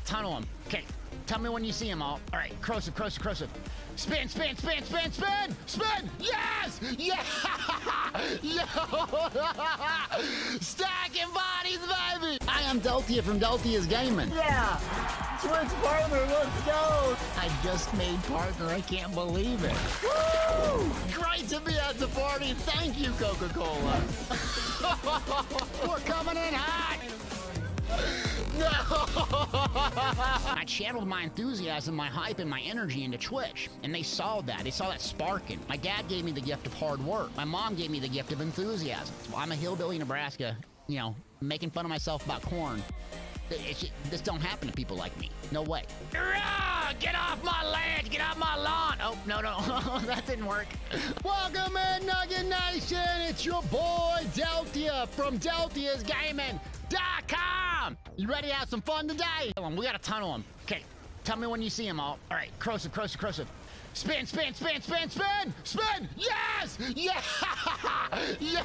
ton of them. Okay, tell me when you see them all. All right, corrosive, corrosive, corrosive. Spin, spin, spin, spin, spin, spin! Yes! Yeah! Yo! Stacking bodies, baby! I am Deltia from Deltia's Gaming. Yeah! Switch partner, let's go! I just made partner, I can't believe it. Woo! Great to be at the party. Thank you, Coca-Cola. We're coming in hot! No! I channeled my enthusiasm, my hype, and my energy into Twitch, and they saw that. They saw that sparking. My dad gave me the gift of hard work. My mom gave me the gift of enthusiasm. So I'm a hillbilly in Nebraska, you know, making fun of myself about corn. This don't happen to people like me. No way. Get off my land! Get off my lawn! Oh, no, no. That didn't work. Welcome in, Nugget Nation! It's your boy, Deltia, from Deltia's Gaming.com! You ready to have some fun today? We got a ton of them. Okay, tell me when you see them all. All right, corrosive, corrosive, corrosive. Spin, spin, spin, spin, spin, spin! Yes! Yeah! Yo!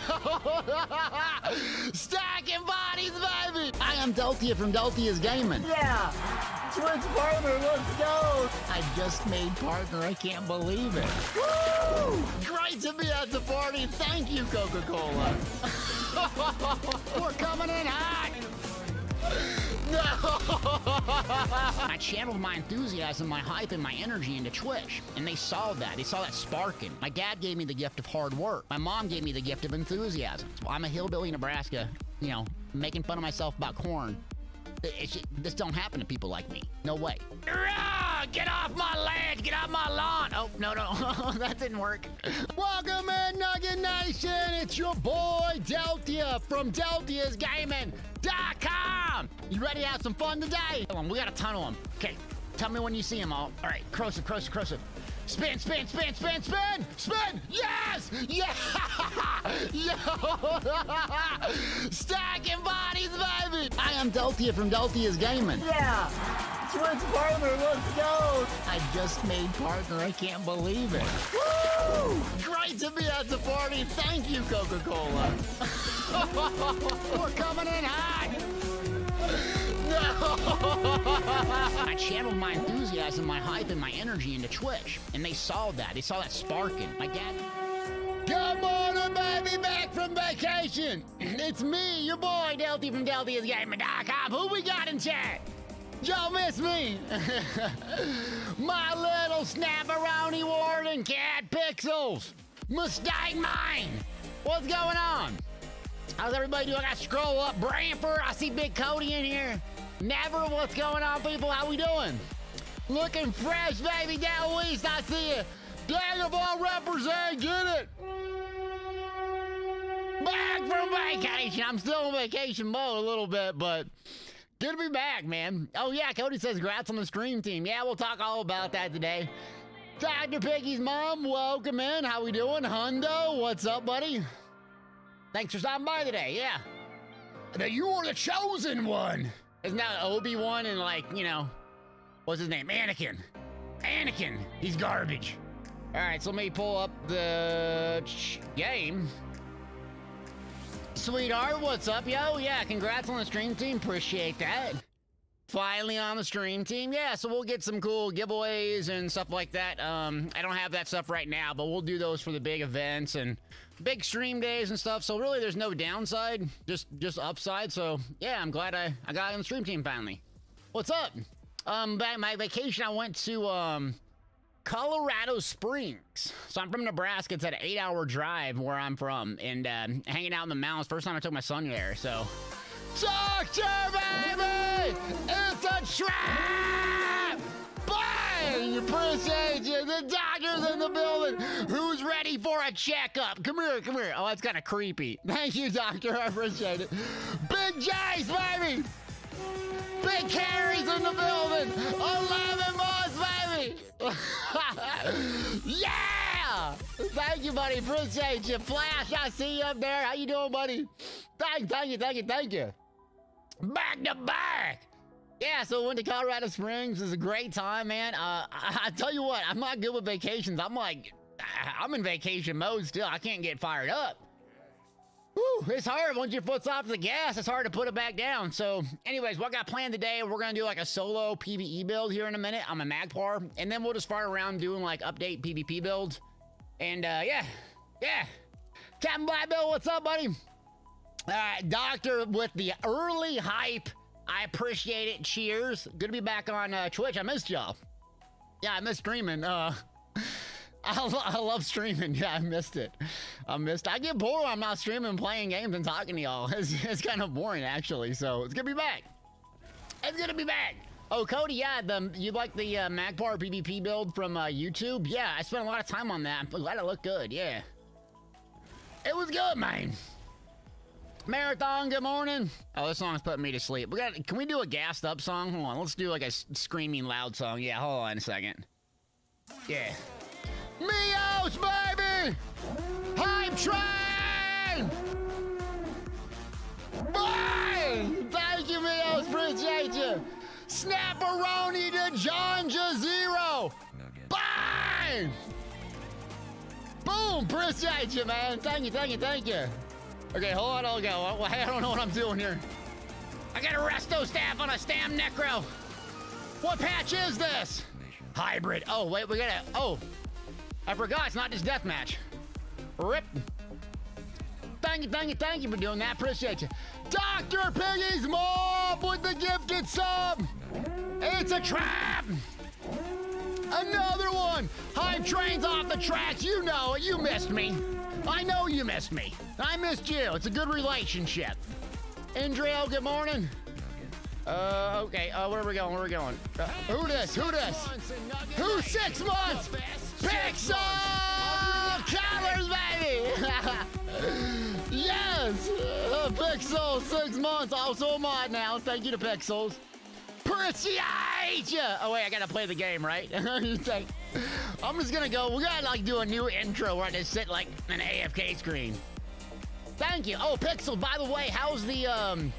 Stacking bodies, baby! I am Deltia from Deltia's Gaming. Yeah! Switch partner, let's go! I just made partner, I can't believe it. Woo! Great to be at the party. Thank you, Coca-Cola. We're coming in hot! No! I channeled my enthusiasm, my hype, and my energy into Twitch, and they saw that. They saw that sparking. My dad gave me the gift of hard work. My mom gave me the gift of enthusiasm. So I'm a hillbilly in Nebraska, you know, making fun of myself about corn. This don't happen to people like me. No way. Get off my land! Get off my lawn! Oh, no, no. That didn't work. Welcome in, Nugget Nation! It's your boy, Deltia, from Deltia's Gaming.com! You ready to have some fun today? We got a ton of them. Okay, tell me when you see them all. All right, corrosive, corrosive, corrosive. Spin, spin, spin, spin, spin, spin! Yes! Yeah! Yo! Stacking bodies, baby! I am Deltia from Deltia's Gaming. Yeah! Switch partner, let's go! I just made partner, I can't believe it. Woo! Great to be at the party. Thank you, Coca-Cola. We're coming in hot! No! I channeled my enthusiasm, my hype, and my energy into Twitch, and they saw that. They saw that sparking. My dad... Good morning, baby! Back from vacation! It's me, your boy, Delty from Deltia'sGaming.com. Who we got in chat? Y'all miss me? My little snap-a-rowny warden cat Pixels! Mistake mine! What's going on? How's everybody doing? I gotta scroll up. Brantford, I see Big Cody in here. Never, what's going on, people? How we doing? Looking fresh, baby, down east. I see you. Daggerfall represent, get it. Back from vacation. I'm still in vacation mode a little bit, but good to be back, man. Oh, yeah, Cody says congrats on the stream team. Yeah, we'll talk all about that today. Dr. Piggy's mom, welcome in. How we doing? Hundo, what's up, buddy? Thanks for stopping by today, yeah. Now you are the chosen one. Isn't that Obi-Wan and, like, you know, what's his name? Anakin. Anakin, he's garbage. All right, so let me pull up the game. Sweetheart, what's up, yo? Yeah, congrats on the stream team, appreciate that. Finally on the stream team. Yeah, so we'll get some cool giveaways and stuff like that. I don't have that stuff right now, but we'll do those for the big events and big stream days and stuff. So really there's no downside, just upside. So yeah, I'm glad I got on the stream team finally. What's up? Back my vacation, I went to Colorado Springs. So I'm from Nebraska. It's an 8-hour drive where I'm from, and hanging out in the mountains. First time I took my son there, so. Doctor, baby! It's a trap! Bang! Appreciate you. The doctor's in the building. Who's ready for a checkup? Come here, come here. Oh, that's kind of creepy. Thank you, doctor. I appreciate it. Big J's, baby! Big Carrie's in the building. 11 boys, baby! Yeah! Thank you, buddy. Appreciate you. Flash, I see you up there. How you doing, buddy? Thank you. Back to back. Yeah, so we went to Colorado Springs. It was a great time, man. I tell you what, I'm not good with vacations. I'm in vacation mode still. I can't get fired up. Whew, it's hard once your foot's off the gas. It's hard to put it back down. So, anyways, what I got planned today, we're going to do like a solo PvE build here in a minute. I'm a Magpar. And then we'll just fire around doing like update PvP builds. And yeah. Captain Pve Build, what's up, buddy? Doctor with the early hype. I appreciate it. Cheers. Good to be back on Twitch. I missed y'all. Yeah, I missed streaming. I love streaming. Yeah, I missed it. I get bored when I'm not streaming, playing games, and talking to y'all. It's kind of boring, actually. So it's good to be back. It's good to be back. Oh, Cody, yeah, you like the Magpar PvP build from YouTube? Yeah, I spent a lot of time on that. I'm glad it looked good. Yeah. It was good, man. Marathon, good morning. Oh, this song's putting me to sleep. Can we do a gassed up song? Hold on, let's do like a screaming loud song. Yeah, hold on a second. Yeah. Meows, baby! Hype train! Bye! Thank you, Meows, appreciate you. Snapperoni to John Jazero! Bye! Boom, appreciate you, man. Thank you. Okay, hold on, I'll go. I don't know what I'm doing here. I got a resto staff on a stam necro. What patch is this? Hybrid. Oh, wait, we gotta... Oh, I forgot, it's not just deathmatch. Rip. Thank you for doing that. Appreciate you. Dr. Piggy's Mob with the gifted sub. It's a trap. Another one. Hype train's off the tracks. You know it. You missed me. I know you missed me. I missed you. It's a good relationship. Indriel, good morning. Okay. Where are we going? Who this? Who's 6 months? Pixel Colors, baby. Yes. Pixel, 6 months. Also a mod now. Thank you to Pixels. Appreciate ya. Oh wait, I gotta play the game, right? I'm just gonna go. We gotta like do a new intro where I just sit like an AFK screen. Thank you. Oh, Pixel, by the way, how's the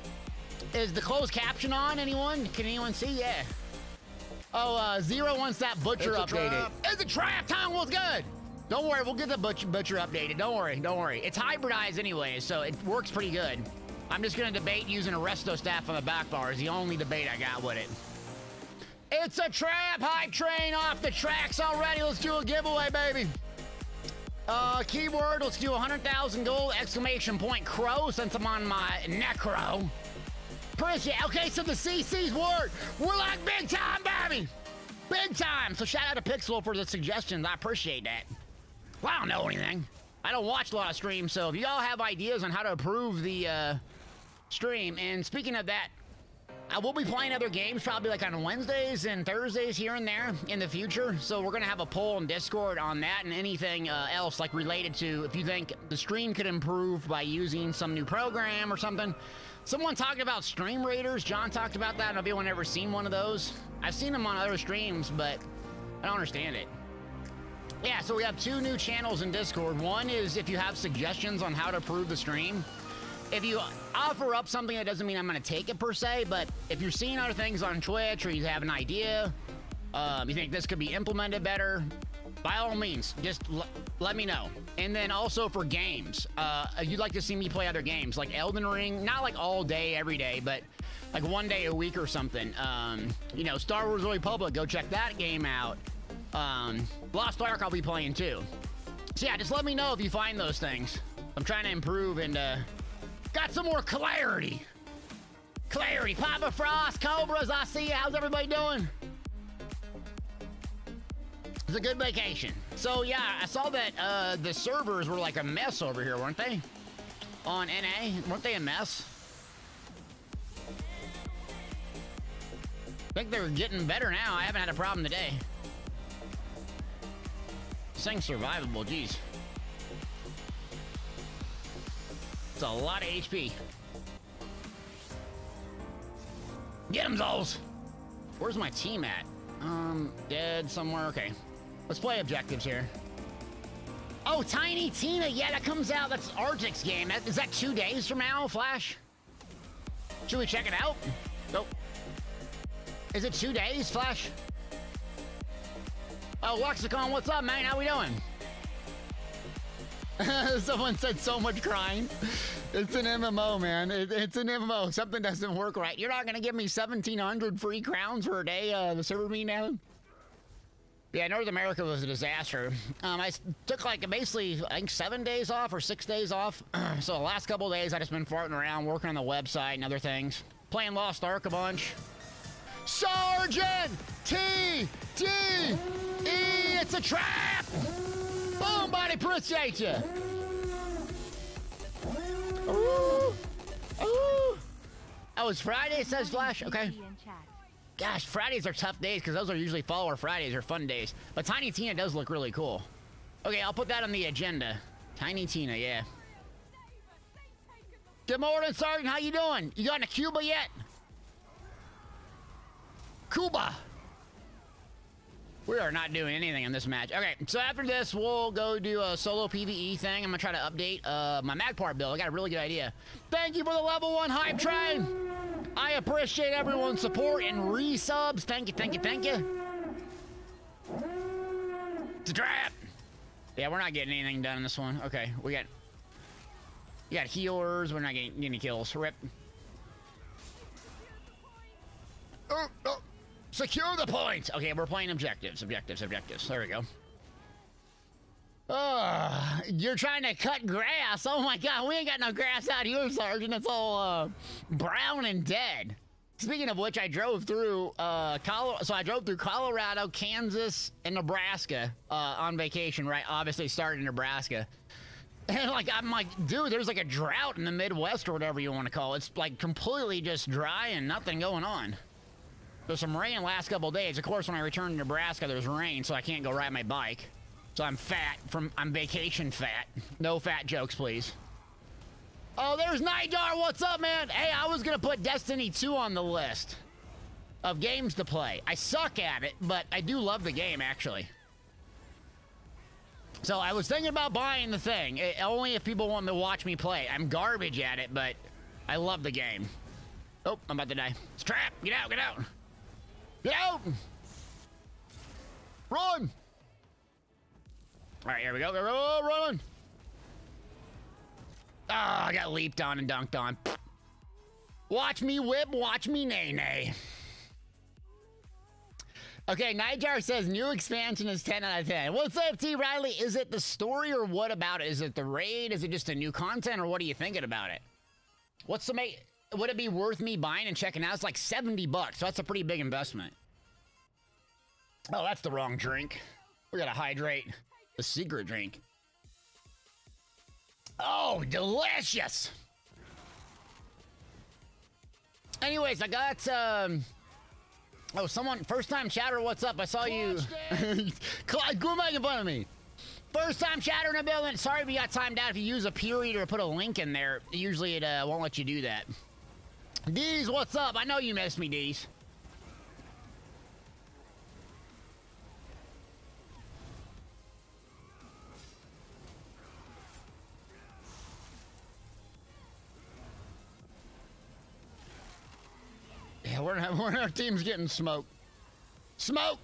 is the closed caption on? Anyone? Can anyone see? Yeah. Oh, Zero wants that butcher updated. It's a trap. Time was good. Don't worry, we'll get the butcher updated. Don't worry. It's hybridized anyway, so it works pretty good. I'm just gonna debate using a resto staff on the back bar is the only debate I got with it. It's a trap. Hype train off the tracks already. Let's do a giveaway, baby. Keyword, let's do 100,000 gold, exclamation point crow, since I'm on my necro. Appreciate. Okay, so the CC's word. We're like big time, baby. Big time. So shout out to Pixel for the suggestions. I appreciate that. Well, I don't know anything. I don't watch a lot of streams, so if y'all have ideas on how to improve the stream, and speaking of that, I will be playing other games probably like on Wednesdays and Thursdays here and there in the future. So we're going to have a poll in Discord on that and anything else like related to if you think the stream could improve by using some new program or something. Someone talked about stream raiders. John talked about that. I don't know if anyone ever seen one of those. I've seen them on other streams, but I don't understand it. Yeah, so we have 2 new channels in Discord. One is if you have suggestions on how to improve the stream. If you offer up something, that doesn't mean I'm going to take it per se, but if you're seeing other things on Twitch or you have an idea, you think this could be implemented better, by all means, just let me know. And then also for games, if you'd like to see me play other games, like Elden Ring, not like all day, every day, but like 1 day a week or something. You know, Star Wars Republic, go check that game out. Lost Ark I'll be playing too. So yeah, just let me know if you find those things. I'm trying to improve and got some more clarity. Papa Frost, Cobras, I see you. How's everybody doing? It's a good vacation. So yeah, I saw that the servers were like a mess over here, weren't they? On NA, weren't they a mess? I think they're getting better now. I haven't had a problem today. This thing's survivable, geez. It's a lot of HP. Get him, Zoles! Where's my team at? Dead somewhere. Okay. Let's play objectives here. Oh, Tiny Tina. Yeah, that comes out. That's Arctic's game. Is that 2 days from now, Flash? Should we check it out? Nope. Is it 2 days, Flash? Oh, Lexicon, what's up, man? How we doing? Someone said so much crying. It's an MMO, man. It's an MMO. Something doesn't work right. You're not gonna give me 1,700 free crowns for a day. The server being down. Yeah, North America was a disaster. I took like basically, I think 7 days off or 6 days off. So the last couple days, I just been farting around, working on the website and other things. Playing Lost Ark a bunch. Sergeant T D E, it's a trap! Boom, buddy, appreciate you. Ooh, ooh. Oh, it's Friday, it says Flash. Okay. Gosh, Fridays are tough days because those are usually follower Fridays or fun days. But Tiny Tina does look really cool. Okay, I'll put that on the agenda. Tiny Tina, yeah. Good morning, Sergeant. How you doing? You gotten to Cuba yet? Cuba. We are not doing anything in this match. Okay, so after this, we'll go do a solo PvE thing. I'm gonna try to update my Magpie build. I got a really good idea. Thank you for the level 1 hype train. I appreciate everyone's support and resubs. Thank you, thank you, thank you. It's a trap. Yeah, we're not getting anything done in this one. Okay, we got healers. We're not getting any kills. Rip. Oh, oh. Secure the point. Okay, we're playing objectives. Objectives. There we go. You're trying to cut grass. Oh my God, we ain't got no grass out here, Sergeant. It's all brown and dead. Speaking of which, I drove through Colorado. So I drove through Colorado, Kansas, and Nebraska on vacation. Right, obviously started in Nebraska. And like I'm like, dude, there's like a drought in the Midwest or whatever you want to call it. It's like completely just dry and nothing going on. There's some rain the last couple of days. Of course, when I returned to Nebraska, there's rain, so I can't go ride my bike. So I'm fat I'm vacation fat. No fat jokes, please. Oh, there's Nightjar. What's up, man? Hey, I was gonna put Destiny 2 on the list of games to play. I suck at it, but I do love the game, actually. So I was thinking about buying the thing, only if people want to watch me play. I'm garbage at it, but I love the game. Oh, I'm about to die. It's a trap. Get out, get out. Get out! Run! All right, here we go. Oh, run! Ah, I got leaped on and dunked on. Watch me whip, watch me nay-nay. Okay, Nightjar says new expansion is 10 out of 10. What's up, T. Riley? Is it the story or what about it? Is it the raid? Is it just a new content or what are you thinking about it? What's the would it be worth me buying and checking out? It's like 70 bucks, so that's a pretty big investment. Oh, that's the wrong drink. We gotta hydrate. The secret drink. Oh, delicious! Anyways, I got, oh, someone, first time chatter, what's up? I saw you. Go making fun of me. First time chatter in the building. Sorry if you got timed out. If you use a period or put a link in there, usually it won't let you do that. Deez, what's up? I know you missed me, Deez. Yeah, our team's getting smoked. Smoke!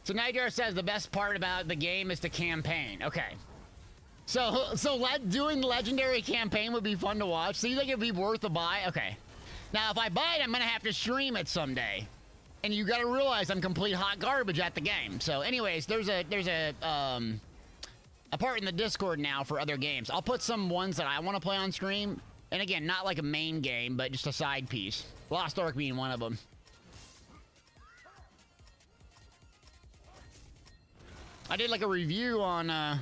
So Nightjar says the best part about the game is the campaign. Okay. So doing the legendary campaign would be fun to watch. So you think it'd be worth a buy? Okay. Now, if I buy it, I'm gonna have to stream it someday. And you gotta realize I'm complete hot garbage at the game. So anyways, there's a part in the Discord now for other games. I'll put some ones that I want to play on stream. And again, not like a main game, but just a side piece. Lost Ark being one of them. I did like a review on, a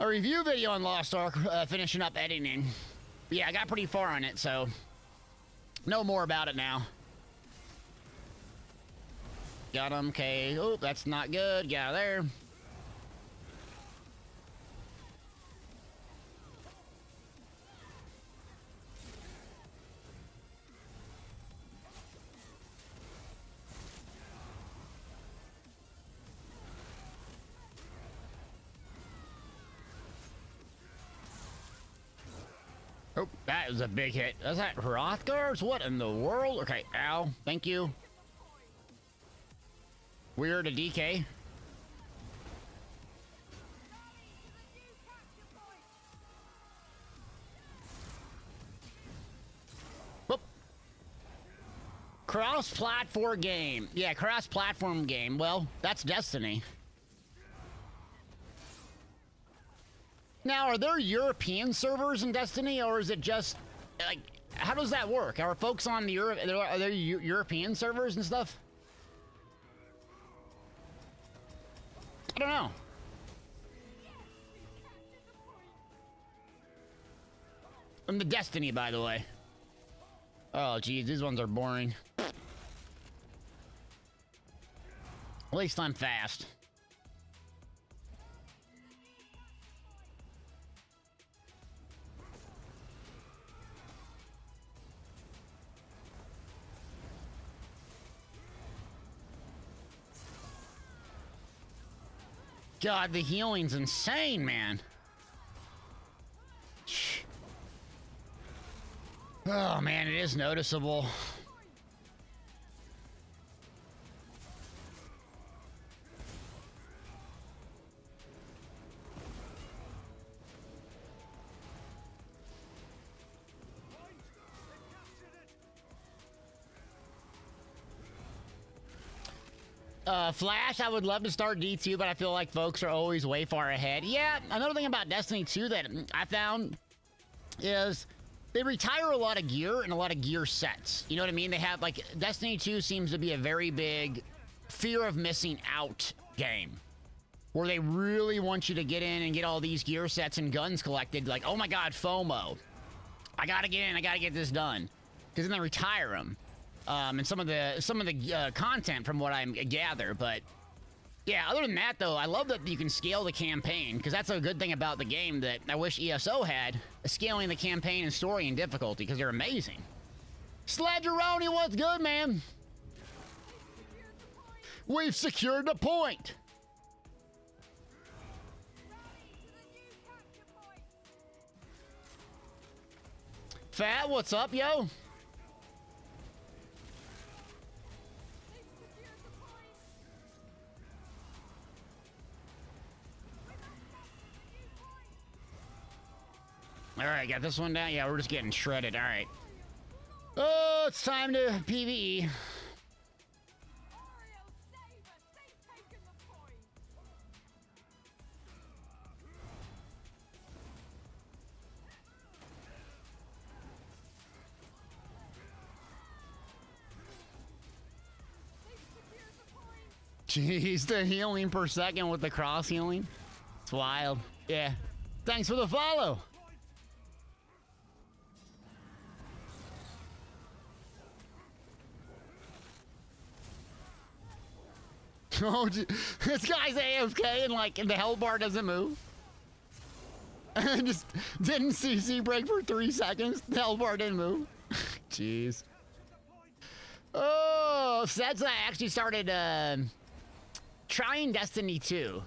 review video on Lost Ark, finishing up editing. Yeah, I got pretty far on it, so know more about it now. Got him, okay. Oh, that's not good. Get out of there. Oh, that was a big hit. Is that Hrothgar's? What in the world? Okay, ow. Thank you. Weird, a DK. Whoop. Cross-platform game. Yeah, cross-platform game. Well, that's Destiny. Now, are there European servers in Destiny, or is it just, like, how does that work? Are folks on the Europe, are there European servers and stuff? I don't know. From the Destiny, by the way. Oh, geez, these ones are boring. At least I'm fast. God, the healing's insane, man. Oh, man, it is noticeable. Flash, I would love to start D2, but I feel like folks are always way far ahead. Yeah, another thing about Destiny 2 that I found is they retire a lot of gear and a lot of gear sets. You know what I mean? They have, like, Destiny 2 seems to be a very big fear of missing out game, where they really want you to get in and get all these gear sets and guns collected. Like, oh my God, FOMO. I gotta get in, I gotta get this done. Because then they retire them. And some of the content from what I gather, but yeah, other than that though, I love that you can scale the campaign, because that's a good thing about the game that I wish ESO had, scaling the campaign and story and difficulty, because they're amazing. Sledgeroni, what's good, man? We've secured the point. Fat, what's up, yo? All right, got this one down. Yeah, we're just getting shredded. All right. Oh, it's time to PvE. Jeez, the healing per second with the cross healing. It's wild. Yeah. Thanks for the follow. Oh, this guy's AFK and like the hell bar doesn't move. And just didn't CC break for 3 seconds. The hell bar didn't move. Jeez. Oh, since I actually started trying Destiny 2.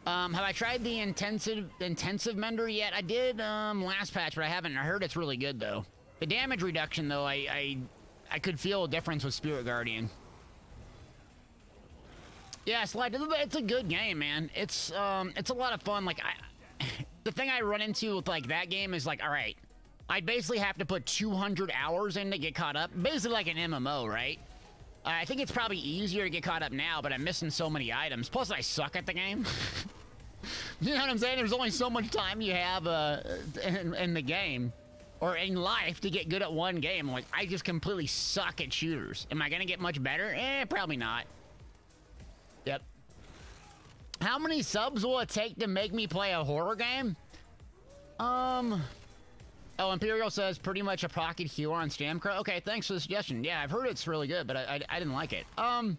Have I tried the intensive mender yet? I did last patch, but I haven't. I heard it's really good though. The damage reduction though, I could feel a difference with Spirit Guardian. Yeah, Slide, it's a good game, man. It's a lot of fun. Like, the thing I run into with, like, that game is, like, all right, I basically have to put 200 hours in to get caught up. Basically like an MMO, right? I think it's probably easier to get caught up now, but I'm missing so many items. Plus, I suck at the game. You know what I'm saying? There's only so much time you have in the game, or in life, to get good at one game. Like, I just completely suck at shooters. Am I going to get much better? Probably not. Yep. How many subs will it take to make me play a horror game? Oh, Imperial says pretty much a pocket healer on Stamcrow. Okay, thanks for the suggestion. Yeah, I've heard it's really good, but I didn't like it. We're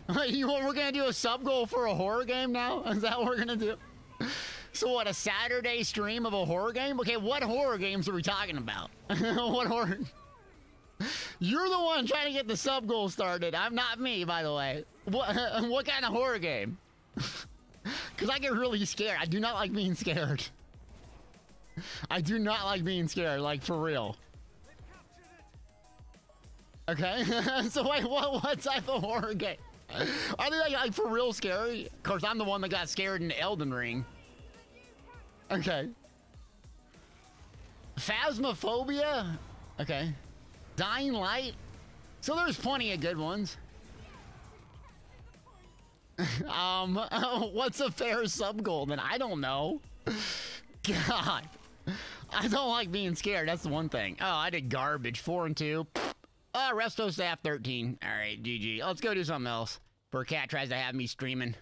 gonna do a sub goal for a horror game now? Is that what we're gonna do? So what, a Saturday stream of a horror game? Okay, what horror games are we talking about? What horror? You're the one trying to get the sub goal started. I'm not me, by the way. What kind of horror game? Because I get really scared. I do not like being scared. I do not like being scared, like, for real. Okay? So wait, what type of horror game? Are they like for real scary? Of course, I'm the one that got scared in Elden Ring. Okay. Phasmophobia? Okay. Dying Light? So there's plenty of good ones. What's a fair sub goal? Then I don't know. God. I don't like being scared. That's the one thing. Oh, I did garbage. 4 and 2. Resto staff 13. All right, GG. Let's go do something else. Before Cat tries to have me streaming.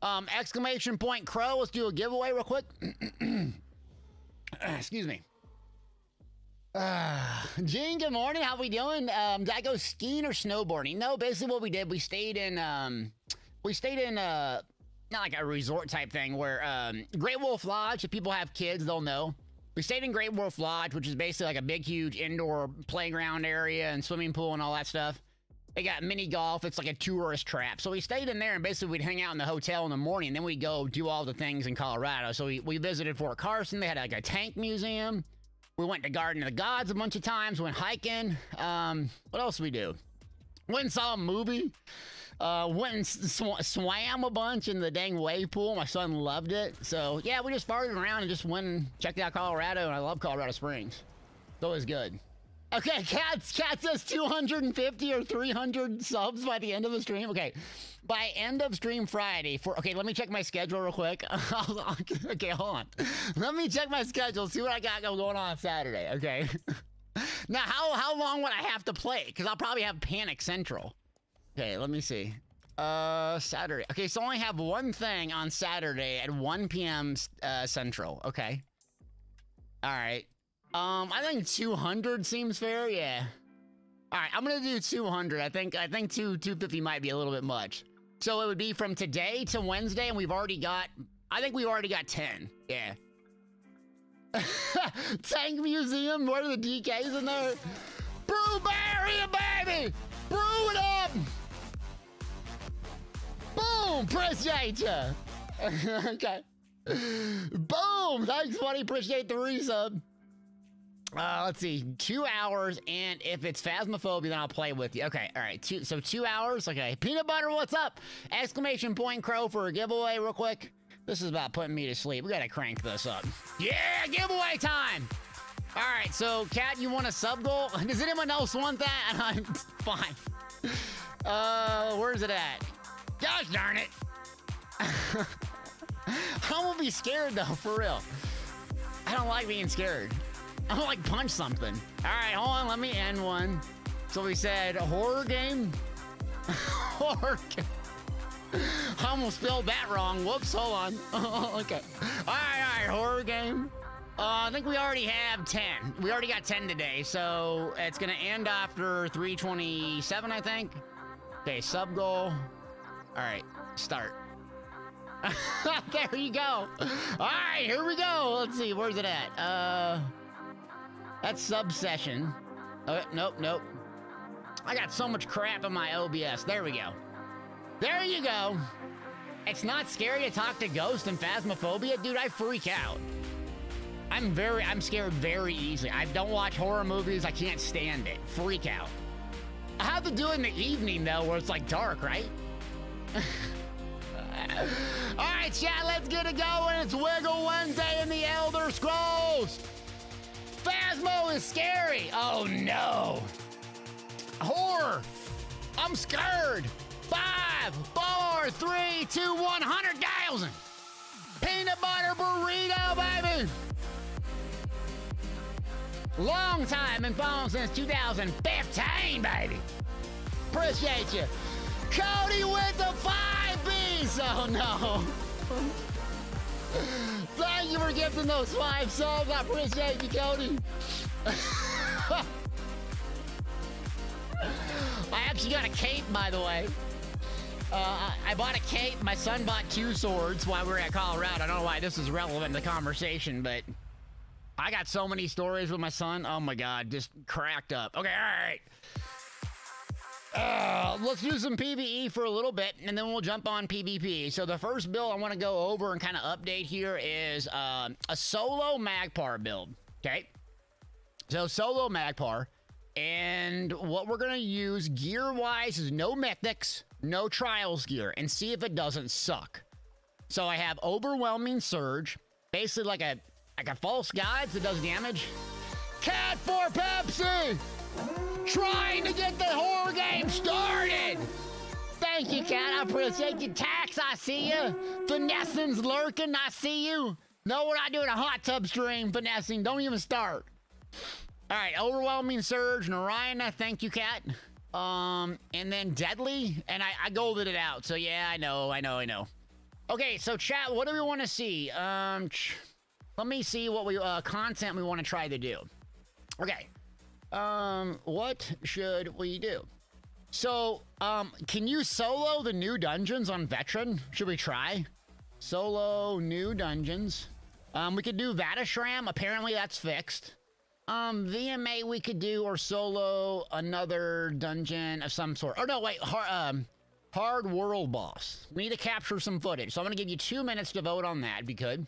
Exclamation point Crow. Let's do a giveaway real quick. Excuse me. Gene, good morning. How we doing? Did I go skiing or snowboarding? No, basically what we did, we stayed in not like a resort type thing where, Great Wolf Lodge, if people have kids, they'll know. We stayed in Great Wolf Lodge, which is basically like a big, huge indoor playground area and swimming pool and all that stuff. They got mini golf. It's like a tourist trap. So we stayed in there and basically we'd hang out in the hotel in the morning and then we'd go do all the things in Colorado. So we visited Fort Carson. They had like a tank museum. We went to Garden of the Gods a bunch of times. Went hiking. What else did we do? Went and saw a movie. Went and swam a bunch in the dang wave pool. My son loved it. So yeah, we just farted around and just went and checked out Colorado. And I love Colorado Springs. It's always good. Okay, Cat says 250 or 300 subs by the end of the stream. Okay, by end of stream Friday. Okay, let me check my schedule real quick. Okay, hold on. Let me check my schedule, see what I got going on Saturday. Okay. Now, how long would I have to play? Because I'll probably have Panic Central. Okay, let me see. Saturday. Okay, so I only have one thing on Saturday at 1 p.m. Central. Okay. All right. I think 200 seems fair. Yeah. All right, I'm gonna do 200. I think 250 might be a little bit much. So it would be from today to Wednesday, and we've already got. I think we've already got 10. Yeah. Tank Museum. What are the DKs in there? Brewberry, baby. Brew it up. Boom. Appreciate ya. Okay. Boom. Thanks, buddy. Appreciate the resub. Let's see, 2 hours, and if it's Phasmophobia, then I'll play with you. Okay, all right, 2 hours, okay. Peanut Butter, what's up? Exclamation point Crow for a giveaway real quick. This is about putting me to sleep. We gotta crank this up. Yeah, giveaway time! All right, so, Cat, you want a sub goal? Does anyone else want that? I'm fine. Where's it at? Gosh darn it! I won't be scared, though, for real. I don't like being scared. I don't like punch something. All right, hold on. Let me end one. So we said horror game. Horror game. I almost spelled that wrong. Whoops. Hold on. Okay. All right. Horror game. I think we already have 10. We already got 10 today. So it's gonna end after 327, I think. Okay. Sub goal. All right. Start. There you go. All right. Here we go. Let's see. Where's it at? That's sub-session. Oh, nope. I got so much crap in my OBS. There we go. There you go. It's not scary to talk to ghosts and Phasmophobia. Dude, I freak out. I'm scared very easily. I don't watch horror movies. I can't stand it. Freak out. I have to do it in the evening, though, where it's like dark, right? All right, chat, let's get it going. It's Wiggle Wednesday in the Elder Scrolls. Phasmo is scary. Oh no. Horror. I'm scared. 5, 4, 3, 2, 100,000. Peanut butter burrito, baby. Long time, been following since 2015, baby. Appreciate you. Cody with the 5 Bs. Oh no. Thank you for gifting those 5 subs. I appreciate you, Cody. I actually got a cape, by the way. I bought a cape. My son bought 2 swords while we were at Colorado. I don't know why this is relevant to the conversation, but I got so many stories with my son. Oh my God, just cracked up. Okay, all right. Let's do some PvE for a little bit, and then we'll jump on PvP. So the first build I want to go over and kind of update here is a solo Magpar build, okay? So solo Magpar. And what we're going to use gear-wise is no mythics, no trials gear, and see if it doesn't suck. So I have Overwhelming Surge, basically like a false guide that does damage. Cat for Pepsi! Trying to get the horror game started! Thank you, Cat. I appreciate you. Tax, I see you. Finessing's lurking, I see you. No, we're not doing a hot tub stream, finessing. Don't even start. All right, Overwhelming Surge, Narayana, thank you, Cat. And then Deadly, and I golded it out. So yeah, I know. Okay, so chat, what do we want to see? Let me see what we content we want to try to do. Okay. What should we do? So, can you solo the new dungeons on Veteran? Should we try? Solo new dungeons. We could do Vatashram. Apparently that's fixed. VMA we could do, or solo another dungeon of some sort. Oh no, wait, hard world boss. We need to capture some footage. So I'm gonna give you 2 minutes to vote on that, if you could.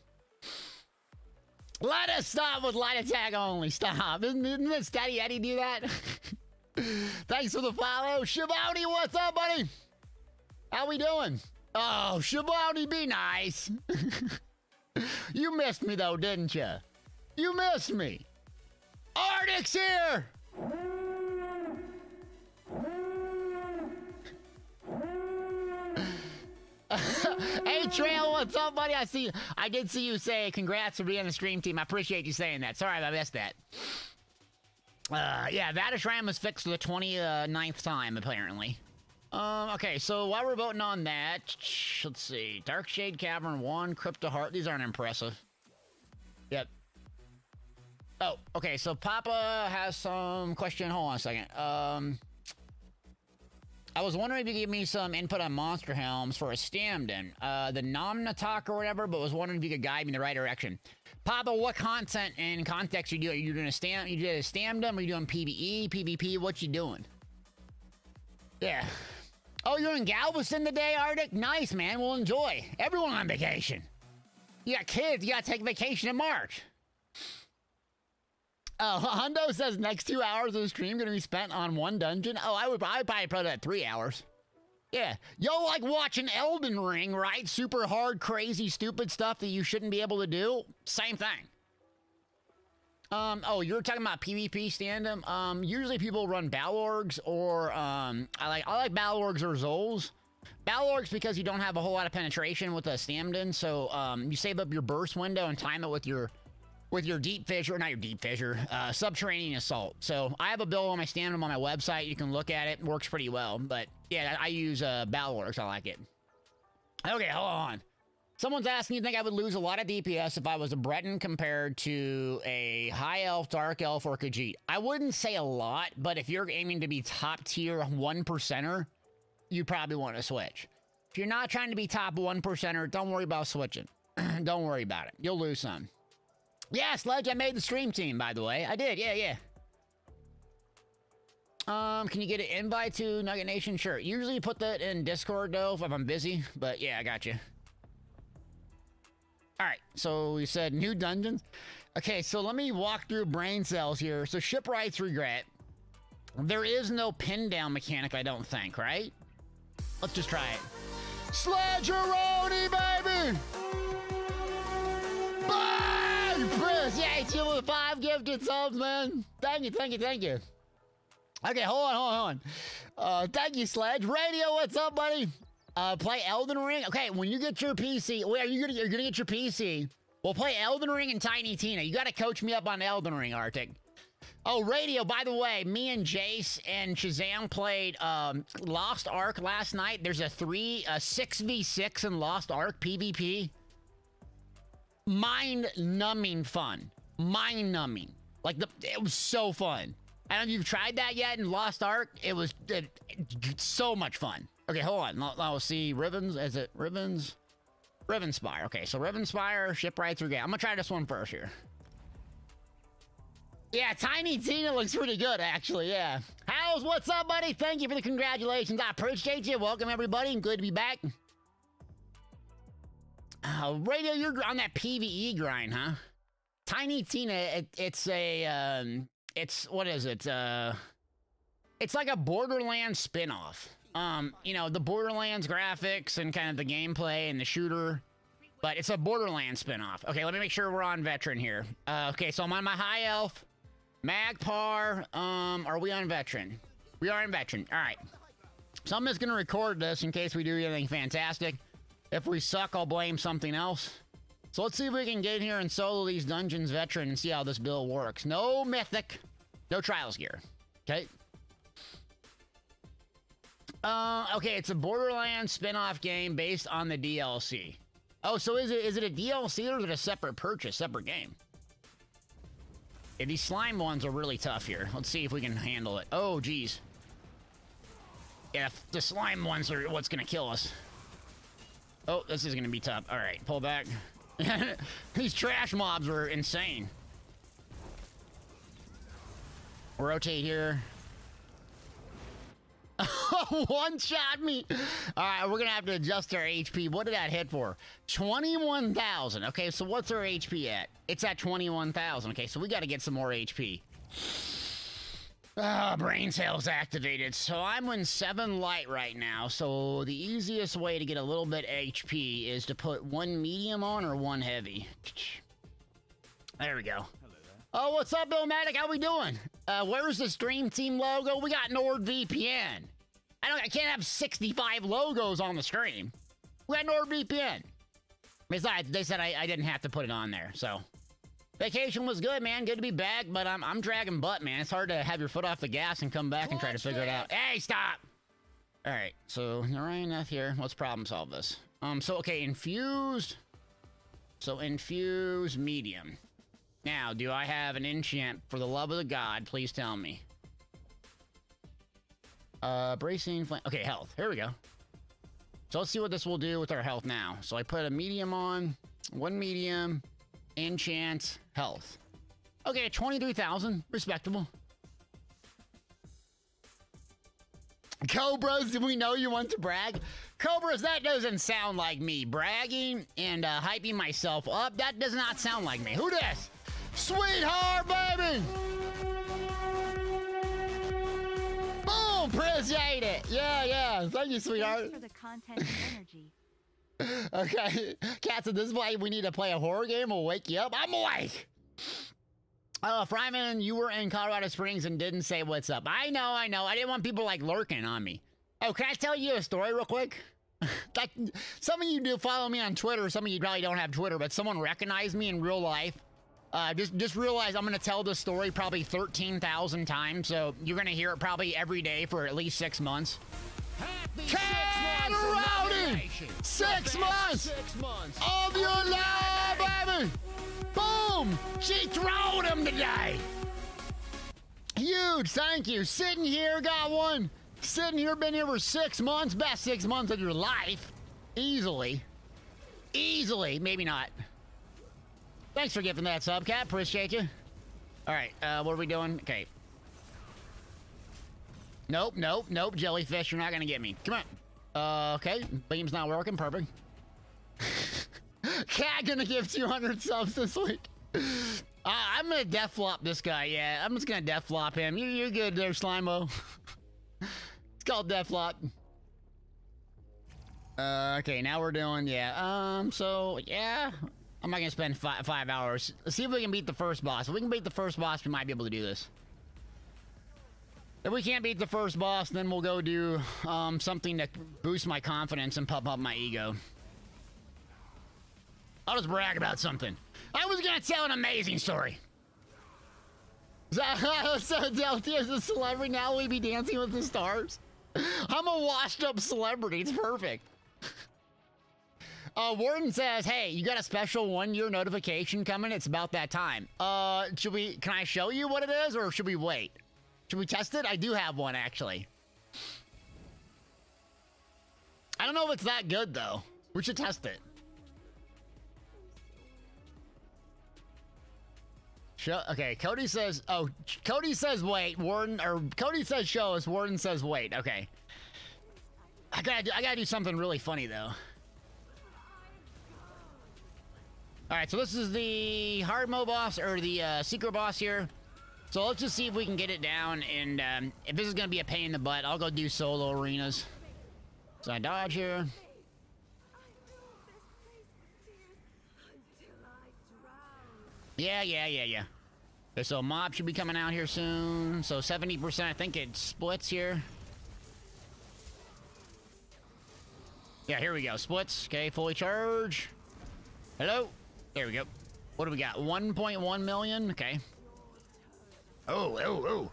Let us stop with light attack only. Stop. Isn't it Steady Eddie do that? Thanks for the follow. Shabouty, what's up, buddy? How we doing? Oh, Shabouty, be nice. You missed me, though, didn't you? You missed me. Arctic's here! Hey, Trail, what's up, buddy? I did see you say congrats for being on the stream team. I appreciate you saying that. Sorry if I missed that. Yeah, Vatashram was fixed for the 29th time, apparently. Okay, so while we're voting on that, let's see. Darkshade Cavern 1, Crypto Heart. These aren't impressive. Yep. Oh, okay, so Papa has some question. Hold on a second. I was wondering if you could give me some input on monster helms for a Stamden. The Nomnatok or whatever, but was wondering if you could guide me in the right direction. Papa, what content and context are you doing? Are you doing a Stamden? Are you doing PvE, PvP? What you doing? Yeah. Oh, you're in Galveston today, Arctic? Nice, man. We'll enjoy. Everyone on vacation. You got kids. You got to take vacation in March. Hundo says next 2 hours of the stream going to be spent on one dungeon. Oh, I'd probably put it at 3 hours. Yeah. Yo, like watching Elden Ring, right? Super hard, crazy, stupid stuff that you shouldn't be able to do. Same thing. Oh, you're talking about PvP stand-up? Usually people run Balorgs or, I like Balorgs or Zols. Balorgs because you don't have a whole lot of penetration with a Stamden, so, you save up your burst window and time it with your deep fissure, not your deep fissure, subterranean assault. So I have a build on my Stamden on my website. You can look at it. It works pretty well. But yeah, I use Balorgs. I like it. Okay, hold on. Someone's asking, you think I would lose a lot of DPS if I was a Breton compared to a high elf, dark elf, or Khajiit? I wouldn't say a lot, but if you're aiming to be top tier 1%er, you probably want to switch. If you're not trying to be top 1%er, don't worry about switching. Don't worry about it. You'll lose some. Yeah, Sledge, I made the stream team, by the way. I did, yeah. Can you get an invite to Nugget Nation? Sure. Usually put that in Discord, though, if I'm busy. But, yeah, I got you. All right, so we said new dungeons. Okay, so let me walk through brain cells here. So, Shipwright's Regret. There is no pin down mechanic, I don't think, right? Let's just try it. Sledgeroni, baby! Bye, Chris! Yeah, it's you with 5 gifted subs, man. Thank you. Okay, hold on. Thank you, Sledge. Radio, what's up, buddy? Play Elden Ring. Okay, when you get your PC, wait, you're gonna get your PC. We'll play Elden Ring and Tiny Tina. You gotta coach me up on Elden Ring, Arctic. Oh, Radio, by the way, me and Jace and Shazam played Lost Ark last night. There's a 6v6 in Lost Ark PvP. Mind-numbing fun. Mind-numbing. Like, it was so fun. I don't know if you've tried that yet in Lost Ark. It was so much fun. Okay, hold on. I'll see Ribbons. Is it Ribbons? Rivenspire. Okay, so Rivenspire, Shipwright's Regret. I'm gonna try this one first here. Yeah, Tiny Tina looks pretty good, actually, yeah. How's, what's up, buddy? Thank you for the congratulations. I appreciate you. Welcome, everybody, and good to be back. Radio, you're on that PvE grind, huh? Tiny Tina, it's what is it? It's like a Borderlands spin-off. You know, the Borderlands graphics and kind of the gameplay and the shooter. But it's a Borderlands spin-off. Okay, let me make sure we're on veteran here. Okay, so I'm on my high elf. Magpar. Are we on veteran? We are on veteran. All right. So I'm just going to record this in case we do anything fantastic. If we suck, I'll blame something else. So let's see if we can get in here and solo these dungeons veteran and see how this build works. No mythic. No trials gear. Okay. Okay, it's a Borderlands spin-off game based on the DLC. Oh, so is it a DLC or is it a separate purchase, separate game? Yeah, these slime ones are really tough here. Let's see if we can handle it. Oh, geez. Yeah, the slime ones are what's gonna kill us. Oh, this is gonna be tough. All right, pull back. These trash mobs are insane. Rotate here. One shot me. All right, we're gonna have to adjust our HP. What did that hit for? 21,000. Okay, so what's our HP at? It's at 21,000. Okay, so we got to get some more HP. Brain cells activated. So I'm in 7 light right now. So the easiest way to get a little bit HP is to put 1 medium on or 1 heavy. There we go. Oh, what's up, Billmatic? How we doing? Where's the stream team logo? We got NordVPN. I can't have 65 logos on the stream. We got NordVPN. Besides, they said I didn't have to put it on there, so. Vacation was good, man. Good to be back, but I'm dragging butt, man. It's hard to have your foot off the gas and come back and try to figure it out. Hey, stop! All right, so Narayan F here. Let's problem solve this. So, okay, infused. So, infuse medium. Now, do I have an enchant? For the love of the god, please tell me. Bracing flame. Okay, health. Here we go. So let's see what this will do with our health now. So I put a medium on, 1 medium, enchant, health. Okay, 23,000. Respectable. Cobras, do we know you want to brag? Cobras, that doesn't sound like me. Bragging and hyping myself up, that does not sound like me. Who this? Sweetheart, baby! Boom! Appreciate it! Yeah. Thank you, sweetheart. Thanks for the content and energy. Okay. Cat said, this is why we need to play a horror game. We'll wake you up. I'm awake! Fryman, you were in Colorado Springs and didn't say what's up. I know. I didn't want people, like, lurking on me. Oh, can I tell you a story real quick? Like, some of you do follow me on Twitter. Some of you probably don't have Twitter, but someone recognized me in real life. Just realize I'm going to tell this story probably 13,000 times, so you're going to hear it probably every day for at least 6 months. Rowdy! 6 months! 6 months of your life, baby! Boom! She throwed him today! Huge, thank you. Sitting here, got one. Sitting here, been here for 6 months. Best 6 months of your life. Easily. Maybe not. Thanks for giving that sub, Cat. Appreciate you. All right, what are we doing? Okay. Nope. Jellyfish, you're not gonna get me. Come on. Okay, beam's not working. Perfect. Cat gonna give 200 subs this week. I'm gonna death flop this guy. Yeah, I'm just gonna death flop him. You're good there, Slimo. It's called death flop. Okay, now we're doing, so, yeah. I'm not gonna spend 5 hours. Let's see if we can beat the first boss. If we can beat the first boss, we might be able to do this. If we can't beat the first boss, then we'll go do something to boost my confidence and pump up my ego. I'll just brag about something. I was gonna tell an amazing story. So Delty is a celebrity, now we be dancing with the stars. I'm a washed up celebrity, it's perfect. Warden says, hey, you got a special 1-year notification coming? It's about that time. Can I show you what it is, or should we wait? Should we test it? I do have one, actually. I don't know if it's that good, though. We should test it. Okay, Cody says, Cody says wait, Warden, or Cody says show us, Warden says wait, okay. I gotta do something really funny, though. All right, so this is the hard mode boss, or the secret boss here. So let's just see if we can get it down, and if this is gonna be a pain in the butt, I'll go do solo arenas. So I dodge here. Yeah. Okay, so mob should be coming out here soon. So 70%, I think it splits here. Yeah, here we go. Splits. Okay, fully charge. Hello. There we go. What do we got? 1.1 million. Okay. Oh.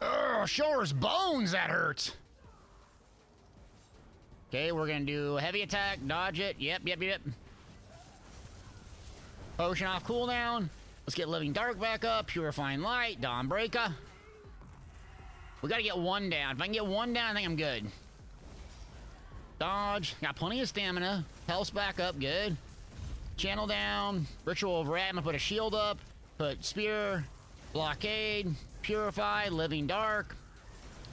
Oh, Shore's bones, that hurts. Okay, we're gonna do heavy attack, dodge it. Yep. Potion off cooldown. Let's get Living Dark back up. Purifying Light, Dawnbreaker. We gotta get one down. If I can get one down, I think I'm good. Dodge. Got plenty of stamina. Health's back up, good. Channel down. Ritual of Rat. I'm gonna put a shield up. Put Spear. Blockade, Purify, Living Dark.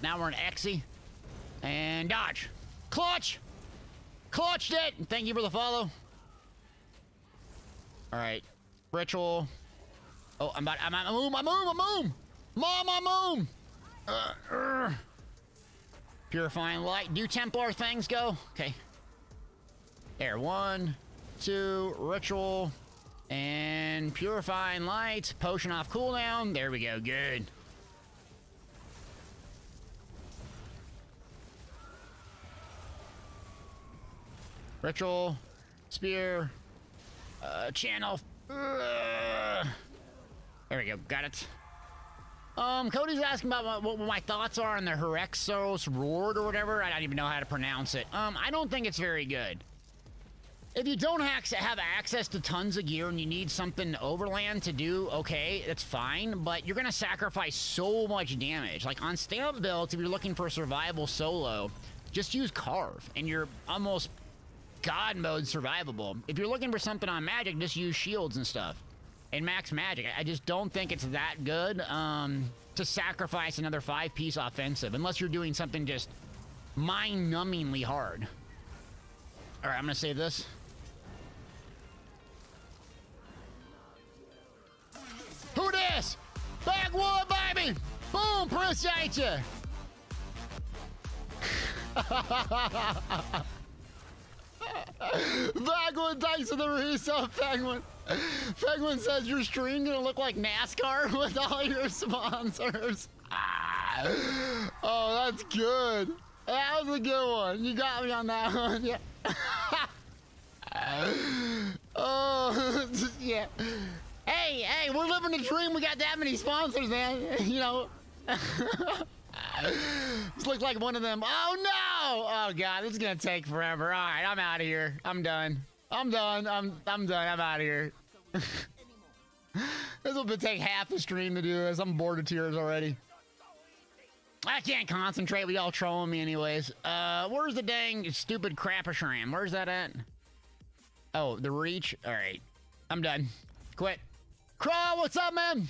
Now we're in Exy. And dodge. Clutch! Clutched it! Thank you for the follow. Alright. Ritual. Oh, I'm moom! Mom! Purifying Light. Do Templar things go? Okay. There, 1, 2, Ritual. And Purifying Light, Potion off cooldown. There we go, good. Ritual, Spear, Channel. There we go, got it. Cody's asking about what my thoughts are on the Herexos Roard or whatever. I don't even know how to pronounce it. I don't think it's very good. If you don't have access to tons of gear and you need something overland to do, okay, that's fine, but you're gonna sacrifice so much damage. Like on stamp builds, if you're looking for a survival solo, just use Carve, and you're almost God mode survivable. If you're looking for something on magic, just use shields and stuff. And max magic. I just don't think it's that good to sacrifice another 5-piece offensive, unless you're doing something just mind-numbingly hard. All right, I'm gonna save this. Who this? Backwood, baby! Boom, appreciate ya! Backwood, thanks for the resub, Penguin. Penguin says your stream gonna look like NASCAR with all your sponsors. Oh, that's good. That was a good one. You got me on that one. Yeah. Oh, yeah. Hey, we're living the dream. We got that many sponsors, man. You know. This looks like one of them. Oh, no. Oh, God. This is going to take forever. All right. I'm out of here. I'm done. I'm done. I'm out of here. This will take half the stream to do this. I'm bored of tears already. I can't concentrate. We all trolling me anyways. Where's the dang stupid crapashram? Where's that at? Oh, the reach. All right. I'm done. Quit. Crawl, what's up, man?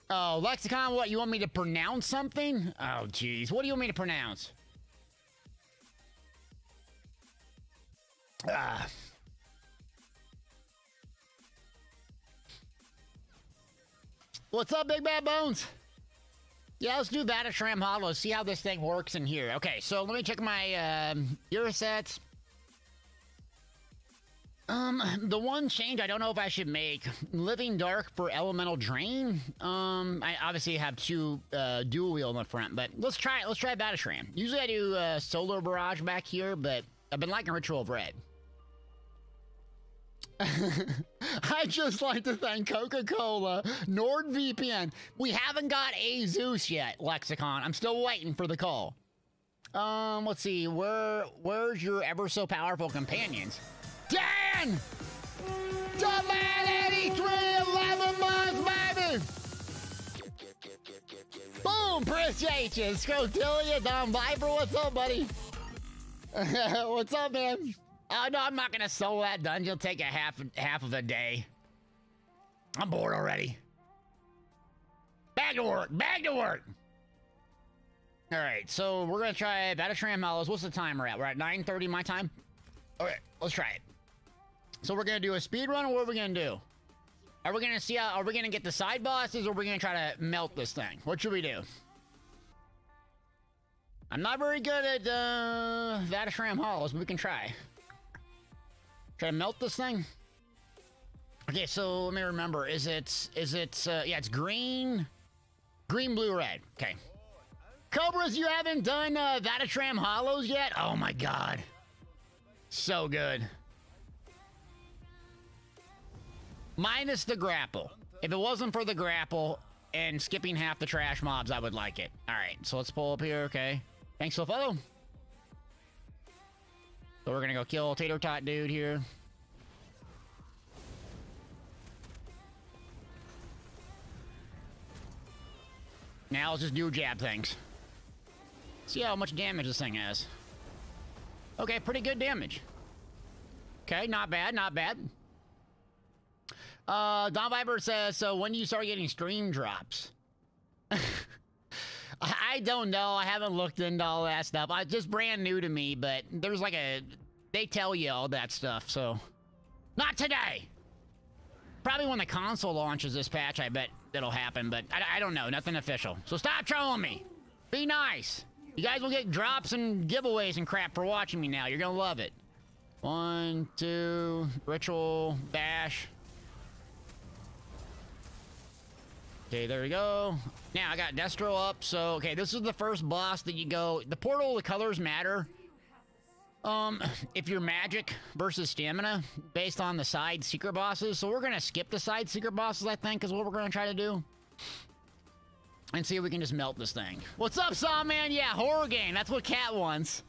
Oh, Lexicon, what? You want me to pronounce something? Oh, jeez. What do you want me to pronounce? What's up, Big Bad Bones? Yeah, let's do Batashram Hollow. See how this thing works in here. Okay, so let me check my gear sets. The one change I don't know if I should make, Living Dark for Elemental Drain. I obviously have two dual wheel in the front, but let's try Batashram. Usually I do Solar Barrage back here, but I've been liking Ritual of Red. I'd just like to thank Coca-Cola, NordVPN. We haven't got Azus yet, Lexicon. I'm still waiting for the call. Let's see. Where's your ever so powerful companions? Dan! Jumpman 83, 11 months, baby! Boom! Appreciate you. Scotilia, Don Viper, what's up, buddy? What's up, man? Oh, no, I'm not gonna solo that dungeon. It'll take a half of a day. I'm bored already. Back to work. All right, so we're gonna try Batashram Hollows. What's the time we're at? We're at 9:30 my time? Okay, let's try it. So we're gonna do a speed run, or what are we gonna do? All Are we gonna see how, are we gonna get the side bosses or are we gonna try to melt this thing? What should we do? I'm not very good at Vatashram Hollows, but we can try. Try to melt this thing? Okay, so let me remember. Is it yeah, it's green, blue, red. Okay. Cobras, you haven't done Vatashram Hollows yet? Oh my god. So good. Minus the grapple. If it wasn't for the grapple and skipping half the trash mobs, I would like it. Alright, so let's pull up here, okay. Thanks for the follow. So we're gonna go kill Tater Tot dude here. Now let's just do jab things. See how much damage this thing has. Okay, pretty good damage. Okay, not bad, not bad. Don Viber says, so when do you start getting stream drops? I don't know. I haven't looked into all that stuff. It's just brand new to me, but there's like a... They tell you all that stuff, so... Not today! Probably when the console launches this patch, I bet it'll happen, but I don't know. Nothing official. So stop trolling me! Be nice! You guys will get drops and giveaways and crap for watching me now. You're gonna love it. 1, 2... Ritual... Dash... Okay, there we go. Now, I got Destro up, so... Okay, this is the first boss that you go... The portal, the colors matter. If you're magic versus stamina, based on the side secret bosses. So we're gonna skip the side secret bosses, I think, is what we're gonna try to do. And see if we can just melt this thing. What's up, Sawman? Yeah, horror game. That's what Cat wants.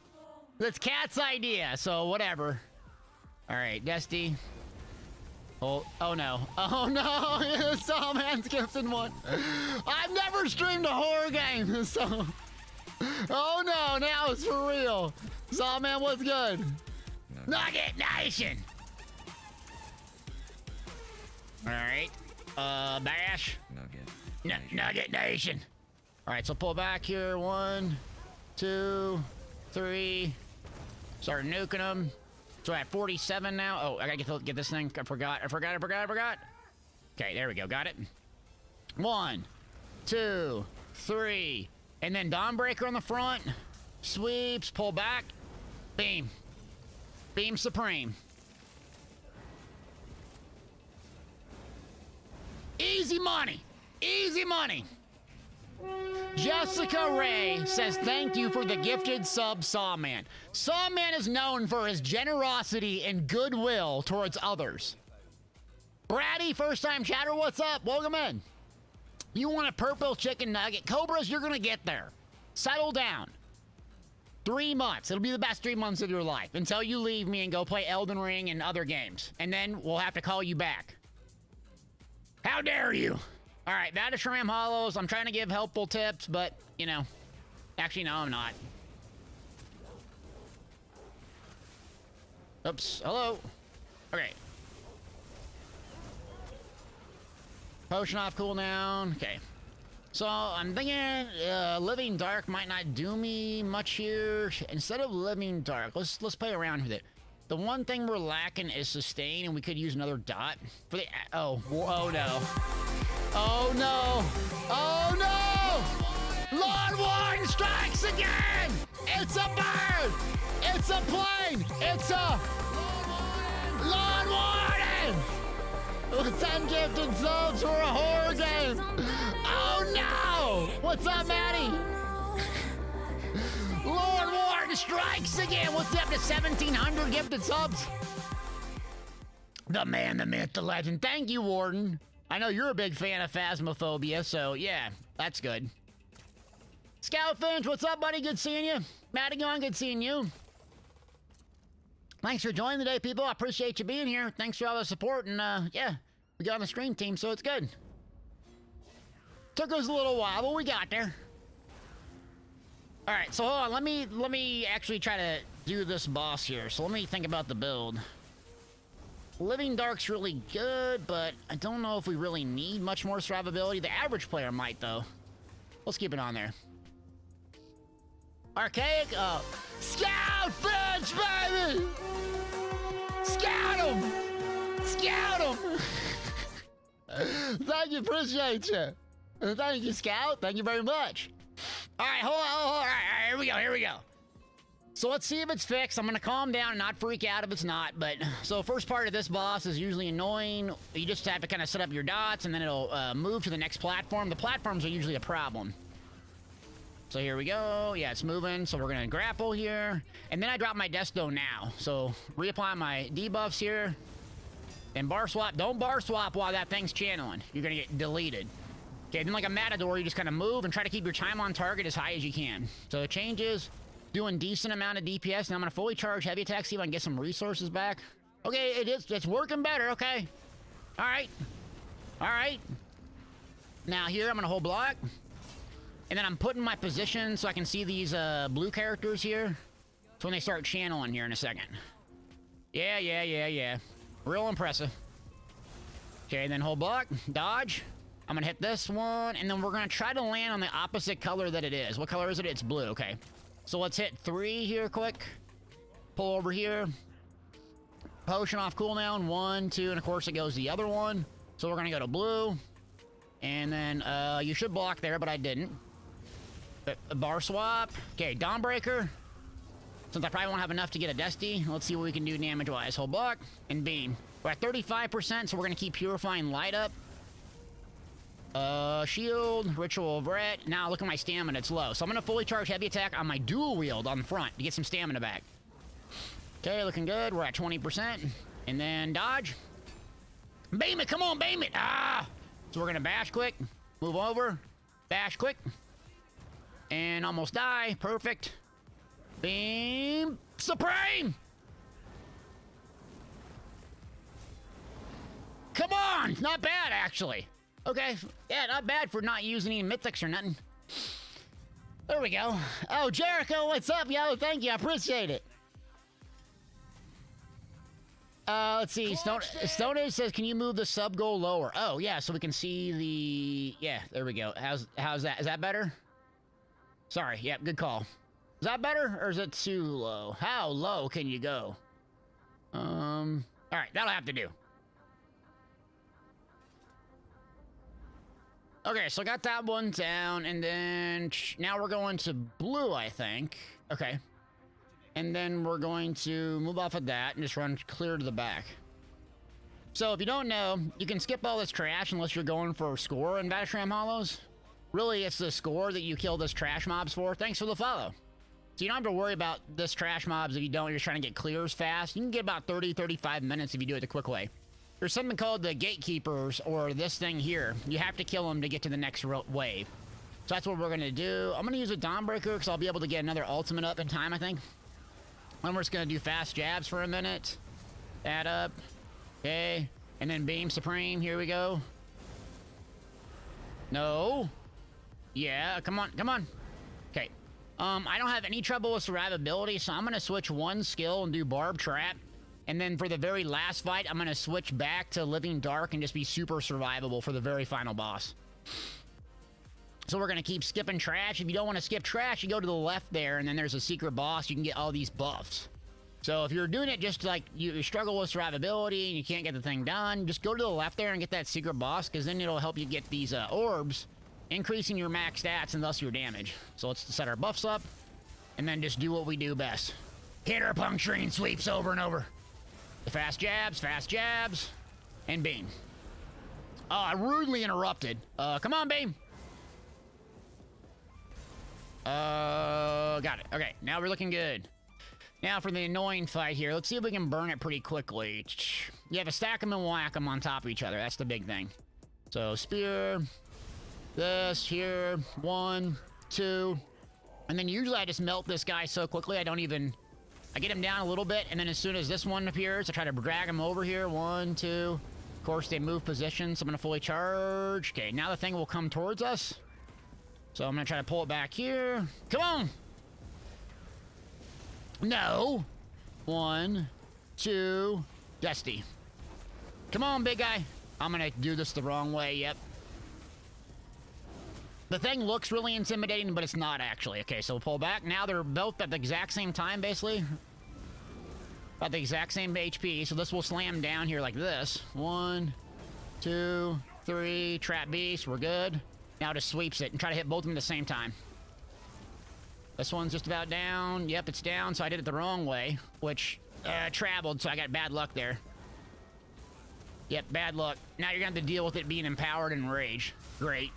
That's Cat's idea, so whatever. Alright, Desty. Oh no. Oh no! Sawman's gifting one. I've never streamed a horror game, so... Oh no, now it's for real. Sawman, what's good? Nugget Nation! Alright. Bash. Nugget Nation. Alright, so pull back here. 1, 2, 3. Start nuking them. So we're at 47 now. Oh, I gotta get this thing. I forgot. Okay, there we go. Got it. 1, 2, 3. And then Dawnbreaker on the front. Sweeps, pull back. Beam. Beam Supreme. Easy money. Easy money. Jessica Ray says thank you for the gifted sub, Sawman. Sawman is known for his generosity and goodwill towards others. Bratty, first time chatter, what's up? Welcome in. You want a purple chicken nugget? Cobras, you're gonna get there. Settle down. 3 months. It'll be the best 3 months of your life until you leave me and go play Elden Ring and other games. And then we'll have to call you back. How dare you? All right, Vatashram Hollows. I'm trying to give helpful tips, but, you know. Actually, no, I'm not. Oops. Hello. Okay. Potion off cooldown. Okay. So, I'm thinking Living Dark might not do me much here. Instead of Living Dark, let's play around with it. The one thing we're lacking is sustain, and we could use another dot for the... Oh no. Oh no! Oh no! Lord Warden strikes again! It's a bird! It's a plane! It's a... Lord Warden! 10 gifted subs for a horror game! Oh no! What's up, Maddie? Lord Warden strikes again! What's up to 1,700 gifted subs? The man, the myth, the legend. Thank you, Warden. I know you're a big fan of Phasmophobia, so yeah, that's good. Scout Finch, what's up, buddy? Good seeing you. Madigan, good seeing you. Thanks for joining today, people. I appreciate you being here. Thanks for all the support, and yeah, we got on the stream team, so it's good. Took us a little while, but we got there. All right, so hold on. Let me actually try to do this boss here. So let me think about the build. Living Dark's really good, but I don't know if we really need much more survivability. The average player might, though. Let's keep it on there. Archaic, Scout Finch, baby! Scout him! Scout him! Thank you, appreciate you. Thank you, Scout. Thank you very much. All right, hold on. All right, here we go. So let's see if it's fixed. I'm gonna calm down and not freak out if it's not. But so first part of this boss is usually annoying. You just have to kind of set up your dots, and then it'll move to the next platform. The platforms are usually a problem. So here we go. Yeah, it's moving. So we're gonna grapple here, and then I drop my desto now. So reapply my debuffs here. And bar swap. Don't bar swap while that thing's channeling. You're gonna get deleted. Okay, then like a matador, you just kind of move and try to keep your time on target as high as you can. So it changes. Doing decent amount of DPS, and I'm gonna fully charge heavy attack, see if I can get some resources back. Okay, it's working better, okay. All right. Now here, I'm gonna hold block. And then I'm putting my position so I can see these blue characters here. So when they start channeling here in a second. Yeah. Real impressive. Okay, then hold block, dodge. I'm gonna hit this one, and then we're gonna try to land on the opposite color that it is. What color is it? It's blue, okay. So let's hit 3 here quick. Pull over here. Potion off cooldown. 1, 2, and of course it goes the other one. So we're gonna go to blue. And then you should block there, but I didn't. Bar swap. Okay, Dawnbreaker. Since I probably won't have enough to get a Dusty, let's see what we can do damage-wise. Hold block and beam. We're at 35%, so we're gonna keep purifying light up. Shield, Ritual of Ret. Now look at my stamina, it's low. So I'm gonna fully charge heavy attack on my dual wield on the front to get some stamina back. Okay, looking good. We're at 20%. And then dodge. Beam it, come on, beam it. So we're gonna bash quick, move over, bash quick, and almost die. Perfect. Beam Supreme. Come on, not bad actually. Okay, yeah, not bad for not using any mythics or nothing. There we go. Oh, Jericho, what's up, yo? Thank you, I appreciate it. Let's see. Stone Age says, can you move the sub goal lower? Oh, yeah, so we can see the... Yeah, there we go. How's that? Is that better? Sorry, yeah, good call. Is that better, or is it too low? How low can you go? All right, that'll have to do. Okay, so I got that one down, and then now we're going to blue, I think. Okay. And then we're going to move off of that and just run clear to the back. So if you don't know, you can skip all this trash unless you're going for a score in Vatashram Hollows. Really, it's the score that you kill this trash mobs for. Thanks for the follow. So you don't have to worry about this trash mobs if you don't. You're just trying to get clears fast. You can get about 30, 35 minutes if you do it the quick way. There's something called the gatekeepers, or this thing here. You have to kill them to get to the next wave. So that's what we're going to do. I'm going to use a Dawnbreaker because I'll be able to get another ultimate up in time, I think. And we're just going to do fast jabs for a minute. That up. Okay. And then Beam Supreme. Here we go. No. Yeah, come on, come on. Okay. I don't have any trouble with survivability, so I'm going to switch one skill and do Barb Trap. And then for the very last fight, I'm going to switch back to Living Dark and just be super survivable for the very final boss. So we're going to keep skipping trash. If you don't want to skip trash, you go to the left there, and then there's a secret boss. You can get all these buffs. So if you're doing it just like you struggle with survivability and you can't get the thing done, just go to the left there and get that secret boss, because then it'll help you get these orbs, increasing your max stats and thus your damage. So let's set our buffs up, and then just do what we do best. Hit our puncturing sweeps over and over. The fast jabs, and beam. Oh, rudely interrupted. Come on, beam. Got it. Okay, now we're looking good. Now for the annoying fight here. Let's see if we can burn it pretty quickly. You have to stack them and whack them on top of each other. That's the big thing. So spear, this here, 1, 2, and then usually I just melt this guy so quickly I don't even... I get him down a little bit, and then as soon as this one appears, I try to drag him over here. 1, 2. Of course, they move position, so I'm going to fully charge. Okay, now the thing will come towards us. So I'm going to try to pull it back here. Come on! No! 1, 2, Dusty. Come on, big guy. I'm going to do this the wrong way, yep. The thing looks really intimidating, but it's not actually. Okay, so we'll pull back. Now they're both at the exact same time, basically. About the exact same HP, so this will slam down here like this. 1, 2, 3, trap beast, we're good. Now just sweeps it and try to hit both of them at the same time. This one's just about down. Yep, it's down, so I did it the wrong way, which traveled, so I got bad luck there. Yep, bad luck. Now you're gonna have to deal with it being empowered and rage. Great.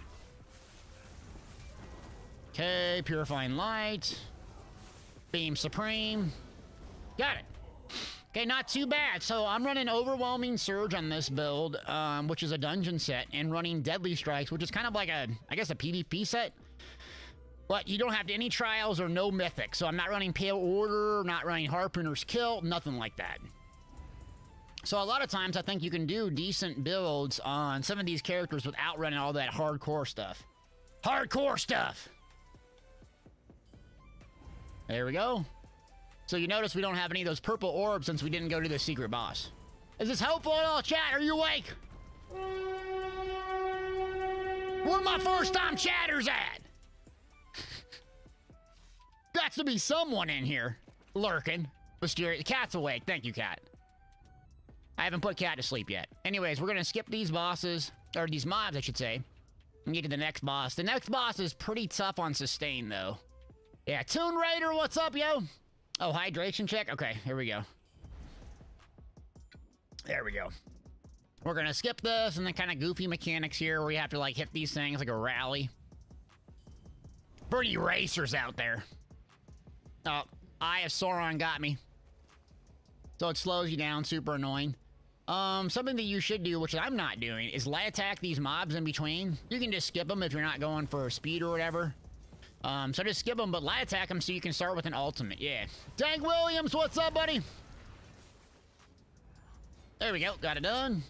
Okay, purifying light. Beam supreme. Got it. Okay, not too bad. So I'm running Overwhelming Surge on this build, which is a dungeon set, and running Deadly Strikes, which is kind of like a, I guess, a PvP set. But you don't have any trials or no mythic. So I'm not running Pale Order, not running Harpooner's Kill, nothing like that. So a lot of times I think you can do decent builds on some of these characters without running all that hardcore stuff. Hardcore stuff! There we go. So you notice we don't have any of those purple orbs since we didn't go to the secret boss. Is this helpful at all, chat? Are you awake? Where my first-time chatters at? Got to be someone in here lurking. Mysterious. Cat's awake. Thank you, Cat. I haven't put Cat to sleep yet. Anyways, we're gonna skip these bosses, or these mobs, I should say, and get to the next boss. The next boss is pretty tough on sustain, though. Yeah, Toon Raider, what's up, yo? Oh, hydration check? Okay, here we go. There we go. We're gonna skip this, and then kind of goofy mechanics here where you have to, like, hit these things like a rally. Pretty racers out there. Oh, Eye of Sauron got me. So it slows you down, super annoying. Something that you should do, which I'm not doing, is light attack these mobs in between. You can just skip them if you're not going for speed or whatever. So just skip them, but light attack them so you can start with an ultimate. Yeah. Dank Williams, what's up, buddy? There we go. Got it done.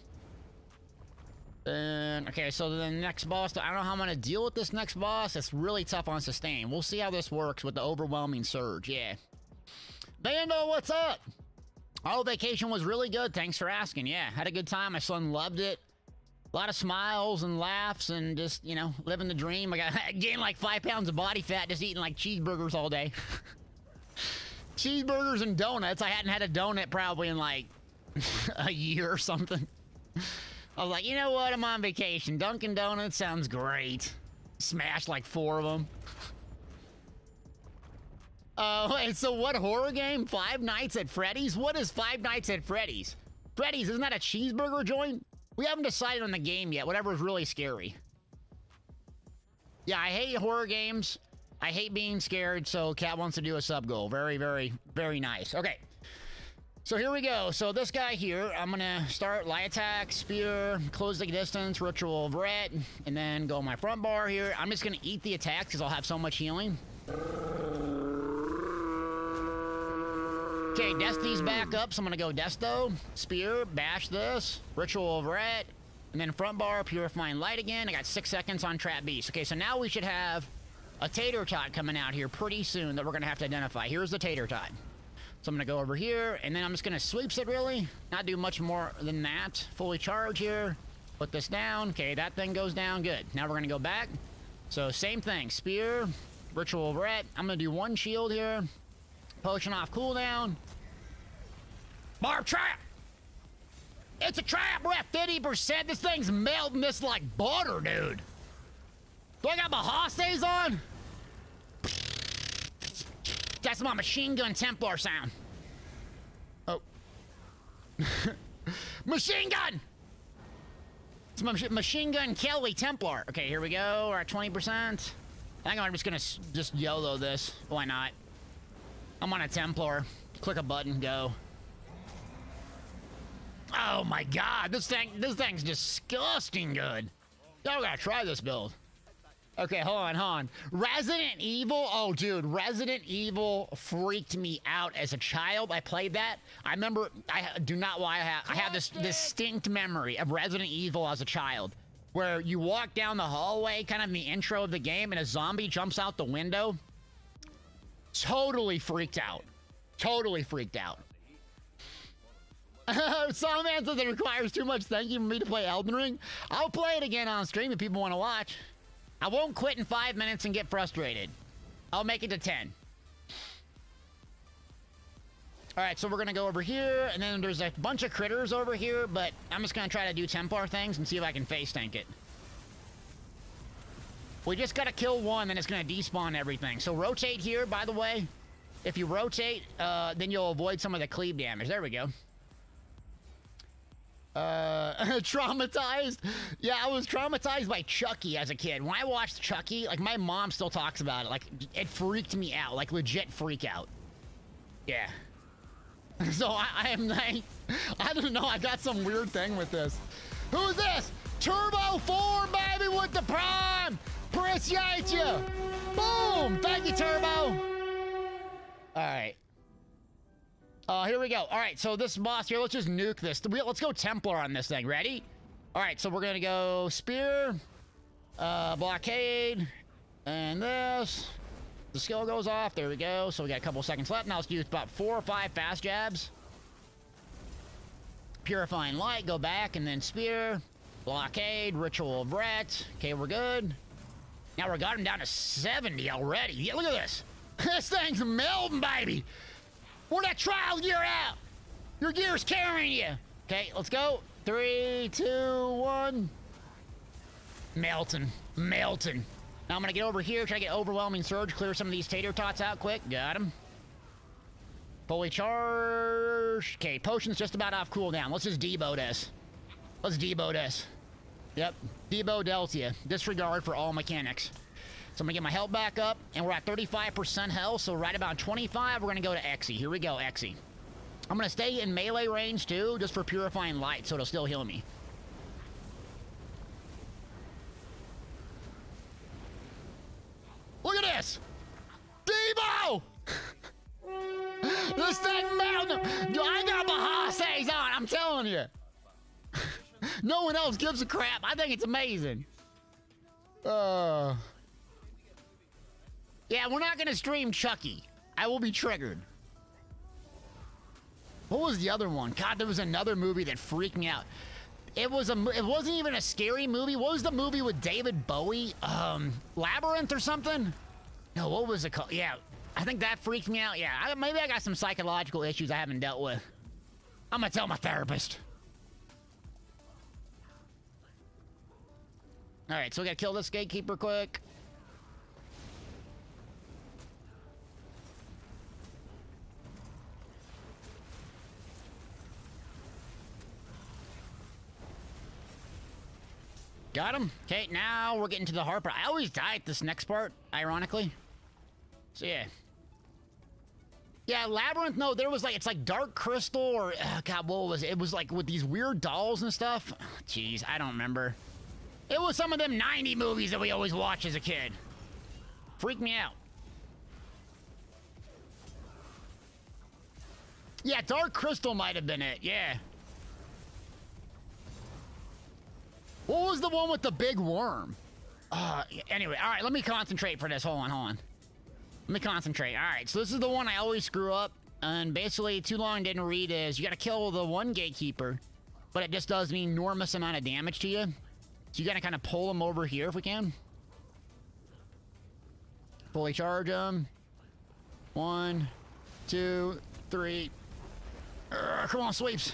Okay, so the next boss, I don't know how I'm going to deal with this next boss. It's really tough on sustain. We'll see how this works with the Overwhelming Surge. Yeah. Bando, what's up? Oh, vacation was really good. Thanks for asking. Yeah, had a good time. My son loved it. A lot of smiles and laughs and just, you know, living the dream. I gained like 5 pounds of body fat just eating like cheeseburgers all day. Cheeseburgers and donuts. I hadn't had a donut probably in like a year or something. I was like, you know what? I'm on vacation. Dunkin' Donuts sounds great. Smashed like 4 of them. Wait, so what horror game? Five Nights at Freddy's? What is Five Nights at Freddy's? Freddy's, isn't that a cheeseburger joint? We haven't decided on the game yet. Whatever's really scary. Yeah, I hate horror games. I hate being scared, so Cat wants to do a sub goal. Very, very, very nice. Okay. So here we go. So this guy here, I'm gonna start light attack, spear, close the distance, ritual of ret, and then go my front bar here. I'm just gonna eat the attacks because I'll have so much healing. Okay, Destiny's back up, so I'm gonna go Desto, spear, bash this, ritual of ret, and then front bar, purifying light again. I got 6 seconds on trap beast. Okay, so now we should have a tater tot coming out here pretty soon that we're gonna have to identify. Here's the tater tot. So I'm gonna go over here, and then I'm just gonna sweeps it really, not do much more than that. Fully charge here, put this down. Okay, that thing goes down, good. Now we're gonna go back. So same thing, spear, ritual of ret. I'm gonna do 1 shield here. Potion off cooldown. Barb trap! It's a trap! We're at 50%. This thing's melting this like butter, dude. Do I got my Hostes on? That's my machine gun Templar sound. Oh. Machine gun! It's my machine gun Kelly Templar. Okay, here we go. We're at 20%. I think I'm just gonna just YOLO this. Why not? I'm on a Templar. Click a button, go. Oh my god, this thing's disgusting good. Y'all gotta try this build. Okay, hold on. Resident Evil, oh dude, Resident Evil freaked me out as a child. I played that. I remember, I do not lie, I have this distinct memory of Resident Evil as a child, where you walk down the hallway, kind of in the intro of the game, and a zombie jumps out the window. Totally freaked out. Totally freaked out. Songman says it requires too much thinking for me to play Elden Ring. I'll play it again on stream if people want to watch. I won't quit in 5 minutes and get frustrated. I'll make it to 10. All right, so we're gonna go over here, and then there's a bunch of critters over here, but I'm just gonna try to do Templar things and see if I can face tank it. We just gotta kill one, then it's gonna despawn everything. So rotate here, by the way. If you rotate, then you'll avoid some of the cleave damage. There we go. Traumatized? Yeah, I was traumatized by Chucky as a kid. When I watched Chucky, like, my mom still talks about it. Like, it freaked me out. Like, legit freak out. Yeah. So I am like, I don't know, I got some weird thing with this. Who's this? Turbo 4, baby, with the prime! Appreciate you! Boom! Thank you, Turbo! Alright. Here we go. Alright, so this boss here, let's just nuke this. Let's go Templar on this thing. Ready? Alright, so we're gonna go Spear, Blockade, and this. The skill goes off. There we go. So we got a couple seconds left. Now let's use about 4 or 5 fast jabs. Purifying Light, go back, and then Spear, Blockade, Ritual of Ret. Okay, we're good. Now we got him down to 70 already. Yeah, look at this. This thing's melting, baby. Where that trial gear out? Your gear's carrying you. Okay, let's go. 3, 2, 1. Melting. Melting. Now I'm gonna get over here, try to get Overwhelming Surge, clear some of these tater tots out quick. Got him. Fully charged. Okay, potion's just about off cooldown. Let's just debo this. Let's debo this. Yep, debo Deltia. Disregard for all mechanics. So I'm gonna get my health back up, and we're at 35% health, so right about 25, we're gonna go to Exy. Here we go, Exy. I'm gonna stay in melee range too, just for Purifying Light, so it'll still heal me. Look at this! Debo! This thing melted! I got Bahases on, I'm telling you! No one else gives a crap. I think it's amazing. Yeah, we're not gonna stream Chucky. I will be triggered. What was the other one? God, there was another movie that freaked me out. It wasn't even a scary movie. What was the movie with David Bowie? Labyrinth or something? No, what was it called? Yeah, I think that freaked me out. Yeah, maybe I got some psychological issues I haven't dealt with. I'm gonna tell my therapist. All right, so we gotta kill this gatekeeper quick. Got him. Okay, now we're getting to the hard part. I always die at this next part, ironically. So yeah. Yeah, Labyrinth, no, there was like, it's like Dark Crystal or, God, what was it? It was like with these weird dolls and stuff. Jeez, I don't remember. It was some of them 90 movies that we always watched as a kid. Freaked me out. Yeah, Dark Crystal might have been it, yeah. What was the one with the big worm? Anyway, all right, let me concentrate for this. Hold on. Let me concentrate. All right, so this is the one I always screw up. And basically, too long didn't read is you got to kill the one gatekeeper, but it just does an enormous amount of damage to you. So you got to kind of pull them over here if we can. Fully charge them. 1, 2, 3. Come on, sweeps.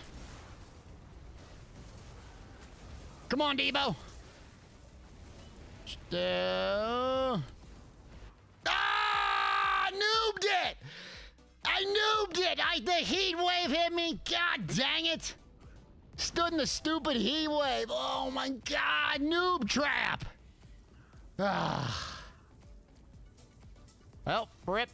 Come on, Debo. Noobed it! I noobed it! The heat wave hit me! God dang it! Stood in the stupid heat wave! Oh my God! Noob trap! Well, rip.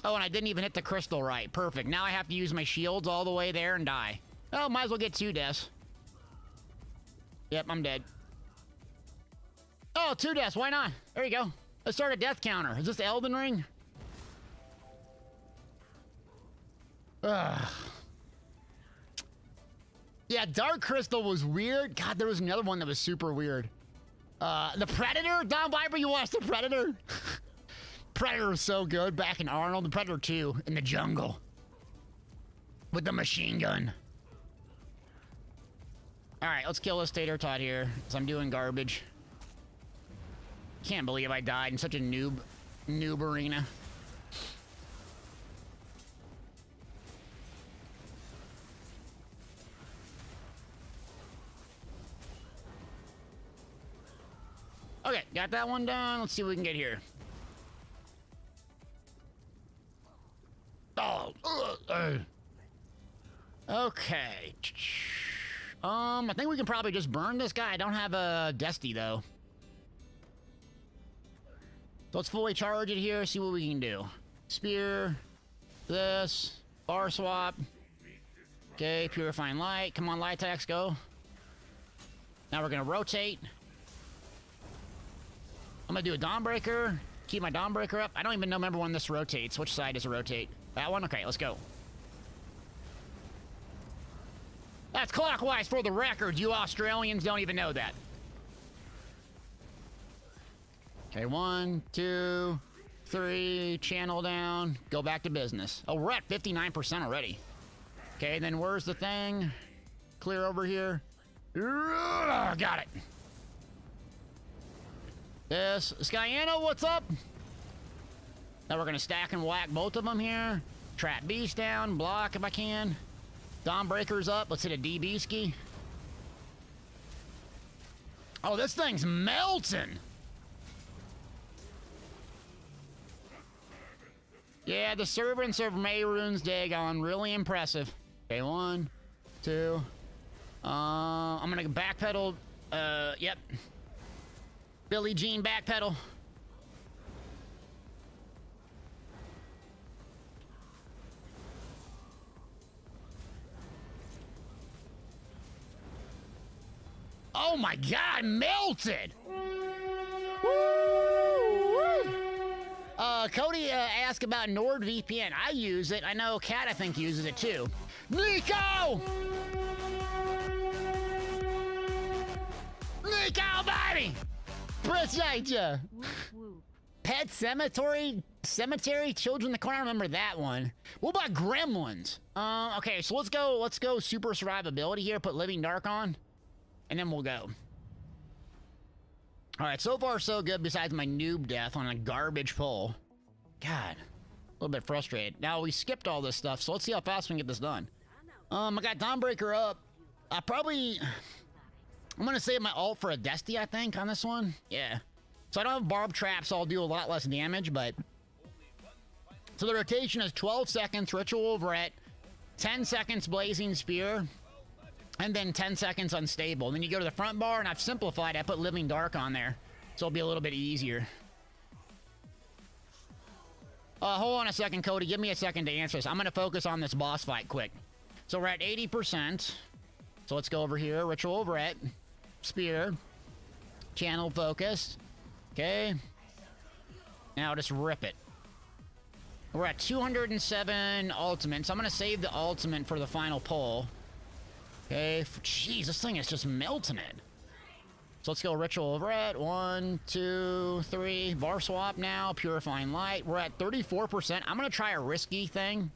Oh, and I didn't even hit the crystal right. Perfect. Now I have to use my shields all the way there and die. Oh, might as well get 2 deaths. Yep, I'm dead. Oh, 2 deaths. Why not? There you go. Let's start a death counter. Is this the Elden Ring? Ugh. Yeah, Dark Crystal was weird. God, there was another one that was super weird. The Predator? Don Viper, you watched the Predator? Predator was so good back in Arnold. The Predator 2 in the jungle. With the machine gun. Alright, let's kill this tater tot here, because I'm doing garbage. Can't believe I died in such a noob arena. Okay, got that one done. Let's see what we can get here. Oh, okay. I think we can probably just burn this guy. I don't have a Dusty, though. So let's fully charge it here, see what we can do. Spear, this, bar swap. Okay, purifying light. Come on, light attacks, go. Now we're gonna rotate. I'm gonna do a Dawnbreaker. Keep my Dawnbreaker up. I don't even remember when this rotates. Which side does it rotate? That one? Okay, let's go. That's clockwise for the record. You Australians don't even know that. Okay, 1, 2, 3. Channel down. Go back to business. Oh, we're at 59% already. Okay, then where's the thing? Clear over here. Got it. This. Skyano, what's up? Now we're gonna stack and whack both of them here. Trap Beast down. Block if I can. Dawnbreaker's up. Let's hit a DB ski. Oh, this thing's melting. Yeah, the Servants of Mehrunes Dagon, really impressive. Okay, 1, 2. I'm gonna backpedal. Yep. Billie Jean backpedal. Oh my God, melted! Cody asked about NordVPN. I use it. I know Kat, I think, uses it too. Nico! Nico, baby! Appreciate ya! Pet Cemetery? Cemetery? Children in the Corner? I remember that one. What about Gremlins? Okay, so let's go super survivability here. Put Living Dark on. And then we'll go. Alright, so far so good besides my noob death on a garbage pull. God. A little bit frustrated. Now, we skipped all this stuff, so let's see how fast we can get this done. I got Dawnbreaker up. I'm gonna save my ult for a Dusty, I think, on this one. Yeah. So I don't have Barb Trap, so I'll do a lot less damage, but... So the rotation is 12 seconds, Ritual Overet, 10 seconds Blazing Spear, and then 10 seconds Unstable. Then you go to the front bar, and I've simplified. I put Living Dark on there, so it'll be a little bit easier. Hold on a second, Cody. Give me a second to answer this. I'm going to focus on this boss fight quick. So we're at 80%. So let's go over here. Ritual Overet. Spear. Channel focus. Okay. Now just rip it. We're at 207 ultimate. So I'm going to save the ultimate for the final pull. Okay. Jeez, this thing is just melting it. So let's go Ritual Overet. 1, 2, 3. Bar swap now. Purifying Light. We're at 34%. I'm going to try a risky thing,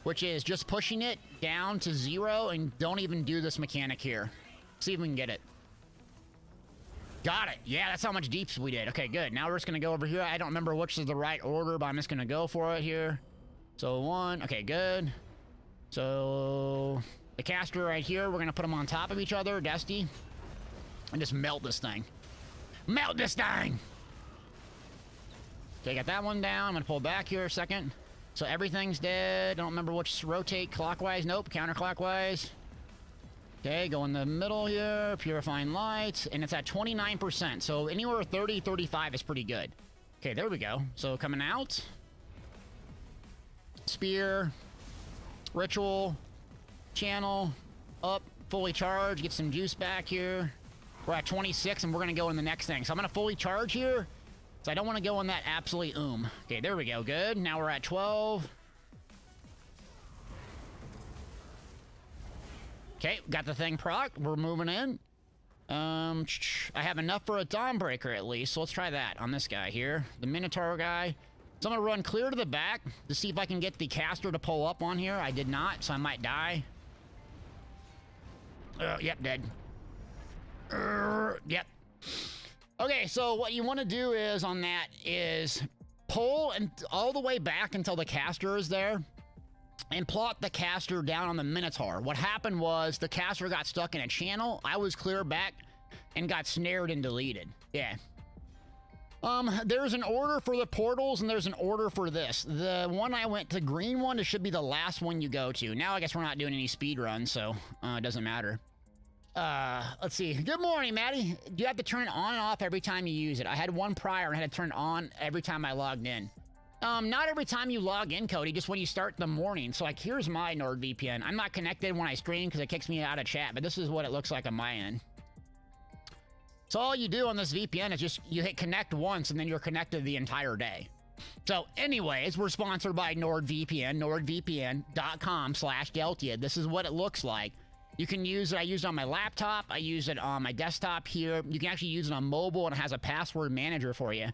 which is just pushing it down to 0 and don't even do this mechanic here. See if we can get it. Got it. Yeah, that's how much deeps we did. Okay, good. Now we're just going to go over here. I don't remember which is the right order, but I'm just going to go for it here. So 1. Okay, good. So the caster right here, we're going to put them on top of each other. Dusty. And just melt this thing. Melt this thing! Okay, got that one down. I'm gonna pull back here a second. So everything's dead. Don't remember which rotate. Clockwise. Nope. Counterclockwise. Okay, go in the middle here. Purifying Light. And it's at 29%. So anywhere 30, 35 is pretty good. Okay, there we go. So coming out. Spear. Ritual. Channel. Up. Fully charged. Get some juice back here. We're at 26, and we're going to go in the next thing. So I'm going to fully charge here. So I don't want to go in that absolute Okay, there we go. Good. Now we're at 12. Okay, got the thing proc. We're moving in. I have enough for a Dawnbreaker at least. So let's try that on this guy here. The Minotaur guy. So I'm going to run clear to the back to see if I can get the caster to pull up on here. I did not, so I might die. Yep, dead. Yep. Okay, so what you want to do is on that is pull and all the way back until the caster is there and plot the caster down on the Minotaur. What happened was the caster got stuck in a channel. I was clear back and got snared and deleted. Yeah. There's an order for the portals, and there's an order for this. The one I went to, green one, it should be the last one you go to. Now I guess we're not doing any speed runs, so it doesn't matter. Let's see. Good morning, Maddie. Do you have to turn it on and off every time you use it? I had one prior and had to turn it on every time I logged in. Not every time you log in, Cody, just when you start the morning. So, like, here's my NordVPN. I'm not connected when I stream because it kicks me out of chat, but this is what it looks like on my end. So all you do on this VPN is just, you hit connect once, and then you're connected the entire day. So, anyways, we're sponsored by NordVPN, nordvpn.com/Deltia. This is what it looks like. You can use it. I use it on my laptop. I use it on my desktop here. You can actually use it on mobile, and it has a password manager for you.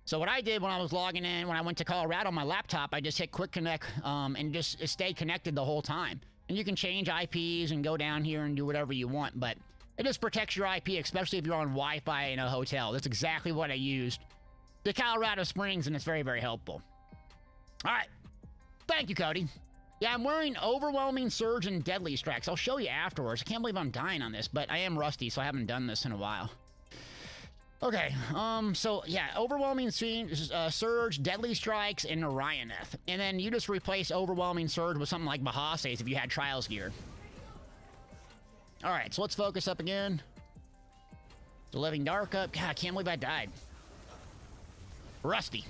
So what I did when I was logging in, when I went to Colorado on my laptop, I just hit quick connect and just stay connected the whole time. And you can change IPs and go down here and do whatever you want, but it just protects your IP, especially if you're on Wi-Fi in a hotel. That's exactly what I used to Colorado Springs, and it's very, very helpful. All right. Thank you, Cody. Yeah, I'm wearing Overwhelming Surge and Deadly Strikes. I'll show you afterwards. I can't believe I'm dying on this, but I am rusty, so I haven't done this in a while. Okay, so yeah, Overwhelming Surge, Deadly Strikes, and Orioneth. And then you just replace Overwhelming Surge with something like Bahases if you had Trials gear. Alright, so let's focus up again. The Living Dark up. God, I can't believe I died. Rusty.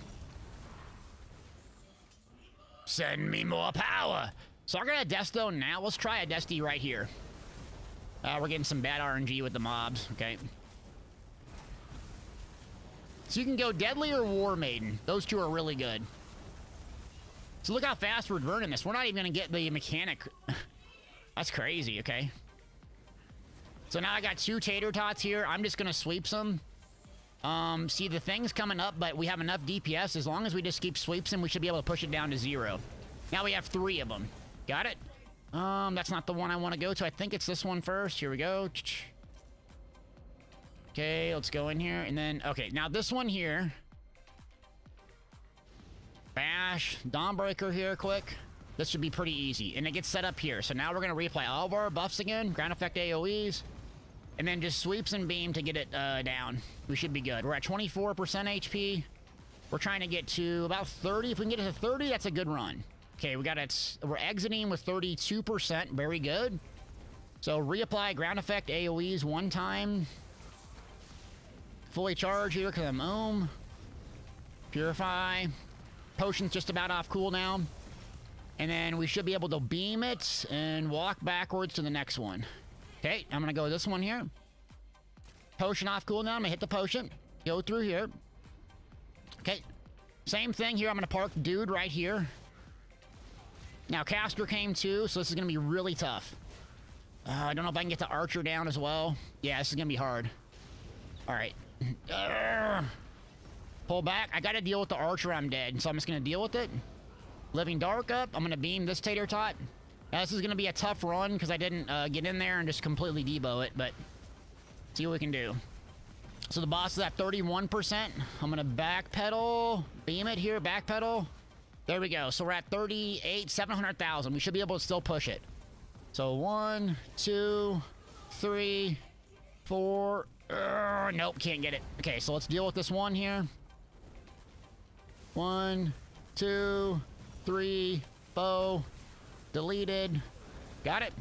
Send me more power. So I got a Desto now. Let's try a Desti right here. We're getting some bad RNG with the mobs, okay. So you can go Deadly or War Maiden. Those two are really good. So look how fast we're burning this. We're not even going to get the mechanic. That's crazy, okay? So now I got 2 Tater Tots here. I'm just going to sweep some. See, the thing's coming up, but we have enough DPS. As long as we just keep sweeping, we should be able to push it down to 0. Now we have 3 of them. Got it? That's not the one I want to go to. I think it's this one first. Here we go. Okay, let's go in here, and then, okay, now this one here. Bash, Dawnbreaker here, quick. This should be pretty easy, and it gets set up here. So now we're going to replay all of our buffs again, ground effect AoEs, and then just sweeps and beam to get it down. We should be good. We're at 24% HP. We're trying to get to about 30. If we can get it to 30, that's a good run. Okay, we're exiting with 32%, very good. So reapply ground effect AoEs one time. Fully charge here because I'm ohm. Purify. Potion's just about off cooldown. And then we should be able to beam it and walk backwards to the next one. Okay, I'm going to go this one here. Potion off cooldown. I'm going to hit the potion. Go through here. Okay. Same thing here. I'm going to park Dude right here. Now, Caster came too, so this is going to be really tough. I don't know if I can get the Archer down as well. Yeah, this is going to be hard. All right. Pull back. I got to deal with the Archer. I'm dead, so I'm just going to deal with it. Living Dark up. I'm going to beam this Tater Tot. Now, this is going to be a tough run because I didn't get in there and just completely debo it, but see what we can do. So the boss is at 31%. I'm going to backpedal. Beam it here. Backpedal. There we go. So we're at 38, 700,000. We should be able to still push it. So 1, 2, 3, 4... nope, can't get it. Okay, so let's deal with this one here. 1, 2, 3, foe. Deleted. Got it.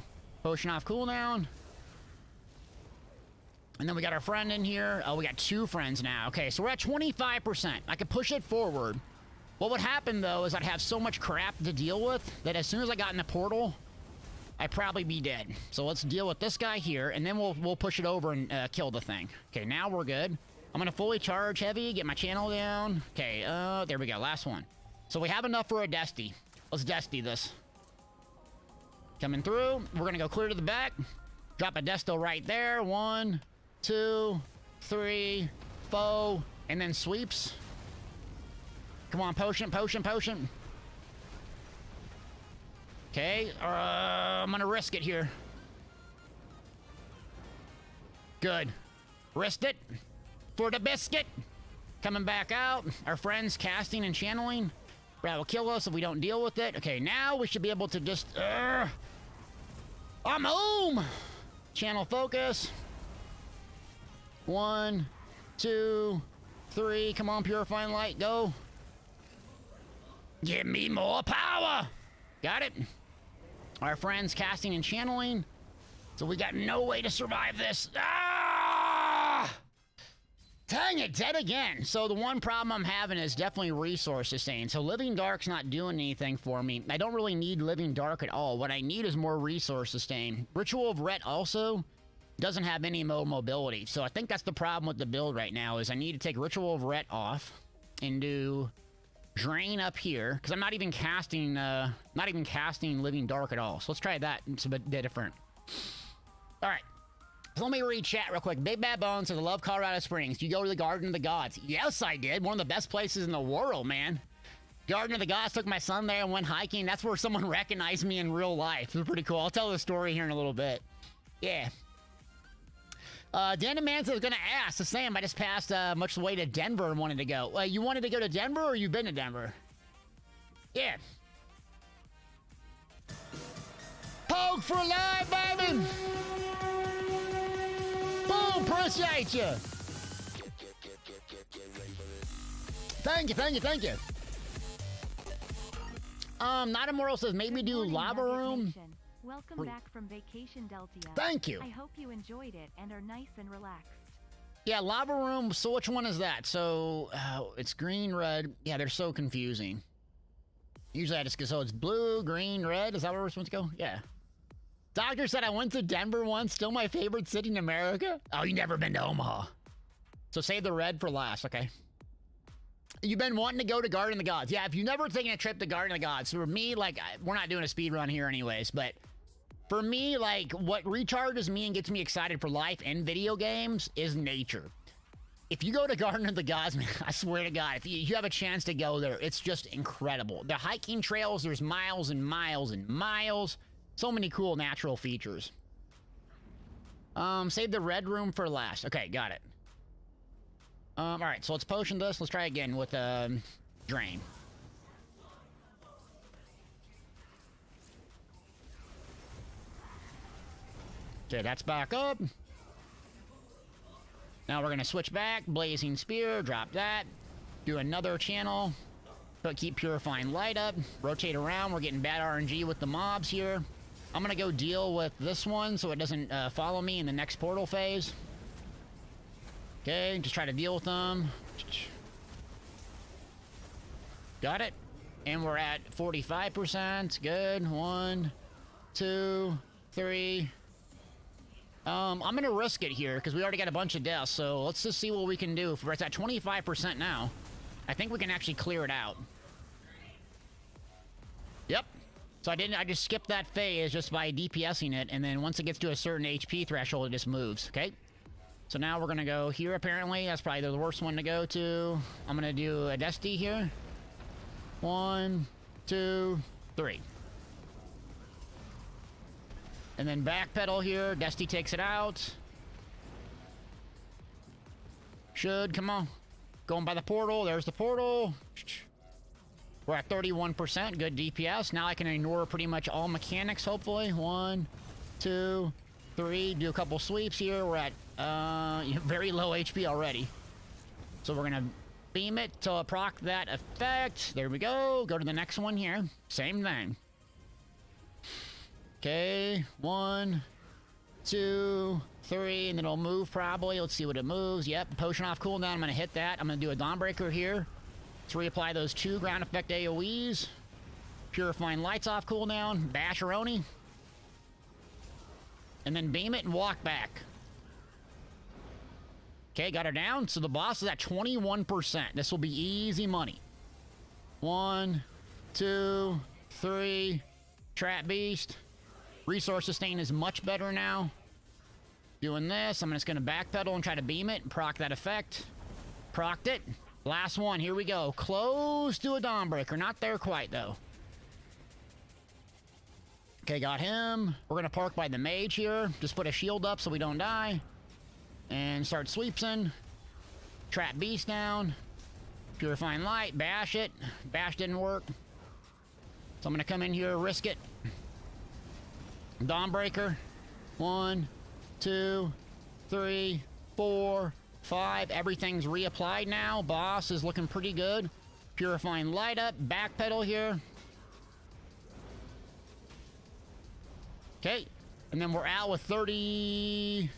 Potion off cooldown. And then we got our friend in here. Oh, we got 2 friends now. Okay, so we're at 25%. I could push it forward. What would happen, though, is I'd have so much crap to deal with that as soon as I got in the portal, I'd probably be dead. So let's deal with this guy here, and then we'll push it over and kill the thing. Okay, now we're good. I'm going to fully charge heavy, get my channel down. Okay, there we go, last one. So we have enough for a Desti. Let's Desti this. Coming through. We're going to go clear to the back. Drop a Desto right there. 1, 2, 3, foe, and then sweeps. Come on, potion, potion, potion. Okay, I'm gonna risk it here. Good. Risked it. For the biscuit. Coming back out. Our friends casting and channeling. That will kill us if we don't deal with it. Okay, now we should be able to just... I'm home! Channel focus. 1, 2, 3. Come on, Purifying Light, go. Give me more power. Got it. Our friends casting and channeling. So we got no way to survive this. Ah! Dang it, dead again. So the one problem I'm having is definitely resource sustain. So Living Dark's not doing anything for me. I don't really need Living Dark at all. What I need is more resource sustain. Ritual of Ret also doesn't have any mobility. So I think that's the problem with the build right now is I need to take Ritual of Ret off and do Drain up here because I'm not even casting Living Dark at all. So let's try that. It's a bit different. All right. So let me read chat real quick. Big Bad Bones says, I love Colorado Springs. You go to the Garden of the Gods. Yes, I did. One of the best places in the world, man. Garden of the Gods, took my son there and went hiking. That's where someone recognized me in real life. It was pretty cool. I'll tell the story here in a little bit. Yeah. Dan Manson was going to ask the same. I just passed much the way to Denver and wanted to go. You wanted to go to Denver or you been to Denver? Yeah. Poke for life, baby! Boom! Appreciate you! Thank you, thank you, thank you. Not Immortal says, maybe do Lava Room. Welcome back from vacation, Deltia. Thank you. I hope you enjoyed it and are nice and relaxed. Yeah, Lava Room. So which one is that? So it's green, red. Yeah, they're so confusing. Usually I just go, so it's blue, green, red. Is that where we're supposed to go? Yeah. Doctor said I went to Denver once. Still my favorite city in America. Oh, you never been to Omaha. So save the red for last, okay? You've been wanting to go to Garden of the Gods. Yeah, if you've never taken a trip to Garden of the Gods, for me, like, we're not doing a speed run here anyways, but for me, like, what recharges me and gets me excited for life and video games is nature. If you go to Garden of the Gods, man, I swear to God, if you have a chance to go there, it's just incredible. The hiking trails, there's miles and miles and miles. So many cool natural features. Save the red room for last. Okay, got it. All right, so let's potion this. Let's try again with Drain. Okay, that's back up. Now we're gonna switch back. Blazing Spear, drop that. Do another channel. But keep Purifying Light up. Rotate around. We're getting bad RNG with the mobs here. I'm gonna go deal with this one so it doesn't follow me in the next portal phase. Okay, just try to deal with them. Got it. And we're at 45%. Good. 1, 2, 3. I'm gonna risk it here because we already got a bunch of deaths. So let's just see what we can do. If we're at 25% now, I think we can actually clear it out. Yep. So I just skipped that phase just by DPSing it, and then once it gets to a certain HP threshold, it just moves. Okay. So now we're gonna go here. Apparently, that's probably the worst one to go to. I'm gonna do a Dusty here. 1, 2, 3. And then backpedal here. Dusty takes it out. Should, come on. Going by the portal. There's the portal. We're at 31%. Good DPS. Now I can ignore pretty much all mechanics, hopefully. 1, 2, 3. Do a couple sweeps here. We're at very low HP already. So we're going to beam it to proc that effect. There we go. Go to the next one here. Same thing. Okay, 1, 2, 3, and then it'll move probably. Let's see what it moves. Yep, potion off cooldown. I'm going to hit that. I'm going to do a Dawnbreaker here to reapply those 2 ground effect AoEs. Purifying Lights off cooldown. Basheroni. And then beam it and walk back. Okay, got her down. So the boss is at 21%. This will be easy money. 1, 2, 3. Trap Beast. Resource sustain is much better now. Doing this, I'm just going to backpedal and try to beam it and proc that effect. Procced it. Last one, here we go. Close to a Dawnbreaker. Not there quite, though. Okay, got him. We're going to park by the mage here. Just put a shield up so we don't die. And start sweepsing. Trap Beast down. Purifying Light. Bash it. Bash didn't work. So I'm going to come in here, risk it. Dawnbreaker. 1, 2, 3, 4, 5. Everything's reapplied now. Boss is looking pretty good. Purifying light up. Backpedal here. Okay. And then we're out with 30...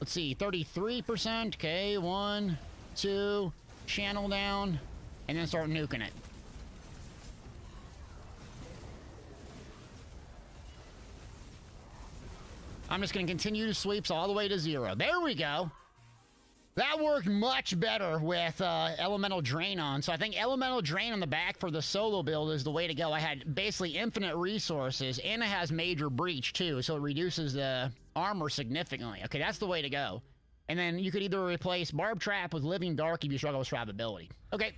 Let's see, 33%. Okay, 1, 2, channel down, and then start nuking it. I'm just going to continue sweeps all the way to 0. There we go. That worked much better with Elemental Drain on. So I think Elemental Drain on the back for the solo build is the way to go. I had basically infinite resources, and it has Major Breach too, so it reduces the armor significantly. Okay, that's the way to go. And then you could either replace Barb Trap with Living Dark if you struggle with survivability. Okay.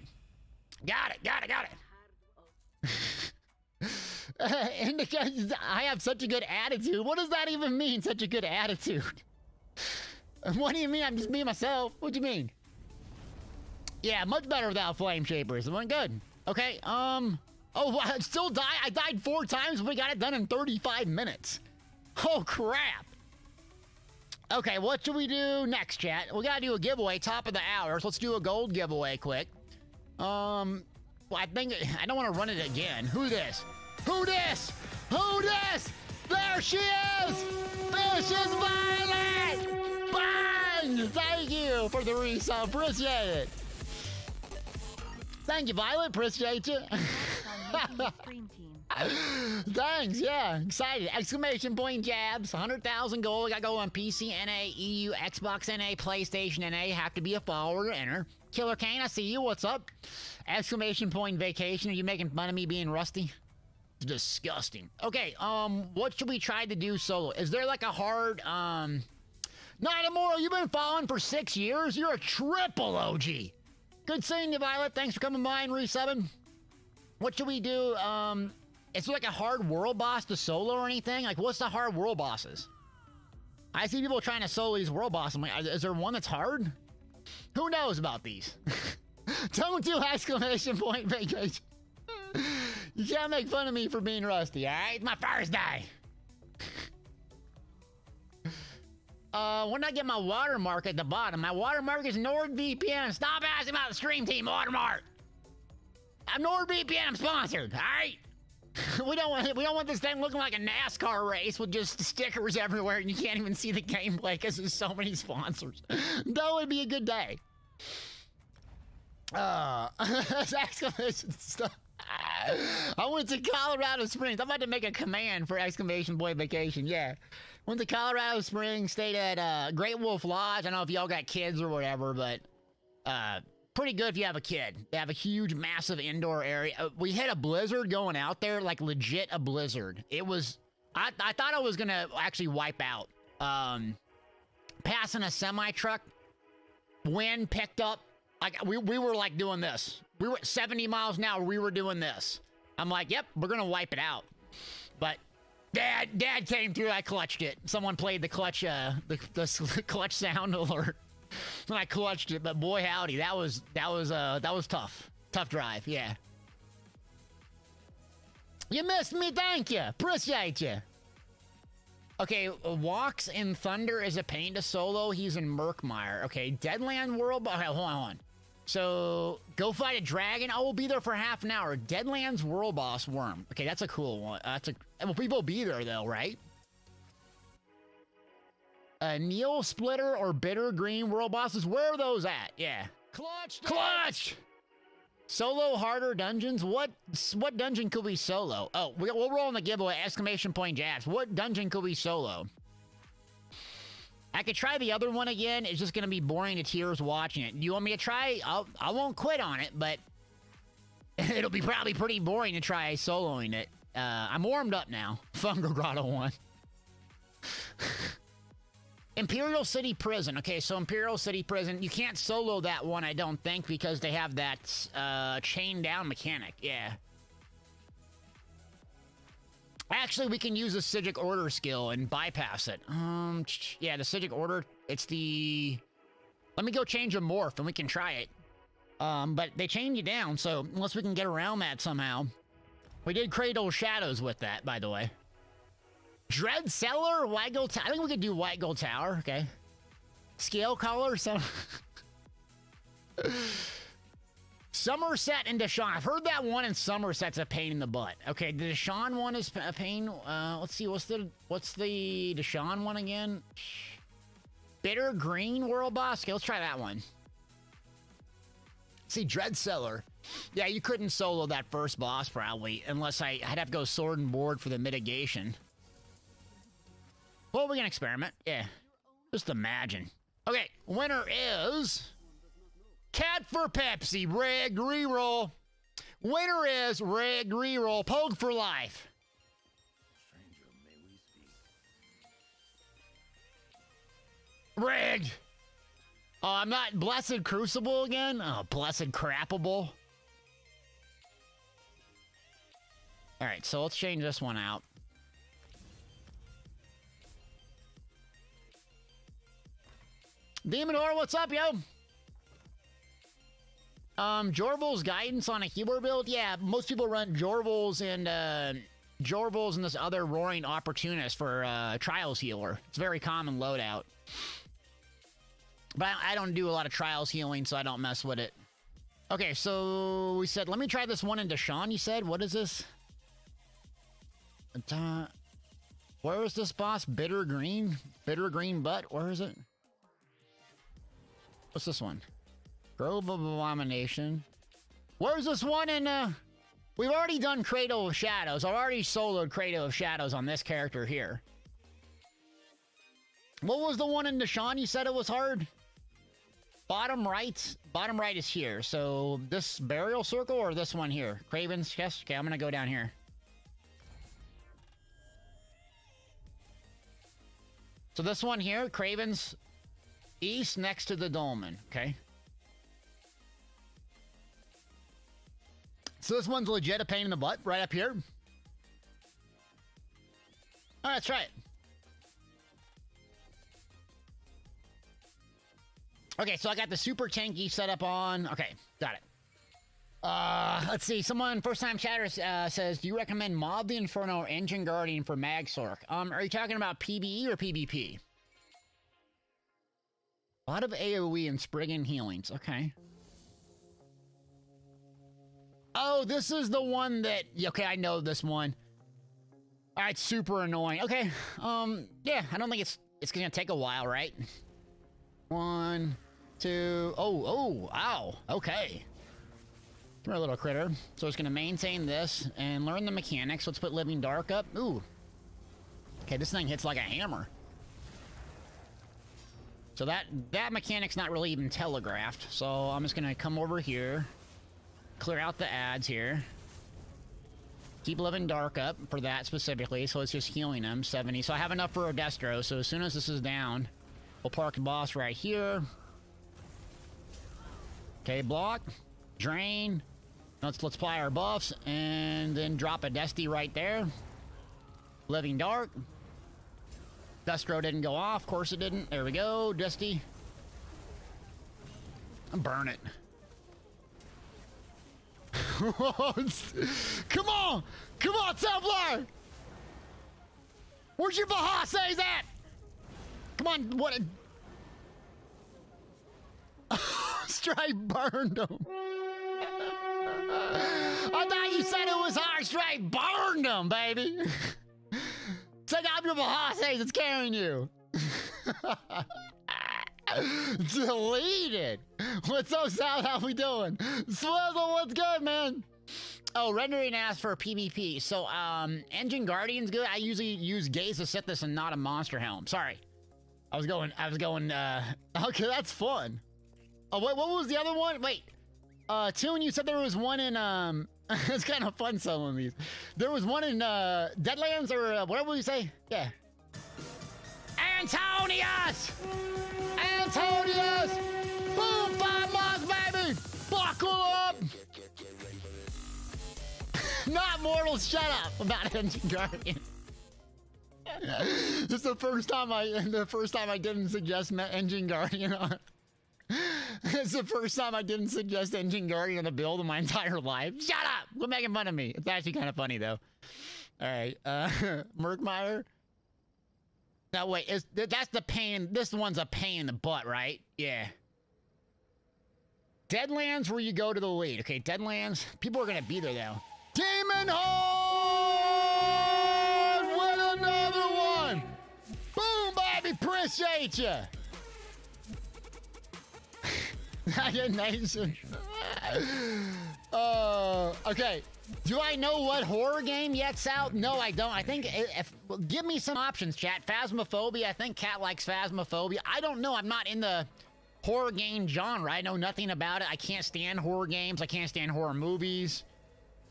Got it. And I have such a good attitude. What does that even mean, such a good attitude? What do you mean? I'm just being myself. What do you mean? Yeah, much better without Flame Shapers. It went good. Okay, oh, I still died. I died 4 times, but we got it done in 35 minutes. Oh, crap. Okay, what should we do next, chat? We gotta do a giveaway, top of the hour. So let's do a gold giveaway quick. Well, I think, I don't want to run it again. Who this? Who this? Who this? There she is! There she's Violet! Bang! Thank you for the resub. Appreciate it. Thank you, Violet. Appreciate you. Thanks, yeah. Excited. Exclamation point jabs. 100,000 gold. Gotta go on PC, NA, EU, Xbox NA, PlayStation NA. Have to be a follower to enter. Killer Kane, I see you. What's up? Exclamation point vacation. Are you making fun of me being rusty? It's disgusting. Okay, what should we try to do solo? Is there like a hard, Not Immortal, you've been following for 6 years? You're a triple OG. Good seeing you, Violet. Thanks for coming by and resubbing. What should we do? Is there like a hard world boss to solo or anything? Like, what's the hard world bosses? I see people trying to solo these world bosses. I'm like, is there one that's hard? Who knows about these? Don't do exclamation point vacation. You can't make fun of me for being rusty, alright? It's my first day. When I get my watermark at the bottom, my watermark is NordVPN. Stop asking about the stream team watermark. I'm NordVPN, I'm sponsored, alright? we don't want this thing looking like a NASCAR race with just stickers everywhere and you can't even see the gameplay because there's so many sponsors. That would be a good day. Exclamation stuff. I went to Colorado Springs. I'm about to make a command for exclamation point vacation. Yeah. Went to Colorado Springs, stayed at Great Wolf Lodge. I don't know if y'all got kids or whatever, but pretty good if you have a kid. They have a huge, massive indoor area. We hit a blizzard going out there, like legit a blizzard. It was, I thought I was gonna actually wipe out. Passing a semi-truck, wind picked up. Like we were like doing this. We were at 70 miles an hour. We were doing this. I'm like, yep, we're gonna wipe it out. But Dad came through. I clutched it. Someone played the clutch, the clutch sound alert. And I clutched it. But boy, howdy, that was tough. Tough drive. Yeah. You missed me. Thank you. Appreciate you. Okay, Walks in Thunder is a pain to solo. He's in Murkmire. Okay, Deadland World. Okay, hold on. So, go fight a dragon. I will be there for half an hour. Deadlands World Boss Worm. Okay, that's a cool one. Well, we will be there, though, right? Neil Splitter or Bitter Green World Bosses. Where are those at? Yeah. Clutch! Clutch! Solo harder dungeons? What dungeon could we solo? Oh, we'll roll in the giveaway. Exclamation point jabs. What dungeon could we solo? I could try the other one again. It's just going to be boring to tears watching it. You want me to try? I won't quit on it, but it'll be probably pretty boring to try soloing it. I'm warmed up now. Fungal Grotto 1. Imperial City Prison. Okay, so Imperial City Prison. You can't solo that one, I don't think, because they have that chain down mechanic. Yeah. Actually, we can use the Sigic Order skill and bypass it. Yeah, the Sigic Order, it's the... Let me go change a morph and we can try it. But they chain you down, so unless we can get around that somehow. We did Cradle Shadows with that, by the way. Dread Cellar, White Gold Tower. I think we could do White Gold Tower, okay. Scale color, some Somerset and Deshaun. I've heard that one in Somerset's a pain in the butt. Okay, the Deshaun one is a pain. Let's see, what's the Deshaun one again? Bitter Green World Boss. Okay, let's try that one. See, Dreadseller. Yeah, you couldn't solo that first boss probably, unless I'd have to go sword and board for the mitigation. Well, we can experiment. Yeah, just imagine. Okay, winner is Cat for Pepsi, rigged reroll. Winner is rigged reroll, Pogue for life. Rigged. Oh, I'm not Blessed Crucible again? Oh, Blessed Crappable. Alright, so let's change this one out. Demonor, what's up, yo? Jorvil's guidance on a healer build? Yeah, most people run Jorvil's and this other Roaring Opportunist for Trials Healer. It's a very common loadout. But I don't do a lot of Trials healing, so I don't mess with it. Okay, so we said, let me try this one in Deshaun, you said? What is this? Where is this boss? Bitter Green? Bitter Green Butt? Where is it? What's this one? Grove of Abomination. Where's this one in, we've already done Cradle of Shadows. I've already soloed Cradle of Shadows on this character here. What was the one in Deshaun? You said it was hard? Bottom right? Bottom right is here. So this Burial Circle or this one here? Craven's Chest? Okay, I'm gonna go down here. So this one here, Craven's East next to the Dolmen, okay? So this one's legit a pain in the butt, right up here. All right, let's try it. Okay, so I got the super tanky set up on. Okay, got it. Let's see. Someone, first time chatter, says, do you recommend Mob the Inferno or Engine Guardian for Magsork? Are you talking about PvE or PvP? A lot of AoE and Spriggan healings. Okay. Oh, this is the one that... Okay, I know this one. All right, super annoying. Okay, yeah, I don't think it's gonna take a while, right? 1, 2... Oh, ow. Okay. Come here, little critter. So it's gonna maintain this and learn the mechanics. Let's put Living Dark up. Ooh. Okay, this thing hits like a hammer. So that mechanic's not really even telegraphed. So I'm just gonna come over here. Clear out the ads here. Keep Living Dark up for that specifically, so it's just healing him, 70. So I have enough for Odestro, so as soon as this is down, we'll park the boss right here. Okay, block, drain. Let's apply our buffs, and then drop a Dusty right there. Living Dark. Dustro didn't go off, of course it didn't. There we go, Dusty. Burn it. Come on! Come on, Templar! Where's your Bahasses at? Come on, what a... Stripe burned him. I thought you said it was hard. Stripe burned him, baby. Take out your Bahasses, it's carrying you. Deleted. What's up, Sal? How we doing? Swizzle, what's good, man? Oh, rendering asks for PvP. So, Engine Guardian's good. I usually use Gaze to set this and not a Monster Helm. Sorry. I was going, okay, that's fun. Oh, what was the other one? Wait. Toon, you said there was one in, it's kind of fun selling these. There was one in, Deadlands or, whatever you say? Yeah. Antonius! Antonius! Boom! 5 months, baby! Buckle up! Not mortals, shut up about Engine Guardian. This is the first time I didn't suggest Engine Guardian on. It's the first time I didn't suggest Engine Guardian on a build in my entire life. Shut up! Quit making fun of me. It's actually kind of funny though. All right, Merkmeyer. No, wait, that's the pain. This one's a pain in the butt, right? Yeah. Deadlands, where you go to the lead. Okay, Deadlands. People are gonna be there though. Demon Horde with another one. Boom, baby, appreciate you. Nation. Okay. Do I know what horror game yet's out? No, I don't. I think give me some options, chat. Phasmophobia. I think Cat likes Phasmophobia. I don't know. I'm not in the horror game genre. I know nothing about it. I can't stand horror games. I can't stand horror movies.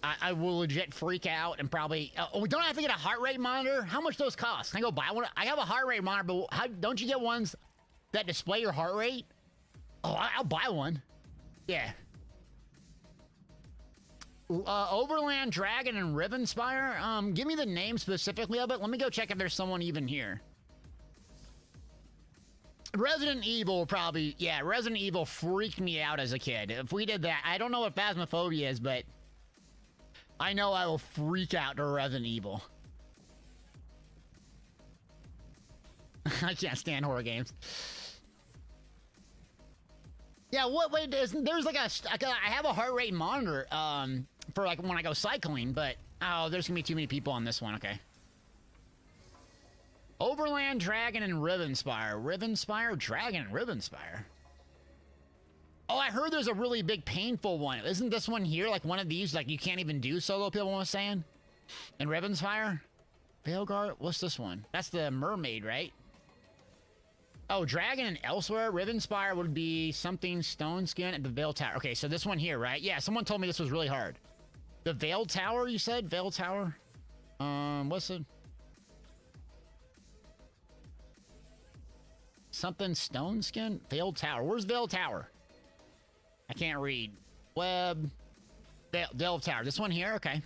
I will legit freak out and probably... we don't have to get a heart rate monitor? How much those cost? Can I go buy one? I have a heart rate monitor, but don't you get ones that display your heart rate? Oh, I'll buy one. Yeah. Overland Dragon and Rivenspire? Give me the name specifically of it. Let me go check if there's someone even here. Resident Evil probably... Yeah, Resident Evil freaked me out as a kid. If we did that... I don't know what Phasmophobia is, but... I know I will freak out to Resident Evil. I can't stand horror games. Yeah, wait, there's like I have a heart rate monitor, for like when I go cycling, but, oh, there's gonna be too many people on this one, okay. Overland Dragon and Rivenspire. Rivenspire? Dragon and Rivenspire. Oh, I heard there's a really big painful one. Isn't this one here like one of these, like you can't even do solo, people were saying? In Rivenspire? Veilguard? What's this one? That's the mermaid, right? Oh, Dragon and Elsewhere. Rivenspire would be something Stone Skin at the Veil Tower. Okay, so this one here, right? Yeah, someone told me this was really hard. The Veil Tower, you said? Veil Tower? What's it? Something Stone Skin? Veil Tower. Where's Veil Tower? I can't read. Web. Veil Tower. This one here? Okay.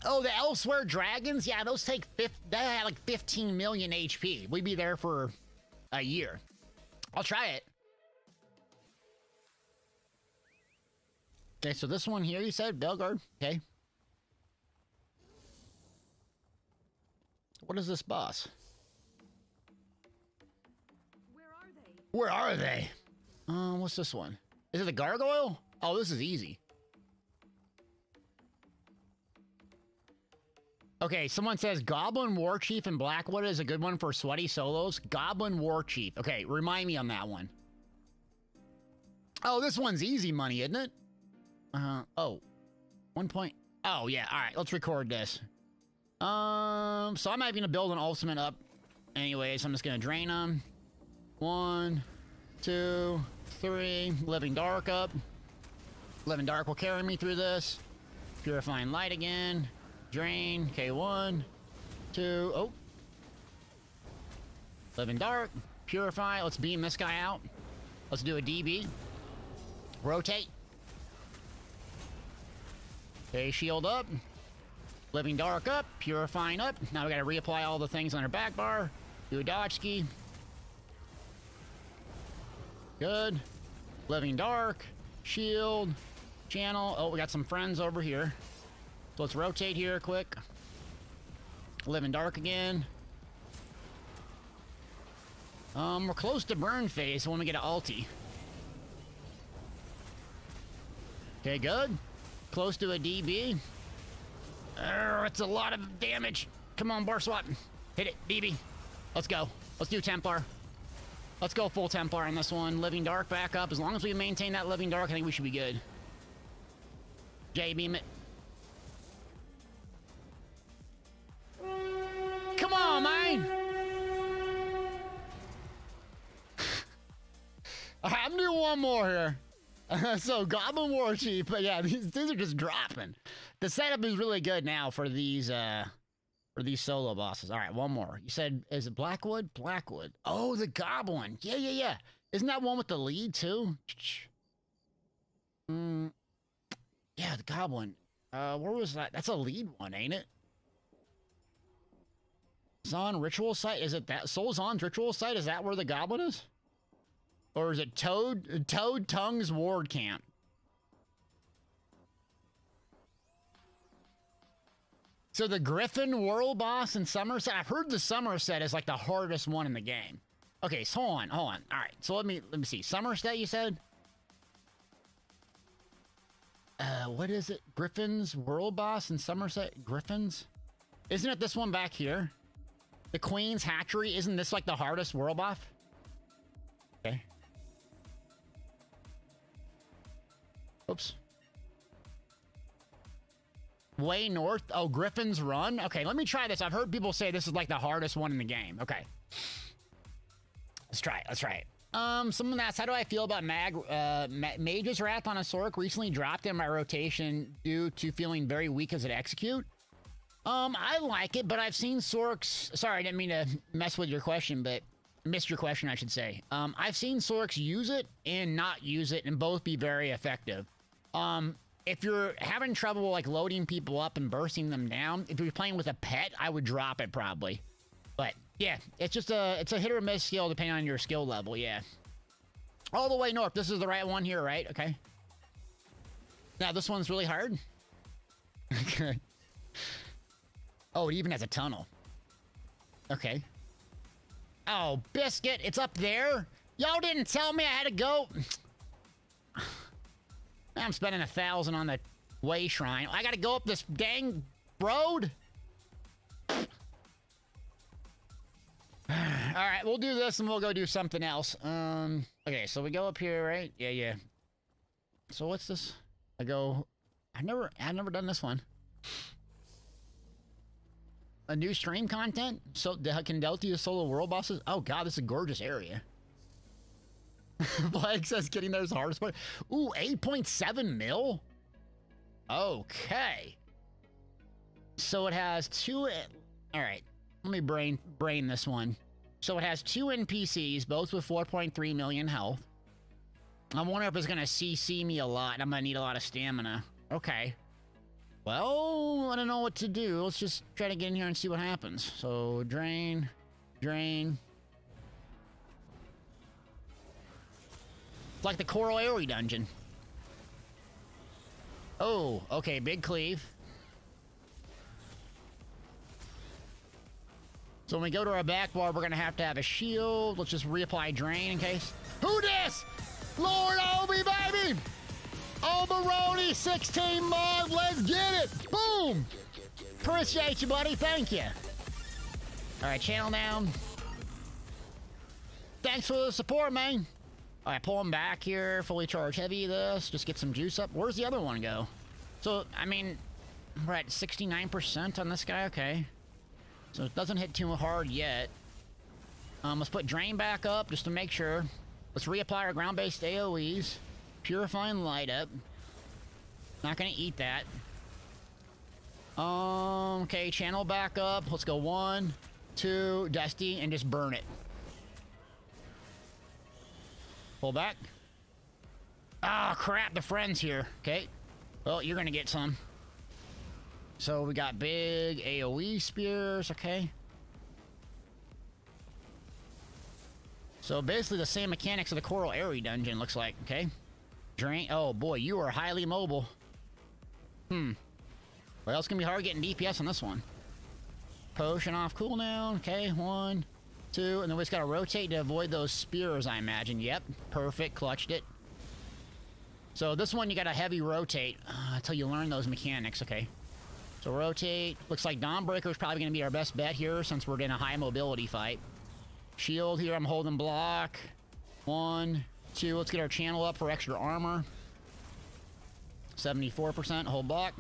Oh, the Elsewhere Dragons? Yeah, those take... That had like 15 million HP. We'd be there for a year. I'll try it. Okay, so this one here, you said? Veilguard. Okay. What is this boss? Where are they? What's this one? Is it the gargoyle? Oh, this is easy. Okay, someone says Goblin Warchief and Blackwood is a good one for sweaty solos. Goblin Warchief. Okay, remind me on that one. Oh, this one's easy money, isn't it? Oh. 1 point. Oh, yeah. All right, let's record this. So I'm not even gonna build an ultimate up. Anyways, I'm just gonna drain them. 1, 2, 3. Living Dark up. Living Dark will carry me through this. Purifying Light again. Drain. Okay, 1, 2. Oh. Living Dark. Purify. Let's beam this guy out. Let's do a DB. Rotate. Okay, shield up. Living Dark up. Purifying up. Now we gotta reapply all the things on our back bar. Do a dodge ski. Good. Living Dark. Shield. Channel. Oh, we got some friends over here. So let's rotate here quick. Living Dark again. We're close to burn phase when we get an ulti. Okay, good. Close to a DB. It's a lot of damage. Come on, bar swap. Hit it, DB. Let's go. Let's do Templar. Let's go full Templar on this one. Living Dark back up. As long as we maintain that Living Dark, I think we should be good. J-beam it. Come on, man! Alright, I'm doing one more here. So, Goblin Warchief, but yeah, these are just dropping. The setup is really good now for these solo bosses. Alright, one more. You said, is it Blackwood? Blackwood. Oh, the Goblin. Yeah. Isn't that one with the lead, too? Yeah, the Goblin. Where was that? That's a lead one, ain't it? Zon Ritual Site? Is it that? Soul Zon's Ritual Site? Is that where the Goblin is? Or is it Toad Tongue's Ward Camp? So the Griffin World Boss in Somerset, I've heard the Somerset is like the hardest one in the game. Okay, so hold on. All right, so let me see. Somerset, you said? What is it? Griffin's World Boss in Somerset? Griffins? Isn't it this one back here? The Queen's Hatchery, isn't this like the hardest world boss? Okay. Oops. Way north. Oh, Griffin's Run. Okay, let me try this. I've heard people say this is like the hardest one in the game. Okay. Let's try it. Let's try it. Someone asked, how do I feel about Mage's Wrath on a Sork? Recently dropped in my rotation due to feeling very weak as it execute. I like it, but I've seen Sorks... Sorry, I didn't mean to mess with your question, but... Missed your question, I should say. I've seen Sorks use it and not use it and both be very effective. If you're having trouble, like, loading people up and bursting them down, if you're playing with a pet, I would drop it, probably. But, yeah, it's just it's a hit or miss skill depending on your skill level, yeah. All the way north. This is the right one here, right? Okay. Now, this one's really hard. Okay. Oh, it even has a tunnel. Okay. Oh, Biscuit, it's up there? Y'all didn't tell me I had to go. I'm spending 1,000 on the way shrine. I gotta go up this dang road? Alright, we'll do this and we'll go do something else. Okay, so we go up here, right? Yeah. So what's this? I've never done this one. A new stream content? So, can Deltia solo world bosses? Oh god, this is a gorgeous area. Black says getting those hardest part. Ooh, 8.7 mil? Okay. So it has two... Alright, let me brain this one. So it has two NPCs, both with 4.3 million health. I wonder if it's gonna CC me a lot, and I'm gonna need a lot of stamina. Okay. Well, I don't know what to do. Let's just try to get in here and see what happens. So, drain. It's like the Coral Airy dungeon. Oh, okay, big cleave. So when we go to our back bar, we're gonna have to have a shield. Let's just reapply drain in case. Who dis? Lord Obi, baby! Oberoni 16 mod, let's get it! Boom! Appreciate you, buddy, thank you. Alright, channel down. Thanks for the support, man. Alright, pull him back here, fully charge heavy this, just get some juice up. Where's the other one go? So, I mean, we're at 69% on this guy, okay. So it doesn't hit too hard yet. Let's put drain back up just to make sure. Let's reapply our ground-based AoEs. Purifying light up. Not gonna eat that. Okay, channel back up. Let's go 1, 2, Dusty, and just burn it. Pull back. Ah, crap, the friend's here. Okay. Well, you're gonna get some. So we got big AoE spears, okay. So basically the same mechanics of the Coral Airy dungeon, looks like, okay. Drain. Oh boy, you are highly mobile. Well, it's gonna be hard getting DPS on this one. Potion off cooldown. Okay, 1, 2, and then we just gotta rotate to avoid those spears, I imagine. Yep, perfect. Clutched it. So this one you gotta heavy rotate until you learn those mechanics. Okay. So rotate. Looks like Dawnbreaker is probably gonna be our best bet here since we're in a high mobility fight. Shield here. I'm holding block. 1, 2. Let's get our channel up for extra armor. 74%. Hold block.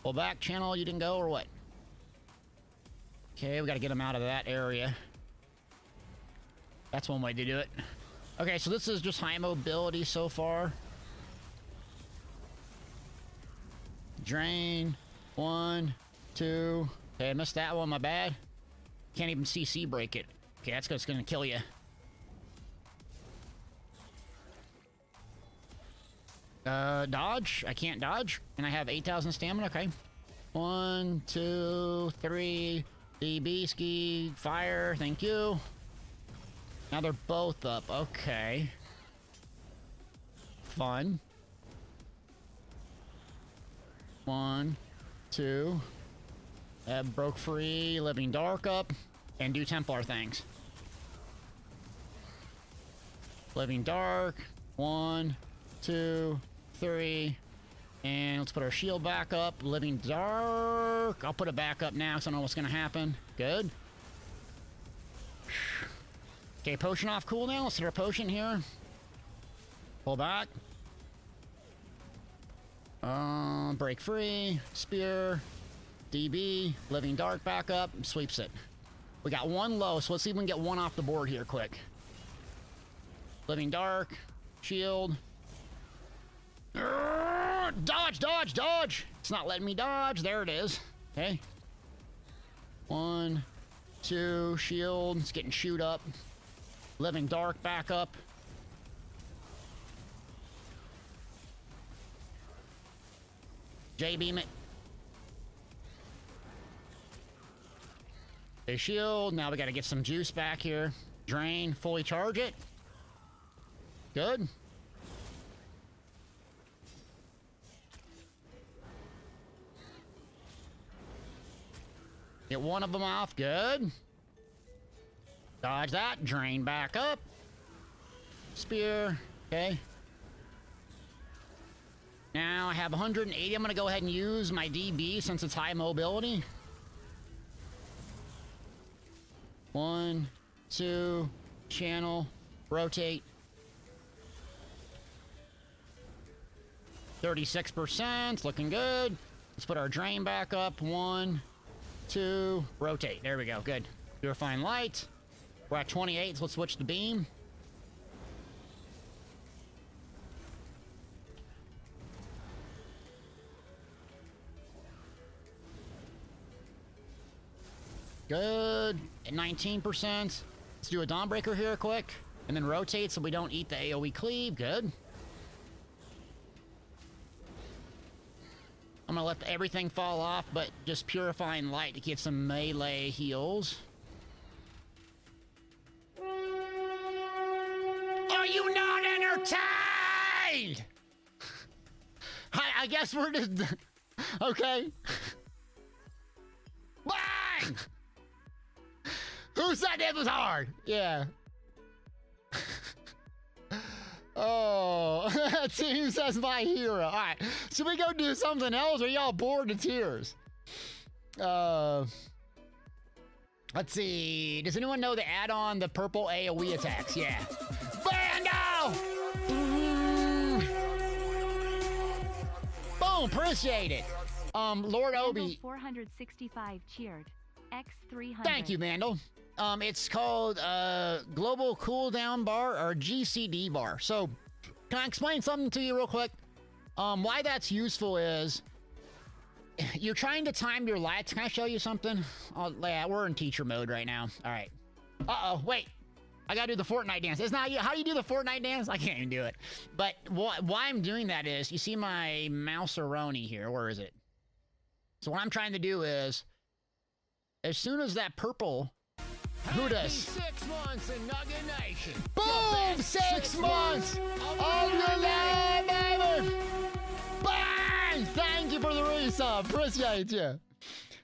Hold back. Channel, you didn't go or what? Okay, we got to get him out of that area. That's one way to do it. Okay, so this is just high mobility so far. Drain. 1, 2. Okay, I missed that one. My bad. Can't even CC break it. Okay, that's going to kill you. Dodge. I can't dodge. And I have 8,000 stamina. Okay. 1, 2, 3. DB ski. Fire. Thank you. Now they're both up. Okay. Fun. 1, 2. Broke free, living dark up, and do Templar things. Living dark, 1, 2, 3, and let's put our shield back up. Living dark, I'll put it back up now because I know what's gonna happen. Good. Okay, potion off cooldown. Let's hit our potion here. Pull back. Break free, spear, DB, living dark back up, sweeps it. We got one low, so let's see if we can get one off the board here quick. Living dark, shield. Dodge, dodge, dodge! It's not letting me dodge. There it is. Okay. 1, 2, shield. It's getting shoot up. Living dark back up. J-beam it. A shield. Now we got to get some juice back here. Drain. Fully charge it. Good. Get one of them off. Good. Dodge that. Drain back up. Spear. Okay. Now I have 180. I'm going to go ahead and use my DB since it's high mobility. 1, 2, channel, rotate. 36%, looking good. Let's put our drain back up. 1, 2, rotate. There we go, good. Purifying light. We're at 28, so let's switch the beam. Good. At 19%. Let's do a Dawnbreaker here quick. And then rotate so we don't eat the AoE cleave. Good. I'm gonna let everything fall off, but just Purifying Light to get some melee heals. Are you not entertained? I guess we're just... Okay. Bang! Who said it was hard? Yeah. Oh, team says my hero. All right, should we go do something else, or y'all bored to tears? Let's see. Does anyone know the add-on, the purple AoE attacks? Yeah. Bando! Boom, appreciate it. Lord Obi. 465 cheered. X300. Thank you, Vandal. It's called Global Cooldown Bar, or GCD Bar. So, can I explain something to you real quick? Why that's useful is you're trying to time your lights. Can I show you something? Oh, yeah, we're in teacher mode right now. All right. Uh-oh, wait. I gotta do the Fortnite dance. It's not you. How do you do the Fortnite dance? I can't even do it. But why I'm doing that is, you see my mouse-a-roni here. Where is it? So what I'm trying to do is, as soon as that purple... Who does? 6 months in Nugget Nation. Boom! 6 months of your life, baby! Bang! Thank you for the resub. Appreciate you.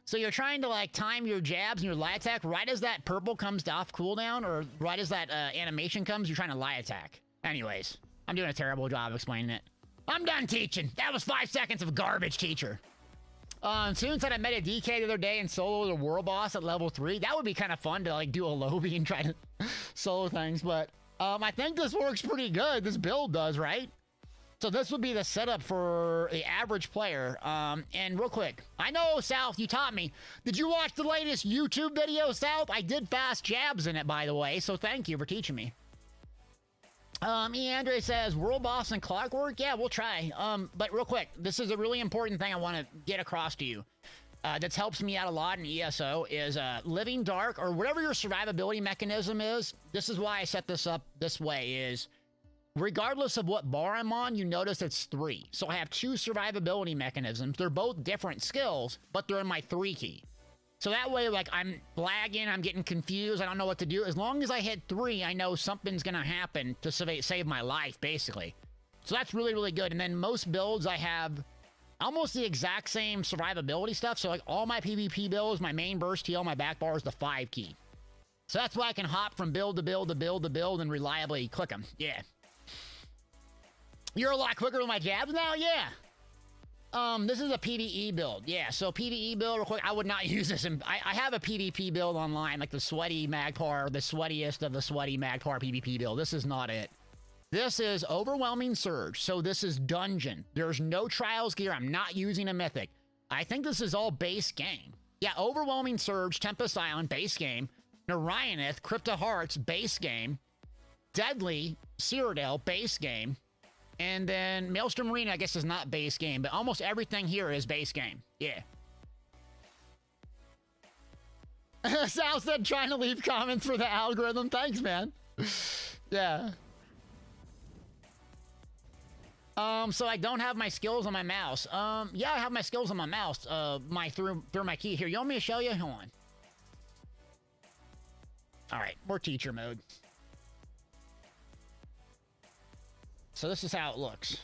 So you're trying to like time your jabs and your light attack right as that purple comes off cooldown, or right as that animation comes, you're trying to light attack. Anyways, I'm doing a terrible job explaining it. I'm done teaching. That was 5 seconds of garbage, teacher. Soon said I met a DK the other day and solo the world boss at level 3. That would be kind of fun to like do a lobby and try to solo things, but I think this works pretty good. This build does, right? So this would be the setup for the average player. And real quick, I know, South, you taught me. Did you watch the latest YouTube video, South? I did fast jabs in it, by the way, so thank you for teaching me. Andre says, world boss and clockwork? Yeah, we'll try. But real quick, this is a really important thing I want to get across to you. That helps me out a lot in ESO is living dark, or whatever your survivability mechanism is. This is why I set this up this way is, regardless of what bar I'm on, you notice it's 3. So I have 2 survivability mechanisms. They're both different skills, but they're in my 3 key. So that way, like, I'm lagging, I'm getting confused, I don't know what to do. As long as I hit 3, I know something's gonna happen to save my life, basically. So that's really, really good. And then most builds I have almost the exact same survivability stuff. So like all my PvP builds, my main burst heal, my back bar is the 5 key. So that's why I can hop from build to build to build to build and reliably click them. Yeah. You're a lot quicker with my jabs now? Yeah. This is a PvE build. Yeah, so PvE build real quick. I would not use this. I have a PvP build online, like the sweaty Magpar, the sweatiest of the sweaty Magpar PvP build. This is not it. This is Overwhelming Surge. So this is Dungeon. There's no Trials gear. I'm not using a Mythic. I think this is all base game. Yeah, Overwhelming Surge, Tempest Island, base game. Orionith, Crypta Hearts, base game. Deadly, Cyrodiil, base game. And then Maelstrom Arena, I guess, is not base game, but almost everything here is base game. Yeah. Sal said trying to leave comments for the algorithm. Thanks, man. Yeah. So I don't have my skills on my mouse. Yeah, I have my skills on my mouse. Through my key here. You want me to show you? Hold on. All right, we're teacher mode. So this is how it looks.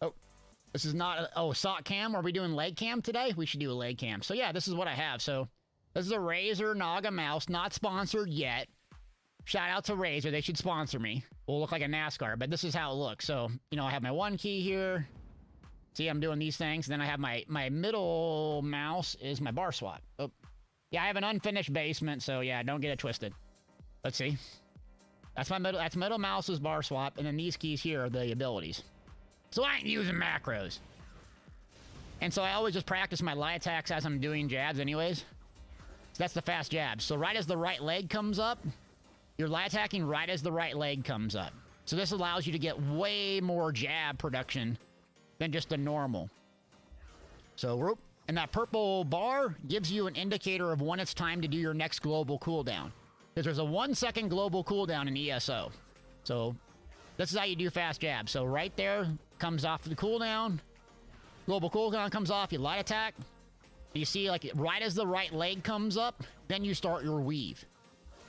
Oh, this is not a sock cam. Are we doing leg cam today? We should do a leg cam. So yeah, this is what I have. So this is a Razer Naga mouse, not sponsored yet. Shout out to Razer. They should sponsor me. We'll look like a NASCAR, but this is how it looks. So, you know, I have my one key here. See, I'm doing these things. Then I have my middle mouse is my bar swap. Oh, yeah, I have an unfinished basement. So yeah, don't get it twisted. Let's see. That's my middle mouse's bar swap, and then these keys here are the abilities. So I ain't using macros. And so I always just practice my light attacks as I'm doing jabs anyways. So that's the fast jabs. So right as the right leg comes up, you're light attacking right as the right leg comes up. So this allows you to get way more jab production than just a normal. So, and that purple bar gives you an indicator of when it's time to do your next global cooldown. Because there's a 1 second global cooldown in ESO. So this is how you do fast jabs. So right there comes off the cooldown. Global cooldown comes off, you light attack. You see, like, right as the right leg comes up, then you start your weave.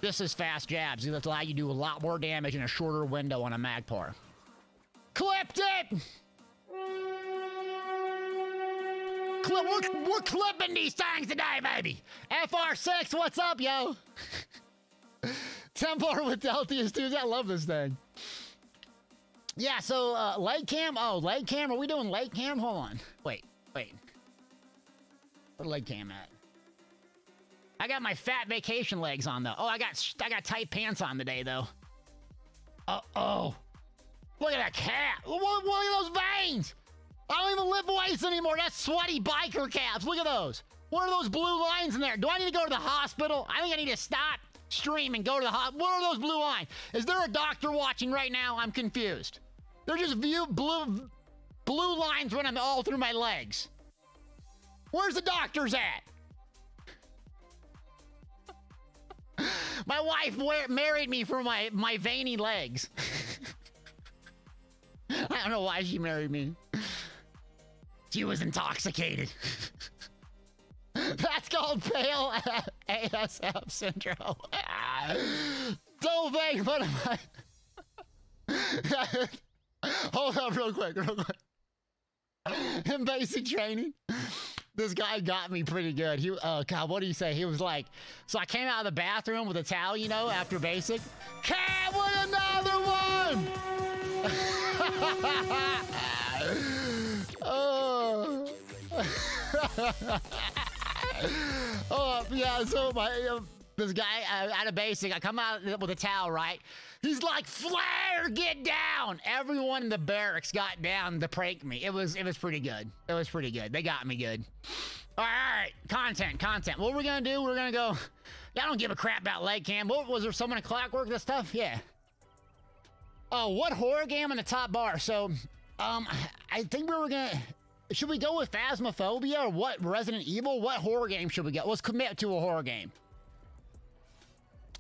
This is fast jabs. That's allow you to do a lot more damage in a shorter window on a Magpar. Clipped it! We're clipping these things today, baby! FR6, what's up, yo? Templar with Deltius, dude. I love this thing. Yeah, so, leg cam. Oh, leg cam. Are we doing leg cam? Hold on. Wait. Where leg cam at? I got my fat vacation legs on, though. Oh, I got tight pants on today, though. Uh-oh. Look at that cat. Look at those veins. I don't even lift weights anymore. That's sweaty biker calves. Look at those. What are those blue lines in there? Do I need to go to the hospital? I think I need to stop stream and go to the hospital. What are those blue lines? Is there a doctor watching right now? I'm confused. They're just blue lines running all through my legs. Where's the doctors at? My wife married me for my veiny legs. I don't know why she married me. She was intoxicated. That's called pale ASF syndrome. Don't think, but hold up real quick. In basic training, this guy got me pretty good. God, what did he say? He was like, so I came out of the bathroom with a towel, you know, after basic. Cat with another one! Oh. Oh, yeah, so this guy out of basic, I come out with a towel, right? He's like, Flare, get down! Everyone in the barracks got down to prank me. It was pretty good. It was pretty good. They got me good. All right. Content. What we're gonna do, we're gonna go... I don't give a crap about leg cam. What, was there someone at Clockwork this stuff? Yeah. Oh, what horror game on the top bar? So, I think we were gonna... Should we go with Phasmophobia or what? Resident Evil? What horror game should we go? Let's commit to a horror game.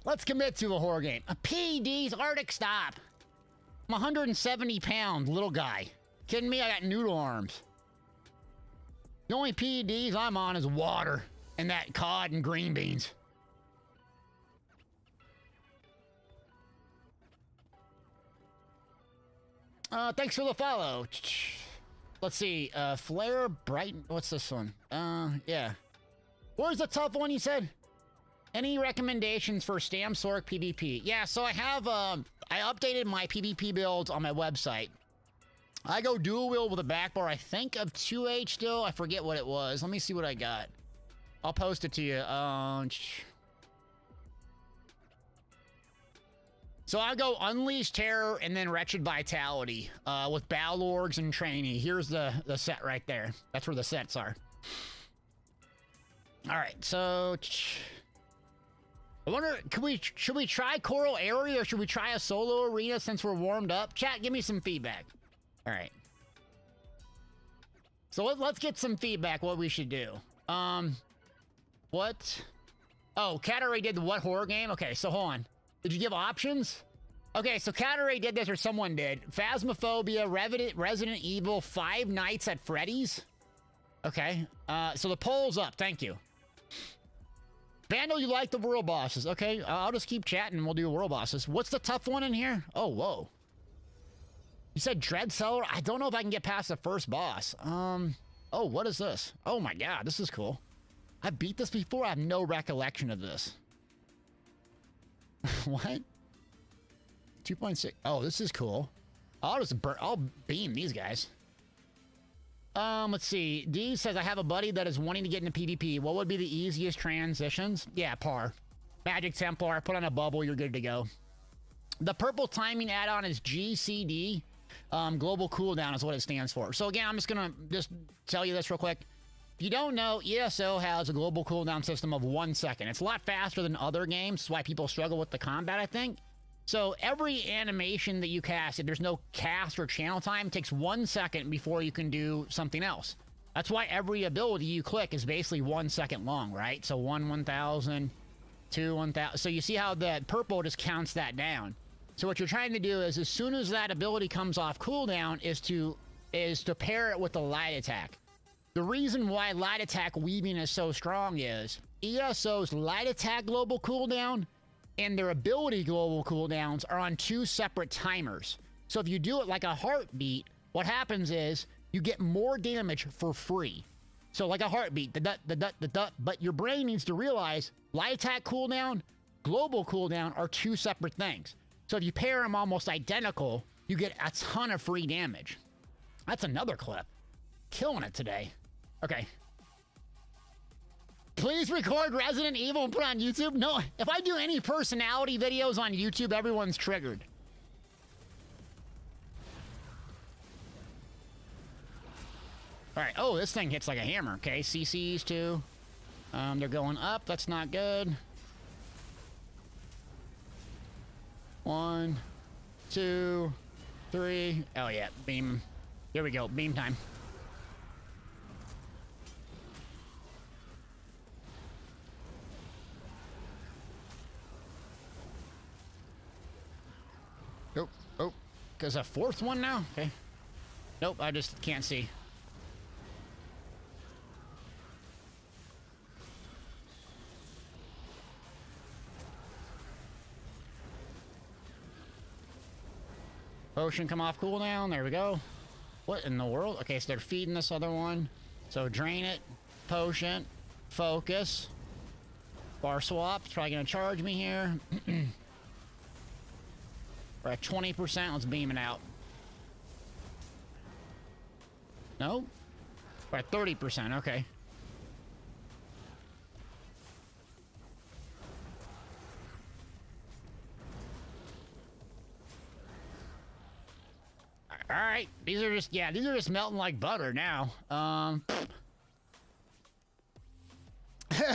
Let's commit to a horror game. A PED's Arctic Stop. I'm 170 pound little guy. Kidding me? I got noodle arms. The only PEDs I'm on is water and that cod and green beans. Thanks for the follow. let's see. Flare Brighton. What's this one? Yeah. Where's the tough one you said? Any recommendations for Stam Sork PvP? Yeah, so I have, I updated my PvP builds on my website. I go dual wield with a back bar, I think of 2H still. I forget what it was. Let me see what I got. I'll post it to you. So I go Unleash Terror and then Wretched Vitality with Balorgs and Trainee. Here's the set right there. That's where the sets are. All right, so I wonder, should we try Coral Area or should we try a solo arena since we're warmed up? Chat, give me some feedback. All right. So let's get some feedback what we should do. What? Oh, Catteray did the what horror game? Okay, so hold on. Did you give options? Okay, so Catteray did this or someone did. Phasmophobia, Resident Evil, Five Nights at Freddy's. Okay, so the poll's up. Thank you. Vandal, you like the world bosses. Okay, I'll just keep chatting and we'll do world bosses. What's the tough one in here? Oh, whoa. You said Dread Cellar? I don't know if I can get past the first boss. Oh, what is this? Oh my god, this is cool. I beat this before. I have no recollection of this. What? 2.6. Oh, this is cool. I'll beam these guys. Let's see. D says, I have a buddy that is wanting to get into PvP. What would be the easiest transitions? Yeah, par. Magic Templar, put on a bubble, you're good to go. The purple timing add-on is GCD. Global cooldown is what it stands for. So again, I'm just gonna tell you this real quick. If you don't know, ESO has a global cooldown system of 1 second. It's a lot faster than other games. That's why people struggle with the combat, I think. So every animation that you cast, if there's no cast or channel time, it takes 1 second before you can do something else. That's why every ability you click is basically 1 second long, right? So 1,000, 2, 1,000. So you see how the purple just counts that down. So what you're trying to do is, as soon as that ability comes off cooldown, is to pair it with the light attack. The reason why light attack weaving is so strong is ESO's light attack global cooldown and their ability global cooldowns are on 2 separate timers. So if you do it like a heartbeat, what happens is you get more damage for free. So like a heartbeat, but your brain needs to realize light attack cooldown, global cooldown are 2 separate things. So if you pair them almost identical, you get a ton of free damage. That's another clip. Killing it today. Okay. Please record Resident Evil and put it on YouTube. No, if I do any personality videos on YouTube, everyone's triggered. All right. Oh, this thing hits like a hammer. Okay, CCs too. They're going up. That's not good. 1, 2, 3. Oh yeah, beam. Here we go. Beam time. Nope. Oh, there's a 4th one now? Okay. Nope, I just can't see. Potion come off cooldown. There we go. What in the world? Okay, so they're feeding this other one. So drain it. Potion. Focus. Bar swap. It's probably going to charge me here. We're at 20%. Let's beam it out. No? We're at 30%. Okay. All right. These are just melting like butter now.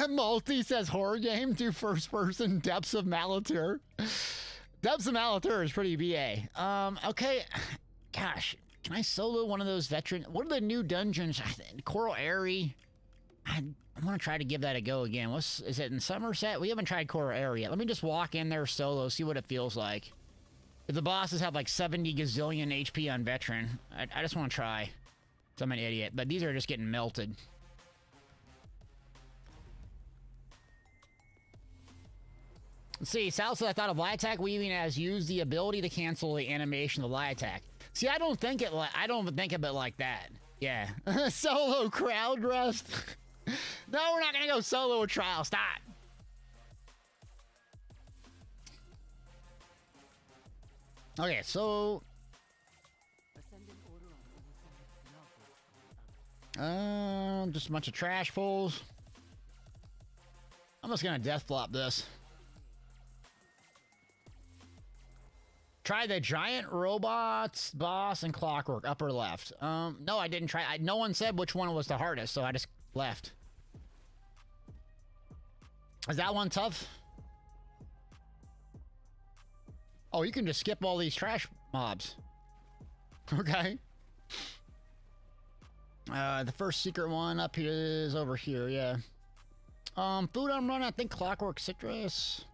Multi says horror game to first person Depths of Malatur. Depths of Malatur is pretty BA. Okay. Gosh, can I solo one of those veteran? What are the new dungeons? Coral Area. I'm gonna try to give that a go again. Is it in Somerset? We haven't tried Coral Area yet. Let me just walk in there solo, see what it feels like. If the bosses have like 70 gazillion HP on veteran, I just want to try. So I'm an idiot, but these are just getting melted. Let's see, Sal said I thought of light attack weaving as use the ability to cancel the animation of the light attack. See, I don't think of it like that. Yeah. Solo crowd rest. No, we're not gonna go solo a trial. Stop. Okay, so just a bunch of trash pulls. I'm just gonna death flop this. Try the giant robots boss and clockwork upper left. No, I didn't try. No one said which one was the hardest, so I just left. Is that one tough? Oh, you can just skip all these trash mobs. Okay. The first secret one up here is over here, yeah. Food I'm running, I think Clockwork Citrus.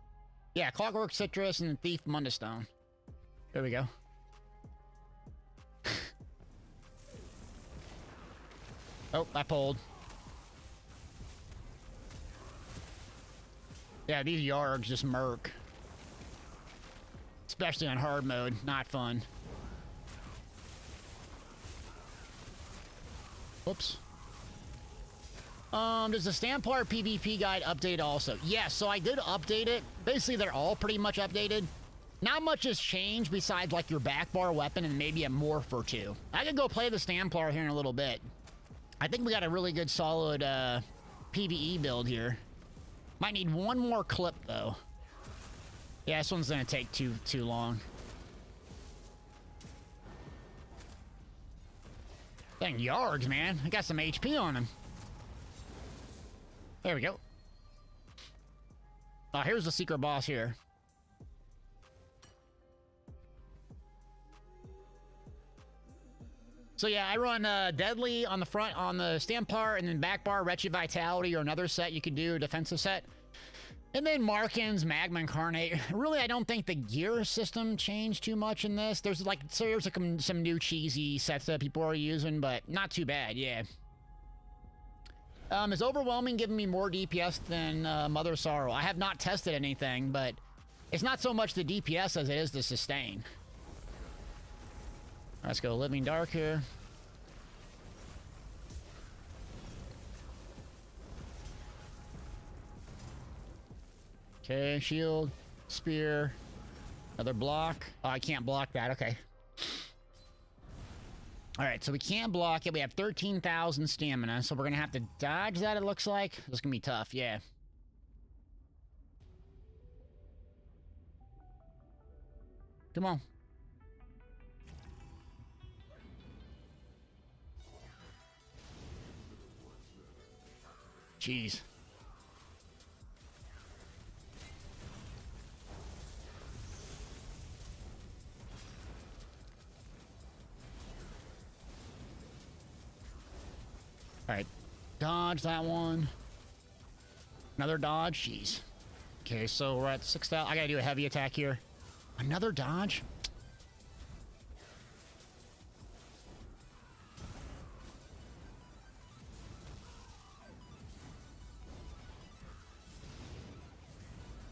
Yeah, Clockwork Citrus and Thief Mundastone. There we go. Oh, I pulled. Yeah, these yards just murk. Especially on hard mode, not fun. Whoops. Does the Stampart PvP guide update also? Yes, so I did update it. Basically, they're all pretty much updated. Not much has changed besides, like, your back bar weapon and maybe a morph or two. I could go play the Stampart here in a little bit. I think we got a really good, solid, PvE build here. Might need one more clip, though. Yeah, this one's gonna take too long. Dang, yards, man. I got some HP on him. There we go. Oh, here's the secret boss here. So yeah, I run Deadly on the front, on the Stampart, and then back bar, Wretched Vitality, or another set you could do, a defensive set. And then Markins, Magma Incarnate. Really, I don't think the gear system changed too much in this. There's like, some new cheesy sets that people are using, but not too bad, yeah. Is Overwhelming giving me more DPS than Mother Sorrow? I have not tested anything, but it's not so much the DPS as it is the sustain. Let's go Living Dark here. Okay, shield, spear, another block. Oh, I can't block that, okay. All right, so we can't block it. We have 13,000 stamina, so we're gonna have to dodge that, it looks like. This is gonna be tough, yeah. Come on. Jeez. All right, dodge that one. Another dodge, jeez. Okay, so we're at 6,000. I gotta do a heavy attack here. Another dodge?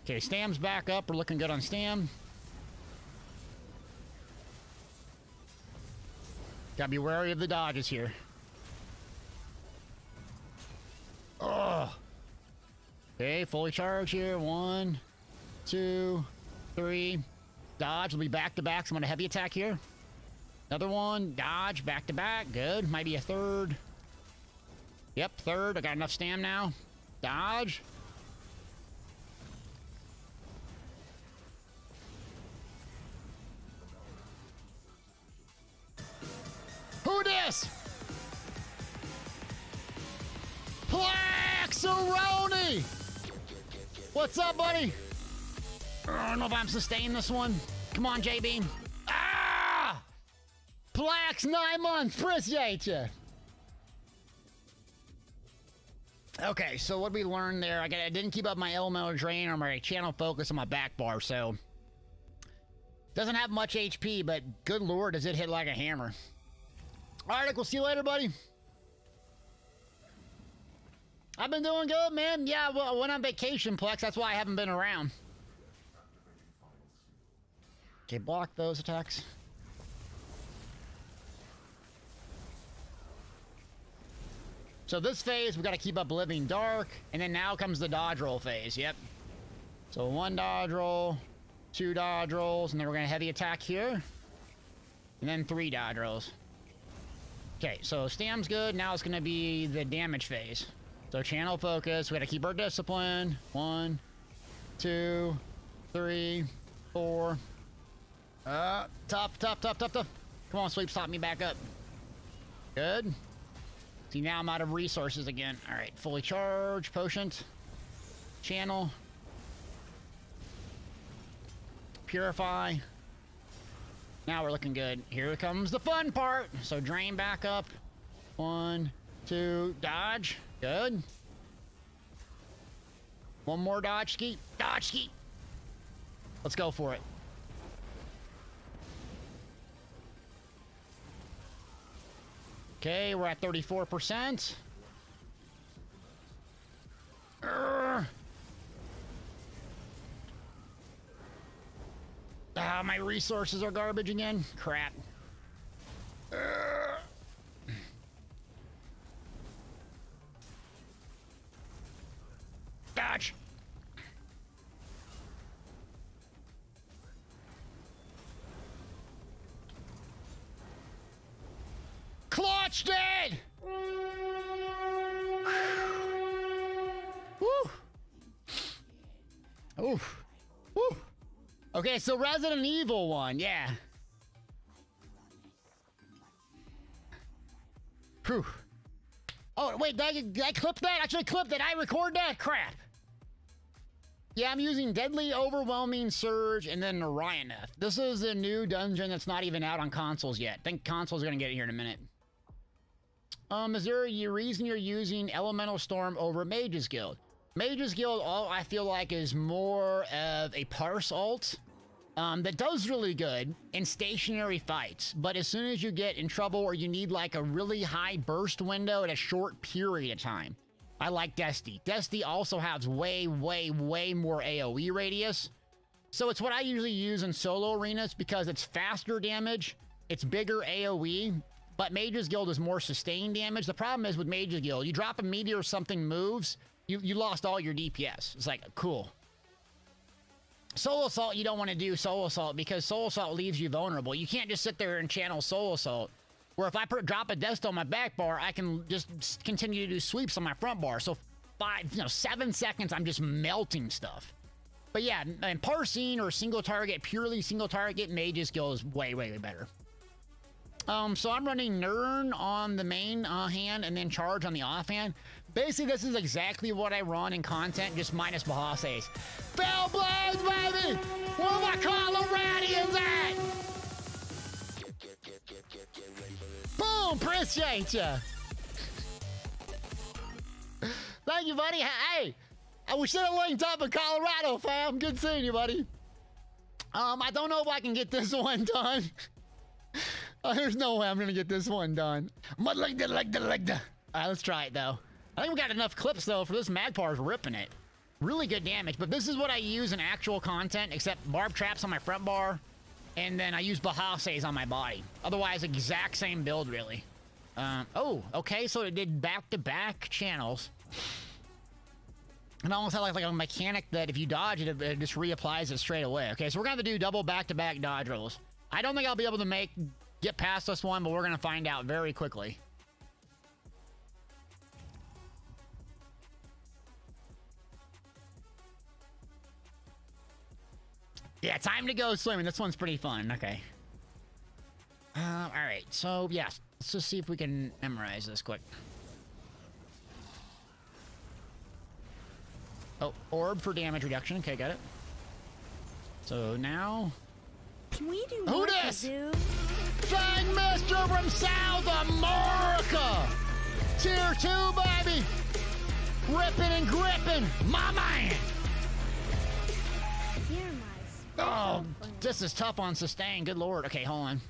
Okay, Stam's back up. We're looking good on Stam. Gotta be wary of the dodges here. Oh. Okay, fully charged here. 1, 2, 3. Dodge. We'll be back to back. So I'm gonna heavy attack here. Another one. Dodge. Back to back. Good. Might be a third. Yep, third. I got enough Stam now. Dodge. Who dis? Plaxaroni! What's up, buddy? I don't know if I'm sustaining this one. Come on, JB. Ah! Plax, 9 months. Appreciate you. Okay, so what we learned there, I didn't keep up my elemental drain or my channel focus on my back bar, so doesn't have much HP, but good lord, does it hit like a hammer. All right, we'll see you later, buddy. I've been doing good, man. Yeah, well, I went on vacation, Plex. That's why I haven't been around. Okay, block those attacks. So this phase, we got to keep up living dark, and then now comes the dodge roll phase. Yep. So 1 dodge roll, 2 dodge rolls, and then we're going to heavy attack here, and then 3 dodge rolls. Okay, so stam's good. Now it's going to be the damage phase. So channel focus. We got to keep our discipline. 1, 2, 3, 4. Tough. Come on, Sweep, stop me back up. Good. See, now I'm out of resources again. All right, fully charged, potion, channel, purify. Now we're looking good. Here comes the fun part. So drain back up. 1, 2, dodge. Good. 1 more dodge ski. Dodge ski. Let's go for it. Okay, we're at 34%. My resources are garbage again. Crap. Dodge. Clutched it! Woo! Oof. Woo! Okay, so Resident Evil 1, yeah. Whew. Oh, wait, did I clip that? I should clip that. I record that? Crap. Yeah, I'm using Deadly Overwhelming Surge and then Orioneth. This is a new dungeon that's not even out on consoles yet. I think consoles are going to get it here in a minute. Is there a reason you're using Elemental Storm over Mage's Guild? Mage's Guild, all I feel like, is more of a parse alt that does really good in stationary fights. But as soon as you get in trouble or you need like a really high burst window at a short period of time, I like Dusty. Dusty also has way more AoE radius. So it's what I usually use in solo arenas because it's faster damage, it's bigger AoE, but Mage's Guild is more sustained damage. The problem is with Mage's Guild, you drop a meteor or something moves, you lost all your DPS. It's like, cool. Soul Assault, you don't want to do Soul Assault because Soul Assault leaves you vulnerable. You can't just sit there and channel Soul Assault. Where if I drop a death on my back bar, I can just continue to do sweeps on my front bar. So 7 seconds, I'm just melting stuff. But yeah, and parsing or single target, purely single target, Mage's Guild is way better. So I'm running Nern on the main hand and then Charge on the offhand. Basically, this is exactly what I run in content, just minus Bahases. Fell Blades, baby! Where my Coloradians at? Boom! Appreciate ya! Thank you, buddy. Hey! We should have linked up in Colorado, fam. Good seeing you, buddy. I don't know if I can get this one done. There's no way I'm gonna get this one done. Alright, let's try it, though. I think we got enough clips, though, for this Magpar's ripping it. Really good damage, but this is what I use in actual content, except barb traps on my front bar, and then I use Bahases on my body. Otherwise, exact same build, really. Oh, okay, so it did back-to-back channels. And I almost had like a mechanic that if you dodge it, it just reapplies it straight away. Okay, so we're gonna have to do double back-to-back dodge rolls. I don't think I'll be able to get past this one, but we're gonna find out very quickly. Yeah, time to go swimming. This one's pretty fun. Okay. All right. So, yeah. Let's just see if we can memorize this quick. Oh, orb for damage reduction. Okay, got it. So now... Can we do Who more this? Kazoo? Fang Mister from South America! Tier 2, baby! Ripping and gripping! My man! You're my Oh, special friend. this is tough on sustain. Good lord. Okay, hold on.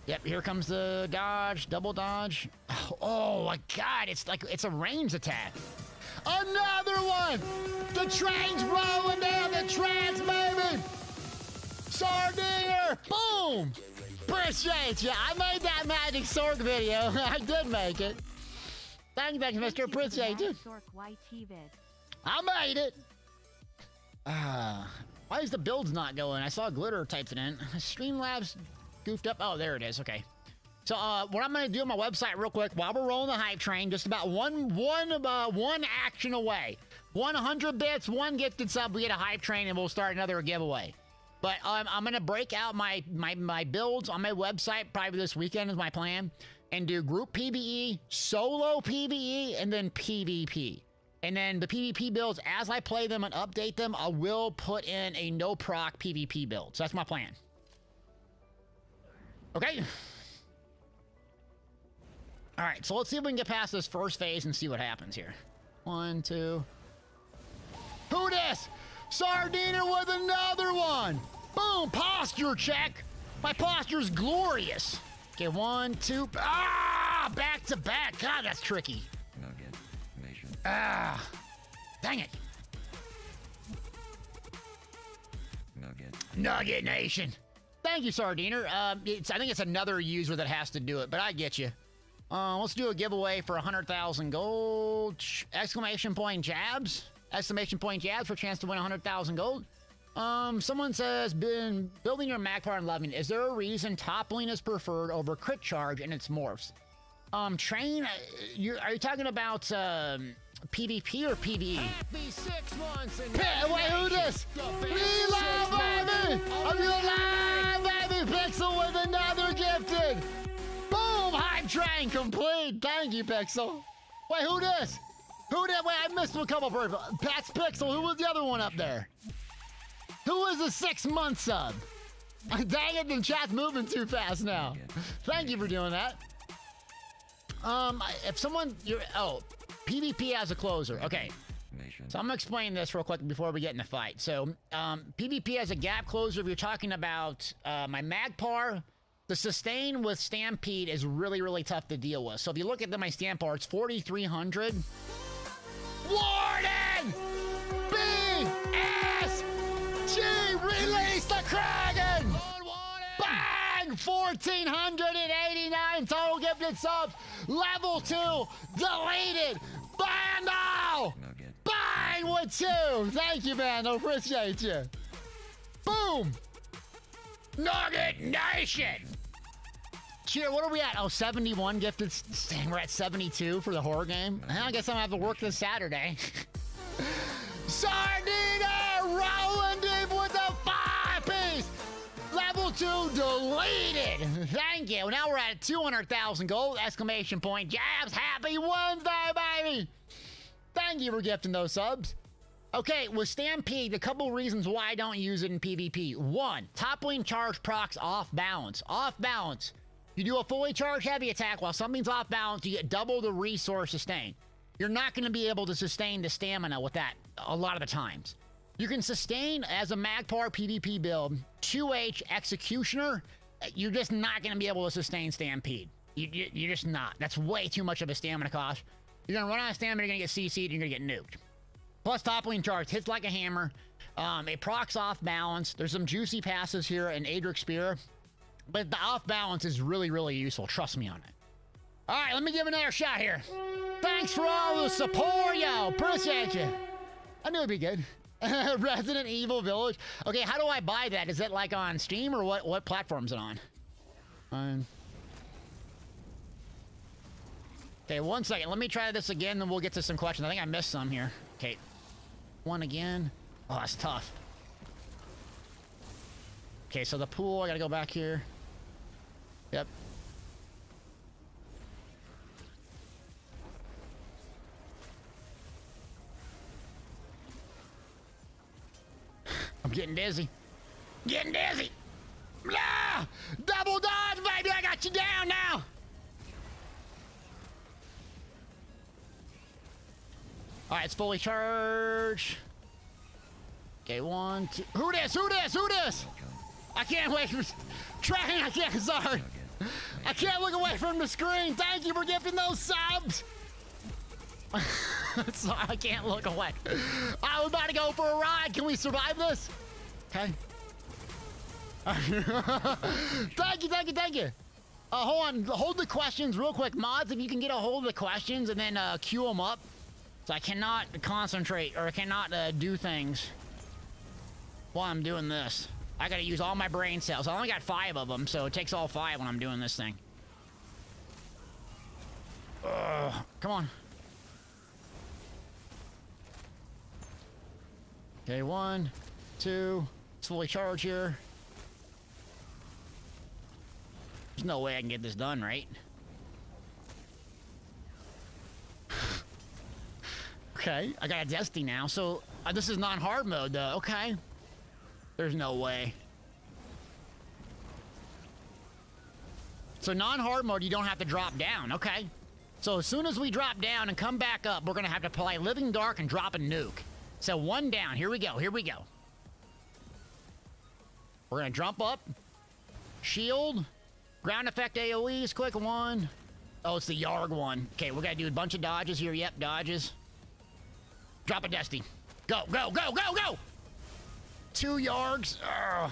Yep, here comes the dodge, double dodge. Oh my god, it's a range attack. Another one! The train's rolling down the tracks, baby! Sardinger! Boom! Appreciate ya. I made that magic sword video. I did make it. Thank you, Mr. Appreciate you. I made it. Why is the builds not going? I saw Glitter typed it in. Streamlabs goofed up. Oh, there it is. Okay. So what I'm going to do on my website real quick while we're rolling the hype train, just about one action away. 100 bits, 1 gifted sub, we get a hype train, and we'll start another giveaway. But I'm going to break out my builds on my website probably this weekend is my plan, and do group PvE, solo PvE, and then PvP. And then the PvP builds, as I play them and update them, I will put in a no-proc PvP build. So that's my plan. Okay. All right, so let's see if we can get past this first phase and see what happens here. 1, 2. Who dis? Sardina with another one. Boom, posture check. My posture's glorious. Okay, 1, 2. Ah, back to back. God, that's tricky. Ah, dang it. Nugget Nation. Thank you, Sardiner. I think it's another user that has to do it, but I get you. Let's do a giveaway for 100,000 gold. Exclamation point jabs. Exclamation point jabs for a chance to win 100,000 gold. Someone says, been building your Magpie and loving it. Is there a reason toppling is preferred over crit charge in its morphs? Train, are you talking about, PvP or PvE? Happy 6 months and Wait, who this? Reload, baby! I'm alive, baby! Pixel with another gifted! Boom! Hype train complete! Thank you, Pixel. Wait, who this? Who did? Wait, I missed a couple of Pat's Pixel. Who was the other one up there? Who was the 6-month sub? Dang it, the chat's moving too fast now. Thank you for doing that. If someone, PvP as a closer. Okay. So I'm gonna explain this real quick before we get in the fight. So, PvP as a gap closer, if you're talking about my Magpar, the sustain with Stampede is really, really tough to deal with. So if you look at my Stampar, it's 4,300. Warden! BSG! Release the Kraken! Bang! 1,489 total gifted subs. Level 2 deleted. Bando! Bang with 2. Thank you, Bando. Appreciate you. Boom! Nugget Nation! Cheer, what are we at? Oh, 71 gifted. Dang, we're at 72 for the horror game. I guess I'm gonna have to work this Saturday. Sardina rolling deep with a 5-piece. Level 2 deleted. Thank you. Now we're at 200,000 gold. Exclamation point. Jabs. Happy Wednesday, baby. Thank you for gifting those subs. Okay, with Stampede, a couple reasons why I don't use it in PvP. 1, toppling charge procs off balance. Off balance. You do a fully charged heavy attack while something's off balance, you get double the resource sustain. You're not going to be able to sustain the stamina with that a lot of the times. You can sustain as a Magpar PvP build, 2H Executioner. You're just not going to be able to sustain Stampede. You're just not. That's way too much of a stamina cost. You're going to run out of stamina, you're going to get CC'd, and you're going to get nuked. Plus, toppling charge hits like a hammer. It procs off balance. There's some juicy passes here in Adric Spear. But the off balance is really, really useful. Trust me on it. All right, let me give another shot here. Thanks for all the support, yo. Appreciate you. I knew it'd be good. Resident Evil Village. Okay, how do I buy that? Is it like on Steam or what platform is it on? Okay, 1 second. Let me try this again, then we'll get to some questions. I think I missed some here. Okay, 1 again. Oh, that's tough. Okay, so the pool, I gotta go back here. Yep. I'm getting dizzy. Getting dizzy! Blah! Double dodge, baby! I got you down now! Alright, it's fully charged. Okay, 1, 2. Who this? Who this? Who this? I can't wait for tracking. I can't. Sorry, I can't look away from the screen. Thank you for gifting those subs. Sorry, I can't look away. I was about to go for a ride. Can we survive this? Okay. Thank you, thank you, thank you. Hold on. Hold the questions real quick. Mods, if you can get a hold of the questions and then queue them up. So I cannot concentrate or I cannot do things while I'm doing this. I gotta use all my brain cells. I only got 5 of them, so it takes all 5 when I'm doing this thing. Come on. Okay, 1, 2. It's fully charged here. There's no way I can get this done, right? Okay, I got a Destiny now, so this is non-hard mode, though. Okay. There's no way. So non-hard mode, you don't have to drop down. Okay. So as soon as we drop down and come back up, we're going to have to play Living Dark and drop a nuke. So 1 down. Here we go. Here we go. We're going to jump up. Shield. Ground effect AoEs. Quick 1. Oh, it's the Yarg one. Okay, we're going to do a bunch of dodges here. Yep, dodges. Drop a Destiny. Go, go, go, go, go! 2 Yargs. Ugh.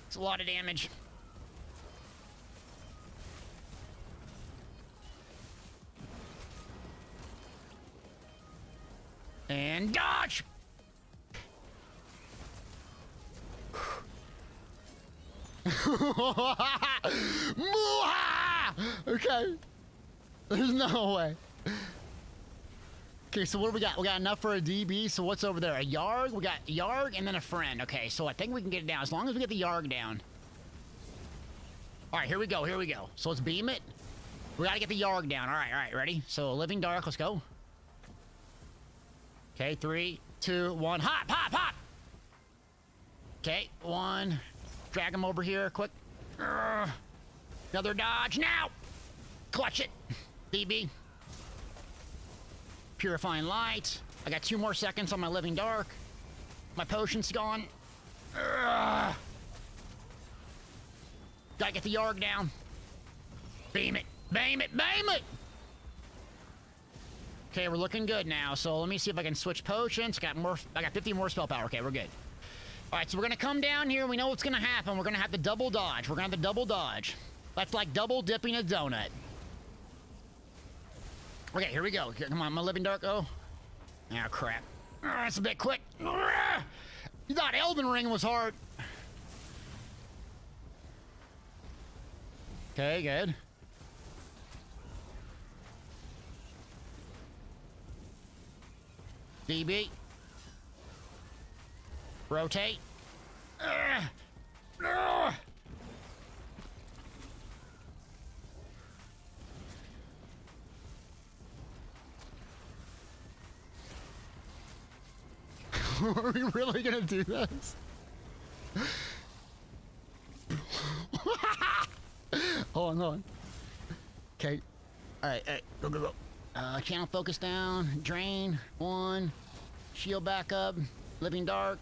It's a lot of damage. And dodge! Okay. There's no way. Okay, so what do we got? We got enough for a DB, so what's over there? A Yarg? We got Yarg and then a friend. Okay, so I think we can get it down as long as we get the Yarg down. All right, here we go, here we go. So let's beam it. We gotta get the Yarg down. All right, ready? So Living Dark, let's go. Okay, 3, 2, 1, hop, hop, hop! Okay, 1. Drag him over here, quick. Another dodge, now! Clutch it. DB. Purifying Light. I got 2 more seconds on my Living Dark. My potion's gone. Gotta get the Yarg down. Beam it. Beam it. Beam it! Okay, we're looking good now. So let me see if I can switch potions. I got 50 more spell power. Okay, we're good. All right, so we're gonna come down here. We know what's gonna happen. We're gonna have to double dodge. We're gonna have to double dodge. That's like double dipping a donut. Okay, here we go. Here, come on, my Living Dark. Oh crap. That's a bit quick. You thought Elden Ring was hard. Okay, good. DB. Rotate. Are we really gonna do this? Hold on. Okay. Alright, go, go, go. Channel focus down. Drain. 1. Shield back up. Living Dark.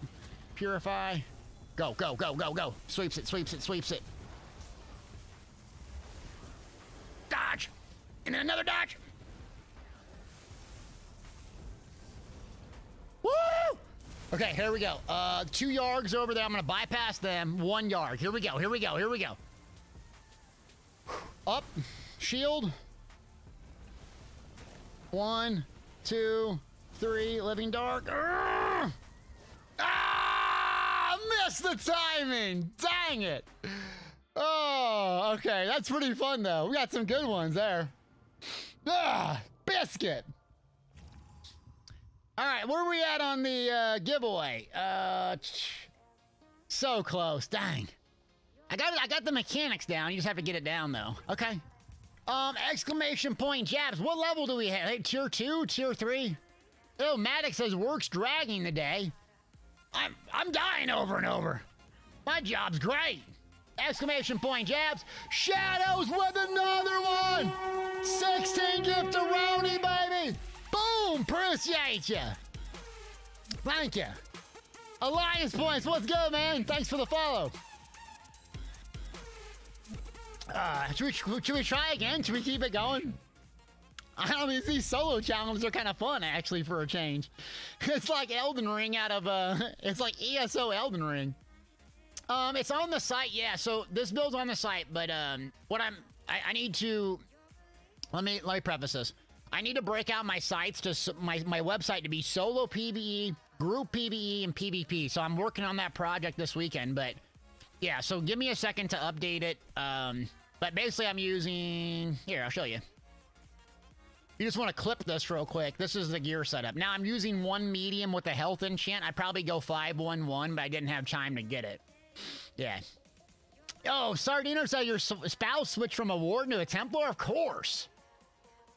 Purify. Go, go, go, go, go. Sweeps it, sweeps it, sweeps it. Dodge! And then another dodge! Woo! Okay, here we go. 2 Yargs over there. I'm gonna bypass them. 1 Yarg. Here we go, here we go, here we go. Up. Shield. 1, 2, 3. Living Dark. Missed the timing! Dang it! Oh, okay. That's pretty fun, though. We got some good ones there. Biscuit! All right, where are we at on the giveaway? So close. Dang. I got the mechanics down. You just have to get it down, though. Okay. Exclamation point jabs. What level do we have? Hey, tier 2? Tier 3? Oh, Maddox says work's dragging today. I'm dying over and over. My job's great. Exclamation point jabs. Shadows with another one. 16 gift to Roni, baby. Boom. Appreciate you. Thank you. Alliance points. What's good, man? Thanks for the follow. Should we try again? Should we keep it going? I don't mean, these solo challenges are kind of fun, actually, for a change. It's like Elden Ring out of, it's like ESO Elden Ring. It's on the site, yeah, so this build's on the site, but, I need to... Let me preface this. I need to break out my sites to my website to be solo PvE, group PvE, and PvP. So I'm working on that project this weekend, but yeah, so give me a second to update it. But basically I'm using... Here, I'll show you. You just want to clip this real quick. This is the gear setup. Now I'm using 1 medium with a health enchant. I'd probably go 5-1-1, but I didn't have time to get it. Yeah. Oh, Sardiner said your spouse switched from a warden to a Templar? Of course.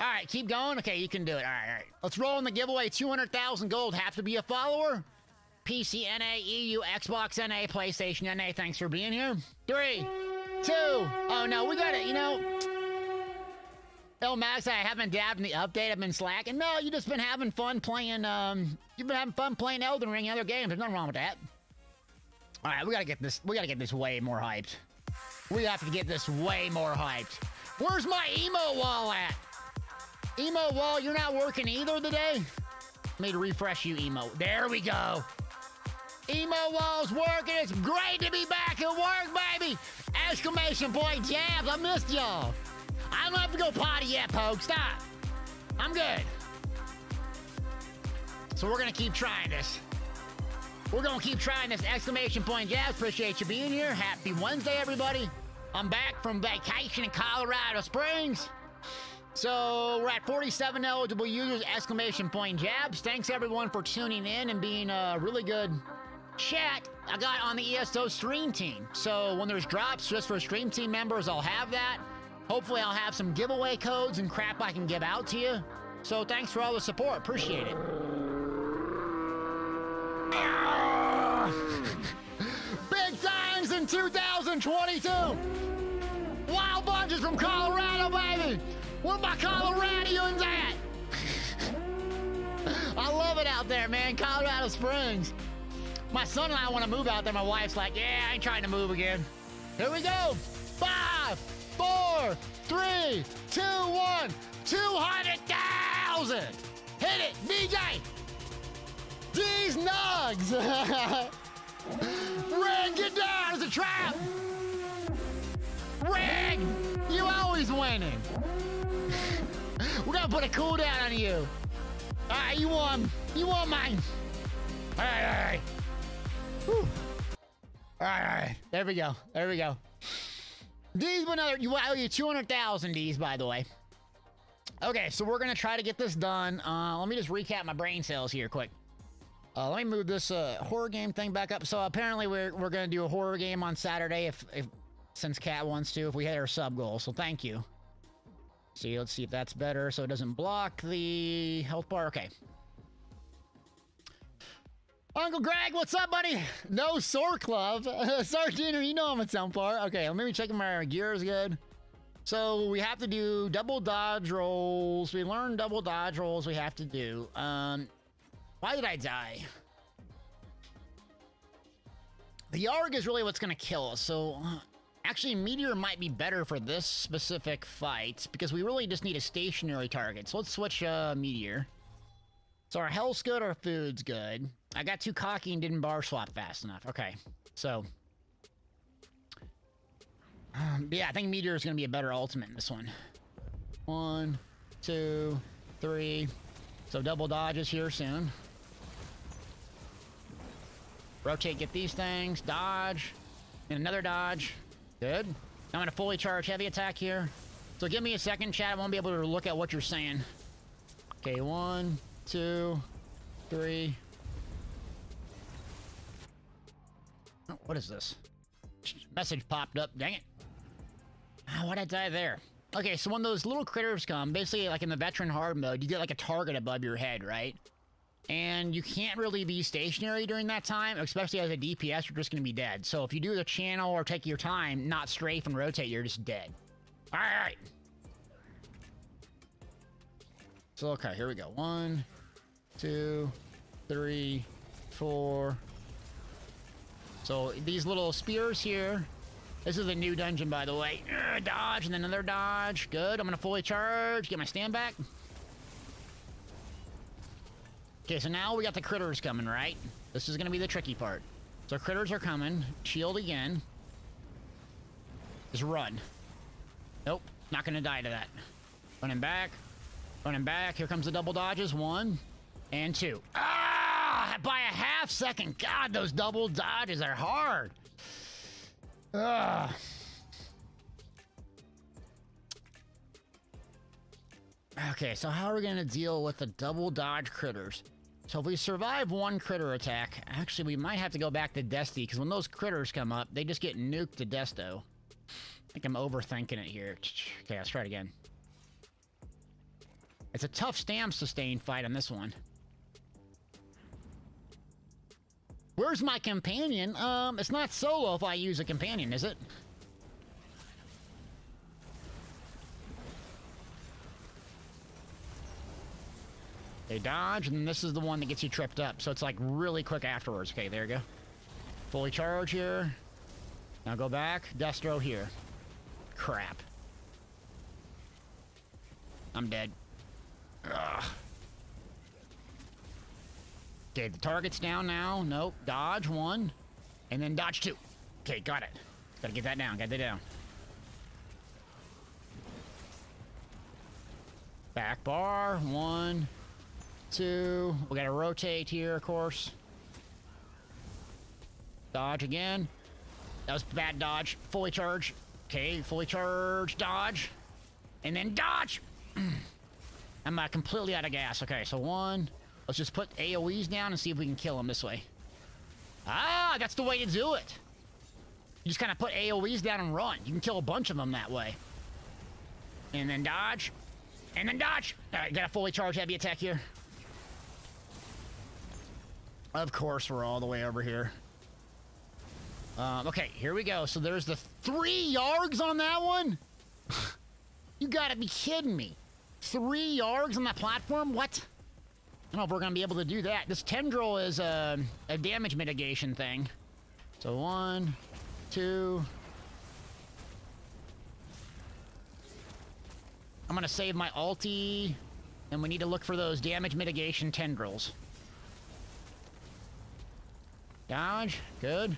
All right, keep going. Okay, you can do it. All right. Let's roll in the giveaway. 200,000 gold. Have to be a follower. PC, NA, EU, Xbox, NA, PlayStation, NA. Thanks for being here. 3, 2. Oh, no, we got it. You know... Oh, Max, I haven't dabbed in the update. I've been slacking. No, you just been having fun playing, you've been having fun playing Elden Ring and other games. There's nothing wrong with that. All right, we gotta get this way more hyped. We have to get this way more hyped. Where's my emo wall at? Emo wall, you're not working either today? Let me refresh you, emo. There we go. Emo wall's working. It's great to be back at work, baby. Exclamation point jabs. I missed y'all. I don't have to go potty yet, Poke. Stop. I'm good. So we're gonna keep trying this. We're gonna keep trying this. Exclamation point jabs. Appreciate you being here. Happy Wednesday, everybody. I'm back from vacation in Colorado Springs. So we're at 47 eligible users. Exclamation point jabs. Thanks everyone for tuning in and being a really good chat I got on the ESO stream team. So when there's drops just for stream team members, I'll have that. Hopefully I'll have some giveaway codes and crap I can give out to you. So thanks for all the support. Appreciate it. Big times in 2022. Wild bunches from Colorado, baby. Where my Coloradians at? I love it out there, man. Colorado Springs. My son and I want to move out there. My wife's like, yeah, I ain't trying to move again. Here we go. 5, 4, 3, 2, 1. 200,000. Hit it, DJ. These nugs. Red, get down. It's a trap. Red, you always winning. We're gonna put a cooldown on you. All right, you won. You won mine. All right, all right. Whew. All right, all right. There we go. There we go. D's another. You owe you 200,000 D's, by the way. Okay, so we're gonna try to get this done. Let me just recap my brain cells here, quick. Let me move this horror game thing back up. So apparently we're gonna do a horror game on Saturday if since Cat wants to, if we hit our sub goal. So thank you. See, let's see if that's better so it doesn't block the health bar. Okay. Uncle Greg, what's up, buddy? No Sword Club. Sardiner, you know I'm a Templar. Okay, let me check if my gear is good. So we have to do double dodge rolls. We learned double dodge rolls we have to do. Why did I die? The Yarg is really what's going to kill us. So actually, Meteor might be better for this specific fight because we really just need a stationary target. So let's switch Meteor. So our health's good, our food's good. I got too cocky and didn't bar swap fast enough. Okay, so... yeah, I think Meteor is going to be a better ultimate in this one. 1, 2, 3. So double dodges here soon. Rotate, get these things. Dodge. And another dodge. Good. I'm going to fully charge heavy attack here. So give me a second, chat. I won't be able to look at what you're saying. Okay, 1, 2, 3. Oh, what is this? Message popped up. Dang it. Why'd I die there? Okay, so when those little critters come, basically like in the veteran hard mode, you get like a target above your head, right? And you can't really be stationary during that time, especially as a DPS, you're just going to be dead. So if you do the channel or take your time, not strafe and rotate, you're just dead. All right. So, okay, here we go. 1, 2, 3, 4. So these little spears here. This is a new dungeon, by the way. Dodge, and then another dodge. Good. I'm going to fully charge. Get my stand back. Okay, so now we got the critters coming, right? This is going to be the tricky part. So critters are coming. Shield again. Just run. Nope. Not gonna die to that. Running back. Running back. Here comes the double dodges. 1 and 2. Ah! By a half second. God, those double dodges are hard. Ugh. Okay, so how are we gonna deal with the double dodge critters? So if we survive one critter attack, actually we might have to go back to Desty, because when those critters come up, they just get nuked to Desto. I think I'm overthinking it here. Okay, let's try it again. It's a tough stam sustain fight on this one. Where's my companion? It's not solo if I use a companion, is it? They dodge, and this is the one that gets you tripped up. So it's like really quick afterwards. Okay, there you go. Fully charge here. Now go back. Destro here. Crap. I'm dead. Ugh. Okay, the target's down now. Nope. Dodge 1. And then dodge 2. Okay, got it. Gotta get that down. Get that down. Back bar. 1, 2. We gotta rotate here, of course. Dodge again. That was bad dodge. Fully charge. Okay, fully charge. Dodge. And then dodge! I'm completely out of gas. Okay, so 1. Let's just put AoEs down and see if we can kill him this way. Ah, that's the way to do it. You just kind of put AoEs down and run. You can kill a bunch of them that way. And then dodge. And then dodge! Alright, got a fully charged heavy attack here. Of course, we're all the way over here. Okay, here we go. So there's the 3 yards on that one? You gotta be kidding me. 3 yards on that platform? What? I don't know if we're gonna be able to do that. This tendril is a damage mitigation thing. So 1, 2. I'm gonna save my ulti, and we need to look for those damage mitigation tendrils. Dodge, good.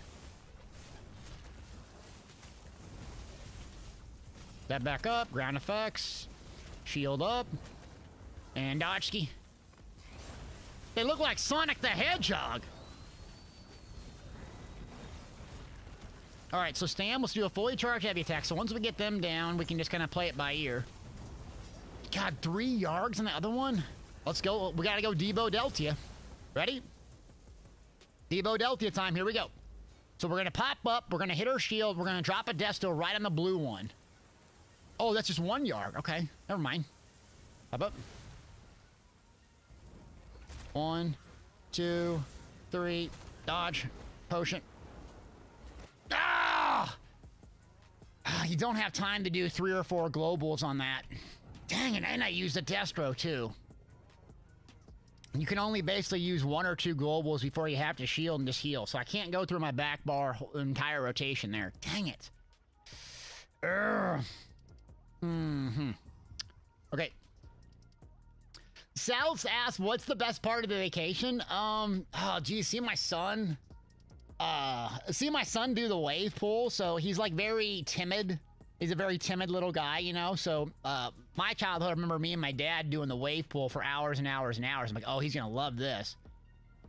That back up, ground effects, shield up, and dodge ski. They look like Sonic the Hedgehog. All right, so Stam, let's do a fully charged heavy attack. So once we get them down, we can just kind of play it by ear. God, 3 yards on the other one? Let's go. We gotta go Debo Deltia. Ready? Debo Deltia time. Here we go. So we're gonna pop up. We're gonna hit our shield. We're gonna drop a Desto right on the blue one. Oh, that's just 1 yard. Okay, never mind. Pop up. 1, 2, 3. Dodge. Potion. Ah! You don't have time to do 3 or 4 globals on that. Dang it, and I used a Destro too. You can only basically use 1 or 2 globals before you have to shield and just heal. So I can't go through my back bar entire rotation there. Dang it. Okay. Souths asked, what's the best part of the vacation? Oh, geez, see my son do the wave pool. So he's like very timid. He's a very timid little guy, you know? So, my childhood, I remember me and my dad doing the wave pool for hours and hours and hours. I'm like, oh, he's gonna love this.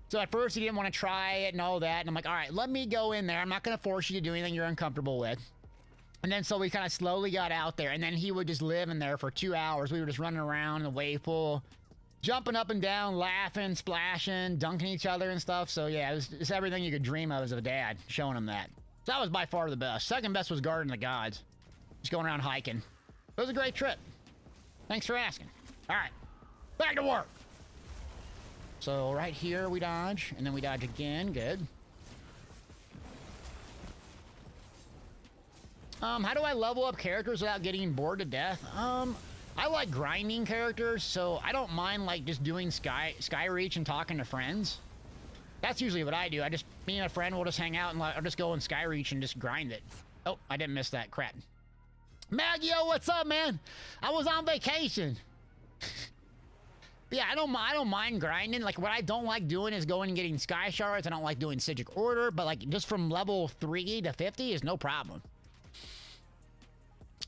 So at first he didn't want to try it and all that. And I'm like, all right, let me go in there. I'm not gonna force you to do anything you're uncomfortable with. And then so we kind of slowly got out there. And then he would just live in there for 2 hours. We were just running around in the wave pool, jumping up and down, laughing, splashing, dunking each other and stuff. So yeah, it's everything you could dream of as a dad, showing him that. So that was by far the best. Second best was Garden of the Gods. Just going around hiking. It was a great trip. Thanks for asking. All right, back to work. So right here we dodge, and then we dodge again. Good. How do I level up characters without getting bored to death? I like grinding characters, so I don't mind like just doing sky reach and talking to friends. That's usually what I do. Me and a friend will just hang out and I'll just go in sky reach and just grind it. Oh, I didn't miss that. Crap. Maggio, what's up, man? I was on vacation. Yeah, I don't mind grinding. Like, what I don't like doing is going and getting sky shards. I don't like doing Sigic Order, but like just from level 3 to 50 is no problem.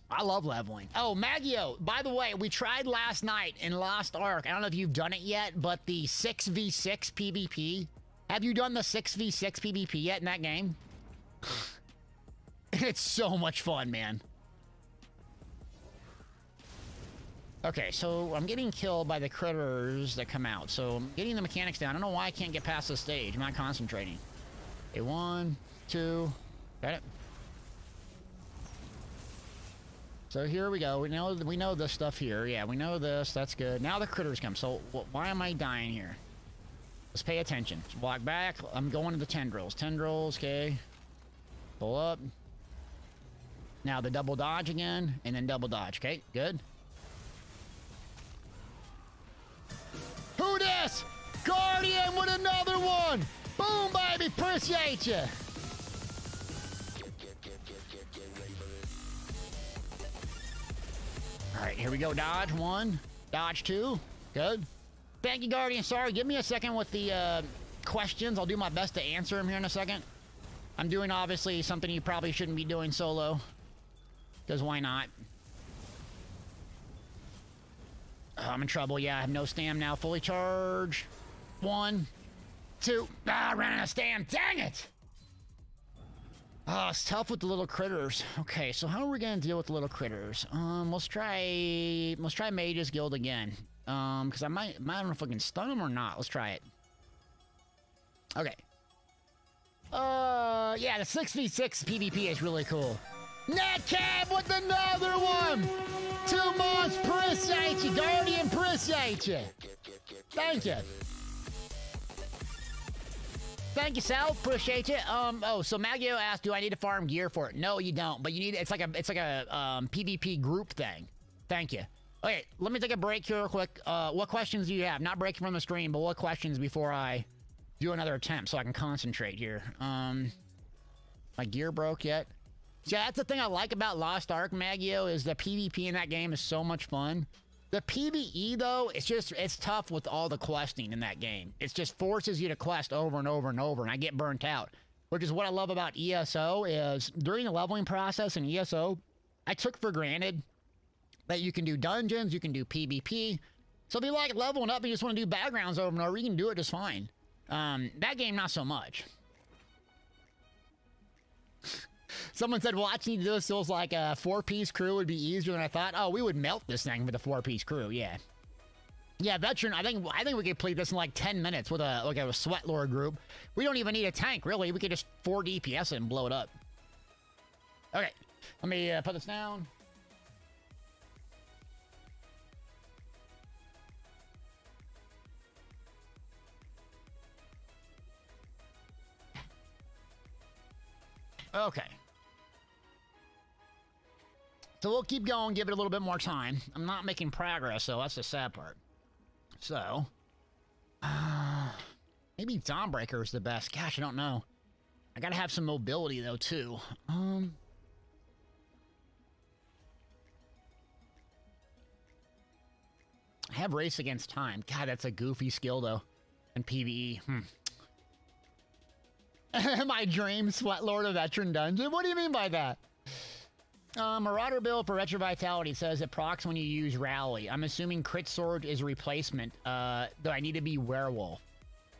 I love leveling. Oh, Maggio, by the way, we tried last night in Lost Ark. I don't know if you've done it yet, but the 6v6 PvP. Have you done the 6v6 PvP yet in that game? It's so much fun, man. Okay, so I'm getting killed by the critters that come out. So I'm getting the mechanics down. I don't know why I can't get past this stage. I'm not concentrating. Okay, 1, 2. Got it. So here we go. We know this stuff here. Yeah, we know this. That's good. Now the critters come. So why am I dying here? Let's pay attention. Walk back. I'm going to the tendrils. Tendrils, okay. Pull up. Now the double dodge again, and then double dodge. Okay, good. Who dis? Guardian with another one! Boom, baby! Appreciate you! Alright, here we go. Dodge 1. Dodge 2. Good. Thank you, Guardian. Sorry, give me a second with the questions. I'll do my best to answer them here in a second. I'm doing, obviously, something you probably shouldn't be doing solo. Because why not? Oh, I'm in trouble. Yeah, I have no stam now. Fully charged. 1, 2. Ah, I ran out of stam. Dang it! Oh, it's tough with the little critters. Okay, so how are we gonna deal with the little critters? Let's try Mage's Guild again. Because I don't know if I can stun them or not. Let's try it. Okay. Yeah, the 6v6 PvP is really cool. Netcab with another one! 2 months, appreciate you, Guardian, appreciate you. Thank you. Thank you, Sal. Appreciate you. Oh, so Maggio asked, do I need to farm gear for it? No, you don't. But you need it's like a PvP group thing. Thank you. Okay, let me take a break here real quick. What questions do you have? Not breaking from the stream, but what questions before I do another attempt so I can concentrate here? My gear broke yet? Yeah, that's the thing I like about Lost Ark, Maggio, is the PvP in that game is so much fun. The PvE, though, it's tough with all the questing in that game. It just forces you to quest over and over and over, and I get burnt out. Which is what I love about ESO, is during the leveling process in ESO, I took for granted that you can do dungeons, you can do PvP. So if you like leveling up and you just want to do backgrounds over and over, you can do it just fine. That game, not so much. Someone said, watching this feels like a 4-piece crew would be easier than I thought. Oh, we would melt this thing with a 4-piece crew, yeah. Yeah, veteran, I think we could play this in like 10 minutes with a sweat lord group. We don't even need a tank, really. We could just 4 DPS it and blow it up. Okay, let me put this down. Okay. So we'll keep going, give it a little bit more time. I'm not making progress, so that's the sad part. So, maybe Dawnbreaker is the best. Gosh, I don't know. I gotta have some mobility, though, too. I have Race Against Time. God, that's a goofy skill, though. And PvE. My dream Sweat Lord of Veteran Dungeon? What do you mean by that? Marauder build for Retro Vitality says it procs when you use Rally. I'm assuming Crit Sword is a replacement, though I need to be Werewolf.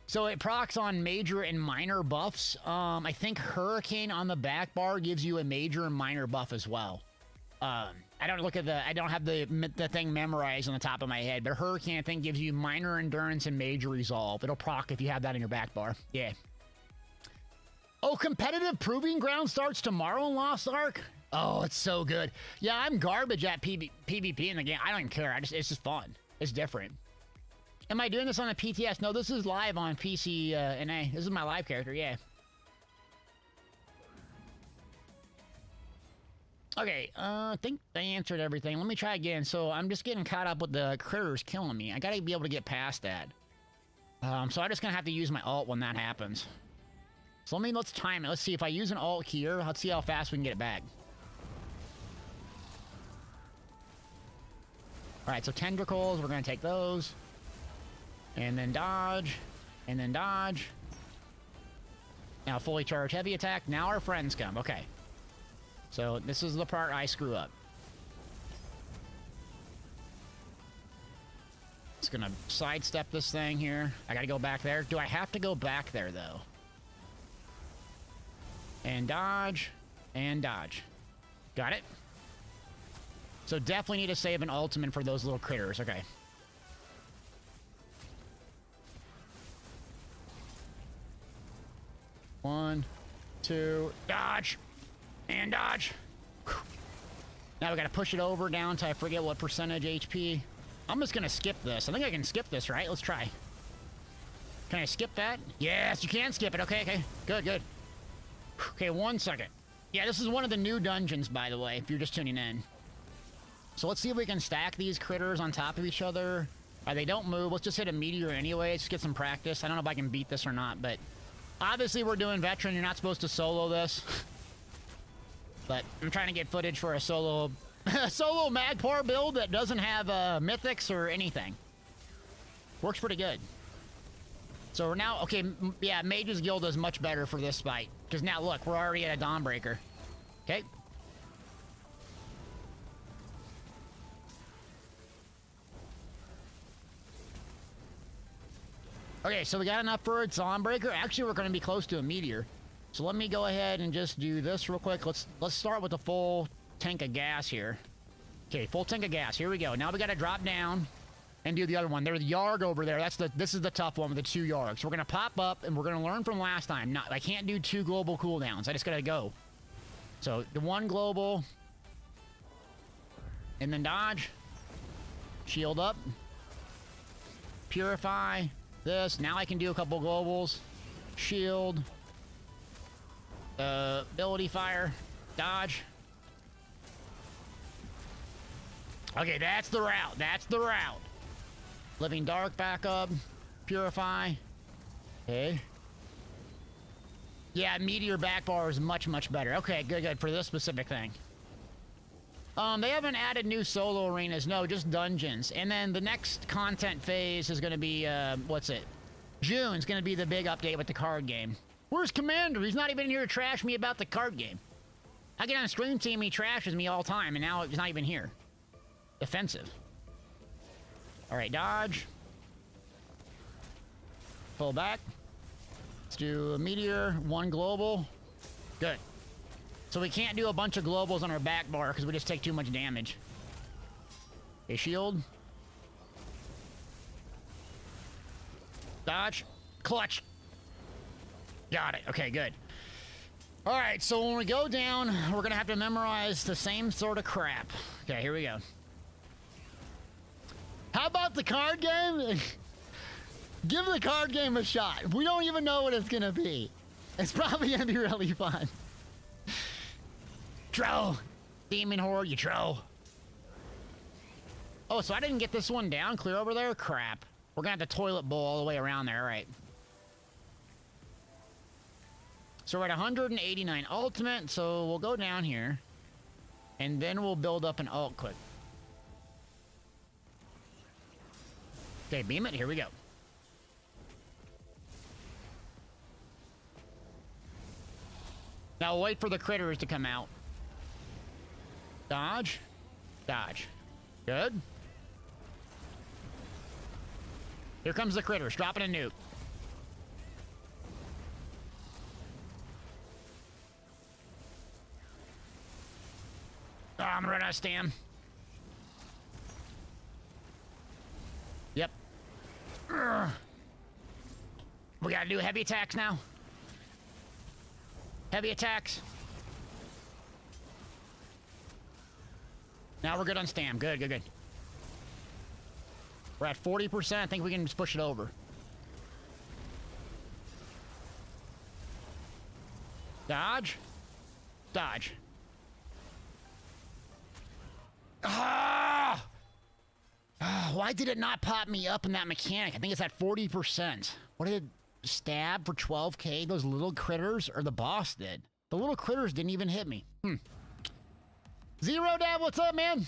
So it procs on major and minor buffs. I think Hurricane on the back bar gives you a major and minor buff as well. I don't have the thing memorized on the top of my head, but Hurricane I think gives you minor endurance and major resolve. It'll proc if you have that in your back bar. Yeah. Oh, competitive proving ground starts tomorrow in Lost Ark? Oh, it's so good. Yeah, I'm garbage at PvP in the game. I don't even care. It's just fun. It's different. Am I doing this on a PTS? No, this is live on PC NA. This is my live character, yeah. Okay, I think I answered everything. Let me try again. So I'm just getting caught up with the critters killing me. I gotta be able to get past that. So I'm just gonna have to use my ult when that happens. So let's time it. Let's see if I use an ult here. Let's see how fast we can get it back. All right, so tendricles, we're gonna take those. And then dodge, and then dodge. Now fully charge heavy attack. Now our friends come, okay. So this is the part I screw up. It's gonna sidestep this thing here. I gotta go back there. Do I have to go back there, though? And dodge. And dodge. Got it. So definitely need to save an ultimate for those little critters. Okay. One, two, dodge. And dodge. Whew. Now we gotta push it over down to I forget what percentage HP. I'm just gonna skip this. I think I can skip this, right? Let's try. Can I skip that? Yes, you can skip it. Okay, okay. Good, good. Okay, 1 second. Yeah, this is one of the new dungeons, by the way, if you're just tuning in. So let's see if we can stack these critters on top of each other. They don't move. Let's just hit a meteor anyway. Let's get some practice. I don't know if I can beat this or not, but obviously we're doing veteran. You're not supposed to solo this. But I'm trying to get footage for a solo solo Magpar build that doesn't have mythics or anything. Works pretty good. So we're now, okay, yeah, Mage's Guild is much better for this fight. Because now, look, we're already at a Dawnbreaker. Okay. Okay, so we got enough for a Dawnbreaker. Actually, we're going to be close to a meteor. So let me go ahead and just do this real quick. Let's start with a full tank of gas here. Okay, full tank of gas. Here we go. Now we got to drop down and do the other one. There's the Yarg over there. This is the tough one with the 2 Yargs. We're going to pop up and we're going to learn from last time. I can't do 2 global cooldowns. I just got to go. So the 1 global and then dodge. Shield up. Purify. This. Now I can do a couple globals. Shield. Ability fire. Dodge. Okay, that's the route. That's the route. Living Dark back up. Purify. Okay. Yeah, Meteor back bar is much, much better. Okay, good, good. For this specific thing. They haven't added new solo arenas. No, just dungeons. And then the next content phase is going to be, what's it? June's going to be the big update with the card game. Where's Commander? He's not even here to trash me about the card game. I get on a stream team, he trashes me all the time, and now he's not even here. Offensive. Alright, dodge. Pull back. Let's do a meteor, 1 global. Good. So we can't do a bunch of globals on our back bar because we just take too much damage. Okay, shield. Dodge. Clutch. Got it. Okay, good. Alright, so when we go down, we're going to have to memorize the same sort of crap. Okay, here we go. How about the card game? Give the card game a shot. We don't even know what it's going to be. It's probably going to be really fun. Troll. Demon Horde, you troll. Oh, so I didn't get this one down clear over there? Crap. We're going to have to toilet bowl all the way around there. All right. So we're at 189 ultimate, so we'll go down here. And then we'll build up an ult quick. Okay, beam it. Here we go. Now we'll wait for the critters to come out. Dodge. Dodge. Good. Here comes the critters. Dropping a nuke. Oh, I'm running out of stam. Yep. Urgh. We gotta do heavy attacks now. Heavy attacks. Now we're good on stam. Good, good, good. We're at 40%. I think we can just push it over. Dodge. Dodge. Ah! Why did it not pop me up in that mechanic? I think it's at 40%. What did it stab for 12k? Those little critters? Or the boss did? The little critters didn't even hit me. Zero Dad, what's up, man?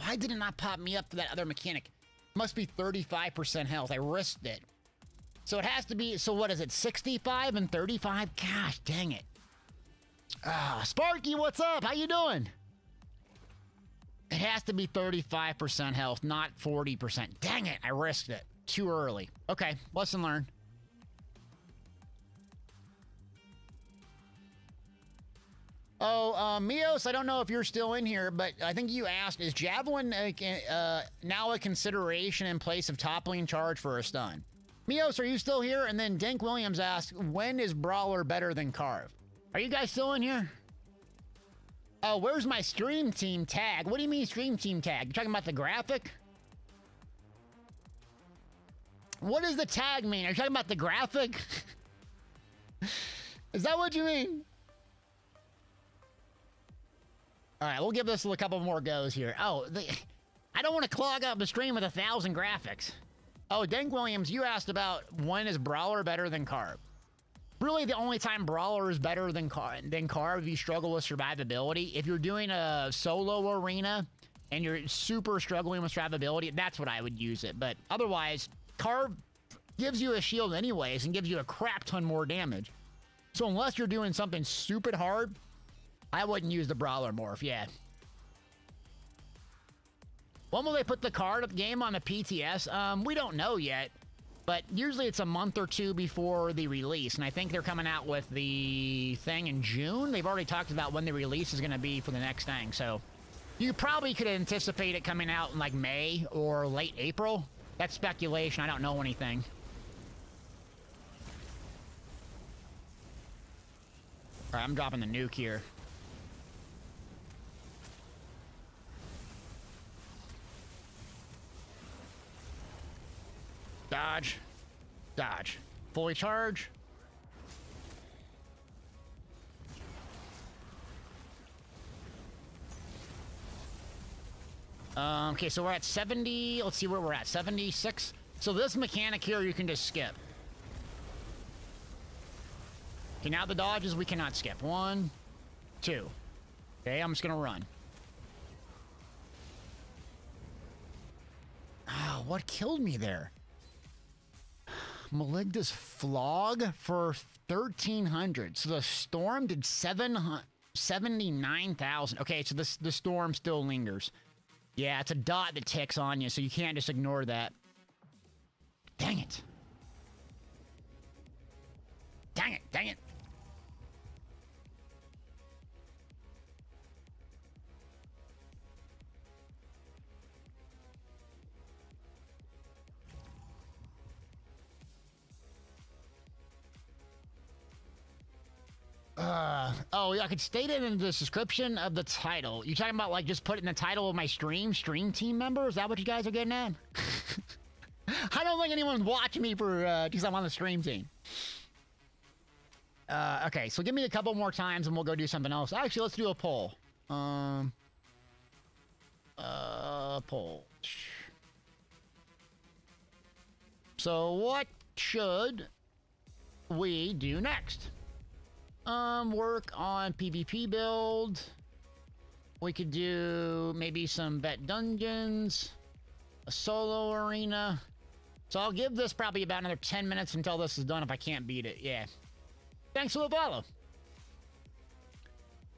Why did it not pop me up to that other mechanic? Must be 35% health. I risked it. So it has to be, so what is it? 65 and 35? Gosh, dang it. Sparky, what's up? How you doing? It has to be 35% health, not 40%. Dang it, I risked it. Too early. Okay, lesson learned. Oh, Mios, I don't know if you're still in here, but I think you asked, is Javelin now a consideration in place of toppling charge for a stun? Mios, are you still here? And then Dink Williams asked, when is Brawler better than Carve? Are you guys still in here? Oh, where's my stream team tag? What do you mean stream team tag? You talking about the graphic? What does the tag mean? Are you talking about the graphic? Is that what you mean? All right, we'll give this a couple more goes here. Oh, I don't want to clog up the stream with 1,000 graphics. Oh, Dink Williams, you asked about when is Brawler better than Carve? Really, the only time Brawler is better than Carve if you struggle with survivability. If you're doing a solo arena and you're super struggling with survivability, that's what I would use it. But otherwise, Carve gives you a shield anyways and gives you a crap ton more damage. So unless you're doing something stupid hard, I wouldn't use the Brawler morph, yeah. When will they put the card game on the PTS? We don't know yet. But usually it's a month or two before the release, and I think they're coming out with the thing in June. They've already talked about when the release is going to be for the next thing, so you probably could anticipate it coming out in like May or late April. That's speculation. I don't know anything. All right, I'm dropping the nuke here. Dodge. Dodge. Fully charge. Okay, so we're at 70. Let's see where we're at. 76. So this mechanic here, you can just skip. Okay, now the dodges we cannot skip. 1, 2. Okay, I'm just gonna run. Oh, what killed me there? Maligda's Flog for 1,300. So the storm did 79,000. Okay, so the storm still lingers. Yeah, it's a dot that ticks on you, so you can't just ignore that. Dang it. Dang it, dang it. Oh, yeah, I could state it in the description of the title. You talking about, like, just putting the title of my stream team member? Is that what you guys are getting at? I don't think anyone's watching me for, because I'm on the stream team. Okay, so give me a couple more times and we'll go do something else. Actually, let's do a poll. Poll. So, what should we do next? Work on PvP build. We could do maybe some vet dungeons, a solo arena. So I'll give this probably about another 10 minutes until this is done if I can't beat it. Yeah. Thanks for the follow.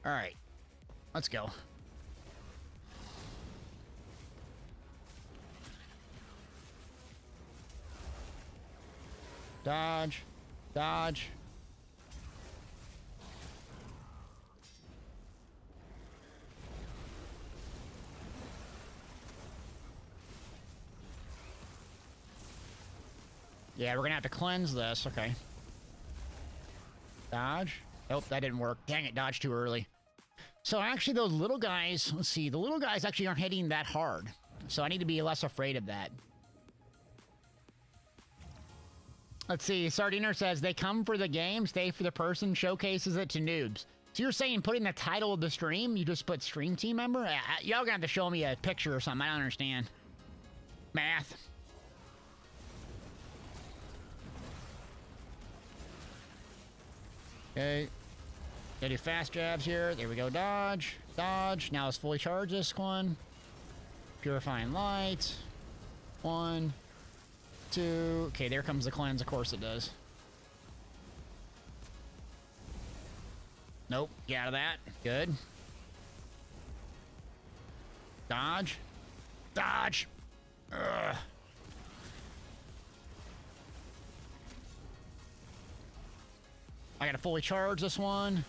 All right. Let's go. Dodge. Dodge. Yeah, we're gonna have to cleanse this. Okay. Dodge. Nope, that didn't work. Dang it, dodge too early. So actually those little guys, let's see, the little guys actually aren't hitting that hard. So I need to be less afraid of that. Let's see, Sardiner says, they come for the game, stay for the person, showcases it to noobs. So you're saying putting the title of the stream, you just put stream team member? Y'all gonna have to show me a picture or something, I don't understand. Math. Okay. Gotta do fast jabs here. There we go. Dodge. Dodge. Now let's fully charge this one. Purifying light. 1, 2. Okay, there comes the cleanse. Of course it does. Nope. Get out of that. Good. Dodge. Dodge. Ugh. I gotta fully charge this one.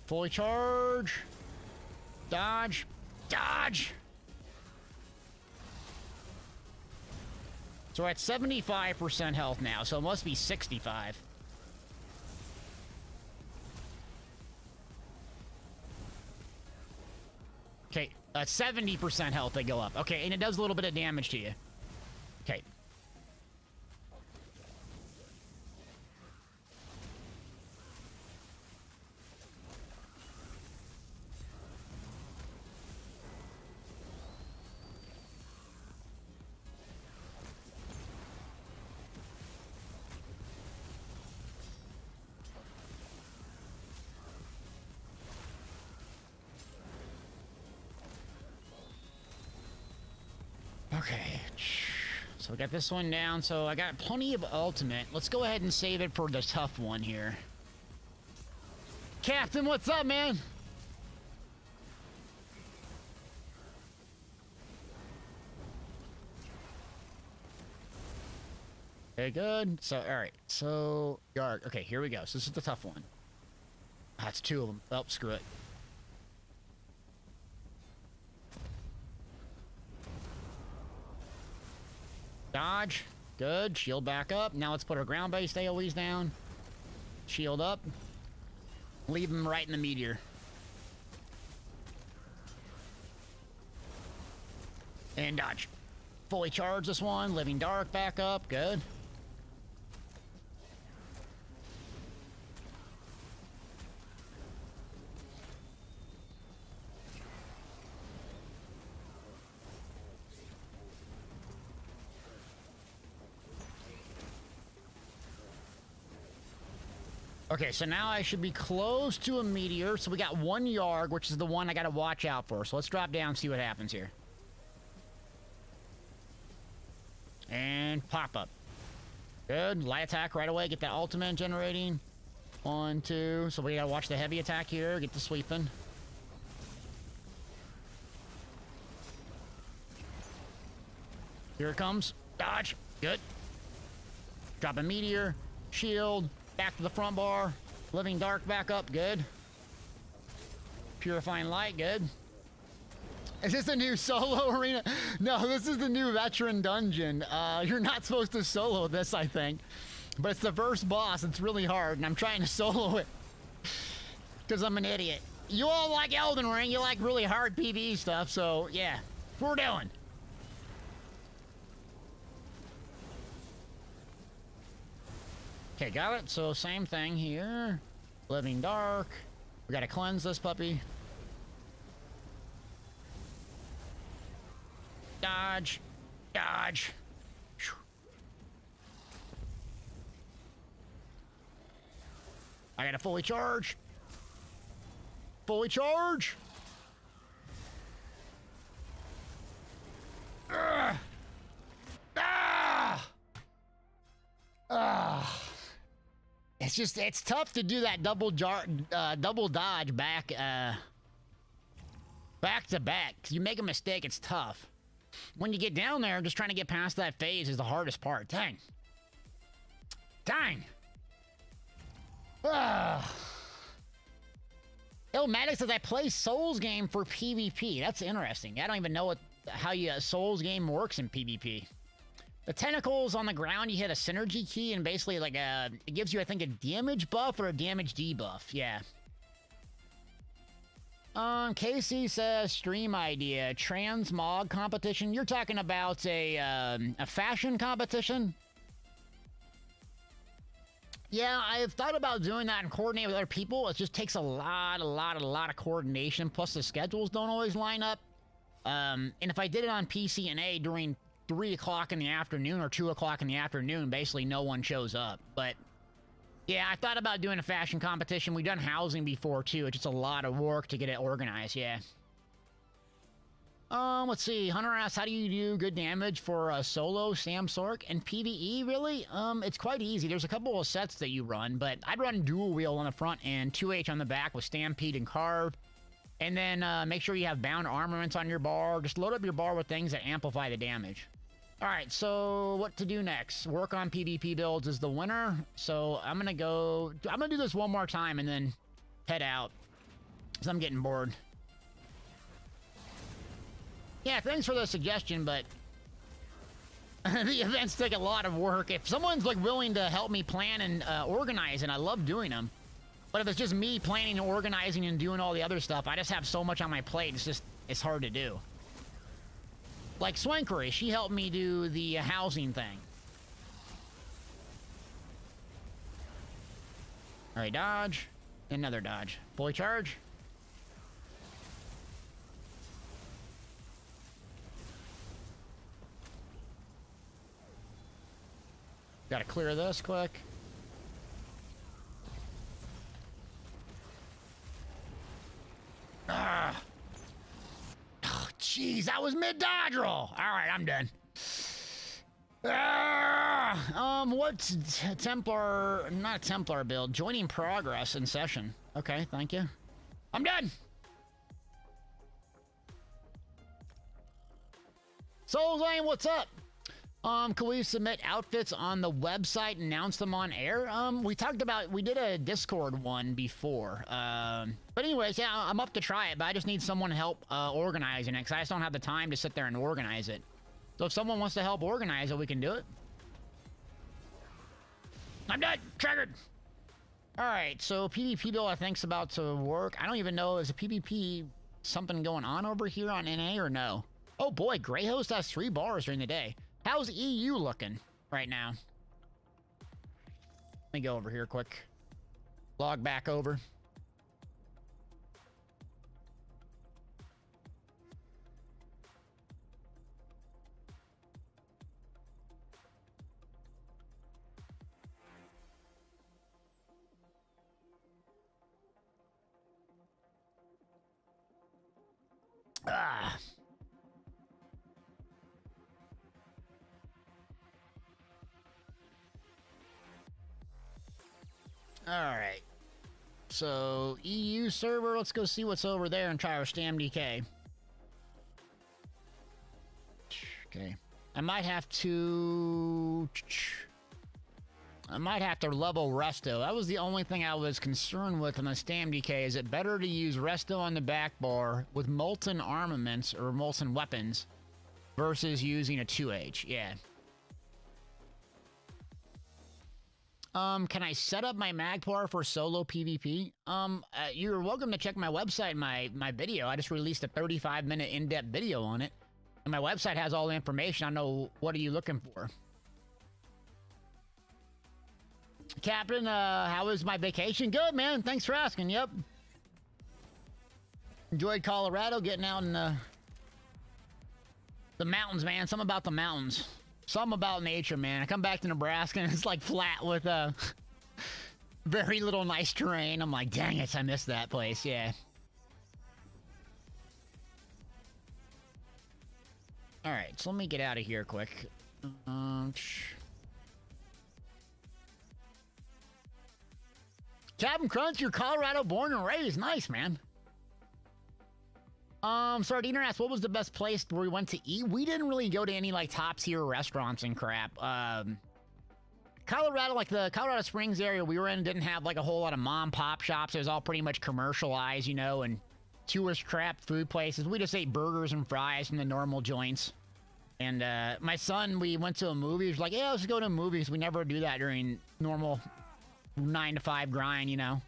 Fully charge. Dodge. Dodge. So we're at 75% health now, so it must be 65. Okay, 70% health they go up. Okay, and it does a little bit of damage to you. Okay. Okay, so we got this one down, so I got plenty of ultimate. Let's go ahead and save it for the tough one here. Captain, what's up, man? Okay, good. So, all right, so, Yarg. Okay, here we go. So this is the tough one. That's two of them. Oh, screw it. Dodge. Good. Shield back up. Now let's put our ground-based AoEs down. Shield up. Leave them right in the meteor. And dodge. Fully charge this one. Living Dark back up. Good. Okay, so now I should be close to a meteor. So we got one Yarg, which is the one I gotta watch out for. So let's drop down and see what happens here. And pop up. Good. Light attack right away. Get that ultimate generating. 1, 2. So we gotta watch the heavy attack here. Get the sweeping. Here it comes. Dodge. Good. Drop a meteor. Shield. Back to the front bar. Living Dark back up. Good. Purifying Light. Good. Is this a new solo arena? No, this is the new veteran dungeon. You're not supposed to solo this, I think. But it's the first boss. It's really hard, and I'm trying to solo it. Because I'm an idiot. You all like Elden Ring. You like really hard PvE stuff, so yeah. We're doing. Okay, got it. So same thing here. Living Dark. We gotta cleanse this puppy. Dodge. Dodge. I gotta fully charge. Fully charge. Ah! Ah! It's tough to do that double dodge back to back. 'Cause you make a mistake, it's tough. When you get down there, just trying to get past that phase is the hardest part. Dang. Dang. Maddox says I play Souls game for PvP. That's interesting. I don't even know how a Souls game works in PvP. The tentacles on the ground, you hit a synergy key, and basically, like, it gives you, I think, a damage buff or a damage debuff. Yeah. Casey says, stream idea, transmog competition. You're talking about a fashion competition? Yeah, I've thought about doing that and coordinate with other people. It just takes a lot of coordination. Plus, the schedules don't always line up. And if I did it on PCNA during 3 o'clock in the afternoon or 2 o'clock in the afternoon, basically no one shows up. But yeah, I thought about doing a fashion competition. We've done housing before too. It's just a lot of work to get it organized. Yeah. Let's see. Hunter asks, how do you do good damage for solo Sam Sork and PvE, really? It's quite easy. There's a couple of sets that you run, but I'd run dual wheel on the front and 2H on the back with Stampede and Carve. And then make sure you have bound armaments on your bar. Just load up your bar with things that amplify the damage. All right, so what to do next? Work on PvP builds is the winner. So I'm gonna do this one more time and then head out, because I'm getting bored. Yeah, thanks for the suggestion, but the events take a lot of work. If someone's like willing to help me plan and organize, and I love doing them, but if it's just me planning and organizing and doing all the other stuff, I just have so much on my plate. It's hard to do. Like Swankery, she helped me do the housing thing. All right, dodge, another dodge, fully charge. Gotta clear this quick. Ah. Oh, jeez, that was mid-dodge roll. All right, I'm done. What's Templar, not Templar build, joining progress in session. Okay, thank you. I'm done. Soul Lane, what's up? Can we submit outfits on the website and announce them on air? We did a Discord one before. But anyways, yeah, I'm up to try it, but I just need someone to help organizing it, because I just don't have the time to sit there and organize it. So if someone wants to help organize it, we can do it. I'm done. Triggered. All right, so PvP build I think's about to work. I don't even know, is a PvP something going on over here on NA or no? Oh boy, Greyhost has 3 bars during the day. How's EU looking right now? Let me go over here quick. Log back over. Ah. All right. So, EU server, let's go see what's over there and try our Stam DK. Okay. I might have to level Resto. That was the only thing I was concerned with on the Stam DK. Is it better to use Resto on the back bar with molten armaments or molten weapons versus using a 2H? Yeah. Can I set up my Magpar for solo PvP? You're welcome to check my website, my video. I just released a 35-minute in-depth video on it. And my website has all the information. I know, what are you looking for? Captain, how was my vacation? Good, man. Thanks for asking. Yep. Enjoyed Colorado, getting out in the mountains, man. Something about the mountains. Something about nature, man. I come back to Nebraska and it's like flat with very little nice terrain. I'm like, dang it, I missed that place. Yeah. All right, so let me get out of here quick. Captain Crunch, you're Colorado born and raised. Nice, man. Sardiner asked, what was the best place where we went to eat? We didn't really go to any, like, top-tier restaurants and crap. Colorado, like, the Colorado Springs area we were in didn't have, like, a whole lot of mom-pop shops. It was all pretty much commercialized, you know, and tourist crap food places. We just ate burgers and fries from the normal joints. And, my son, we went to a movie. He was like, yeah, let's go to movies. We never do that during normal 9-to-5 grind, you know.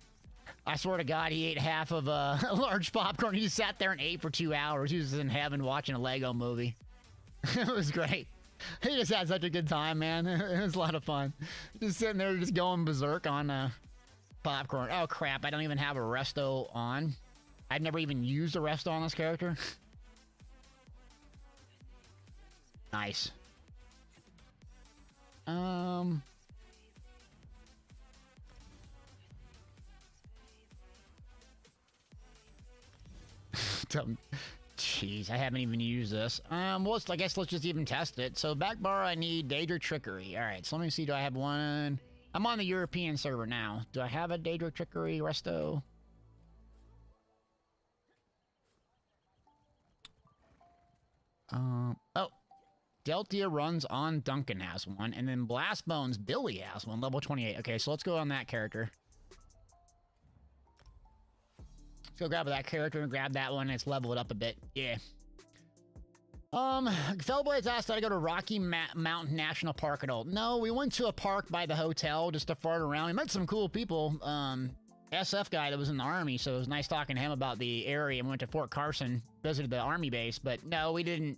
I swear to God, he ate half of a large popcorn. He sat there and ate for 2 hours. He was in heaven watching a Lego movie. It was great. He just had such a good time, man. It was a lot of fun. Just sitting there just going berserk on popcorn. Oh, crap. I don't even have a resto on. I've never even used a resto on this character. Nice. Jeez, I haven't even used this. Well, I guess let's just even test it. So back bar, I need Daedric Trickery. All right, so let me see. Do I have one? I'm on the European server now. Do I have a Daedric Trickery resto? Oh, Deltia runs on. Duncan has one, and then Blast Bones Billy has one, level 28. Okay, so let's go on that character. Let's go grab that character and grab that one. Let's level it up a bit. Yeah. Fellblades asked, did I go to Rocky Mountain National Park at all? No, we went to a park by the hotel just to fart around. We met some cool people. SF guy that was in the army, so it was nice talking to him about the area. We went to Fort Carson, visited the army base, but no, we didn't.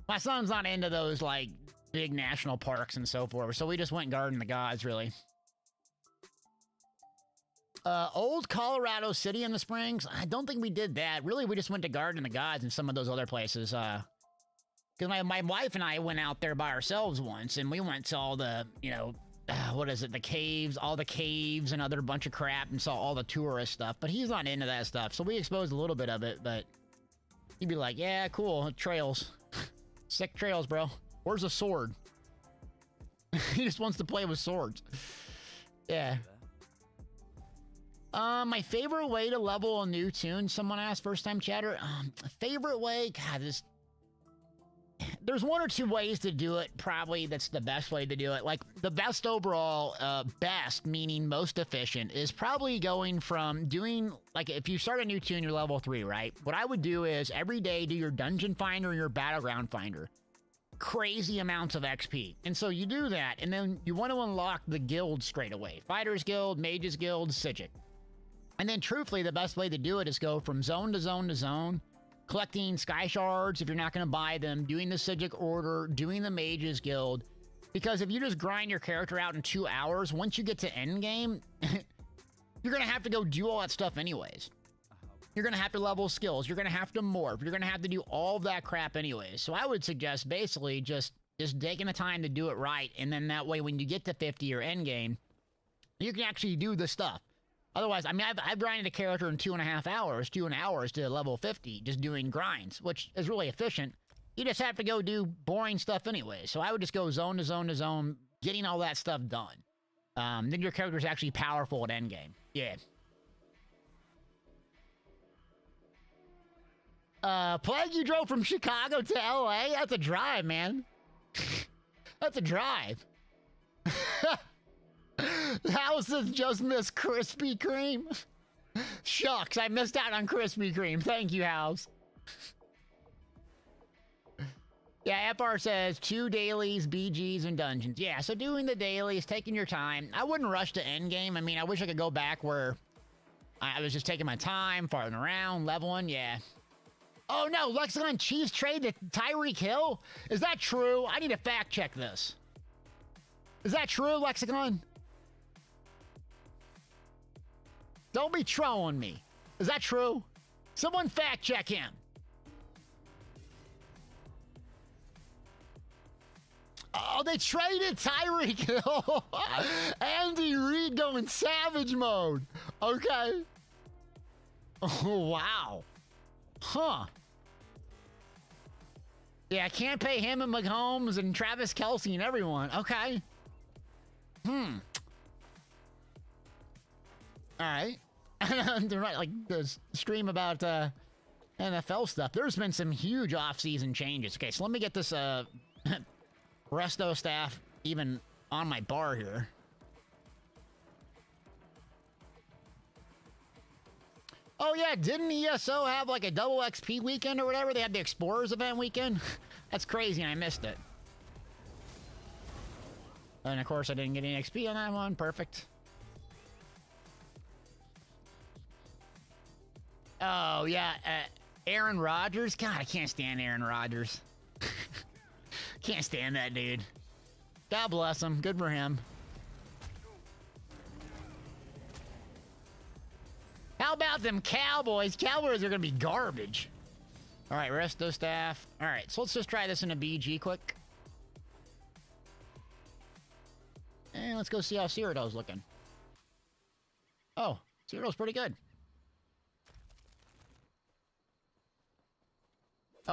My son's not into those, like, big national parks and so forth, so we just went guarding the gods, really. Old Colorado City in the Springs? I don't think we did that. Really, we just went to garden the gods in some of those other places, because my wife and I went out there by ourselves once, and we went to all the, you know, what is it, the caves, all the caves and other bunch of crap, and saw all the tourist stuff, but he's not into that stuff, so we exposed a little bit of it, but he'd be like, yeah, cool, trails. Sick trails, bro. Where's the sword? He just wants to play with swords. Yeah. My favorite way to level a new tune, someone asked, first time chatter. Favorite way, God, there's one or two ways to do it, probably that's the best way to do it. Like, the best overall, best, meaning most efficient, is probably going from doing, like, if you start a new tune, you're level 3, right? What I would do is, every day, do your Dungeon Finder or your Battleground Finder. Crazy amounts of XP. And so you do that, and then you want to unlock the guild straight away. Fighters Guild, Mages Guild, Sijic. And then, truthfully, the best way to do it is go from zone to zone to zone, collecting Sky Shards if you're not going to buy them, doing the Sijic Order, doing the Mages Guild. Because if you just grind your character out in 2 hours, once you get to endgame, you're going to have to go do all that stuff anyways. You're going to have to level skills. You're going to have to morph. You're going to have to do all of that crap anyways. So I would suggest basically just taking the time to do it right. And then that way, when you get to 50 or endgame, you can actually do the stuff. Otherwise, I mean, I've grinded a character in 2.5 hours, 2 hours to level 50, just doing grinds, which is really efficient. You just have to go do boring stuff anyway. So I would just go zone to zone to zone, getting all that stuff done. Then your character's actually powerful at endgame. Yeah. Plague, you drove from Chicago to LA? That's a drive, man. That's a drive. Houses just missed Krispy Kreme. Shucks, I missed out on Krispy Kreme. Thank you, House. Yeah, FR says 2 dailies, BGs, and dungeons. Yeah, so doing the dailies, taking your time. I wouldn't rush to endgame. I mean, I wish I could go back where I was just taking my time, farting around, leveling. Yeah. Oh no, Lexicon Cheese trade to Tyreek Hill? Is that true? I need to fact check this. Is that true, Lexicon? Don't be trolling me. Is that true? Someone fact check him. Oh, they traded Tyreek Hill. Andy Reid going savage mode. Okay. Oh, wow. Huh. Yeah, I can't pay him and Mahomes and Travis Kelce and everyone. Okay. All right. They're right, like the stream about NFL stuff. There's been some huge off-season changes. Okay, so let me get this resto staff even on my bar here. Oh yeah, didn't ESO have like a double XP weekend or whatever? They had the Explorers event weekend? That's crazy and I missed it. And of course I didn't get any XP on that one. Perfect. Oh, yeah, Aaron Rodgers? God, I can't stand Aaron Rodgers. Can't stand that dude. God bless him. Good for him. How about them Cowboys? Cowboys are going to be garbage. All right, resto staff. All right, so let's just try this in a BG quick. And let's go see how Cyrodiil's looking. Oh, Cyrodiil's pretty good.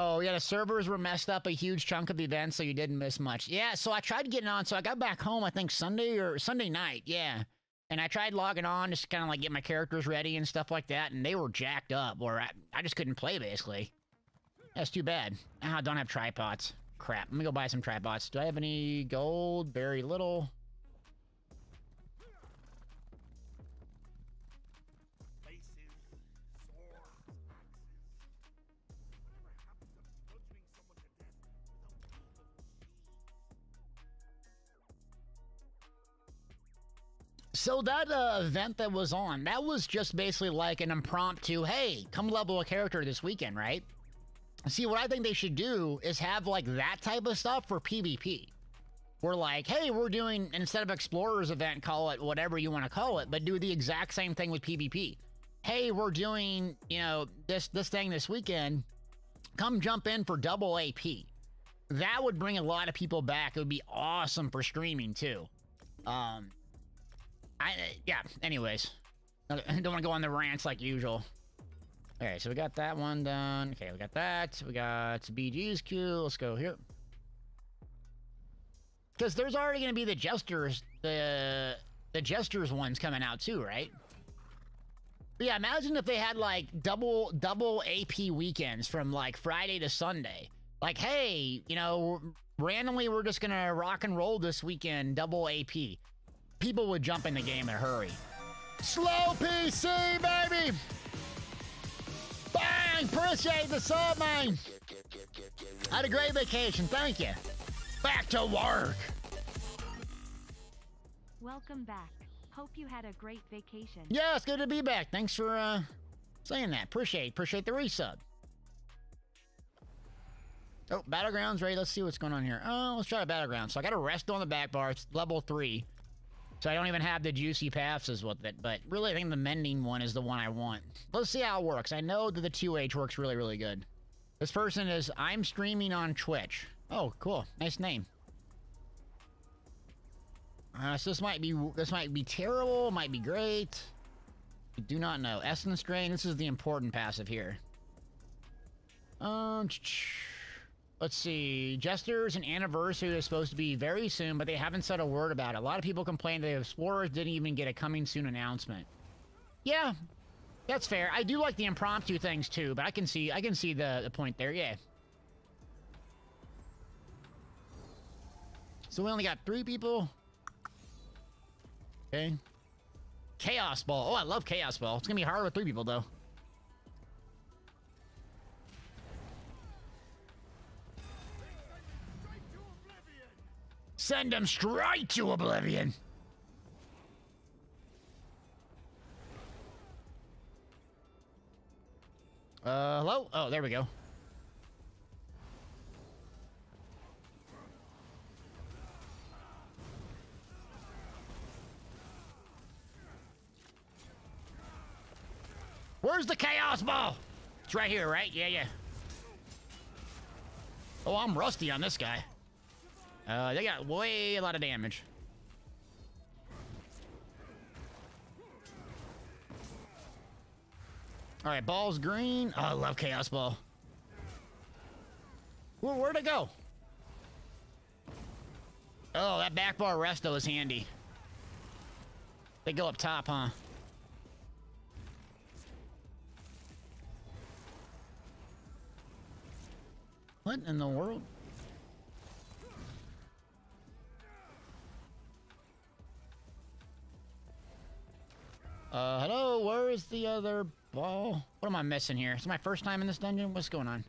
Oh, yeah, the servers were messed up a huge chunk of the event, so you didn't miss much. Yeah, so I tried getting on. So I got back home, I think Sunday night, yeah. And I tried logging on just to kind of like get my characters ready and stuff like that, and they were jacked up, or I just couldn't play, basically. That's too bad. Ah, I don't have tripods. Crap, let me go buy some tripods. Do I have any gold? Very little. So that event that was on, that was just basically like an impromptu, hey, come level a character this weekend, right? See, what I think they should do is have like that type of stuff for PvP. We're like, hey, we're doing, instead of Explorers event, call it whatever you want to call it, but do the exact same thing with PvP. Hey, we're doing, you know, this thing this weekend. Come jump in for double AP. That would bring a lot of people back. It would be awesome for streaming too. Yeah, anyways. I don't want to go on the rants like usual. Alright, so we got that one done. Okay, we got that. We got BG's queue. Let's go here. Because there's already going to be the Jesters, the Jesters ones coming out too, right? But yeah, imagine if they had like double AP weekends from like Friday to Sunday. Like, hey, you know, randomly we're just going to rock and roll this weekend, double AP. People would jump in the game in a hurry. Slow PC, baby! Bang! Appreciate the sub, man! Had a great vacation, thank you. Back to work! Welcome back. Hope you had a great vacation. Yeah, it's good to be back. Thanks for saying that. Appreciate the resub. Oh, Battlegrounds ready. Let's see what's going on here. Oh, let's try a Battleground. So I got a rest on the back bar. It's level 3. So I don't even have the juicy passes with it, but really I think the mending one is the one I want. Let's see how it works. I know that the 2H works really, really good. This person is, I'm streaming on Twitch. Oh, cool. Nice name. So this might be terrible, might be great. I do not know. Essence Drain, this is the important passive here. Let's see. Jesters and Anniversary is supposed to be very soon, but they haven't said a word about it. A lot of people complained that Explorers didn't even get a coming soon announcement. Yeah, that's fair. I do like the impromptu things too, but I can see the point there, yeah. So we only got 3 people. Okay. Chaos Ball. Oh, I love Chaos Ball. It's gonna be hard with 3 people though. Send them straight to oblivion. Hello? Oh, there we go. Where's the Chaos Ball? It's right here, right? Yeah, yeah. Oh, I'm rusty on this guy. They got way a lot of damage. All right, ball's green. Oh, I love Chaos Ball. Where'd it go? Oh, that back bar resto is handy. They go up top, huh? What in the world? Hello, where is the other ball? What am I missing here? Is it my first time in this dungeon? What's going on?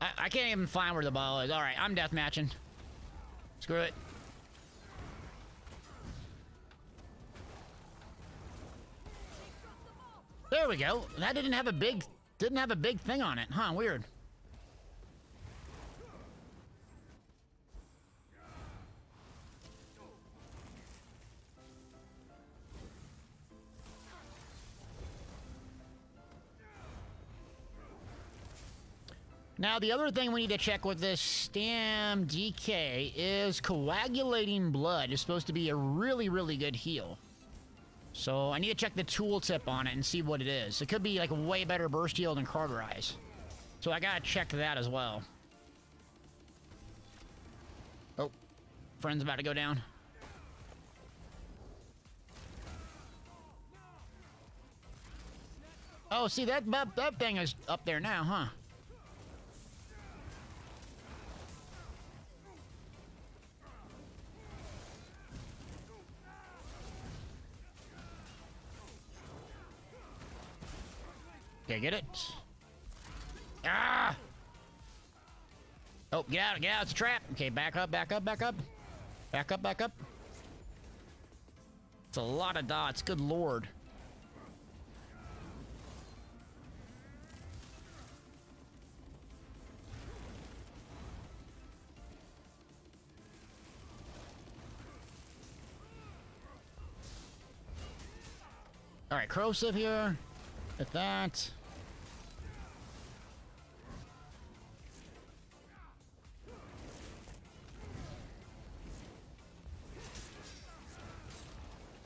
I can't even find where the ball is. Alright, I'm deathmatching. Screw it. There we go. That didn't have a big thing on it. Huh, weird. Now, the other thing we need to check with this Stam DK is coagulating blood is supposed to be a really, really good heal. So I need to check the tooltip on it and see what it is. It could be like a way better burst heal than Carterize. So I gotta check that as well. Oh, friend's about to go down. Oh, see, that thing is up there now, huh? Okay, get it. Ah! Oh, get out, it's a trap. Okay, back up, back up, back up. Back up, back up. It's a lot of dots, good lord. All right, corrosive here. At that.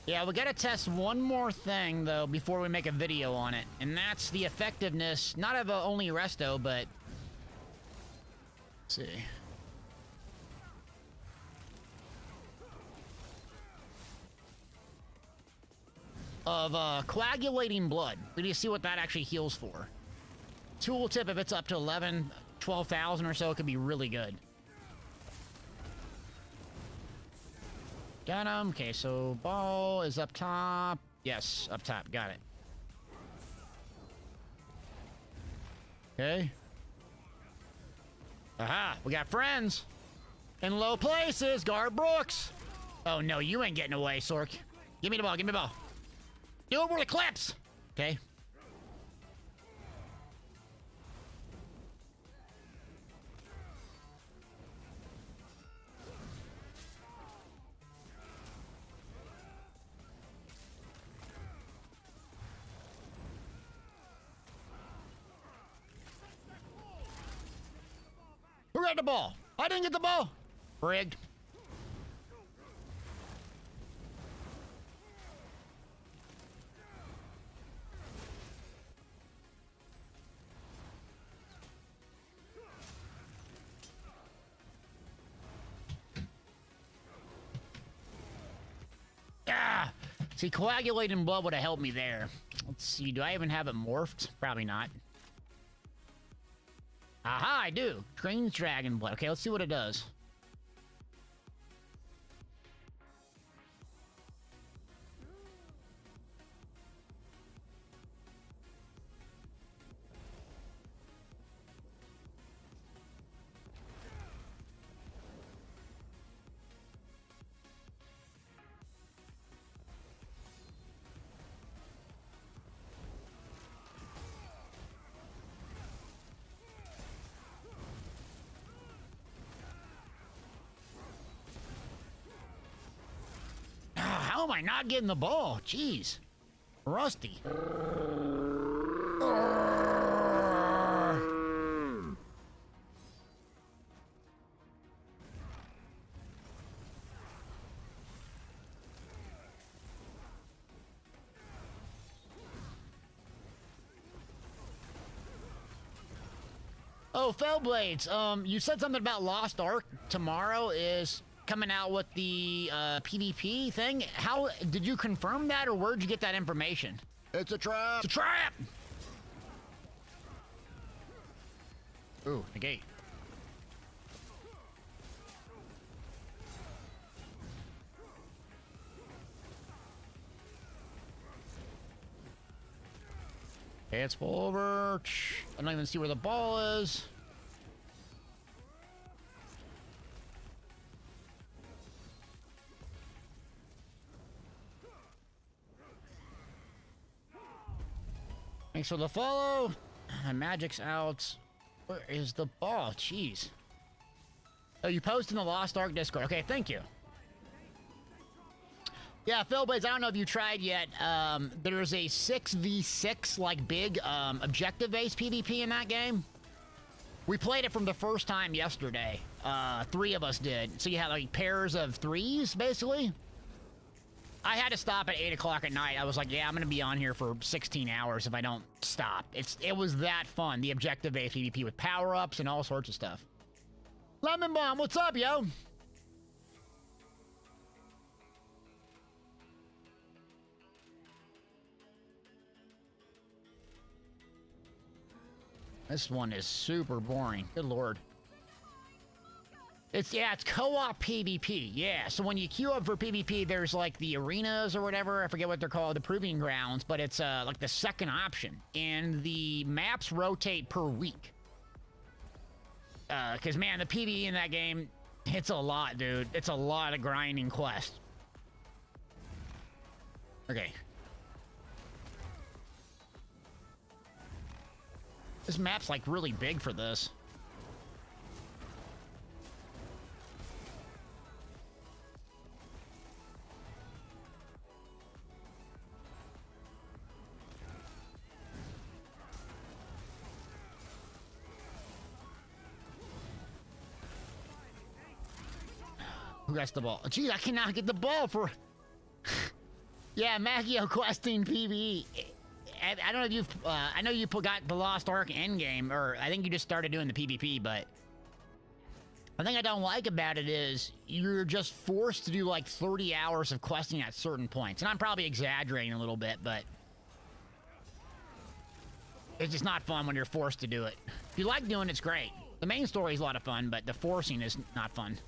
Yeah, we gotta test one more thing, though, before we make a video on it. And that's the effectiveness, not of only Resto, but... Let's see. Of coagulating blood. We need to see what that actually heals for. Tooltip, if it's up to 11, 12,000 or so, it could be really good. Got him. Okay, so ball is up top. Yes, up top. Got it. Okay. Aha, we got friends. In low places, guard Brooks. Oh, no, you ain't getting away, Sork. Give me the ball, give me the ball. Do it with the clips. Okay. Who got the ball? I didn't get the ball. Rigged. Ah! See, coagulating blood would have helped me there. Let's see, do I even have it morphed? Probably not. Aha, I do. Trains dragon blood. Okay, let's see what it does. How am I not getting the ball? Jeez. Rusty. Oh, Fellblades, you said something about Lost Ark tomorrow is coming out with the PvP thing. How did you confirm that, or where'd you get that information? It's a trap. It's a trap. Ooh, negate. Okay, it's full over. I don't even see where the ball is. Thanks for the follow. Magic's out. Where is the ball? Jeez. Oh, you posted in the Lost Ark Discord. Okay, thank you. Yeah, Philblades, I don't know if you tried yet. There's a 6v6, like, big, objective-based PvP in that game. We played it from the first time yesterday. 3 of us did. So you had like pairs of 3s, basically. I had to stop at 8 o'clock at night. I was like, yeah, I'm gonna be on here for 16 hours if I don't stop. It was that fun, the objective-based PvP with power-ups and all sorts of stuff. Lemon Bomb, what's up, yo? This one is super boring. Good lord. It's co-op PvP. Yeah, so when you queue up for PvP, there's like the arenas or whatever. I forget what they're called, the proving grounds, but it's like the second option. And the maps rotate per week. Because, man, the PvE in that game, it's a lot, dude. It's a lot of grinding quests. Okay. This map's, like, really big for this. Who gets the ball? Jeez, I cannot get the ball for... Yeah, Magio questing PvE. I don't know if you've... I know you got the Lost Ark endgame, or I think you just started doing the PvP, but... The thing I don't like about it is you're just forced to do like 30 hours of questing at certain points. And I'm probably exaggerating a little bit, but... It's just not fun when you're forced to do it. If you like doing it, it's great. The main story is a lot of fun, but the forcing is not fun.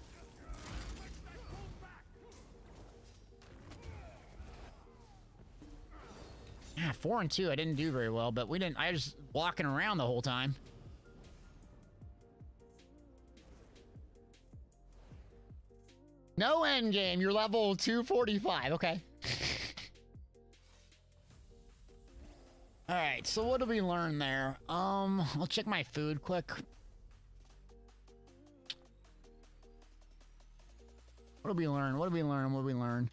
Yeah, 4 and 2, I didn't do very well, but I was walking around the whole time. No end game, you're level 245, okay. Alright, so what did we learn there? I'll check my food quick. What did we learn?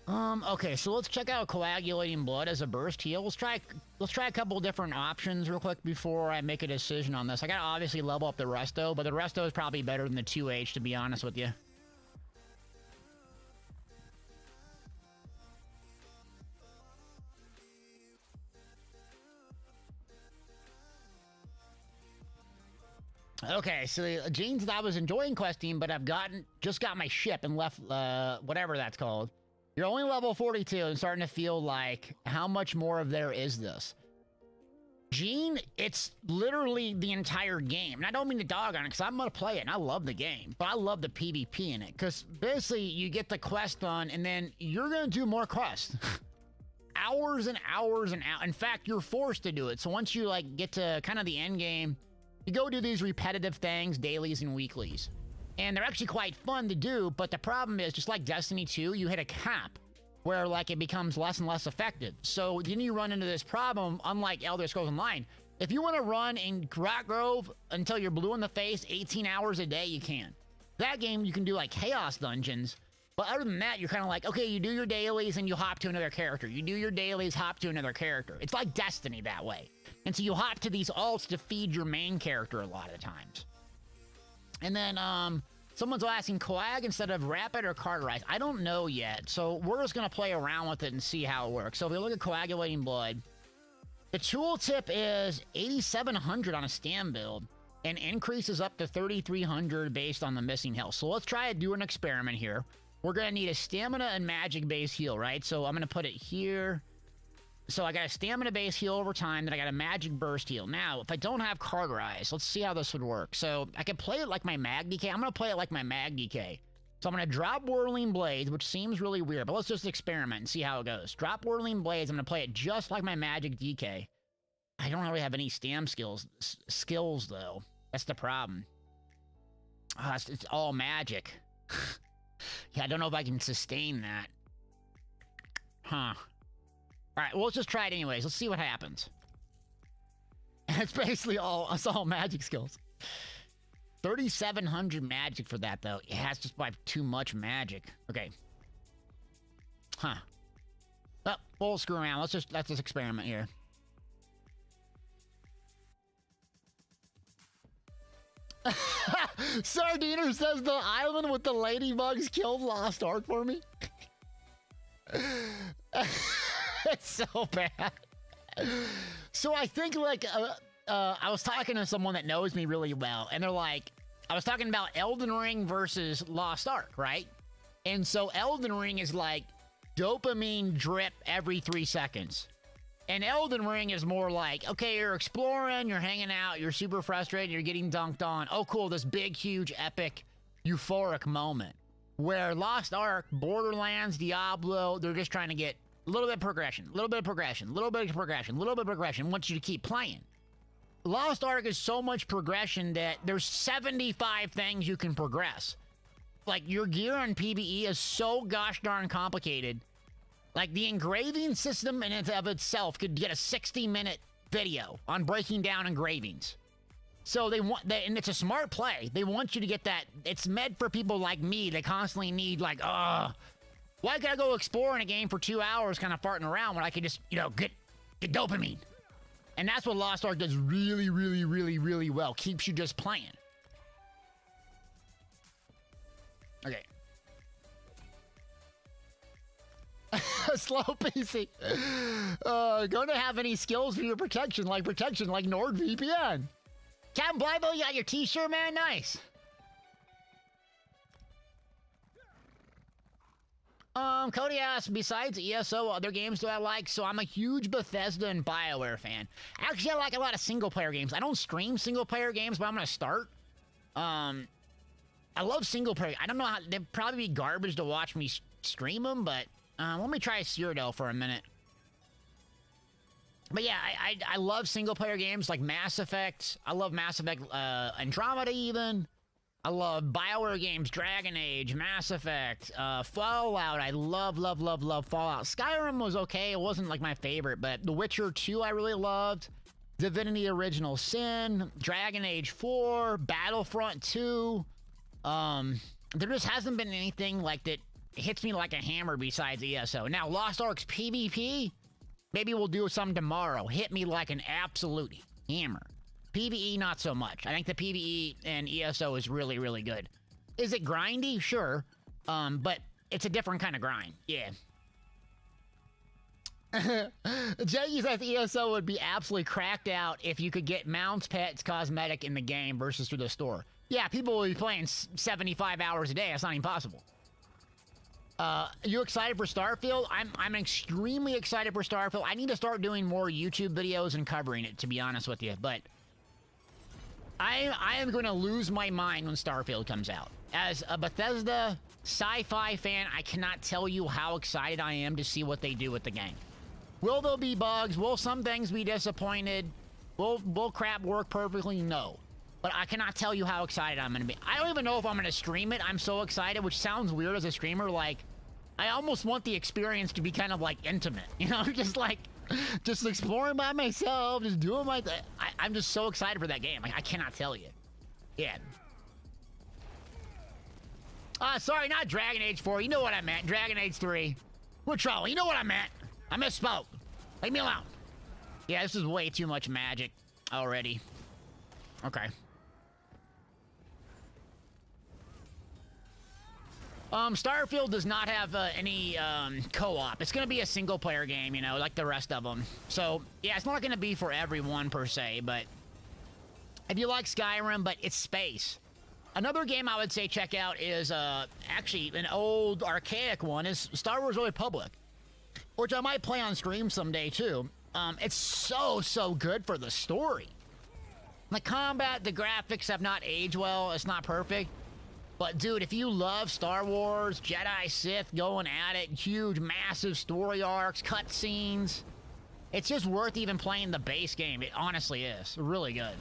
Okay, so let's check out coagulating blood as a burst heal. Let's try a couple different options real quick before I make a decision on this. I gotta obviously level up the resto, but the resto is probably better than the 2H, to be honest with you. Okay, so Gene, I was enjoying questing, but I've just got my ship and left, whatever that's called. You're only level 42 and starting to feel like, how much more of there is this? Gene, it's literally the entire game. And I don't mean to dog on it, because I'm going to play it, and I love the game. But I love the PvP in it, because basically, you get the quest done, and then you're going to do more quests. Hours and hours and hours. In fact, you're forced to do it. So once you, like, get to kind of the end game, you go do these repetitive things, dailies and weeklies. And they're actually quite fun to do, but the problem is, just like Destiny 2, you hit a cap where, like, it becomes less and less effective. So then you run into this problem, unlike Elder Scrolls Online. If you want to run in Rock Grove until you're blue in the face 18 hours a day, you can. That game, you can do, like, Chaos Dungeons, but other than that, you're kind of like, okay, you do your dailies and you hop to another character. You do your dailies, hop to another character. It's like Destiny that way. And so you hop to these alts to feed your main character a lot of times. And then, someone's asking coag instead of rapid or cauterize. I don't know yet, so we're just going to play around with it and see how it works. So if we look at coagulating blood, the tooltip is 8,700 on a stam build and increases up to 3,300 based on the missing health. So let's try to do an experiment here. We're going to need a stamina and magic base heal, right? So I'm going to put it here. So I got a stamina base heal over time, then I got a magic burst heal. Now, if I don't have cauterize, let's see how this would work. So I can play it like my mag DK. I'm going to play it like my mag DK. So I'm going to drop Whirling Blades, which seems really weird, but let's just experiment and see how it goes. Drop Whirling Blades. I'm going to play it just like my magic DK. I don't really have any stam skills, though. That's the problem. It's all magic. Yeah, I don't know if I can sustain that. Huh. Alright, well, let's just try it anyways. Let's see what happens. It's basically it's all magic skills. 3,700 magic for that, though. Yeah, it's just by too much magic. Okay. Huh. Oh, we'll screw around. Let's just experiment here. Sardiner says the island with the ladybugs killed Lost Ark for me. It's so bad. So I think like I was talking to someone that knows me really well, and they're like, I was talking about Elden Ring versus Lost Ark, right? And so Elden Ring is like dopamine drip every 3 seconds. And Elden Ring is more like, okay, you're exploring, you're hanging out, you're super frustrated, you're getting dunked on. Oh, cool, this big, huge, epic, euphoric moment. Where Lost Ark, Borderlands, Diablo, they're just trying to get a little bit of progression, a little bit of progression, a little bit of progression, a little bit of progression, wants you to keep playing. Lost Ark is so much progression that there's 75 things you can progress. Like, your gear on PvE is so gosh darn complicated. Like, the engraving system in and of itself could get a 60-minute video on breaking down engravings. So they want that, and it's a smart play. They want you to get that. It's meant for people like me that constantly need, like, why could I go explore in a game for 2 hours kind of farting around when I could just, you know, get dopamine? And that's what Lost Ark does really, really, really, really well. Keeps you just playing. Okay. Slow PC. Going to have any skills for your protection like NordVPN. Captain Blybo, you got your t-shirt, man? Nice. Cody asks, besides ESO, other games do I like? So I'm a huge Bethesda and BioWare fan. Actually, I like a lot of single-player games. I don't stream single-player games, but I'm going to start. I love single-player. I don't know how... They'd probably be garbage to watch me stream them, but... let me try Cyrodiil for a minute. But yeah, I love single-player games like Mass Effect. I love Mass Effect Andromeda even. I love BioWare games, Dragon Age, Mass Effect, Fallout. I love Fallout. Skyrim was okay. It wasn't like my favorite, but The Witcher 2 I really loved. Divinity Original Sin, Dragon Age 4, Battlefront 2. There just hasn't been anything like that hits me like a hammer besides ESO. Now, Lost Ark's PvP, maybe we'll do some tomorrow. Hit me like an absolute hammer. PvE, not so much. I think the PvE and ESO is really, really good. Is it grindy? Sure. But it's a different kind of grind. Yeah. Jaggy says ESO would be absolutely cracked out if you could get mounts, pets, cosmetic in the game versus through the store. Yeah, people will be playing 75 hours a day. That's not even possible. You excited for Starfield? I'm extremely excited for Starfield. I need to start doing more YouTube videos and covering it, to be honest with you. But I am going to lose my mind when Starfield comes out. As a Bethesda sci-fi fan, I cannot tell you how excited I am to see what they do with the game. Will there be bugs? Will some things be disappointed? Will crap work perfectly? No. But I cannot tell you how excited I'm going to be. I don't even know if I'm going to stream it. I'm so excited, which sounds weird as a streamer. Like, I almost want the experience to be kind of like intimate. You know, just exploring by myself, just doing my thing. I'm just so excited for that game. Like, I cannot tell you. Yeah. Sorry, not Dragon Age 4. You know what I meant. Dragon Age 3. We're trolling. You know what I meant. I misspoke. Leave me alone. Yeah, this is way too much magic already. Okay. Starfield does not have any co-op. It's going to be a single-player game, you know, like the rest of them. So, yeah, it's not going to be for everyone, per se, but if you like Skyrim, but it's space. Another game I would say check out is, actually, an old, archaic one, is Star Wars Old Republic, which I might play on stream someday, too. It's so good for the story. The combat, the graphics have not aged well. It's not perfect. But, dude, if you love Star Wars, Jedi, Sith, going at it, huge, massive story arcs, cutscenes, it's just worth even playing the base game. It honestly is. Really good.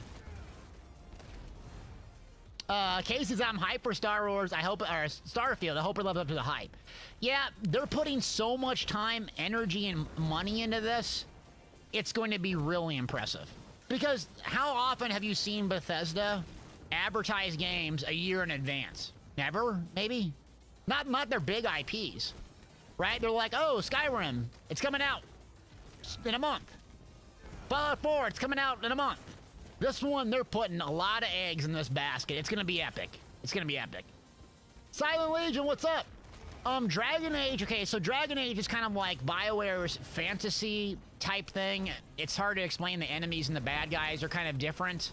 Casey says, I'm hyped for Star Wars. I hope, or Starfield. I hope it lives up to the hype. Yeah, they're putting so much time, energy, and money into this. It's going to be really impressive. Because how often have you seen Bethesda advertise games a year in advance? Never, maybe? Not their big IPs, right? They're like, oh, Skyrim, it's coming out in a month. Fallout 4, it's coming out in a month. This one, they're putting a lot of eggs in this basket. It's gonna be epic. It's gonna be epic. Silent Legion, what's up? Dragon Age. Okay, so Dragon Age is kind of like BioWare's fantasy type thing. It's hard to explain. The enemies and the bad guys are kind of different.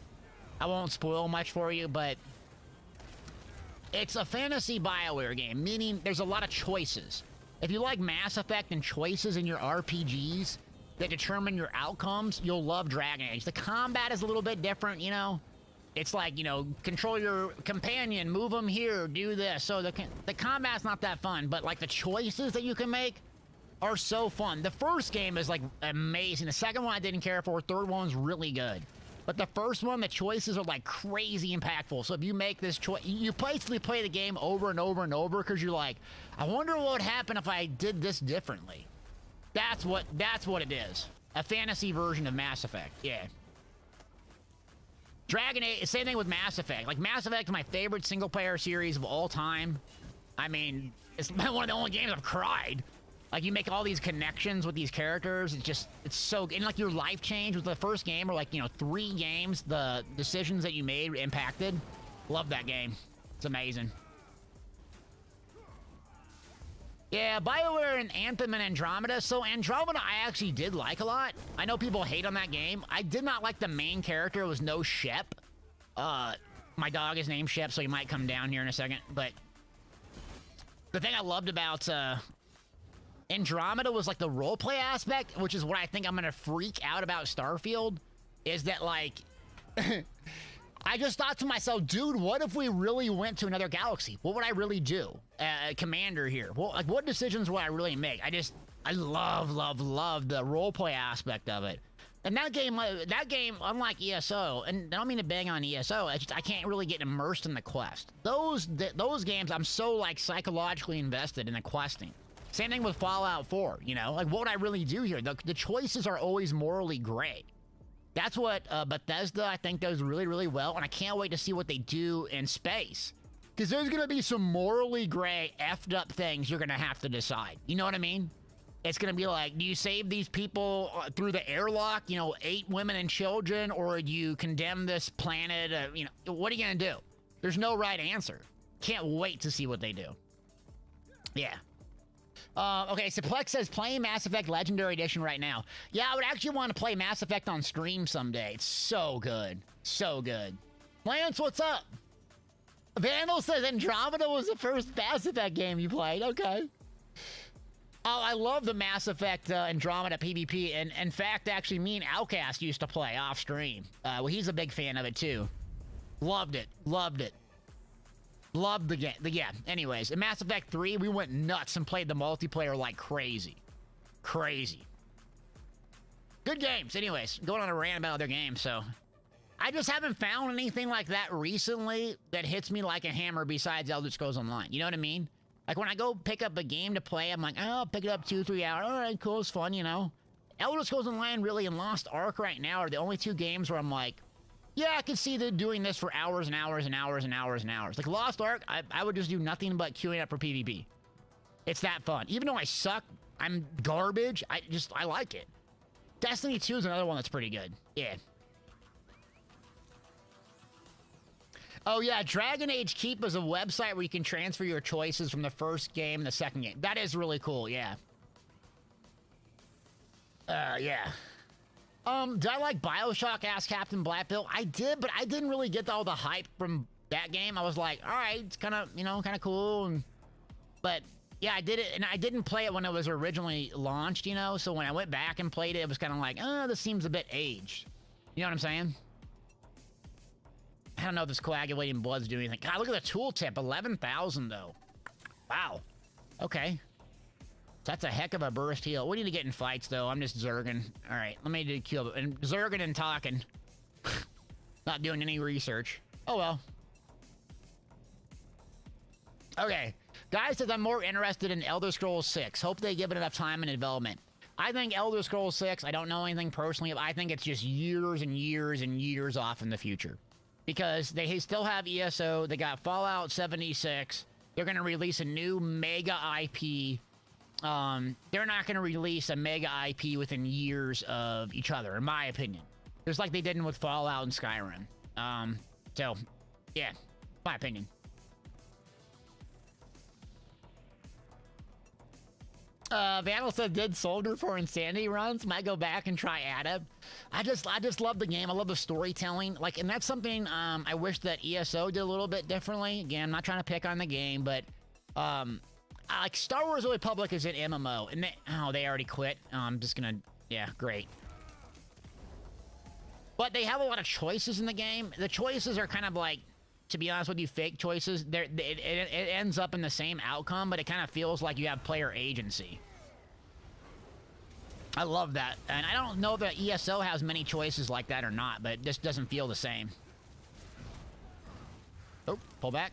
I won't spoil much for you, but it's a fantasy BioWare game, meaning there's a lot of choices. If you like Mass Effect and choices in your RPGs that determine your outcomes, you'll love Dragon Age. The combat is a little bit different, you know? It's like, you know, control your companion, move them here, do this. So the combat's not that fun, but like the choices that you can make are so fun. The first game is like amazing. The second one I didn't care for. Third one's really good. But the first one, the choices are like crazy impactful. So if you make this choice, you basically play the game over and over and over because you're like, I wonder what would happen if I did this differently. That's what it is. A fantasy version of Mass Effect. Yeah. Dragon Age, same thing with Mass Effect. Like, Mass Effect is my favorite single-player series of all time. I mean, it's one of the only games I've cried. Like, you make all these connections with these characters. It's so good. And, like, your life change with the first game, or, like, you know, 3 games, the decisions that you made impacted. Love that game. It's amazing. Yeah, BioWare and Anthem and Andromeda. So Andromeda I actually did like a lot. I know people hate on that game. I did not like the main character. It was no Shep. My dog is named Shep, so he might come down here in a second. But the thing I loved about Andromeda was like the roleplay aspect, which is what I think I'm going to freak out about Starfield, is that like... I just thought to myself, dude, what if we really went to another galaxy? What would I really do? Commander here. Well, like, what decisions would I really make? I love the roleplay aspect of it. And that game, unlike ESO, and I don't mean to bang on ESO, I can't really get immersed in the quest. Those games, I'm so, like, psychologically invested in the questing. Same thing with Fallout 4, you know? Like, what would I really do here? The choices are always morally gray. That's what Bethesda, I think, does really, really well, and I can't wait to see what they do in space. Because there's going to be some morally gray, effed up things you're going to have to decide. You know what I mean? It's going to be like, do you save these people through the airlock, you know, 8 women and children, or do you condemn this planet? You know, what are you going to do? There's no right answer. Can't wait to see what they do. Yeah. Okay, Suplex says, playing Mass Effect Legendary Edition right now. Yeah, I would actually want to play Mass Effect on stream someday. It's so good. So good. Lance, what's up? Vandal says Andromeda was the first Mass Effect game you played. Okay. Oh, I love the Mass Effect Andromeda PvP. And in fact, actually, me and Outcast used to play off stream. Well, he's a big fan of it, too. Loved it. Loved it. Loved the game. Yeah, anyways, in Mass Effect 3, we went nuts and played the multiplayer like crazy. Crazy. Good games. Anyways, going on a rant about other games, so... I just haven't found anything like that recently that hits me like a hammer besides Elder Scrolls Online. You know what I mean? Like, when I go pick up a game to play, I'm like, oh, I'll pick it up 2-3 hours. All right, cool, it's fun, you know? Elder Scrolls Online, really, and Lost Ark right now are the only 2 games where I'm like, yeah, I can see them doing this for hours and hours and hours and hours and hours. Like Lost Ark, I would just do nothing but queuing up for PvP. It's that fun. Even though I suck, I'm garbage, I like it. Destiny 2 is another one that's pretty good. Yeah. Oh yeah, Dragon Age Keep is a website where you can transfer your choices from the first game to the second game. That is really cool, yeah. Yeah. Did I like BioShock? Asked Captain Blackbill. I did, but I didn't really get all the hype from that game. I was like, all right, it's kind of, you know, kind of cool. But yeah, I did it, and I didn't play it when it was originally launched, you know? So when I went back and played it, it was kind of like, oh, this seems a bit aged. You know what I'm saying? I don't know if this coagulating blood's doing anything. God, look at the tooltip. 11,000, though. Wow. Okay. That's a heck of a burst heal. We need to get in fights, though. I'm just zerging. All right, let me do kill. And zerging and talking. Not doing any research. Oh, well. Okay. Guy says, I'm more interested in Elder Scrolls 6. Hope they give it enough time and development. I think Elder Scrolls 6, I don't know anything personally, but I think it's just years and years and years off in the future. Because they still have ESO. They got Fallout 76. They're going to release a new mega IP. They're not going to release a mega IP within years of each other, in my opinion. just like they did with Fallout and Skyrim. So, yeah, my opinion. Vandal said, did Soldier for Insanity runs? Might go back and try Adab. I just love the game. I love the storytelling. Like, and that's something I wish that ESO did a little bit differently. Again, I'm not trying to pick on the game, but like Star Wars: The Republic is an MMO, and they already quit. I'm just gonna, yeah, great. But they have a lot of choices in the game. The choices are kind of like, to be honest with you, fake choices. It ends up in the same outcome, but it kind of feels like you have player agency. I love that. And I don't know that ESO has many choices like that or not, but it just doesn't feel the same. Oh, pull back.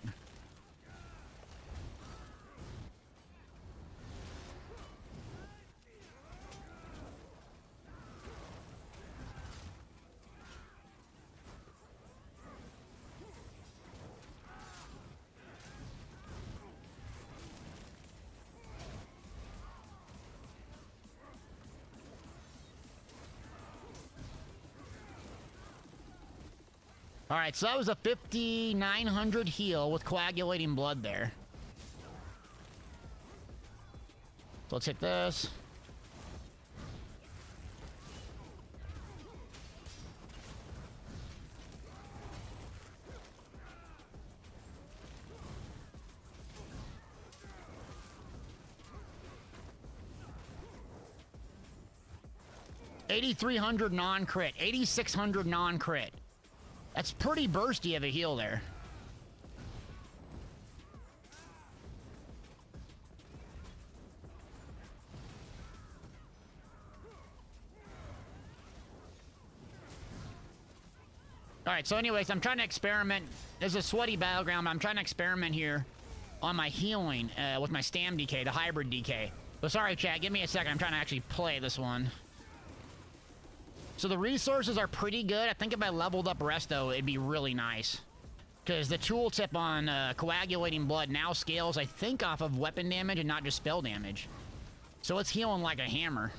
All right, so that was a 5,900 heal with coagulating blood there. So let's hit this. $8,300 non-crit, 8,600 non-crit. That's pretty bursty of a heal there. All right, so anyways, I'm trying to experiment. There's a sweaty battleground, but I'm trying to experiment here on my healing with my stam DK, the hybrid DK. So sorry, chat, give me a second. I'm trying to actually play this one. So the resources are pretty good. I think if I leveled up Resto, it'd be really nice. Because the tooltip on coagulating blood now scales, I think, off of weapon damage and not just spell damage. So it's healing like a hammer.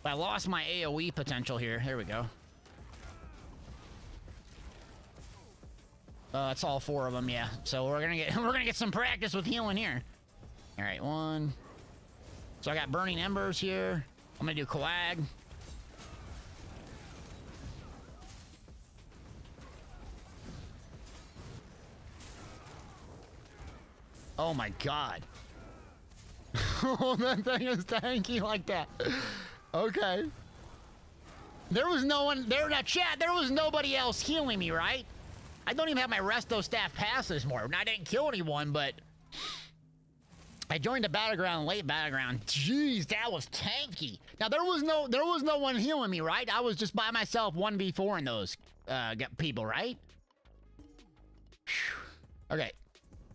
But I lost my AoE potential here. There we go. That's all 4 of them, yeah. So we're gonna get some practice with healing here. All right, 1. So I got burning embers here. I'm gonna do coag. Oh my god. Oh, that thing is tanky like that. Okay. There was no one there in that chat. There was nobody else healing me, right? I don't even have my Resto staff pass this morning. I didn't kill anyone, but I joined the battleground, late battleground. Jeez, that was tanky. Now there was no one healing me, right? I was just by myself 1v4 in those people, right? Whew. Okay,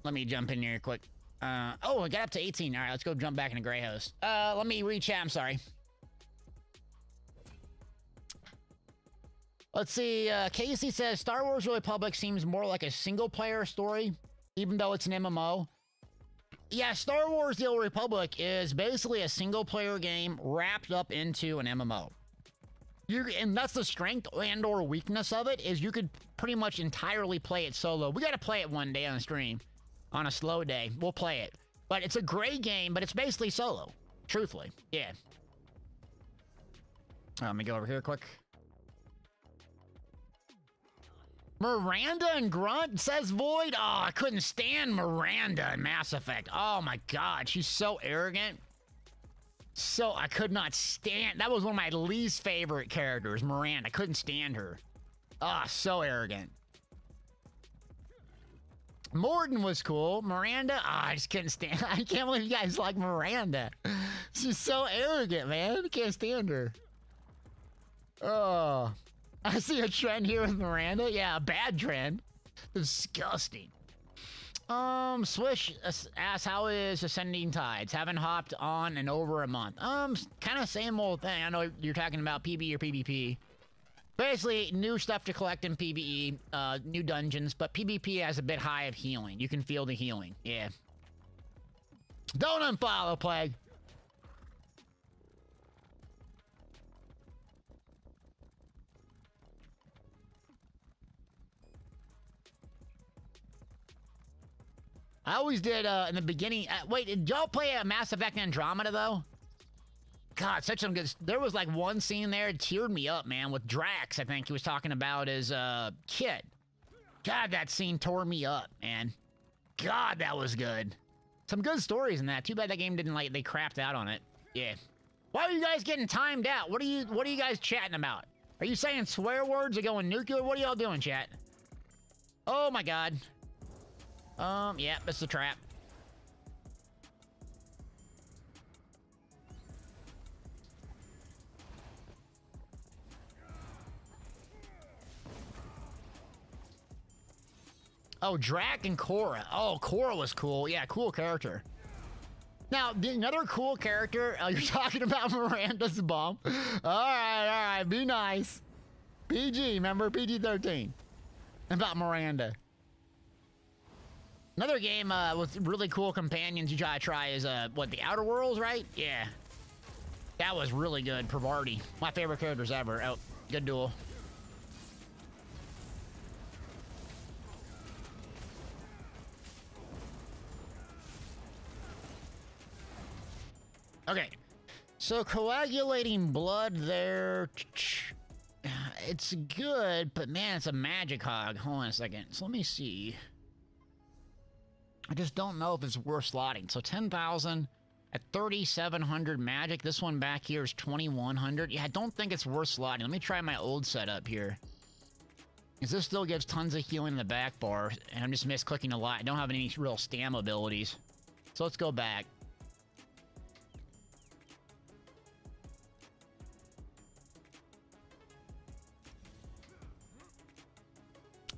let me jump in here quick. Oh, I got up to 18. All right, let's go jump back into Grey Host. Let me read chat. I'm sorry. Let's see. Casey says Star Wars: The Republic seems more like a single-player story, even though it's an MMO. Yeah, Star Wars: The Old Republic is basically a single-player game wrapped up into an MMO. And that's the strength and/or weakness of it, is you could pretty much entirely play it solo. We got to play it one day on stream. On a slow day, we'll play it. But it's a great game, but it's basically solo. Truthfully, yeah. Let me go over here quick. Miranda and Grunt, says Void. Oh, I couldn't stand Miranda in Mass Effect. Oh my god, she's so arrogant. So I could not stand. That was one of my least favorite characters, Miranda. I couldn't stand her. Ah, oh, so arrogant. Morden was cool. Miranda, I just couldn't stand. I can't believe you guys like Miranda. She's so arrogant, man. I can't stand her. Oh. I see a trend here with Miranda. Yeah, a bad trend. Disgusting. Swish asks, how is Ascending Tides? Haven't hopped on in over a month. Kind of same old thing. I know you're talking about PvE or PvP. Basically, new stuff to collect in PvE, new dungeons, but PvP has a bit high of healing. You can feel the healing, yeah. Don't unfollow, Plague. I always did in the beginning. Wait, did y'all play Mass Effect Andromeda though? God, such some good. There was like one scene there that teared me up, man, with Drax. I think he was talking about his kid. God, that scene tore me up, man. God, that was good. Some good stories in that. Too bad that game didn't they crapped out on it. Yeah. Why are you guys getting timed out? What are you guys chatting about? Are you saying swear words or going nuclear? What are y'all doing, chat? Oh my God. Yeah, it's a trap. Oh, Drac and Korra. Oh, Korra was cool. Yeah, cool character. Now, another cool character, you're talking about Miranda's bomb. All right, be nice. PG, remember? PG-13. About Miranda. Another game with really cool companions you gotta try is, what, the Outer Worlds, right? Yeah. That was really good, Pravarti. My favorite characters ever. Oh, good duel. Okay, so coagulating blood there, it's good, but man, it's a magic hog. Hold on a second. So let me see. I just don't know if it's worth slotting. So 10,000 at 3,700 magic. This one back here is 2,100. Yeah, I don't think it's worth slotting. Let me try my old setup here. Because this still gives tons of healing in the back bar, and I'm just misclicking a lot. I don't have any real stam abilities. So let's go back.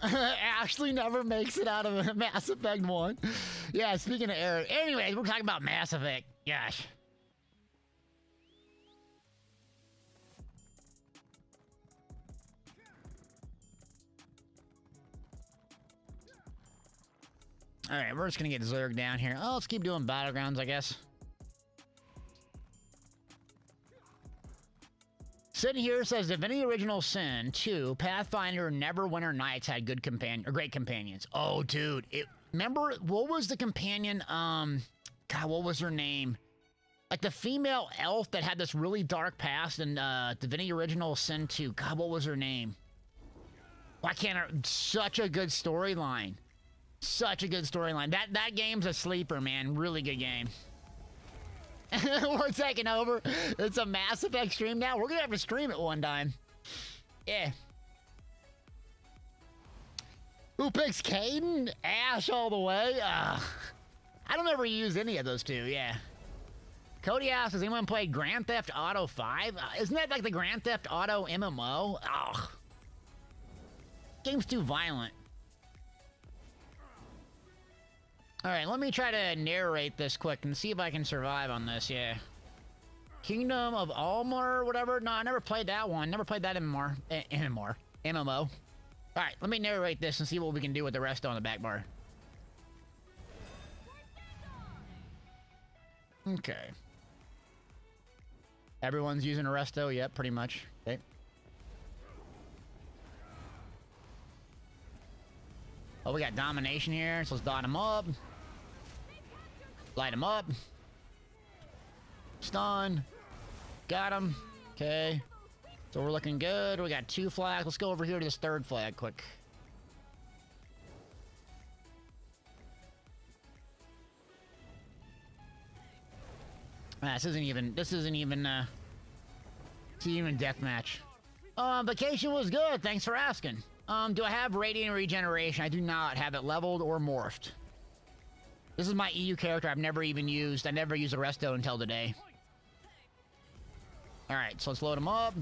Ashley never makes it out of Mass Effect 1. Yeah, speaking of error. Anyways, we're talking about Mass Effect. Gosh. Alright, we're just gonna get Zerg down here. Oh, let's keep doing Battlegrounds, I guess. Sitting here says, Divinity Original Sin 2, Pathfinder, Neverwinter Nights had good great companions. Oh, dude. Remember, what was the companion, God, what was her name? Like the female elf that had this really dark past in Divinity Original Sin 2. God, what was her name? Why can't I? Such a good storyline. Such a good storyline. That game's a sleeper, man. Really good game. We're taking over. It's a Mass Effect stream now. We're gonna have to stream it one time. Yeah. Who picks Caden? Ash all the way. I don't ever use any of those two. Yeah. Cody asks, has anyone played Grand Theft Auto 5? Isn't that like the Grand Theft Auto MMO? Ugh. Game's too violent. Alright, let me try to narrate this quick and see if I can survive on this, yeah. Kingdom of Almar or whatever? No, I never played that one. Never played that MMO. Alright, let me narrate this and see what we can do with the rest on the back bar. Okay. Everyone's using Arresto? Yep, pretty much. Okay. Oh, we got Domination here, so let's dot him up. Light him up. Stun. Got him. Okay. So we're looking good. We got 2 flags. Let's go over here to this 3rd flag quick. This isn't even deathmatch. Vacation was good. Thanks for asking. Do I have Radiant Regeneration? I do not have it leveled or morphed. This is my EU character I've never even used. I never used Arresto until today. Alright, so let's load him up.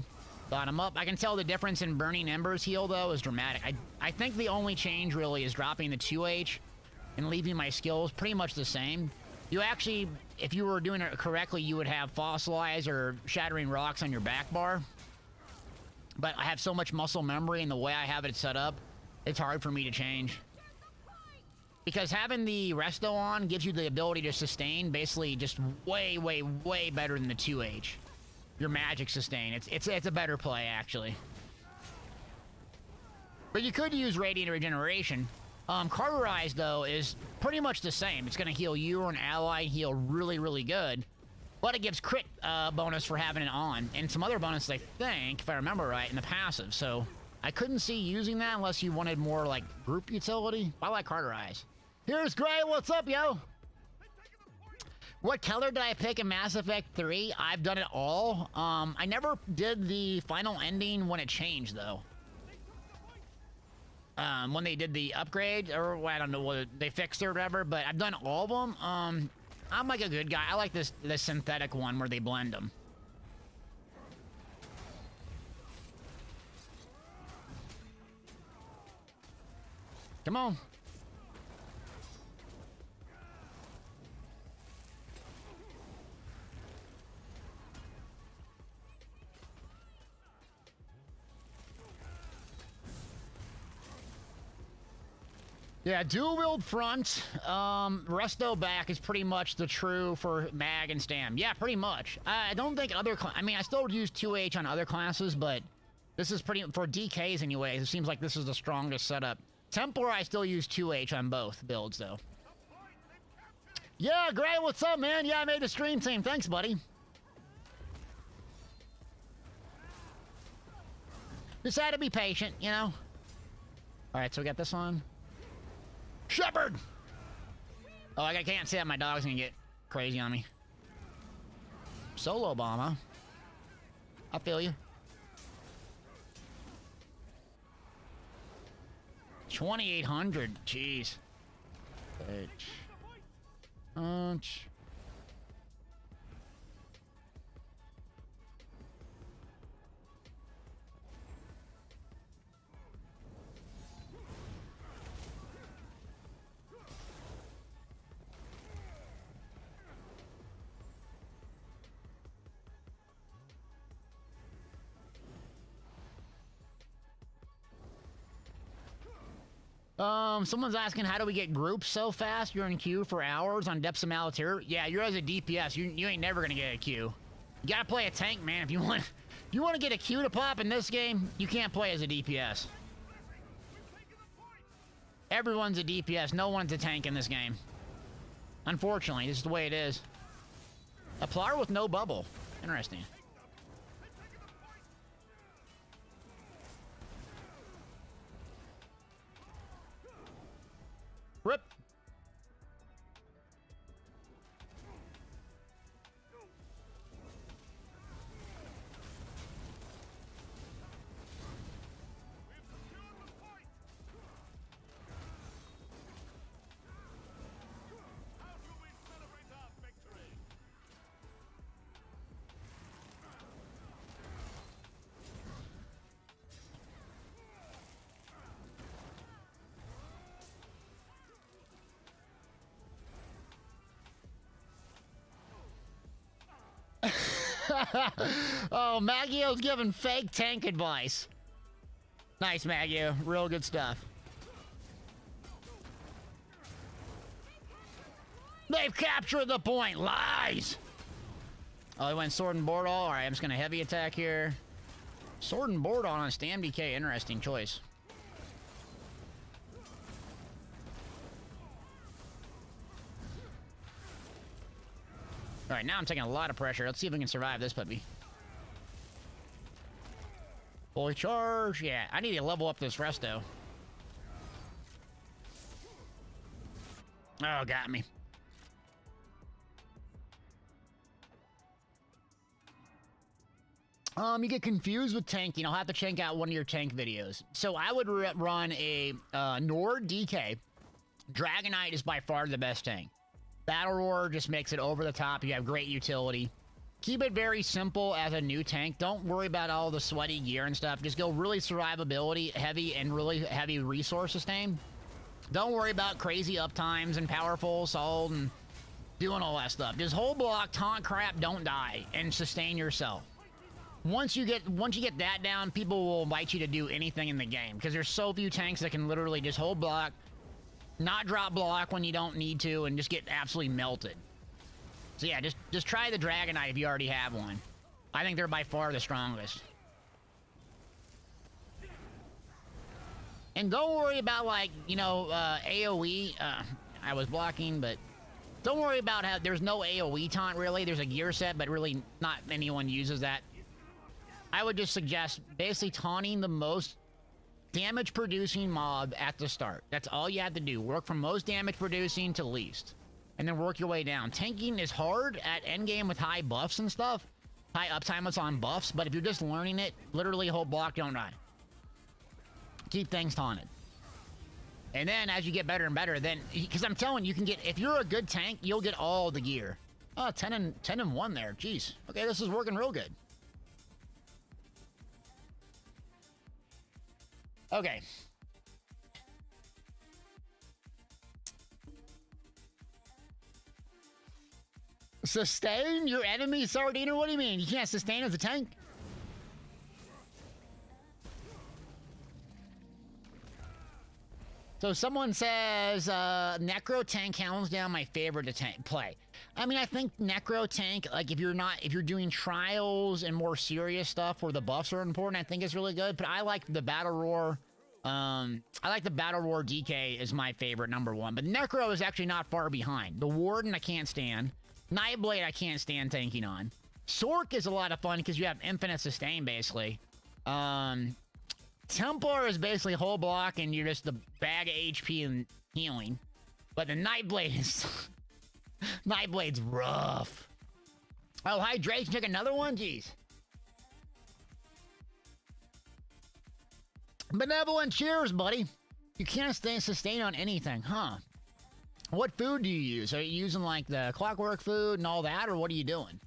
Dot him up. I can tell the difference in Burning Embers heal, though, is dramatic. I think the only change, really, is dropping the 2H and leaving my skills pretty much the same. You actually, if you were doing it correctly, you would have Fossilize or Shattering Rocks on your back bar. But I have so much muscle memory and the way I have it set up, it's hard for me to change. Because having the Resto on gives you the ability to sustain basically just way, way, way better than the 2H. Your magic sustain. It's a better play, actually. But you could use Radiant Regeneration Carterized, though, is pretty much the same. It's going to heal you or an ally, heal really, really good. But it gives crit bonus for having it on. And some other bonuses, I think, if I remember right, in the passive. So I couldn't see using that unless you wanted more, like, group utility. I like Carterized. Here's Gray. What's up, yo? What color did I pick in Mass Effect 3? I've done it all. I never did the final ending when it changed, though. When they did the upgrade, or I don't know what they fixed it or whatever, but I've done all of them. I'm like a good guy. I like this synthetic one where they blend them. Come on. Yeah, dual wield front, resto back is pretty much the true for mag and stam. Yeah, pretty much. I don't think other, I mean, I still use 2H on other classes, but this is pretty, for DKs anyways, it seems like this is the strongest setup. Templar, I still use 2H on both builds, though. Yeah, Gray, what's up, man? Yeah, I made the stream team. Thanks, buddy. Just had to be patient, you know? All right, so we got this on. Shepherd! Oh, I can't say that. My dog's gonna get crazy on me. Solo bomb, huh? I feel you. 2,800. Jeez. Punch. Someone's asking, how do we get groups so fast? You're in queue for hours on Depths of Malatir? Yeah, you're as a DPS. You ain't never gonna get a queue. You gotta play a tank, man. If you want to get a queue to pop in this game, you can't play as a DPS. Everyone's a DPS. No one's a tank in this game. Unfortunately, this is the way it is. A Plar with no bubble. Interesting. Rip. Oh, Maggio's giving fake tank advice. Nice, Maggio. Real good stuff. They've captured the point. Lies! Oh, he went sword and board all. All right, I'm just going to heavy attack here. Sword and board on a Stam DK. Interesting choice. All right, now I'm taking a lot of pressure. Let's see if we can survive this puppy. Fully charge. Yeah, I need to level up this resto. Oh, got me. You get confused with tanking. I'll have to check out one of your tank videos. So I would run a Nord DK. Dragonite is by far the best tank. Battle Roar just makes it over the top. You have great utility. Keep it very simple as a new tank. Don't worry about all the sweaty gear and stuff. Just go really survivability heavy and really heavy resource sustain. Don't worry about crazy uptimes and powerful assault and doing all that stuff. Just hold block, taunt crap, don't die, and sustain yourself. Once you get that down, people will invite you to do anything in the game because there's so few tanks that can literally just hold block, not drop block when you don't need to, and just get absolutely melted. So yeah, just try the Dragonite if you already have one. I think they're by far the strongest. And don't worry about, like, you know, AoE. I was blocking, but don't worry about how there's no AoE taunt, really. There's a gear set, but really not anyone uses that. I would just suggest basically taunting the most damage-producing mob at the start. That's all you have to do. Work from most damage-producing to least. And then work your way down. Tanking is hard at endgame with high buffs and stuff. High uptime is on buffs, but if you're just learning it, literally hold block, don't die. Keep things taunted. And then as you get better and better, then, because I'm telling you, you can get, if you're a good tank, you'll get all the gear. Oh, 10 and 1 there. Jeez. Okay, this is working real good. Okay. Sustain your enemy, Sardiner? What do you mean? You can't sustain as a tank? So someone says, Necro Tank hands down my favorite to tank play. I mean, I think Necro Tank, like if you're doing trials and more serious stuff where the buffs are important, I think it's really good. But I like the Battle Roar. I like the Battle Roar DK is my favorite, #1. But Necro is actually not far behind. The Warden I can't stand. Nightblade I can't stand tanking on. Sork is a lot of fun because you have infinite sustain, basically. Templar is basically whole block and you're just the bag of HP and healing. But the Nightblade is... Nightblade's rough. Oh, hydration took another one? Jeez. Benevolent cheers, buddy. You can't sustain on anything, huh? What food do you use? Are you using, like, the clockwork food and all that, or what are you doing?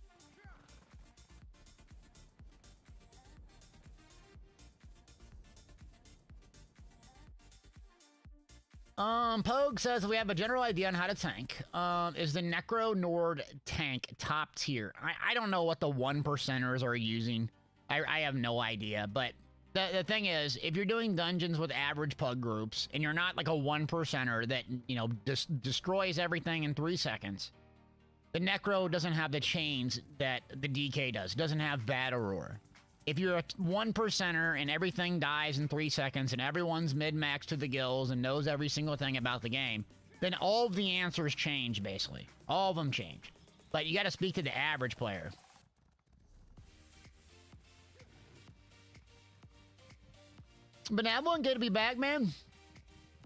Pogue says we have a general idea on how to tank. Is the Necro Nord tank top tier? I don't know what the 1%ers are using. I have no idea, but the thing is, if you're doing dungeons with average pug groups, and you're not like a 1%er that, you know, destroys everything in 3 seconds, the Necro doesn't have the chains that the DK does. It doesn't have Battle Roar. If you're a 1%er and everything dies in 3 seconds and everyone's mid-max to the gills and knows every single thing about the game, then all of the answers change, basically. All of them change. But you gotta speak to the average player. Benevolent, good to be back, man.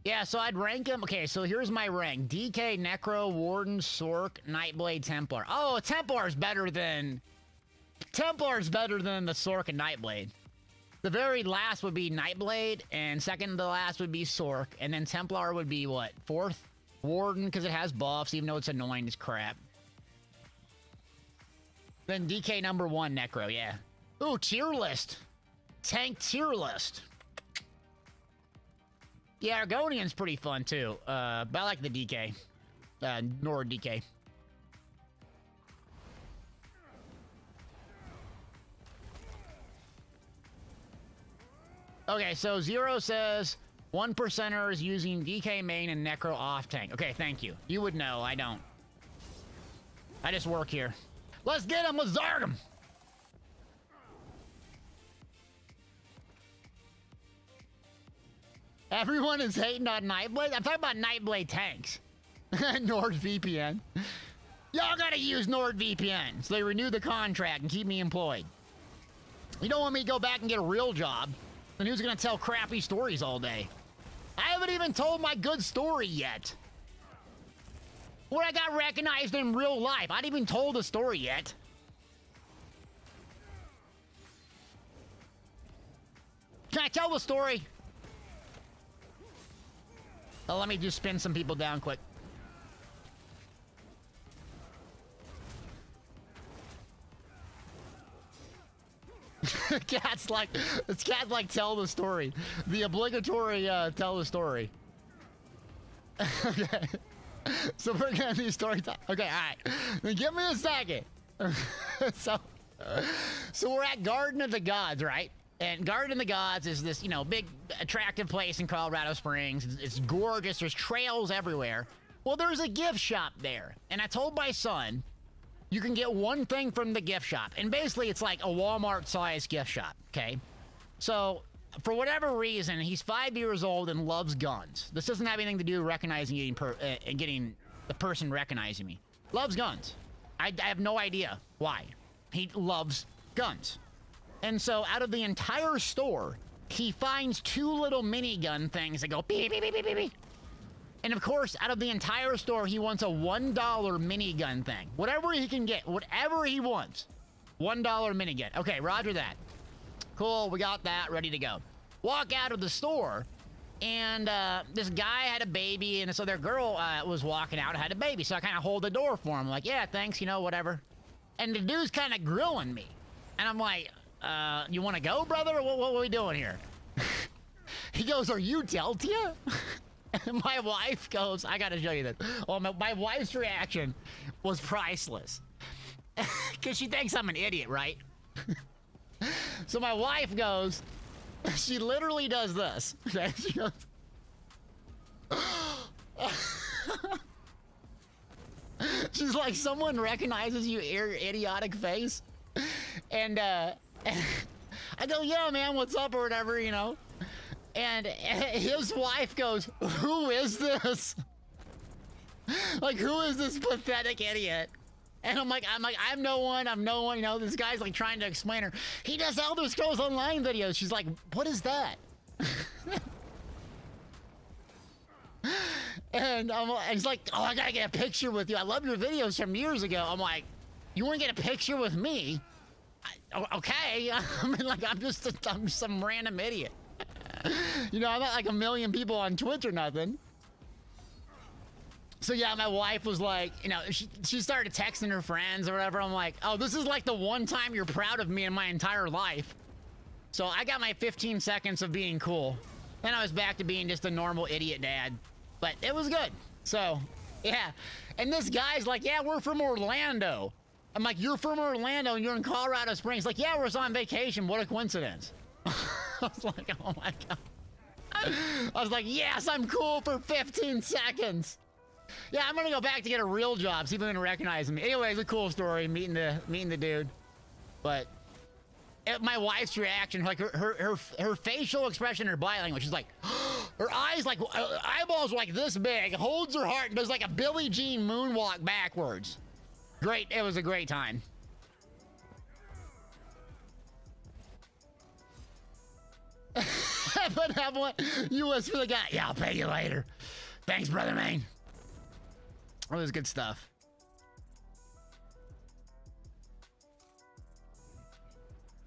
Yeah, so I'd rank him. Okay, so here's my rank. DK, Necro, Warden, Sork, Nightblade, Templar. Oh, Templar's better than... Templar's better than the Sork and Nightblade. The very last would be Nightblade, and second to last would be Sork, and then Templar would be, what, 4th? Warden, because it has buffs, even though it's annoying as crap. Then DK #1, Necro, yeah. Ooh, tier list. Tank tier list. Yeah, Argonian's pretty fun, too. But I like the DK. Nord DK. Okay, so Zero says 1%er is using DK main and Necro off tank. Okay, thank you. You would know, I don't. I just work here. Let's get him, let's zarg him! Everyone is hating on Nightblade? I'm talking about Nightblade tanks. NordVPN. Y'all gotta use NordVPN, so they renew the contract and keep me employed. You don't want me to go back and get a real job. Then who's gonna tell crappy stories all day? I haven't even told my good story yet. Where I got recognized in real life. I haven't even told the story yet. Can I tell the story? Oh, let me just spin some people down quick. Cat's like tell the story. The obligatory tell the story. Okay. So we're gonna do story time. Okay, alright. Then give me a second. So we're at Garden of the Gods, right? And Garden of the Gods is this, you know, big attractive place in Colorado Springs. It's gorgeous, there's trails everywhere. Well, there's a gift shop there. And I told my son, you can get one thing from the gift shop. And basically, it's like a Walmart-sized gift shop, okay? So, for whatever reason, he's 5 years old and loves guns. This doesn't have anything to do with recognizing getting the person recognizing me. Loves guns. I have no idea why. He loves guns. And so out of the entire store, he finds 2 little minigun things that go beep, beep, beep, beep, beep, beep. And of course, out of the entire store, he wants a $1 minigun thing. Whatever he can get, whatever he wants. $1 minigun. Okay, roger that. Cool, we got that, ready to go. Walk out of the store, and this guy had a baby, and so their girl was walking out and had a baby. So I kind of hold the door for him, like, yeah, thanks, you know, whatever. And the dude's kind of grilling me. And I'm like, you want to go, brother? What are we doing here? He goes, are you Deltia? And my wife goes, I gotta show you this. Well, my wife's reaction was priceless. Because she thinks I'm an idiot, right? So my wife goes, she literally does this. She goes, she's like, someone recognizes you, idiotic face. And I go, yeah, man, what's up or whatever, you know? And his wife goes, who is this? Like, who is this pathetic idiot? And I'm like, I'm no one, you know, this guy's like trying to explain her. He does Elder Scrolls Online videos. She's like, what is that? And he's like, oh, I gotta get a picture with you. I love your videos from years ago. I'm like, you wanna get a picture with me? Okay. I mean, like, I'm just some random idiot. You know, I'm not like a million people on Twitch or nothing. So yeah, my wife was like, you know, she started texting her friends or whatever. I'm like, oh, this is like the one time you're proud of me in my entire life. So I got my 15 seconds of being cool. Then I was back to being just a normal idiot dad. But it was good. So, yeah. And this guy's like, yeah, we're from Orlando. I'm like, you're from Orlando and you're in Colorado Springs. Like, yeah, we're on vacation. What a coincidence. I was like, oh my God. I was like, yes, I'm cool for 15 seconds. Yeah, I'm gonna go back to get a real job, see if they're gonna recognize me. Anyway, it's a cool story, meeting the dude. But my wife's reaction, like her facial expression, her body language is like, her eyes, like eyeballs like this big, holds her heart and does like a Billie Jean moonwalk backwards. Great, it was a great time. But have one US for the guy. Yeah, I'll pay you later. Thanks, brother Maine. Oh, this is good stuff.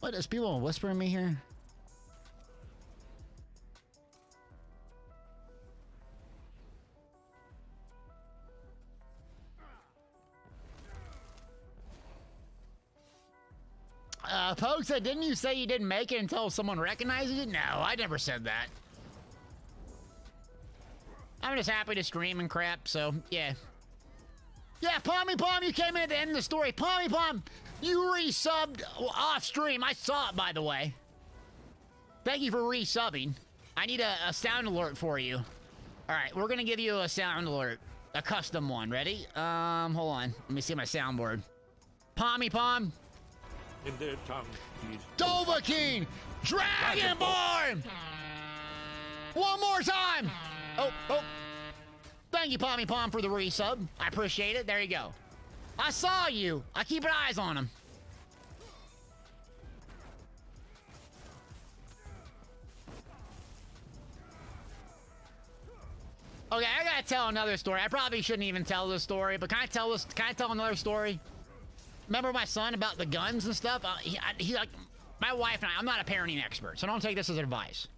What is people whispering me here? Pogue said, didn't you say you didn't make it until someone recognizes it? No, I never said that. I'm just happy to stream and crap, so, yeah. Yeah, Pommy Pom, you came in at the end of the story. Pommy Pom, you resubbed off stream. I saw it, by the way. Thank you for resubbing. I need a sound alert for you. All right, we're gonna give you a sound alert, a custom one. Ready? Hold on. Let me see my soundboard. Pommy Pom. In their tongue, please. Dovahkiin, Dragonborn. One more time. Oh. Thank you, Pommy Pom, for the resub. I appreciate it. There you go. I saw you. I keep an eyes on him. Okay, I gotta tell another story. I probably shouldn't even tell this story, but can I tell another story? Remember my son about the guns and stuff? He like, my wife and I'm not a parenting expert, so don't take this as advice.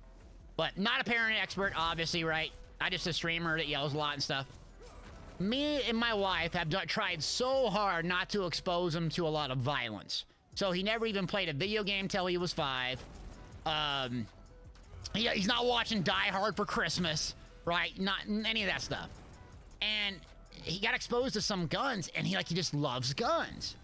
But not a parenting expert, obviously, right? I just a streamer that yells a lot and stuff. Me and my wife have tried so hard not to expose him to a lot of violence. So he never even played a video game till he was 5. He's not watching Die Hard for Christmas, right? Not any of that stuff. And he got exposed to some guns, and he just loves guns.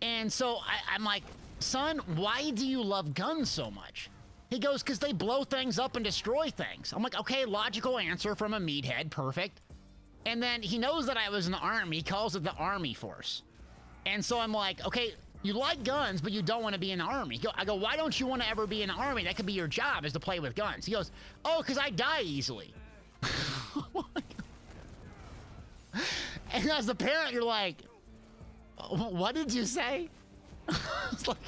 And so I'm like, son, why do you love guns so much? He goes, because they blow things up and destroy things. I'm like, okay, logical answer from a meathead, perfect. And then he knows that I was in the army. He calls it the Army Force. And so I'm like, okay, you like guns, but you don't want to be in the army. I go, why don't you want to ever be in the army? That could be your job, is to play with guns. He goes, oh, because I die easily. And as a parent, you're like, what did you say? It's like,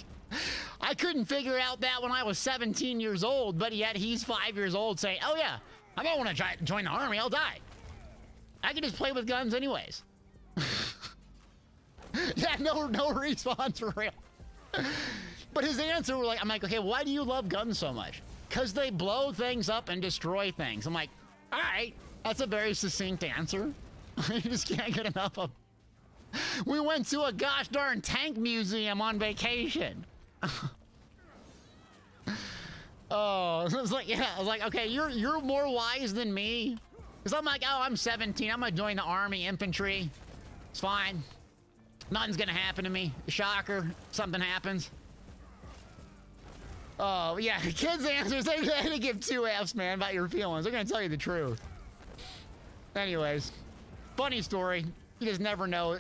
I couldn't figure out that when I was 17 years old, but yet he's 5 years old saying, oh yeah, I don't want to join the army, I'll die. I can just play with guns anyways. Yeah, no response for real. But his answer were like, I'm like, okay, why do you love guns so much? Because they blow things up and destroy things. I'm like, all right, that's a very succinct answer. You just can't get enough of. We went to a gosh darn tank museum on vacation. Oh, it was like, yeah, I was like, okay, you're more wise than me. Because I'm like, oh, I'm 17. I'm going to join the army infantry. It's fine. Nothing's going to happen to me. Shocker. Something happens. Oh, yeah. Kids' answers, they give 2 Fs, man, about your feelings. They're going to tell you the truth. Anyways, funny story. You just never know.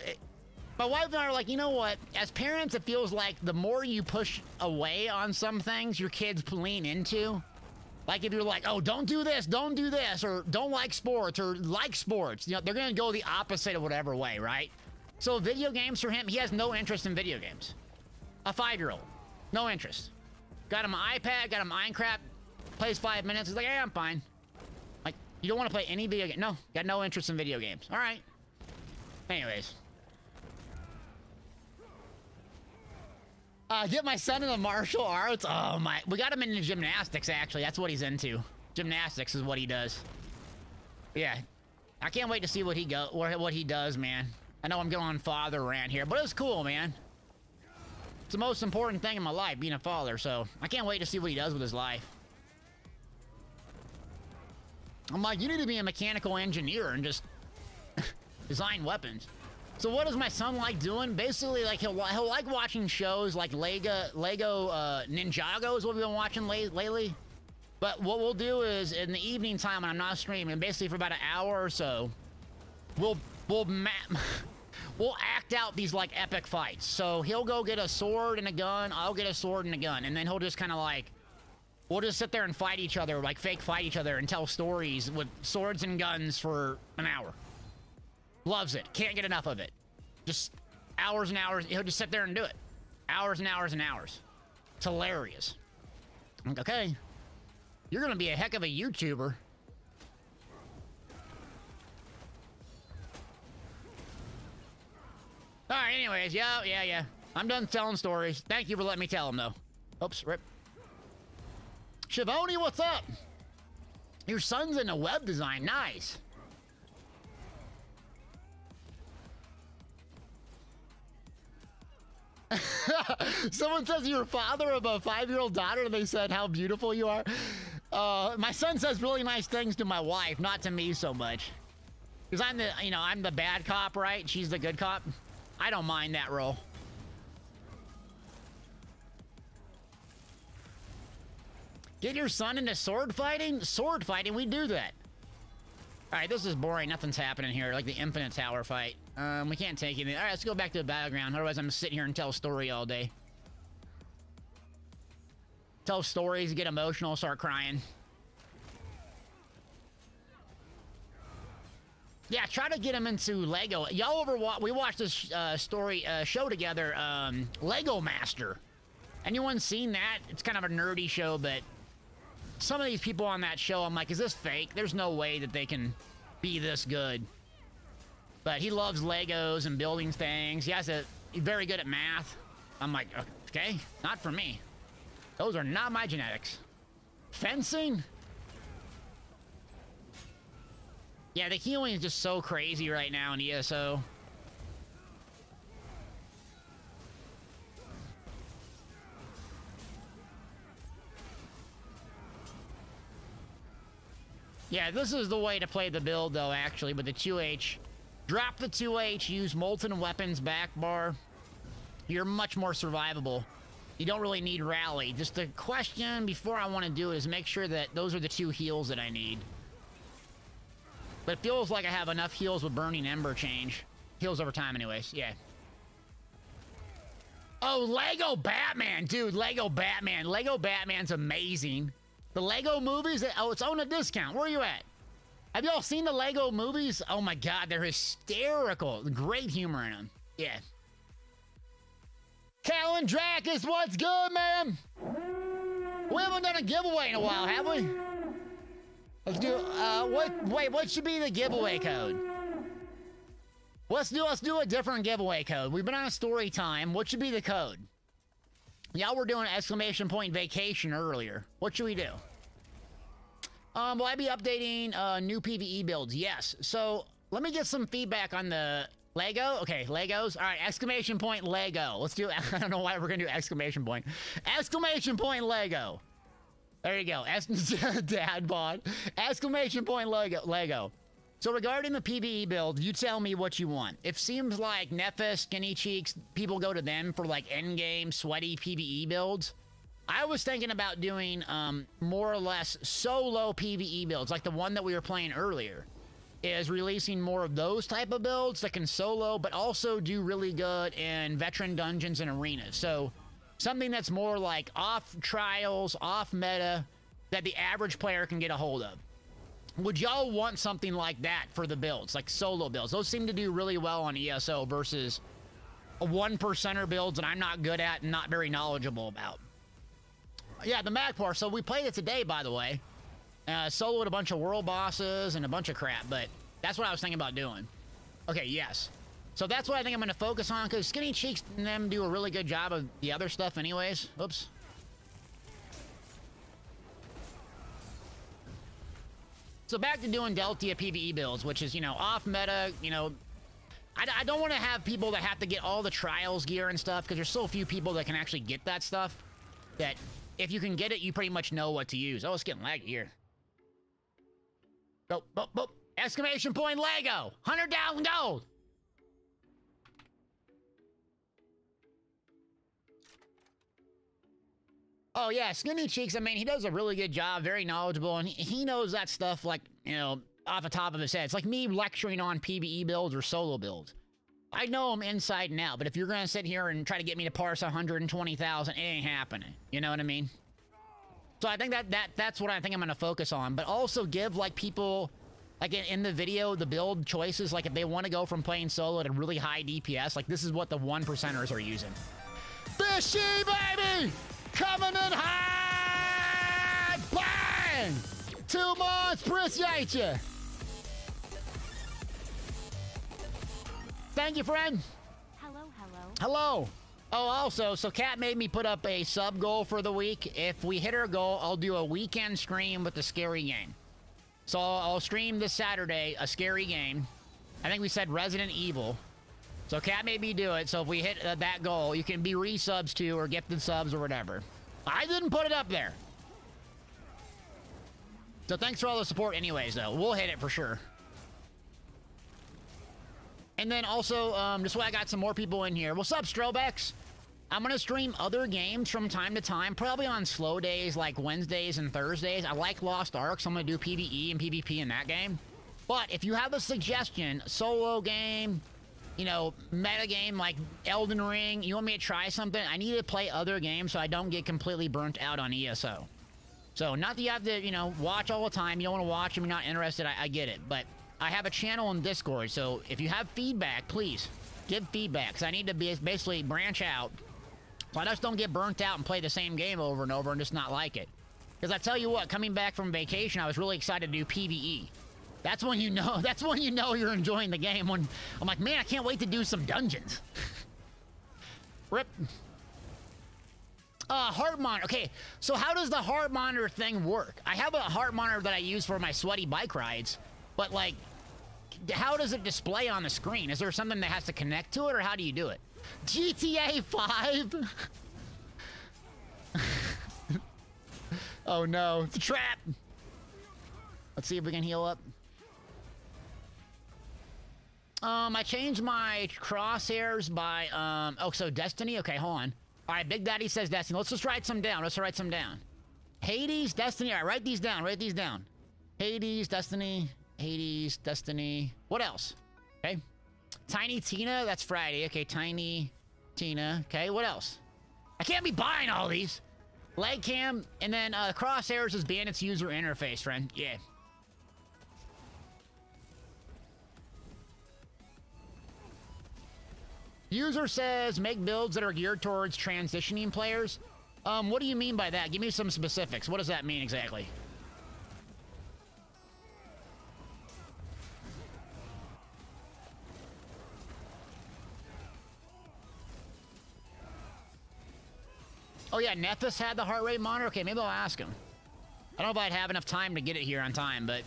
My wife and I are like, you know what? As parents, it feels like the more you push away on some things, your kids lean into. Like if you're like, oh, don't do this, or don't like sports, or like sports. You know, they're going to go the opposite of whatever way, right? So video games for him, he has no interest in video games. A 5-year-old. No interest. Got him an iPad, got him Minecraft, plays 5 minutes. He's like, yeah, I'm fine. Like, you don't want to play any video game? No, got no interest in video games. All right. Anyways. Get my son into martial arts. Oh my, we got him into gymnastics actually. That's what he's into. Gymnastics is what he does. Yeah. I can't wait to see what he does, man. I know I'm going on father rant here, but it's cool, man. It's the most important thing in my life, being a father, so I can't wait to see what he does with his life. I'm like, you need to be a mechanical engineer and just design weapons. So what does my son like doing? Basically, like he'll like watching shows like Lego Ninjago is what we've been watching lately. But what we'll do is in the evening time when I'm not streaming, basically for about an hour or so, we'll act out these like epic fights. So he'll go get a sword and a gun, I'll get a sword and a gun, and then he'll just kind of like, we'll just sit there and fight each other, like fake fight each other and tell stories with swords and guns for an hour. Loves it. Can't get enough of it. Just hours and hours. He'll just sit there and do it. Hours and hours and hours. It's hilarious. I'm like, okay. You're going to be a heck of a YouTuber. All right, anyways. Yeah. I'm done telling stories. Thank you for letting me tell them, though. Oops, rip. Shivoni, what's up? Your son's into web design. Nice. Someone says you're a father of a 5-year-old daughter, and they said how beautiful you are. My son says really nice things to my wife, not to me so much. Because I'm the bad cop, right? She's the good cop. I don't mind that role. Get your son into sword fighting? Sword fighting, we do that. All right, this is boring. Nothing's happening here, like the Infinite Tower fight. We can't take anything. All right, let's go back to the battleground. Otherwise, I'm gonna sit here and tell a story all day. Tell stories, get emotional, start crying. Yeah, try to get him into Lego. Y'all we watched this show together, Lego Master. Anyone seen that? It's kind of a nerdy show, but some of these people on that show, I'm like, is this fake? There's no way that they can be this good. But he loves Legos and building things. He's very good at math. I'm like, okay, not for me. Those are not my genetics. Fencing? Yeah, the healing is just so crazy right now in ESO. Yeah, this is the way to play the build, though, actually, with the 2H. Drop the 2H, use Molten Weapons back bar. You're much more survivable. You don't really need Rally. Just the question before I want to do it is make sure that those are the 2 heals that I need. But it feels like I have enough heals with Burning Ember change. Heals over time anyways, yeah. Oh, Lego Batman, dude. Lego Batman. Lego Batman's amazing. The Lego movies, oh, it's on a discount. Where are you at? Have y'all seen the Lego movies? Oh my God, they're hysterical. Great humor in them. Yeah. Callan Dracus, what's good, man? We haven't done a giveaway in a while, have we? Let's do, what should be the giveaway code? Let's do a different giveaway code. We've been on a story time. What should be the code? Y'all were doing exclamation point vacation earlier. What should we do? Will I be updating new PvE builds? Yes. So let me get some feedback on the Lego. Okay, Legos. All right, exclamation point Lego. Let's do, I don't know why we're gonna do exclamation point. Exclamation point Lego. There you go. Dad bod. Exclamation point Lego. So regarding the PvE build, you tell me what you want. It seems like Nephis, Skinny Cheeks, people go to them for like endgame sweaty PvE builds. I was thinking about doing more or less solo PvE builds, like the one that we were playing earlier, is releasing more of those type of builds that can solo, but also do really good in veteran dungeons and arenas. So something that's more like off trials, off meta, that the average player can get a hold of. Would y'all want something like that for the builds, like solo builds? Those seem to do really well on ESO versus a 1%er builds that I'm not good at and not very knowledgeable about. Yeah, the Magpar. So we played it today, by the way. Soloed a bunch of world bosses and a bunch of crap, but that's what I was thinking about doing. Okay, yes. So that's what I think I'm going to focus on, because Skinny Cheeks and them do a really good job of the other stuff anyways. Oops. So back to doing Deltia PvE builds, which is, you know, off meta, you know. I don't want to have people that have to get all the trials gear and stuff, because there's so few people that can actually get that stuff, that if you can get it, you pretty much know what to use. Oh, it's getting laggy here. Go, boop, boop. Exclamation point Lego. 100,000 gold. Oh, yeah, Skinny Cheeks, I mean, he does a really good job, very knowledgeable, and he knows that stuff, like, you know, off the top of his head. It's like me lecturing on PvE builds or solo builds. I know him inside and out, but if you're going to sit here and try to get me to parse 120,000, it ain't happening. You know what I mean? So I think that's what I think I'm going to focus on, but also give, like, people, like, in the video, the build choices, like, if they want to go from playing solo to really high DPS, like, this is what the 1%ers are using. Fishy, baby! Coming in high! Bang! 2 months, appreciate you! Thank you, friend. Hello, hello. Hello. Oh, also, so Kat made me put up a sub goal for the week. If we hit our goal, I'll do a weekend stream with the scary game. So I'll stream this Saturday a scary game. I think we said Resident Evil. So Kat made me do it. So if we hit that goal, you can be resubs too, or gifted subs or whatever. I didn't put it up there. So thanks for all the support anyways, though. We'll hit it for sure. And then also, just so I got some more people in here. What's up, Strobex? I'm going to stream other games from time to time, probably on slow days like Wednesdays and Thursdays. I like Lost Ark, so I'm going to do PvE and PvP in that game. But if you have a suggestion, solo game, you know, meta game like Elden Ring, you want me to try something, I need to play other games so I don't get completely burnt out on ESO. So not that you have to, you know, watch all the time. You don't want to watch them, you're not interested, I get it. But I have a channel in Discord, so if you have feedback, please give feedback, because I need to basically branch out so I just don't get burnt out and play the same game over and over and just not like it. Because I tell you what, coming back from vacation, I was really excited to do PvE. That's when you know you're enjoying the game, when I'm like, man, I can't wait to do some dungeons. Rip. Heart monitor. Okay, so how does the heart monitor thing work? I have a heart monitor that I use for my sweaty bike rides, but like, how does it display on the screen? Is there something that has to connect to it, or how do you do it? GTA 5? Oh no, it's a trap. Let's see if we can heal up. I changed my crosshairs by, oh, so Destiny? Okay, hold on. All right, Big Daddy says Destiny. Let's just write some down. Let's write some down. Hades, Destiny. All right, write these down. Write these down. Hades, Destiny. Hades, Destiny. What else? Okay. Tiny Tina, that's Friday. Okay, Tiny Tina. Okay, what else? I can't be buying all these. Leg cam, and then crosshairs is Bandit's user interface, friend. Yeah. User says make builds that are geared towards transitioning players. What do you mean by that? Give me some specifics. What does that mean exactly? Oh yeah, Nephis had the heart rate monitor? Okay, maybe I'll ask him. I don't know if I'd have enough time to get it here on time, but...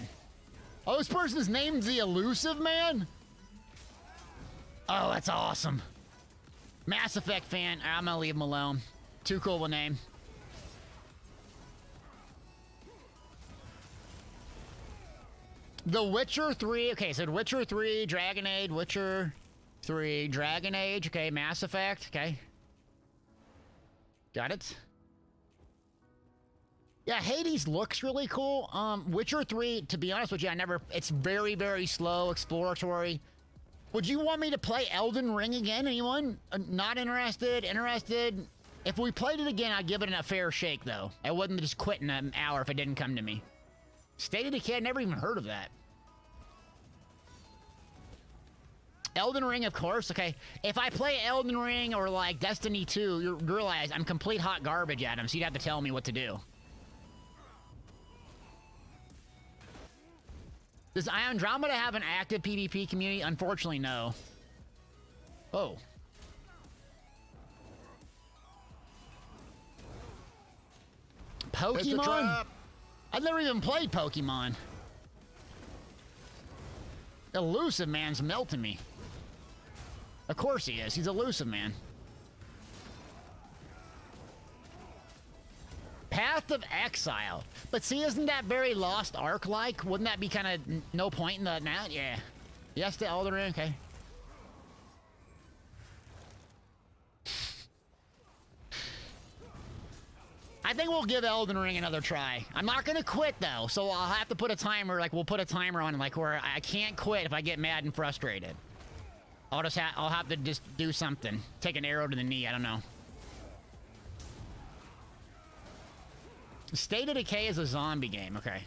Oh, this person's name's the Elusive Man? Oh, that's awesome. Mass Effect fan. I'm gonna leave him alone. Too cool of a name. The Witcher 3. Okay, so Witcher 3, Dragon Age, Witcher 3, Dragon Age. Okay, Mass Effect. Okay. Got it. Yeah, Hades looks really cool. Witcher 3, to be honest with you, it's very, very slow, exploratory. Would you want me to play Elden Ring again? Anyone? Not interested? Interested? If we played it again, I'd give it a fair shake, though. I wouldn't just quit in an hour if it didn't come to me. State of Decay, I never even heard of that. Elden Ring, of course. Okay, if I play Elden Ring or like Destiny 2, you realize I'm complete hot garbage at them, so you'd have to tell me what to do. Does Andromeda have an active PvP community? Unfortunately, no. Oh. Pokemon? I've never even played Pokemon. Elusive Man's melting me. Of course he is. He's Elusive Man. Path of Exile. But see, isn't that very Lost Ark-like? Wouldn't that be kind of no point in that now? Yeah. Yes to Elden Ring? Okay. I think we'll give Elden Ring another try. I'm not gonna quit though, so I'll have to put a timer, like we'll put a timer on like where I can't quit if I get mad and frustrated. I'll have to just do something. Take an arrow to the knee, I don't know. State of Decay is a zombie game, okay.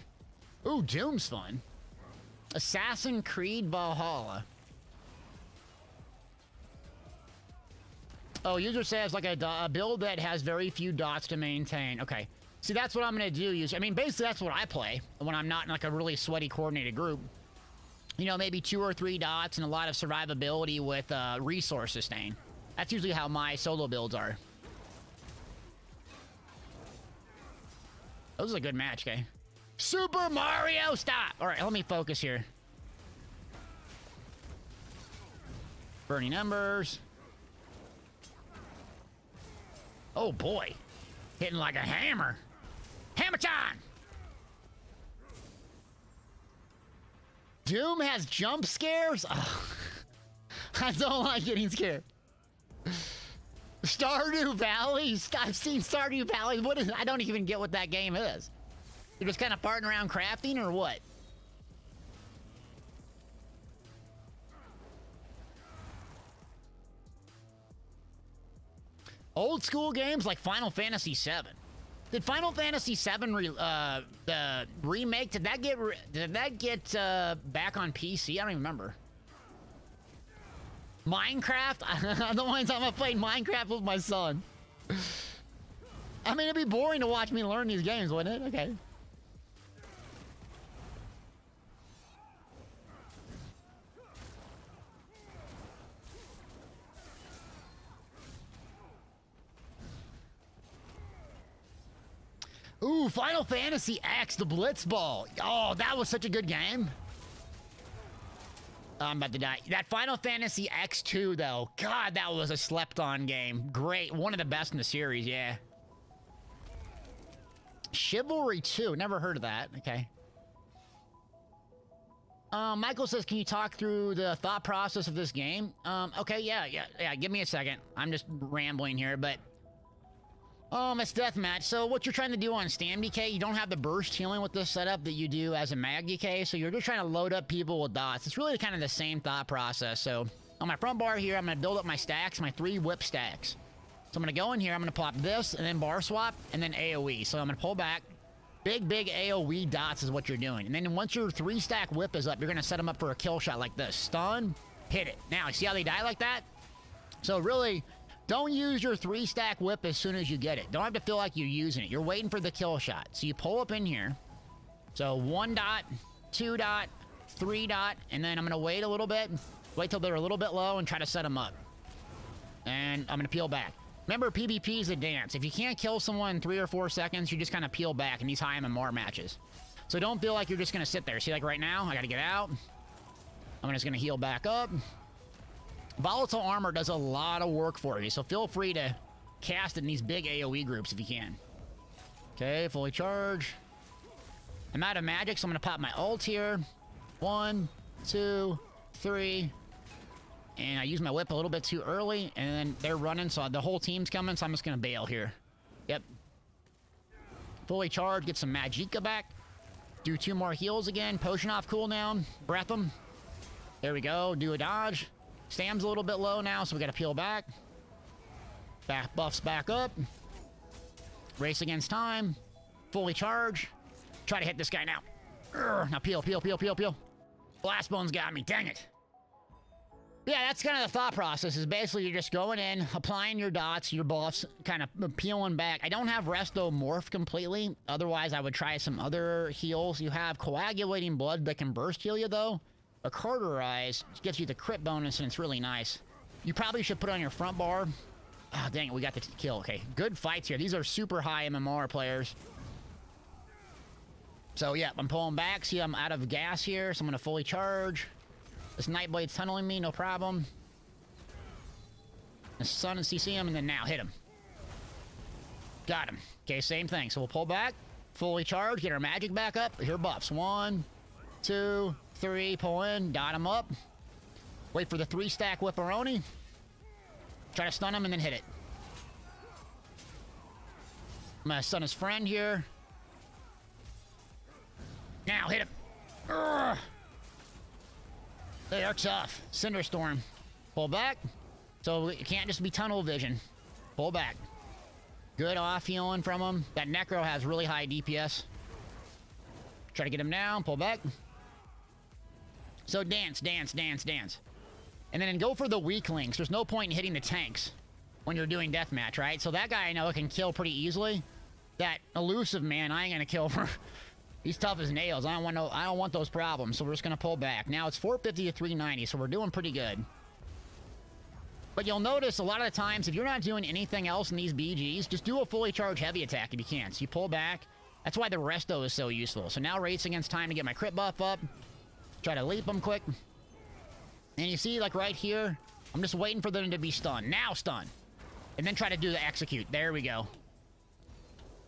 Ooh, Doom's fun. Assassin's Creed Valhalla. Oh, user says like a build that has very few dots to maintain. Okay. See, that's what I'm going to do. I mean, basically, that's what I play when I'm not in like a really sweaty coordinated group. You know, maybe 2 or 3 dots and a lot of survivability with resource sustain. That's usually how my solo builds are. That was a good match, okay? Super Mario, stop! All right, let me focus here. Burning Embers. Oh boy, hitting like a hammer. Hammer time! Doom has jump scares? Oh. I don't like getting scared. Stardew Valley? I've seen Stardew Valley. What is? I don't even get what that game is. You're just kind of farting around crafting or what? Old school games like Final Fantasy VII. Did Final Fantasy VII the remake? Did that get back on PC? I don't even remember. Minecraft? The one time I played Minecraft with my son. I mean, it'd be boring to watch me learn these games, wouldn't it? Okay. Ooh, Final Fantasy X, the Blitzball. Oh, that was such a good game. I'm about to die. That Final Fantasy X2, though. God, that was a slept-on game. Great. One of the best in the series, yeah. Chivalry 2. Never heard of that. Okay. Michael says, can you talk through the thought process of this game? Okay, yeah. Give me a second. I'm just rambling here, but... it's deathmatch. So what you're trying to do on Stam DK, you don't have the burst healing with this setup that you do as a Mag DK, so you're just trying to load up people with dots. It's really kind of the same thought process. So on my front bar here, I'm going to build up my stacks, my 3 whip stacks. So I'm going to go in here, I'm going to pop this, and then bar swap, and then AoE. So I'm going to pull back. Big AoE dots is what you're doing. And then once your 3-stack whip is up, you're going to set them up for a kill shot like this. Stun, hit it. Now, see how they die like that? So really, don't use your 3-stack whip as soon as you get it. Don't have to feel like you're using it. You're waiting for the kill shot. So you pull up in here. So 1 dot, 2 dot, 3 dot, and then I'm going to wait a little bit. Wait till they're a little bit low and try to set them up. And I'm going to peel back. Remember, PvP is a dance. If you can't kill someone in 3 or 4 seconds, you just kind of peel back in these high MMR matches. So don't feel like you're just going to sit there. See, like right now, I got to get out. I'm just going to heal back up. Volatile armor does a lot of work for you, so feel free to cast in these big AoE groups if you can. Okay, fully charge. I'm out of magic, so I'm going to pop my ult here. 1, 2, 3. And I use my whip a little bit too early, and then they're running, so the whole team's coming, so I'm just going to bail here. Yep. Fully charged, get some Magicka back. Do 2 more heals again. Potion off cooldown. Breath them. There we go. Do a dodge. Stam's a little bit low now, so we got to peel back. Back buffs back up. Race against time. Fully charge. Try to hit this guy now. Urgh. Now peel. Blast bone's got me. Dang it. Yeah, that's kind of the thought process, is basically you're just going in, applying your dots, your buffs, kind of peeling back. I don't have Resto Morph completely. Otherwise, I would try some other heals. You have Coagulating Blood that can burst heal you, though. A Cauterize gives you the crit bonus, and it's really nice. You probably should put it on your front bar. Oh, dang it, we got the kill. Okay, good fights here. These are super high MMR players. So, yeah, I'm pulling back. See, I'm out of gas here, so I'm going to fully charge. This Nightblade's tunneling me, no problem. The Sun and CC him, and then now hit him. Got him. Okay, same thing. So we'll pull back, fully charge, get our magic back up. Here buffs. 1, 2, 3, pull in, dot him up. Wait for the 3-stack Whipperoni. Try to stun him and then hit it. I'm gonna stun his friend here. Now hit him. Urgh. They are tough. Cinderstorm. Pull back. So it can't just be tunnel vision. Pull back. Good off healing from him. That Necro has really high DPS. Try to get him down. Pull back. So dance. And then go for the weaklings. There's no point in hitting the tanks when you're doing deathmatch, right? So that guy I know can kill pretty easily. That elusive man, I ain't gonna kill for. He's tough as nails. I don't want those problems, so we're just gonna pull back. Now it's 450 to 390, so we're doing pretty good. But you'll notice a lot of the times, if you're not doing anything else in these BGs, just do a fully charged heavy attack if you can. So you pull back. That's why the Resto is so useful. So now race against time to get my crit buff up. Try to leap them quick. And you see, like right here, I'm just waiting for them to be stunned. Now stun. And then try to do the execute. There we go.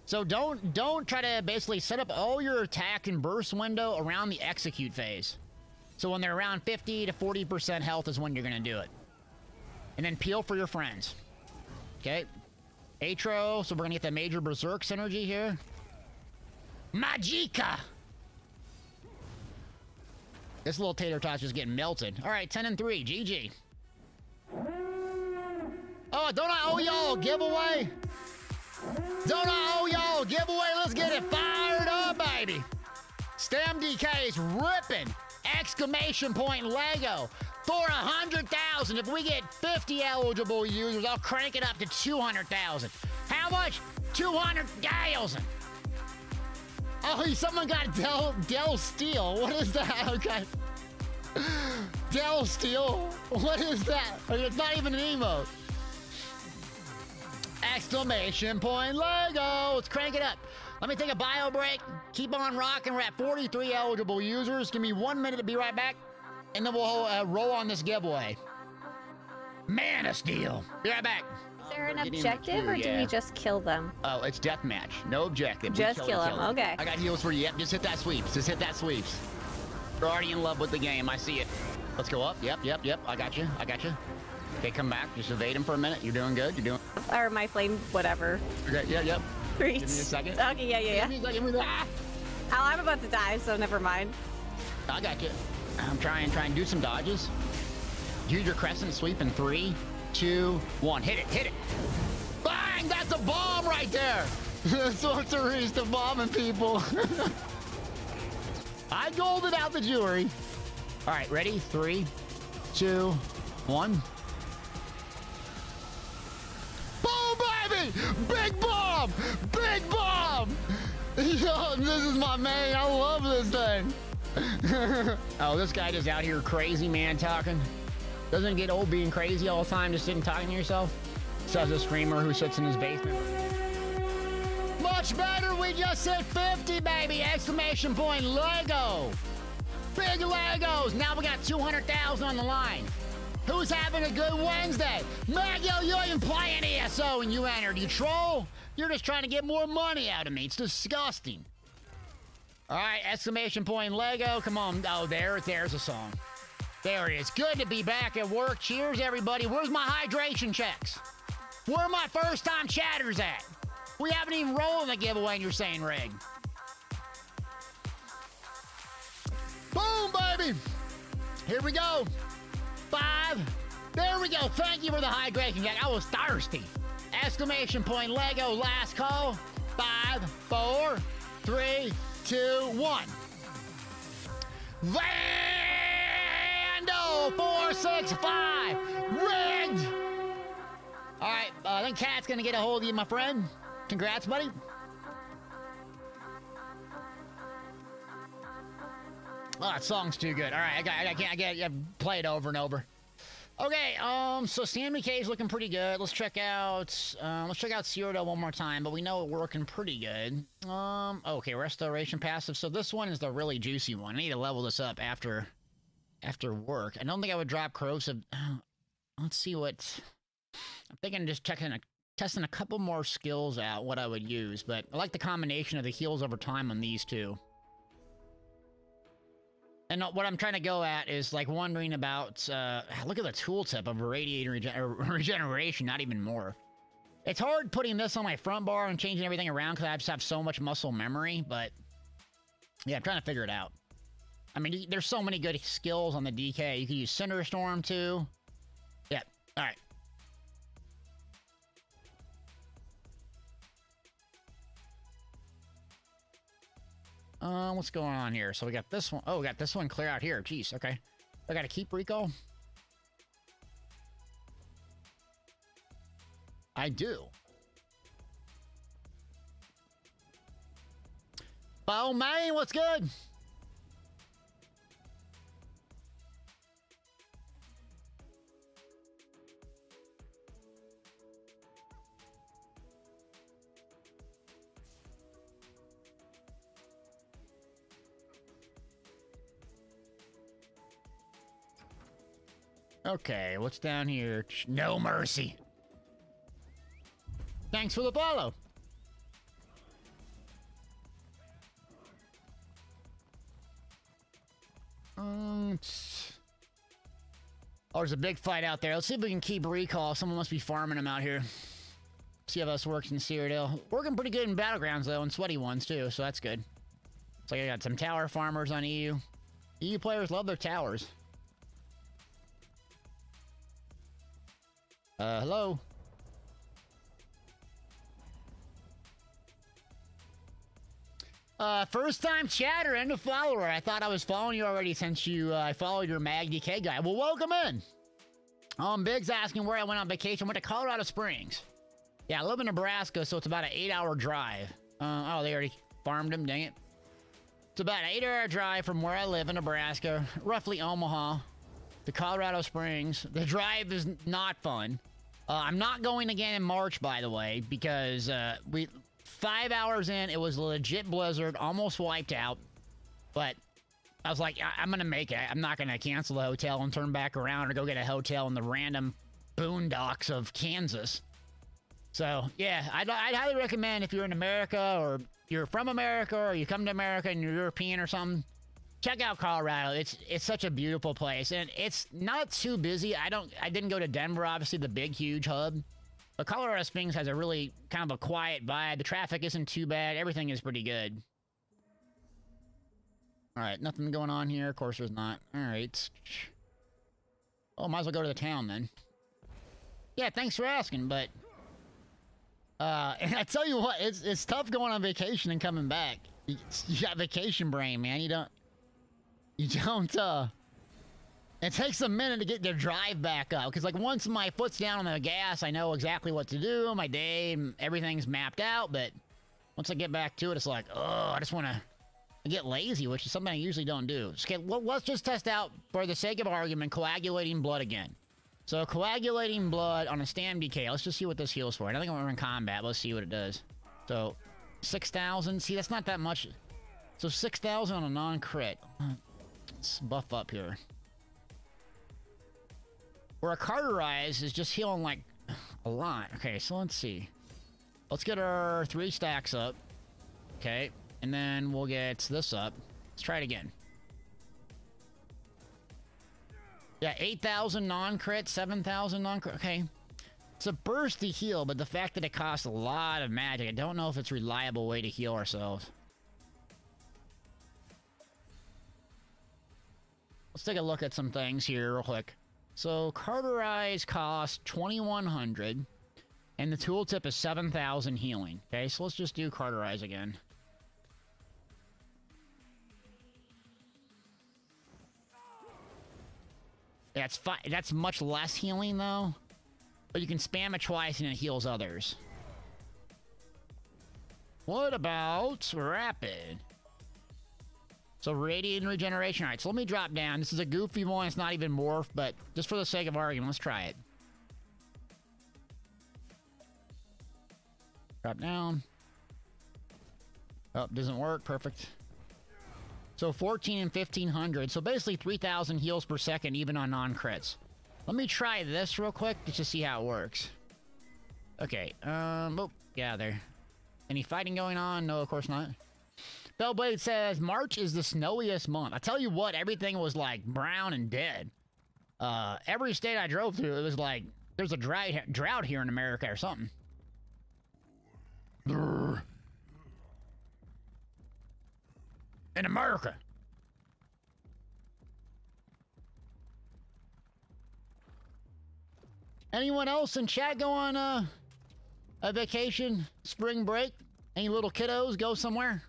So don't try to basically set up all your attack and burst window around the execute phase. So when they're around 50 to 40% health is when you're going to do it. And then peel for your friends. Okay. Atro, so we're going to get the major berserk synergy here. Magicka! This little tater tot's just getting melted. All right, 10 and 3, GG. Oh, don't I owe y'all a giveaway? Don't I owe y'all a giveaway? Let's get it fired up, baby. Stem DK's ripping. Exclamation point Lego. For 100,000. If we get 50 eligible users, I'll crank it up to 200,000. How much? 200,000. Oh, someone got Del Steel. What is that? Okay. Del Steel. What is that? It's not even an emote. Exclamation point Lego. Let's crank it up. Let me take a bio break. Keep on rocking. We're at 43 eligible users. Give me 1 minute to be right back. And then we'll roll on this giveaway. Man of Steel. Be right back. Is there an objective, or do we just kill them? Oh, it's deathmatch. No objective. Just kill them. Okay. I got heals for you. Yep, just hit that sweeps. Just hit that sweeps. You're already in love with the game. I see it. Let's go up. Yep. I got you. Okay, come back. Just evade him for a minute. You're doing good. You're doing. Or my flame, whatever. Okay. Yep. Great. Give me a second. Okay. Yeah. Give me a second. Ah! Oh, I'm about to die, so never mind. I got you. I'm trying to do some dodges. Use your crescent sweep in 3, 2, 1. Hit it, hit it. Bang! That's a bomb right there. Sorceries to bombing people. I golded out the jewelry. All right, ready? 3, 2, 1. Boom, baby! Big bomb! Big bomb! Yo, this is my man. I love this thing. Oh, this guy just out here crazy, man, talking. Doesn't it get old being crazy all the time, just sitting talking to yourself? Says a streamer who sits in his basement. Much better, we just hit 50, baby! Exclamation point, Lego! Big Legos! Now we got 200,000 on the line. Who's having a good Wednesday? Maggo, you ain't playing ESO and you entered. You troll? You're just trying to get more money out of me. It's disgusting. All right, exclamation point, Lego. Come on. Oh, there's a song. There it is. Good to be back at work. Cheers, everybody. Where's my hydration checks? Where are my first-time chatters at? We haven't even rolled the giveaway and you're saying rig. Boom, baby. Here we go. 5. There we go. Thank you for the hydration check. I was thirsty. Exclamation point, Lego. Last call. 5, 4, 3, 2, 1. Vando 465. Rigged. All right. I think Cat's going to get a hold of you, my friend. Congrats, buddy. Oh, that song's too good. All right, I can't play it over and over. Okay, so CMK is looking pretty good. Let's check out Cyrodiil one more time, but we know it working pretty good. Okay, restoration passive. So this one is the really juicy one. I need to level this up after work. I don't think I would drop corrosive. Let's see what. I'm thinking just testing a couple more skills out, what I would use, but I like the combination of the heals over time on these two. And what I'm trying to go at is, like, wondering about, look at the tooltip of irradiating regeneration, not even more. It's hard putting this on my front bar and changing everything around because I just have so much muscle memory, but yeah, I'm trying to figure it out. I mean, there's so many good skills on the DK. You can use Cinder Storm, too. Yeah, all right. What's going on here? So we got this one. Oh, we got this one clear out here. Jeez, okay. I gotta keep recall? I do. Oh, man, what's good? Okay, what's down here? No mercy. Thanks for the follow. Oh, there's a big fight out there. Let's see if we can keep recall. Someone must be farming them out here. See how this works in Cyrodiil. Working pretty good in Battlegrounds, though, and sweaty ones, too, so that's good. Looks like I got some tower farmers on EU. EU players love their towers. Hello? First time chatter and a follower. I thought I was following you already since I followed your Mag DK guy. Well, welcome in. Big's asking where I went on vacation. Went to Colorado Springs. Yeah, I live in Nebraska, so it's about an 8-hour drive. Oh, they already farmed him, dang it. It's about an 8-hour drive from where I live in Nebraska, roughly Omaha, to Colorado Springs. The drive is not fun. I'm not going again in March, by the way, because 5 hours in, it was a legit blizzard, almost wiped out. But I was like, I'm going to make it. I'm not going to cancel the hotel and turn back around or go get a hotel in the random boondocks of Kansas. So, yeah, I'd highly recommend if you're in America or you're from America or you come to America and you're European or something, check out Colorado. It's such a beautiful place, and it's not too busy. I didn't go to Denver, obviously the big huge hub, but Colorado Springs has a really kind of a quiet vibe. The traffic isn't too bad. Everything is pretty good. All right, nothing going on here. Of course, there's not. All right. Oh, might as well go to the town then. Yeah, thanks for asking, but... and I tell you what, it's tough going on vacation and coming back. You got vacation brain, man. You don't, it takes a minute to get their drive back up. Because, like, once my foot's down on the gas, I know exactly what to do. My day, everything's mapped out. But once I get back to it, it's like, oh, I just want to get lazy, which is something I usually don't do. Okay, let's just test out, for the sake of argument, coagulating blood again. So, coagulating blood on a stam DK. Let's just see what this heals for. I don't think we're in combat. Let's see what it does. So, 6,000. See, that's not that much. So, 6,000 on a non-crit. Let's buff up here. Where a Carterize is just healing, like, a lot. Okay, so let's see. Let's get our 3 stacks up. Okay, and then we'll get this up. Let's try it again. Yeah, 8,000 non-crit, 7,000 non-crit. Okay. It's a bursty heal, but the fact that it costs a lot of magic, I don't know if it's a reliable way to heal ourselves. Let's take a look at some things here real quick. So, Carterize costs 2,100, and the tooltip is 7,000 healing. Okay, so let's just do Carterize again. That's much less healing, though. But you can spam it twice and it heals others. What about Rapid? So, Radiant Regeneration. Alright, so let me drop down. This is a goofy one. It's not even morph, but just for the sake of argument, let's try it. Drop down. Oh, doesn't work. Perfect. So 14 and 1,500. So basically 3,000 heals per second, even on non-crits. Let me try this real quick just to see how it works. Okay. Oh, yeah, there. Any fighting going on? No, of course not. Bellblade says, March is the snowiest month. I tell you what, everything was like brown and dead. Every state I drove through, it was like, there's a drought here in America or something. Brrr. In America. Anyone else in chat go on a vacation, spring break? Any little kiddos go somewhere?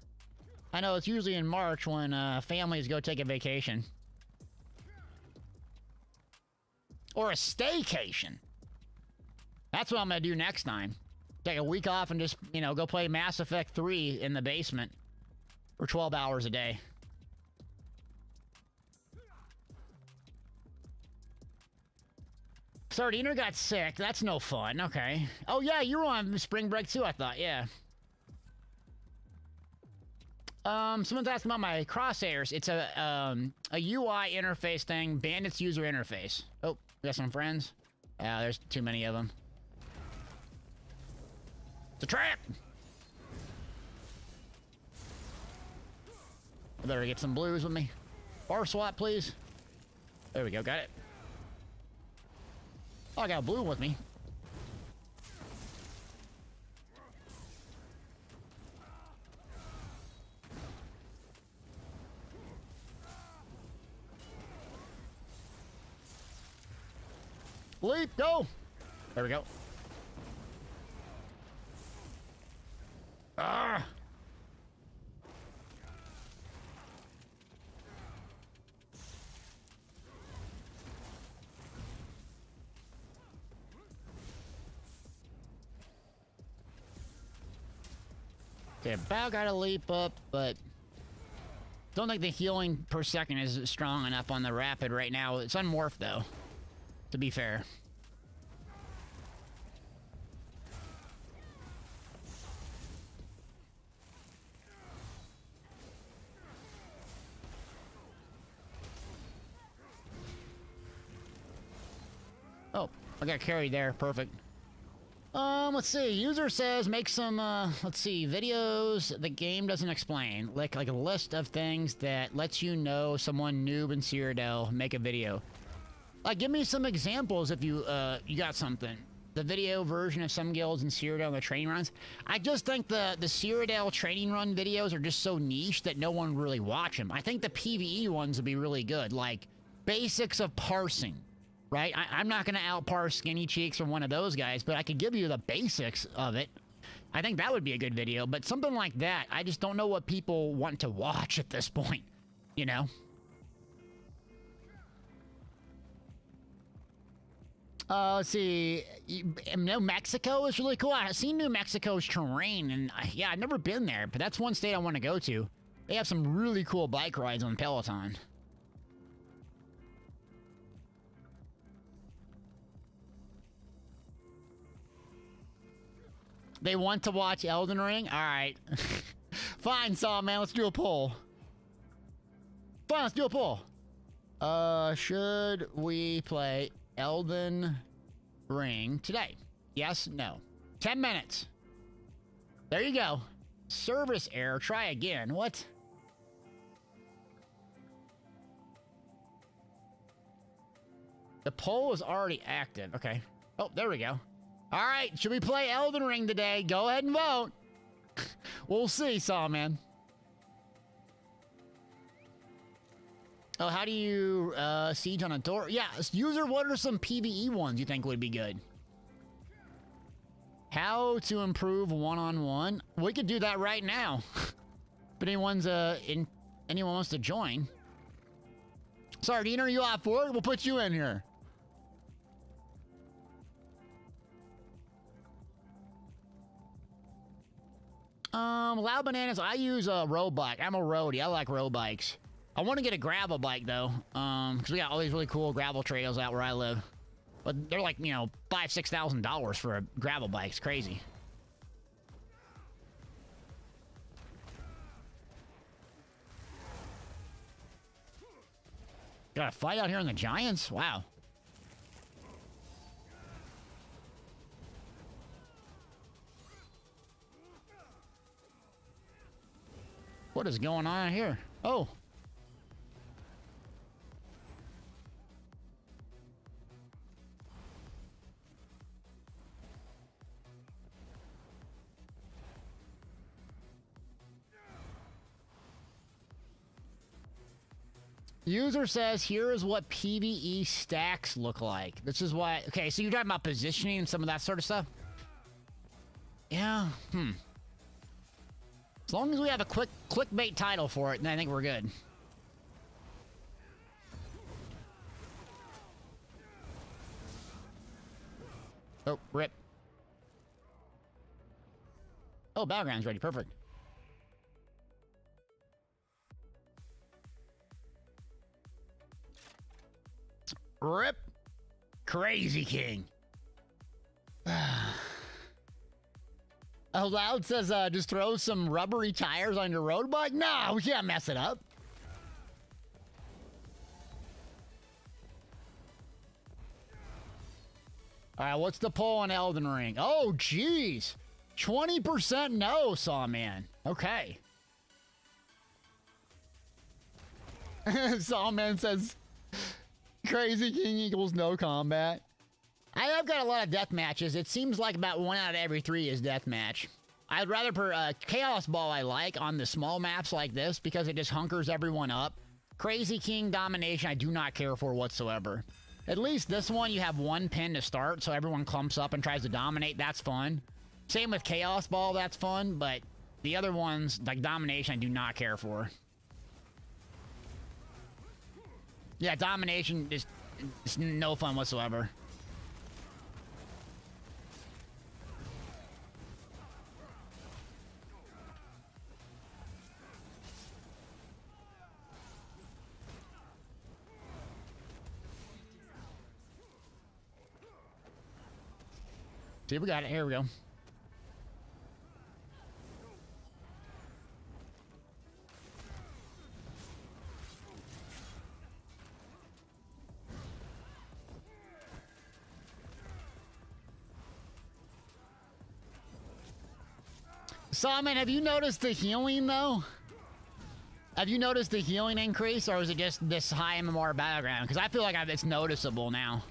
I know it's usually in March when families go take a vacation. Or a staycation. That's what I'm gonna do next time. Take a week off and just, you know, go play Mass Effect 3 in the basement. For 12 hours a day. Sardiner got sick. That's no fun. Okay. Oh, yeah, you were on spring break, too, I thought. Yeah. Someone's asking about my crosshairs. It's a UI interface thing. Bandit's user interface. Oh, we got some friends. There's too many of them. It's a trap! I better get some blues with me. Bar swap, please. There we go, got it. Oh, I got a blue with me. Leap, go! There we go. Ah! Okay, about got to leap up, but don't think the healing per second is strong enough on the rapid right now. It's unmorphed, though, to be fair. Oh, I got carried there. Perfect. Let's see. User says make some, let's see, videos the game doesn't explain. Like a list of things that lets you know someone noob in Cyrodiil make a video. Like, give me some examples if you got something. The video version of some guilds in Cyrodiil and the training runs. I just think the Cyrodiil training run videos are just so niche that no one really watch them. I think the PvE ones would be really good. Like, basics of parsing. right? I'm not going to outparse Skinny Cheeks or one of those guys, but I could give you the basics of it. I think that would be a good video, but something like that, I just don't know what people want to watch at this point, you know? Let's see. New Mexico is really cool. I've seen New Mexico's terrain, and yeah, I've never been there, but that's one state I want to go to. They have some really cool bike rides on Peloton. They want to watch Elden Ring? Alright. Fine, Saw Man, let's do a poll. Fine, let's do a poll. Should we play Elden Ring today? Yes, no. 10 minutes. There you go. Service error, try again. What? The poll is already active. Okay. Oh, there we go. All right, should we play Elden Ring today? Go ahead and vote. We'll see, Sawman. Oh, how do you siege on a door? Yeah, user, what are some PvE ones you think would be good? How to improve one-on-one? We could do that right now. But anyone wants to join. Sardine, are you off for it? We'll put you in here. Loud Bananas, I use a road bike. I'm a roadie. I like road bikes. I want to get a gravel bike, though. Because we got all these really cool gravel trails out where I live. But they're like, you know, $5,000 to $6,000 for a gravel bike. It's crazy. Got a fight out here in the Giants? Wow. What is going on here? Oh. User says, here is what PvE stacks look like. This is why... Okay, so you're talking about positioning and some of that sort of stuff? Yeah, As long as we have a quick clickbait title for it, then I think we're good. Oh, rip. Oh, Battleground's ready. Perfect. Rip. Crazy King. Oh, Loud says, just throw some rubbery tires on your road bike? No, we can't mess it up. All right, what's the poll on Elden Ring? Oh, jeez. 20% no, Sawman. Okay. Sawman says, Crazy King equals no combat. I have got a lot of death matches. It seems like about 1 out of every 3 is deathmatch. I'd rather Chaos Ball I like on the small maps like this because it just hunkers everyone up. Crazy King Domination I do not care for whatsoever. At least this one you have 1 pin to start so everyone clumps up and tries to dominate. That's fun. Same with Chaos Ball, that's fun, but the other ones, like Domination, I do not care for. Yeah, Domination is no fun whatsoever. See, we got it. Here we go. Sawman, have you noticed the healing, though? Have you noticed the healing increase, or is it just this high MMR battleground? Because I feel like it's noticeable now.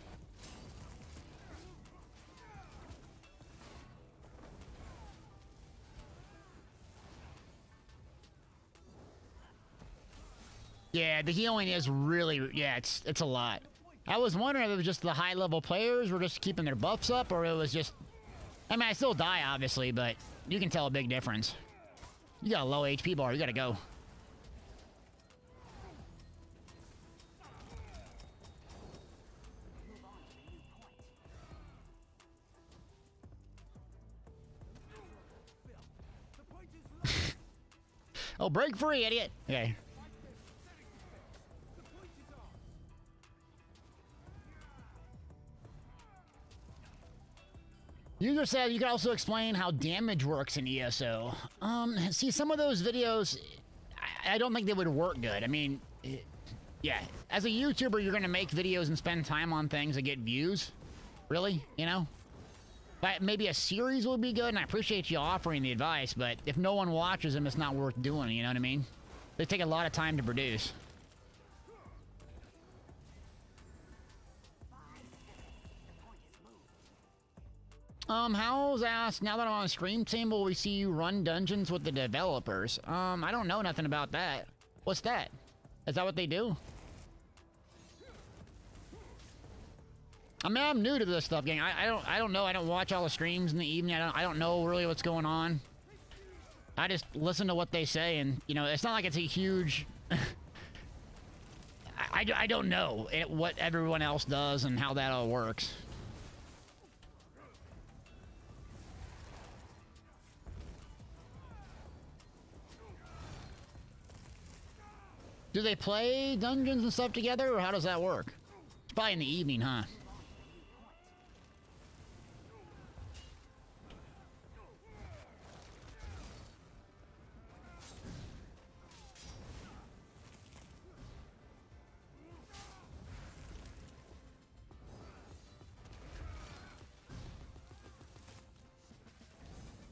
Yeah, the healing is really... Yeah, it's a lot. I was wondering if it was just the high-level players were just keeping their buffs up, or it was just... I mean, I still die, obviously, but you can tell a big difference. You got a low HP bar. You gotta go. Oh, break free, idiot. Okay. User said you can also explain how damage works in ESO. See, some of those videos, I don't think they would work good. I mean, yeah. As a YouTuber, you're going to make videos and spend time on things that get views. Really? You know? But maybe a series would be good, and I appreciate you offering the advice, but if no one watches them, it's not worth doing, you know what I mean? They take a lot of time to produce. How's asked, now that I'm on a stream team, will we see you run dungeons with the developers? I don't know nothing about that. What's that? Is that what they do? I mean, I'm new to this stuff, gang. I don't know. I don't watch all the streams in the evening. I don't know really what's going on. I just listen to what they say, and you know, it's not like it's a huge. I don't know what everyone else does and how that all works. Do they play dungeons and stuff together, or how does that work? It's probably in the evening, huh?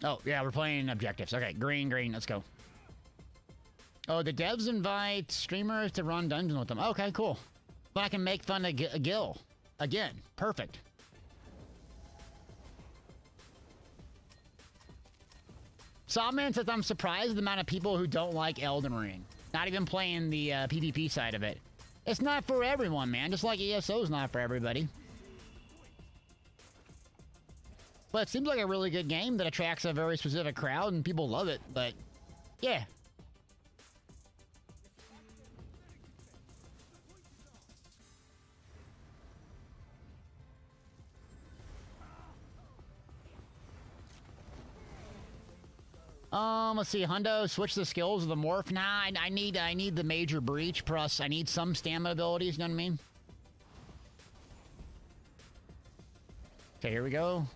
Oh, yeah, we're playing objectives. Okay, green, let's go. Oh, the devs invite streamers to run dungeons with them. Okay, cool. But I can make fun of Gil. Again, perfect. Sawman says, I'm surprised at the amount of people who don't like Elden Ring. Not even playing the PvP side of it. It's not for everyone, man. Just like ESO's not for everybody. But it seems like a really good game that attracts a very specific crowd and people love it. But, yeah. Let's see, Hundo, switch the skills of the morph. Nah, I need the major breach, plus I need some stamina abilities, you know what I mean? Okay, here we go.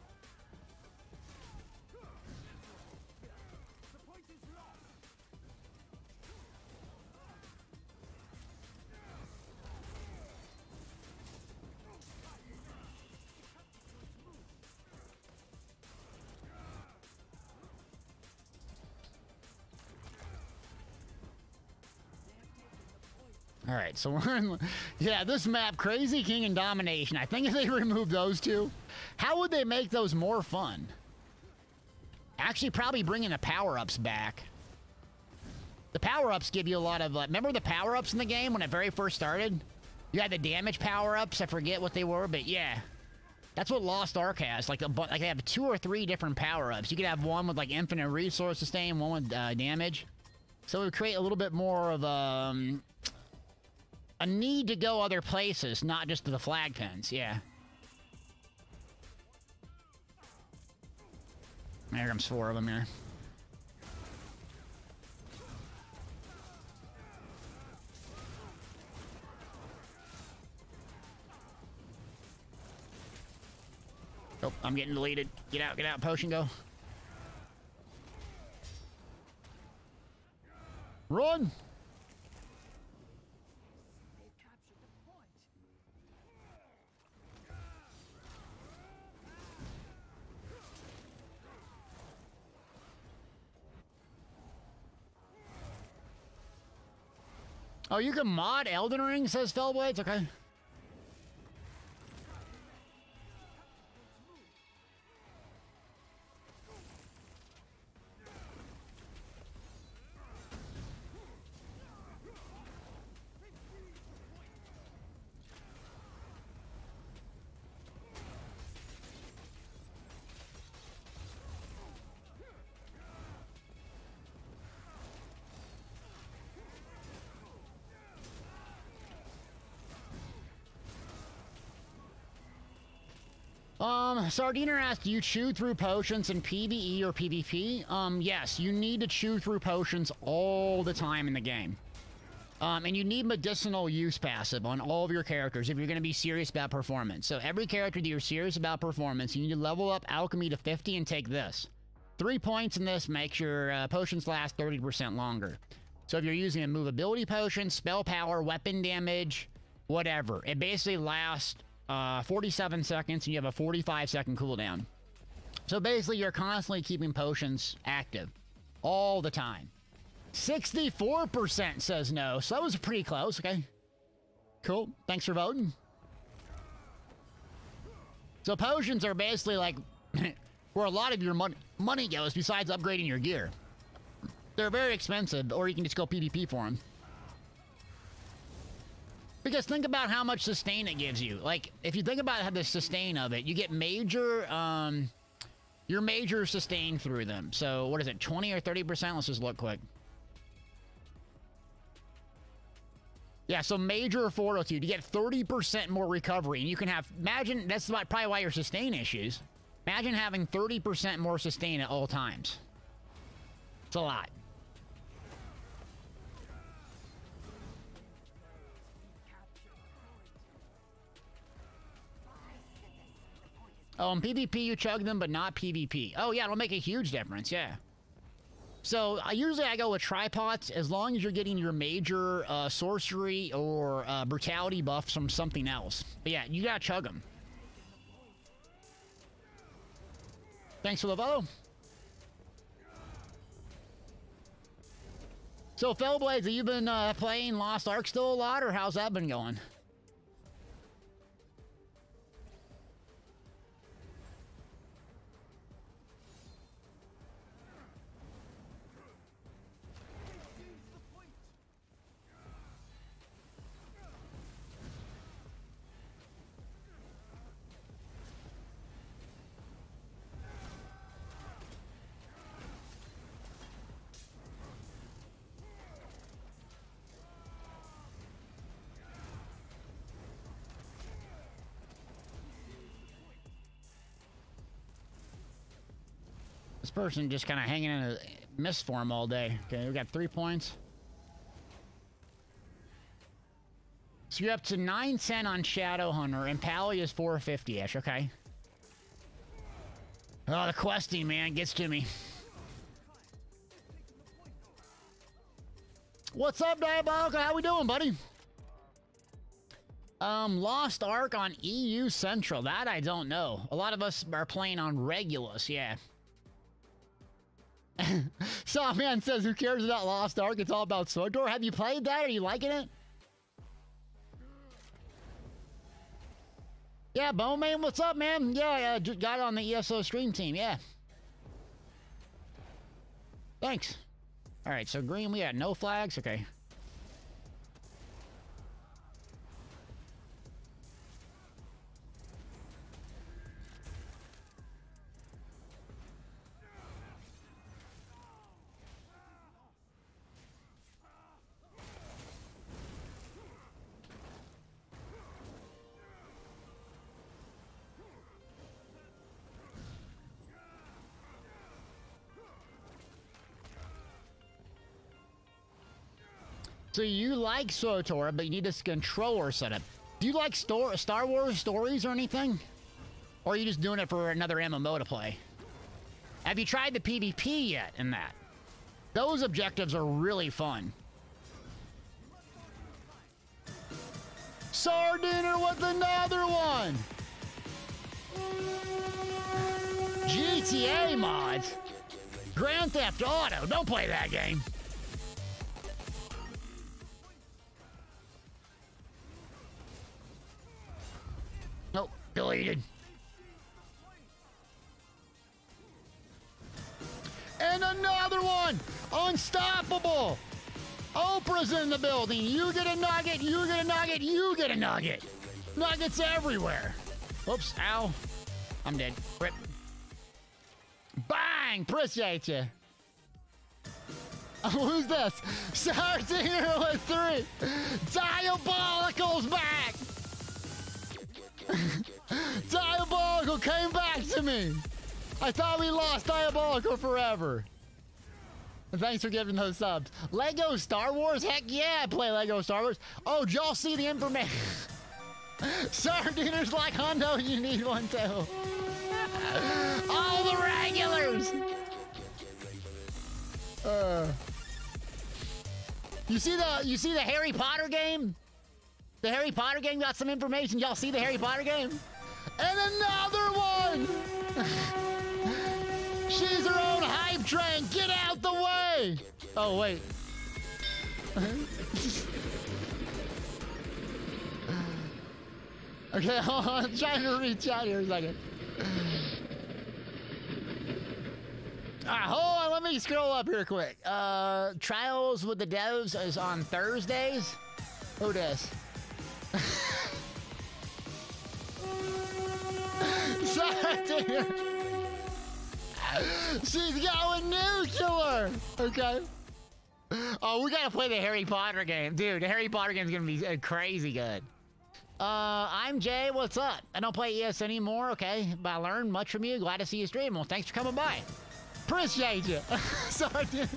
All right, so we're in... Yeah, this map, Crazy King and Domination. I think if they remove those two, how would they make those more fun? Actually, probably bringing the power-ups back. The power-ups give you a lot of... remember the power-ups in the game when it very first started? You had the damage power-ups. I forget what they were, but yeah. That's what Lost Ark has. Like they have 2 or 3 different power-ups. You could have one with, like, infinite resource sustain, one with damage. So it would create a little bit more of a need to go other places, not just to the flag pens, yeah. There comes 4 of them here. Oh, I'm getting deleted. Get out, potion, go. Run! Oh, you can mod Elden Ring, says Fellblades? Okay. Sardiner asked, do you chew through potions in PvE or PvP? Yes, you need to chew through potions all the time in the game. And you need medicinal use passive on all of your characters if you're going to be serious about performance. So every character that you're serious about performance, you need to level up alchemy to 50 and take this. 3 points in this makes your potions last 30% longer. So if you're using a movability potion, spell power, weapon damage, whatever, it basically lasts 47 seconds and you have a 45-second cooldown. So basically you're constantly keeping potions active all the time. 64% says no, so that was pretty close. Okay, cool, thanks for voting. So potions are basically like where a lot of your money goes besides upgrading your gear. They're very expensive, or you can just go PvP for them. Because think about how much sustain it gives you. Like, if you think about the sustain of it, you get major, your major sustain through them. So, what is it, 20 or 30%? Let's just look quick. Yeah, so major fortitude, you get 30% more recovery, and you can have, imagine, that's probably why your sustain issues. Imagine having 30% more sustain at all times. It's a lot. Oh, in PvP you chug them, but not PvP. Oh yeah, it'll make a huge difference, yeah. So, usually I go with tripods as long as you're getting your major sorcery or brutality buffs from something else. But yeah, you gotta chug them. Thanks for the vote. So, Fellblades, have you been playing Lost Ark still a lot, or how's that been going? This person just kind of hanging in a mist form all day. Okay, we got 3 points. So you're up to 910 on Shadowhunter, and Pally is 450-ish, okay. Oh, the questing, man, gets to me. What's up, Diabolical? How we doing, buddy? Lost Ark on EU Central. That I don't know. A lot of us are playing on Regulus, yeah. Sawman says, who cares about Lost Ark? It's all about Swordor. Have you played that? Are you liking it? Yeah, Bowman, what's up, man? Yeah, got on the ESO stream team, yeah. Thanks. All right, so green, we got no flags, okay. So you like SWTOR, but you need this controller setup. Do you like Star Wars stories or anything? Or are you just doing it for another MMO to play? Have you tried the PvP yet in that? Those objectives are really fun. Sardiner with another one! GTA mods? Grand Theft Auto, don't play that game. Nope, deleted. And another one! Unstoppable! Oprah's in the building. You get a nugget, you get a nugget, you get a nugget. Nuggets everywhere. Oops, ow. I'm dead. Rip. Bang! Appreciate you. Oh, who's this? Sardiner with 3. Diabolical's back! Diabolical Diabolical came back to me. I thought we lost Diabolical forever. And thanks for giving those subs. Lego Star Wars? Heck yeah, I play Lego Star Wars. Oh, did y'all see the information? Sardiners like Hondo, you need one too. All the regulars. You see the Harry Potter game? The Harry Potter game got some information. Y'all see the Harry Potter game? And another one! She's her own hype train. Get out the way! Oh, wait. Okay, hold on. I'm trying to reach out here a second. Alright, hold on. Let me scroll up here quick. Trials with the devs is on Thursdays. Who this? Sorry. She's going nuclear! Okay. Oh, we gotta play the Harry Potter game. Dude, the Harry Potter game is gonna be crazy good. I'm Jay, what's up? I don't play ES anymore, okay? But I learned much from you. Glad to see you stream. Well, thanks for coming by. Appreciate you. Sorry, dude.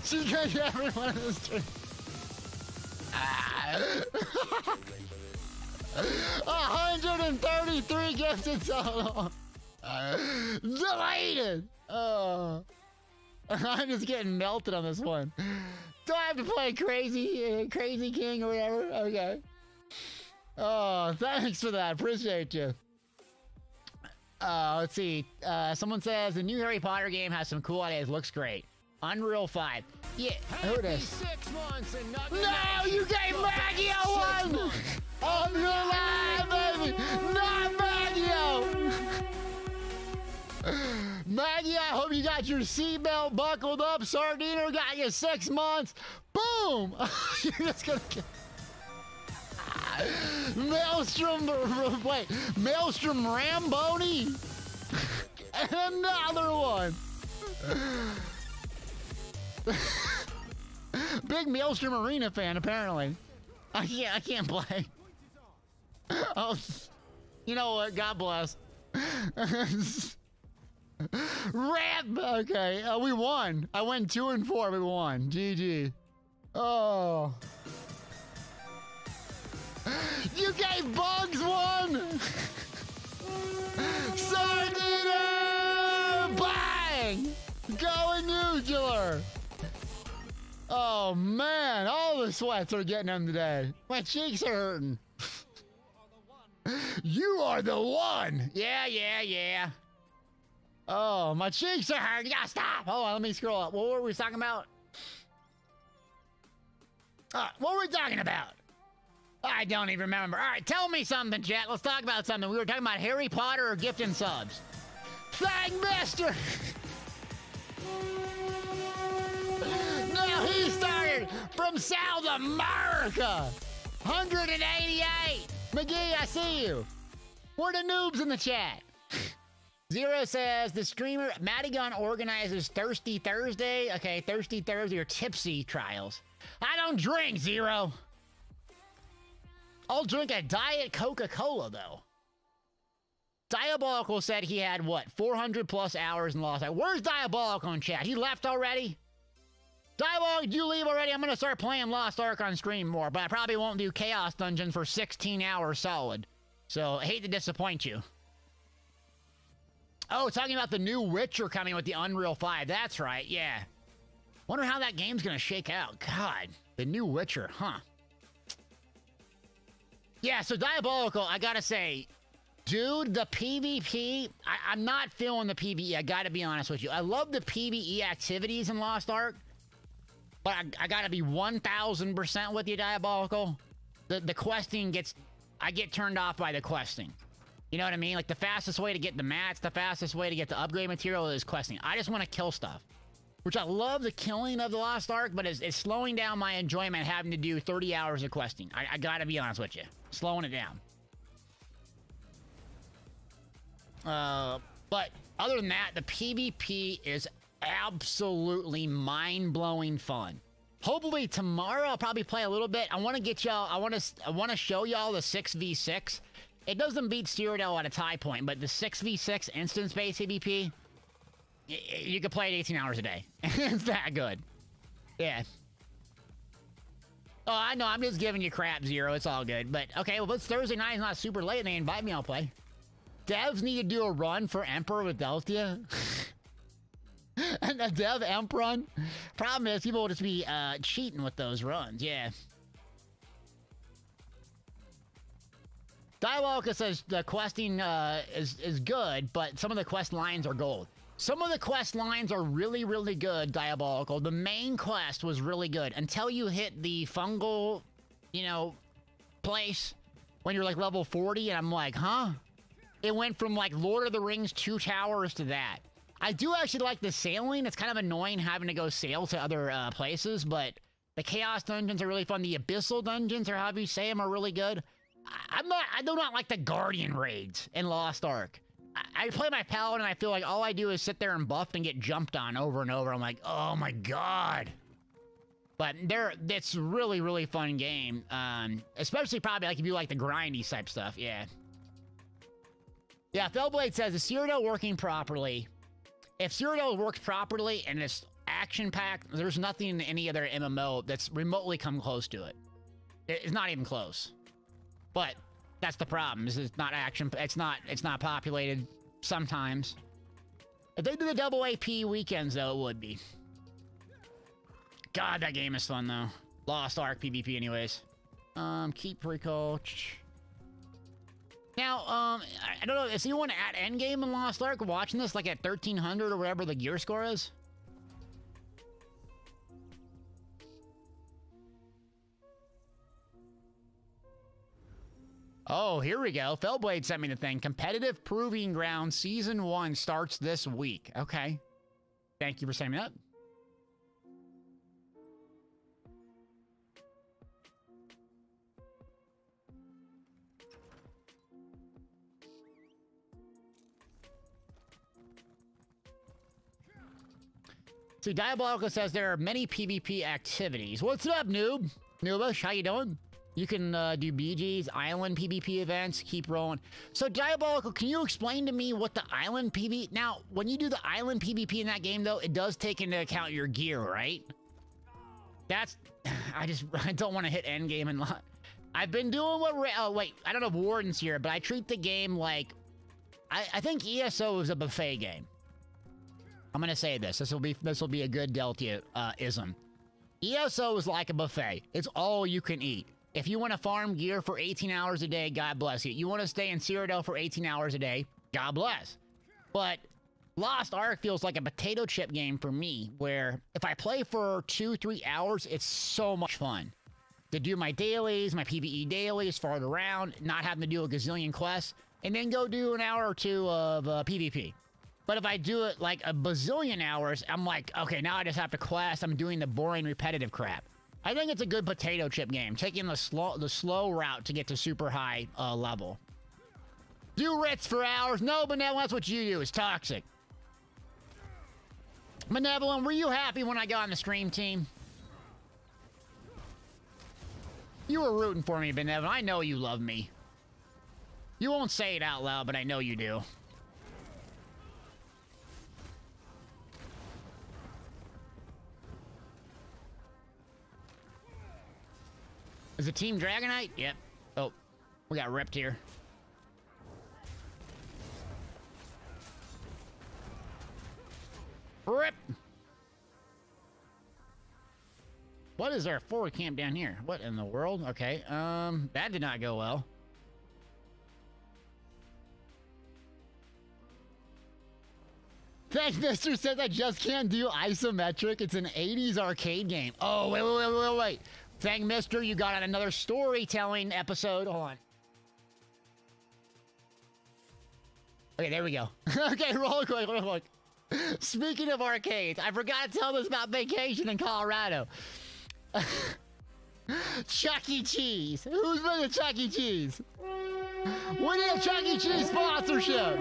She's gonna get every one of the streams. 133 gifted solo. Deleted. Oh, I'm just getting melted on this one. Do I have to play Crazy King or whatever? Okay. Oh, thanks for that. Appreciate you. Let's see. Someone says the new Harry Potter game has some cool ideas. Looks great. Unreal 5. Yeah. Who it is? 6 months and No, you gave Maggie a one. On your line, baby. Not Maggio. Maggie, I hope you got your seatbelt buckled up. Sardiner got you 6 months. Boom. You're just gonna get... Maelstrom, wait, Maelstrom Ramboni. Another one. Big Maelstrom Arena fan, apparently. I can't play. Oh, you know what? God bless. Ramp. Okay, we won. I went 2 and 4. We won. GG. Oh. You gave Bugs one. Sardina! Bang! Going nuclear. Oh man, all the sweats are getting them today. My cheeks are hurting. You are the one. Yeah. Oh, my cheeks are hurting. Yeah, stop. Hold on, let me scroll up. What were we talking about? What were we talking about? I don't even remember. All right, tell me something, chat. Let's talk about something. We were talking about Harry Potter or gifting subs. Thank Mister. Now he started from South America. 188. McGee, I see you. We're the noobs in the chat. Zero says the streamer Madigan organizes Thirsty Thursday. Okay, Thirsty Thursday or Tipsy trials. I don't drink, Zero. I'll drink a Diet Coca-Cola, though. Diabolical said he had, what, 400 plus hours in Lost Ark. Where's Diabolical in chat? He left already? Diabolical, did you leave already? I'm going to start playing Lost Ark on stream more, but I probably won't do Chaos Dungeon for 16 hours solid. So, I hate to disappoint you. Oh, talking about the new Witcher coming with the Unreal 5. That's right, yeah. Wonder how that game's going to shake out. God, the new Witcher, huh? Yeah, so Diabolical, I gotta say, dude, the PvP, I'm not feeling the PvE, I gotta be honest with you. I love the PvE activities in Lost Ark, but I gotta be 1000% with you, Diabolical. The questing I get turned off by the questing. You know what I mean? Like, the fastest way to get the mats, the fastest way to get the upgrade material is questing. I just want to kill stuff. Which I love the killing of the Lost Ark, but it's slowing down my enjoyment having to do 30 hours of questing. I gotta be honest with you. Slowing it down. But other than that, the PvP is absolutely mind-blowing fun. Hopefully tomorrow I'll probably play a little bit. I want to get y'all, I want to show y'all the 6v6 It doesn't beat Cyrodiil at a tie point, but the 6v6 instance-based PvP, you can play it 18 hours a day. It's that good. Yeah. Oh, I know. I'm just giving you crap, Zero. It's all good. But, okay, well, it's Thursday night. It's not super late, and they invite me. I'll play. Devs need to do a run for Emperor with Deltia. And a Dev Emp run. Problem is, people will just be cheating with those runs. Yeah. Diabolica says the questing is good, but some of the quest lines are gold. Some of the quest lines are really, really good, Diabolical. The main quest was really good until you hit the fungal, you know, place when you're like level 40, and I'm like, huh? It went from like Lord of the Rings 2 towers to that. I do actually like the sailing. It's kind of annoying having to go sail to other places, but the Chaos dungeons are really fun. The Abyssal dungeons, or however you say them, are really good. I do not like the Guardian raids in Lost Ark. I play my Paladin, and I feel like all I do is sit there and buff and get jumped on over and over. I'm like, oh my god. But it's really, really fun game. Especially probably like if you like the grindy type stuff, yeah. Yeah, Fellblade says, is Cyrodiil working properly? If Cyrodiil works properly and it's action-packed, there's nothing in any other MMO that's remotely come close to it. It's not even close. But that's the problem. Is it's not action. It's not populated sometimes. If they do the double AP weekends, though, it would be. God, that game is fun though. Lost Ark PvP, anyways. Keep recall. Now, I don't know. Is anyone at endgame in Lost Ark watching this, like at 1300 or whatever the gear score is? Oh, here we go. Fellblade sent me the thing. Competitive Proving Ground Season 1 starts this week. Okay. Thank you for saying that. See, Diabolical says there are many PvP activities. What's up, noob? Noobish, how you doing? You can do BGs, island PvP events, keep rolling. So, Diabolical, can you explain to me what the island PvP... Now, when you do the island PvP in that game, though, it does take into account your gear, right? That's... I don't want to hit endgame and... I've been doing what... Oh, wait, I don't know if Warden's here, but I treat the game like... I think ESO is a buffet game. I'm gonna say this. This will be a good Delta-ism. ESO is like a buffet. It's all you can eat. If you want to farm gear for 18 hours a day, God bless you. You want to stay in Cyrodiil for 18 hours a day, God bless. But Lost Ark feels like a potato chip game for me, where if I play for 2-3 hours, it's so much fun. To do my dailies, my PvE dailies, fart around, not having to do a gazillion quests, and then go do an hour or two of PvP. But if I do it like a bazillion hours, I'm like, okay, now I just have to quest. I'm doing the boring, repetitive crap. I think it's a good potato chip game, taking the slow route to get to super high level. Do Ritz for hours? No, Benevolent, that's what you do. It's toxic. Benevolent, were you happy when I got on the stream team? You were rooting for me, Benevolent. I know you love me. You won't say it out loud, but I know you do. Is it Team Dragonite? Yep. Oh, we got ripped here. Rip! What is our forward camp down here? What in the world? Okay, that did not go well. Thanks, Mister says I just can't do isometric. It's an 80s arcade game. Oh, wait. Thank Mister, you got on another storytelling episode. Hold on. Okay, there we go. Okay, roll quick. Speaking of arcades, I forgot to tell this about vacation in Colorado. Chuck E. Cheese. Who's been to Chuck E. Cheese? We need a Chuck E. Cheese sponsorship.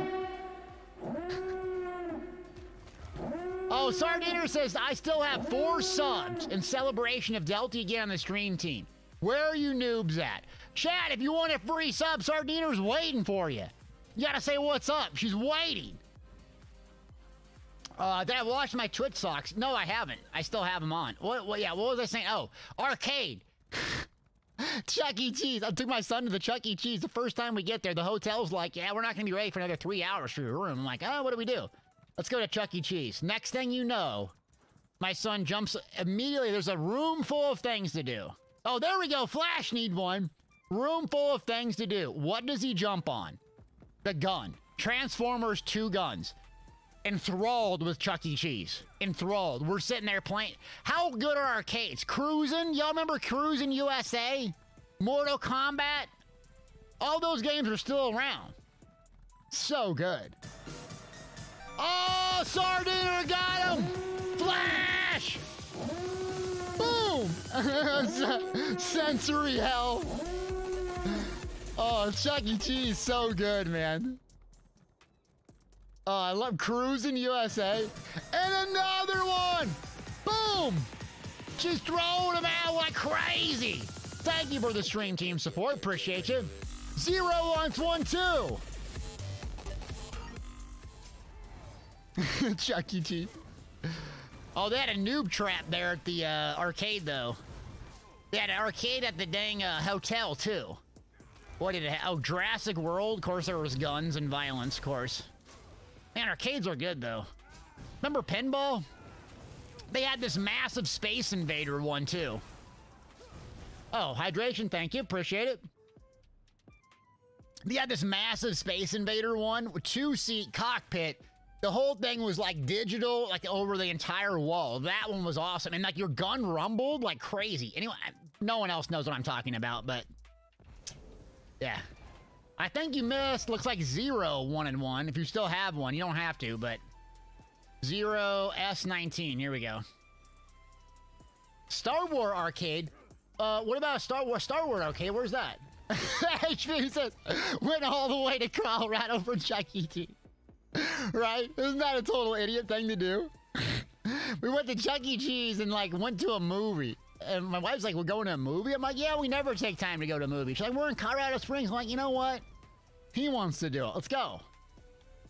Oh, Sardiner says, I still have 4 subs in celebration of Delta again on the stream team. Where are you noobs at? Chat, if you want a free sub, Sardiner's waiting for you. You gotta say what's up. She's waiting. Did I wash my Twitch socks? No, I haven't. I still have them on. What? Yeah, what was I saying? Oh, arcade. Chuck E. Cheese. I took my son to the Chuck E. Cheese. The first time we get there, the hotel's like, yeah, we're not going to be ready for another 3 hours for your room. I'm like, oh, what do we do? Let's go to Chuck E. Cheese. Next thing you know, my son jumps immediately. There's a room full of things to do. Oh, there we go. Flash need one. Room full of things to do. What does he jump on? The gun. Transformers 2 guns. Enthralled with Chuck E. Cheese. Enthralled. We're sitting there playing. How good are arcades? Cruising? Y'all remember Cruising USA? Mortal Kombat? All those games are still around. So good. Oh, Sardiner got him! Flash! Boom! Sensory hell. Oh, Chuck E. Cheese, so good, man. Oh, I love Cruising USA. And another one! Boom! She's throwing them out like crazy. Thank you for the stream team support. Appreciate you. 0 wants one too. Chuck E. Cheese. Oh, they had a noob trap there at the arcade, though. They had an arcade at the dang hotel, too. What did it have? Oh, Jurassic World. Of course, there was guns and violence, of course. Man, arcades are good, though. Remember pinball? They had this massive Space Invader one, too. Oh, hydration, thank you. Appreciate it. They had this massive Space Invader one with 2-seat cockpit. The whole thing was, like, digital, like, over the entire wall. That one was awesome. And, like, your gun rumbled like crazy. Anyway, no one else knows what I'm talking about, but... yeah. I think you missed, looks like 0, 1 and 1. If you still have one, you don't have to, but 0 S19. Here we go. Star Wars arcade. What about Star Wars arcade? Where's that? HP says went all the way to Colorado for Chuck E. Cheese. Right? Isn't that a total idiot thing to do? We went to Chuck E. Cheese and like went to a movie. And my wife's like, we're going to a movie? I'm like, yeah, we never take time to go to a movie. She's like, we're in Colorado Springs. I'm like, you know what? He wants to do it. Let's go.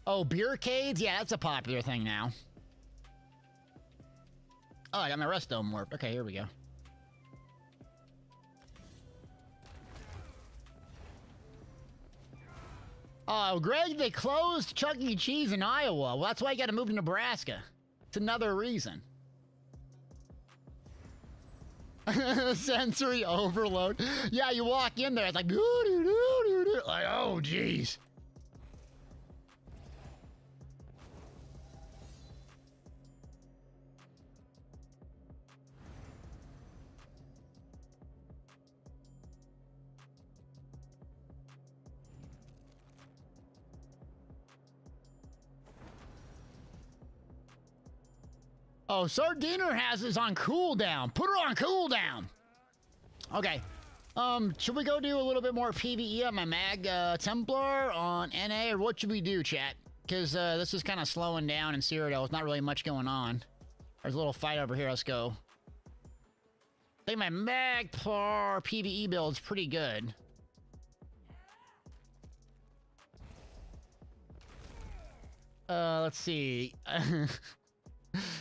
Oh, beercades? Yeah, that's a popular thing now. Oh, I got my rest dome warped. Okay, here we go. Oh, Greg, they closed Chuck E. Cheese in Iowa. Well, that's why you got to move to Nebraska. It's another reason. Sensory overload. Yeah, you walk in there, it's like, doo-doo-doo-doo-doo. Like, oh, jeez. Oh, Sardiner has his on cooldown. Put her on cooldown. Okay. Should we go do a little bit more PvE on my Mag Templar on NA, or what should we do, chat? Because this is kind of slowing down in Cyrodiil. There's not really much going on. There's a little fight over here. Let's go. I think my Magplar PvE build's pretty good. Let's see.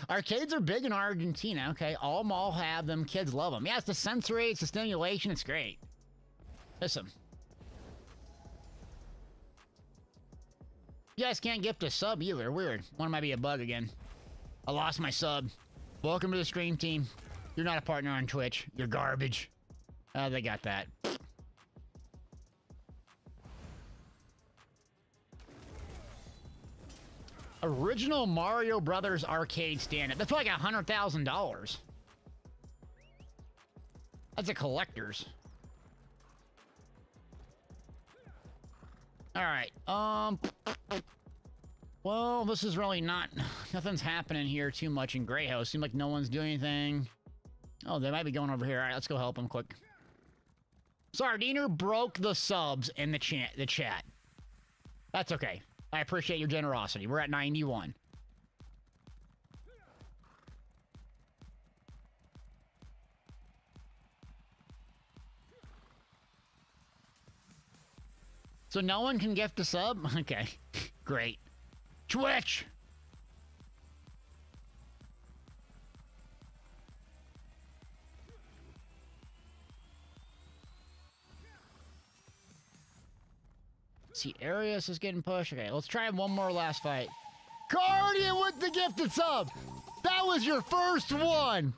Arcades are big in Argentina. Okay, all mall have them. Kids love them. Yeah, it's the sensory, it's the stimulation. It's great. Listen. You guys can't gift a sub either. Weird. One might be a bug again. I lost my sub. Welcome to the stream team. You're not a partner on Twitch. You're garbage. They got that. Original Mario Brothers arcade stand-up. That's like $100,000. That's a collector's. All right. Well, this is really not... nothing's happening here too much in Grey House. Seems like no one's doing anything. Oh, they might be going over here. All right, let's go help them quick. Sardiner broke the subs in the chat. That's okay. I appreciate your generosity. We're at 91. So no one can gift a sub? Okay, great. Twitch! See, Arius is getting pushed. Okay, let's try one more last fight. Guardian with the gifted sub! That was your first one!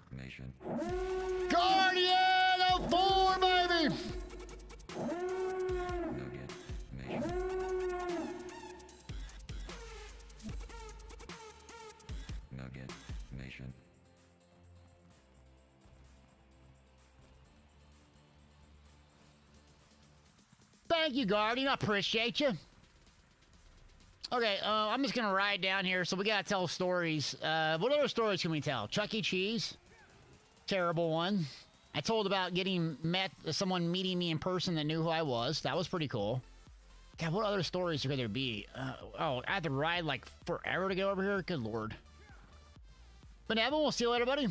Guardian of 4, baby! Thank you, Guardian. I appreciate you. Okay, I'm just gonna ride down here, so we gotta tell stories. What other stories can we tell? Chuck E. Cheese? Terrible one. I told about someone meeting me in person that knew who I was. That was pretty cool. God, what other stories could there be? I had to ride like forever to get over here? Good lord. But Evan, we'll see you later, buddy.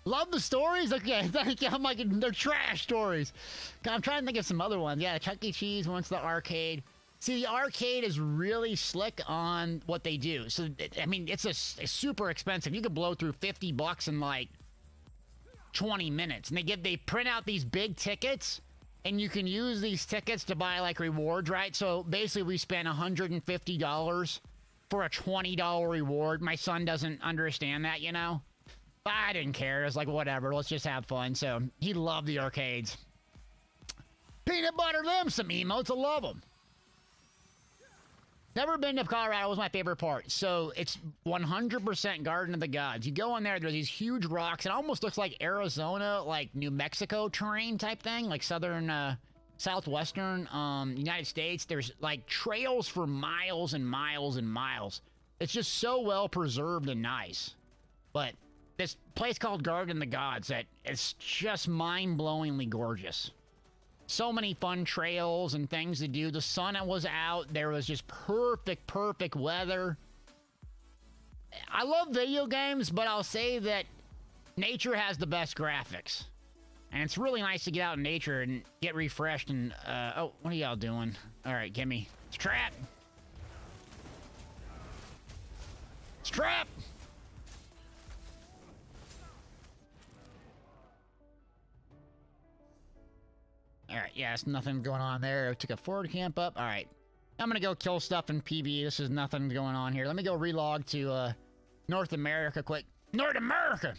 Love the stories? Okay, thank you. I'm like, they're trash stories. I'm trying to think of some other ones. Yeah, Chuck E. Cheese, went to the arcade. See, the arcade is really slick on what they do. So, I mean, it's super expensive. You could blow through $50 in like 20 minutes. And they print out these big tickets, and you can use these tickets to buy like rewards, right? So basically we spent $150 for a $20 reward. My son doesn't understand that, you know? I didn't care. It was like, whatever. Let's just have fun. So he loved the arcades. Peanut butter them some emotes. I love them. Never been to Colorado was my favorite part. So it's 100% Garden of the Gods. You go in there, there's these huge rocks. It almost looks like Arizona, like New Mexico terrain type thing, like southwestern United States. There's like trails for miles and miles and miles. It's just so well preserved and nice. But this place called Garden of the Gods that it's just mind-blowingly gorgeous. So many fun trails and things to do. The sun was out. There was just perfect weather. I love video games, but I'll say that nature has the best graphics. And it's really nice to get out in nature and get refreshed and, oh, what are y'all doing? All right, gimme. It's a trap. It's a trap. All right, yeah, there's nothing going on there. I took a forward camp up. All right, I'm gonna go kill stuff in PvE. This is nothing going on here. Let me go relog to North America quick. North America!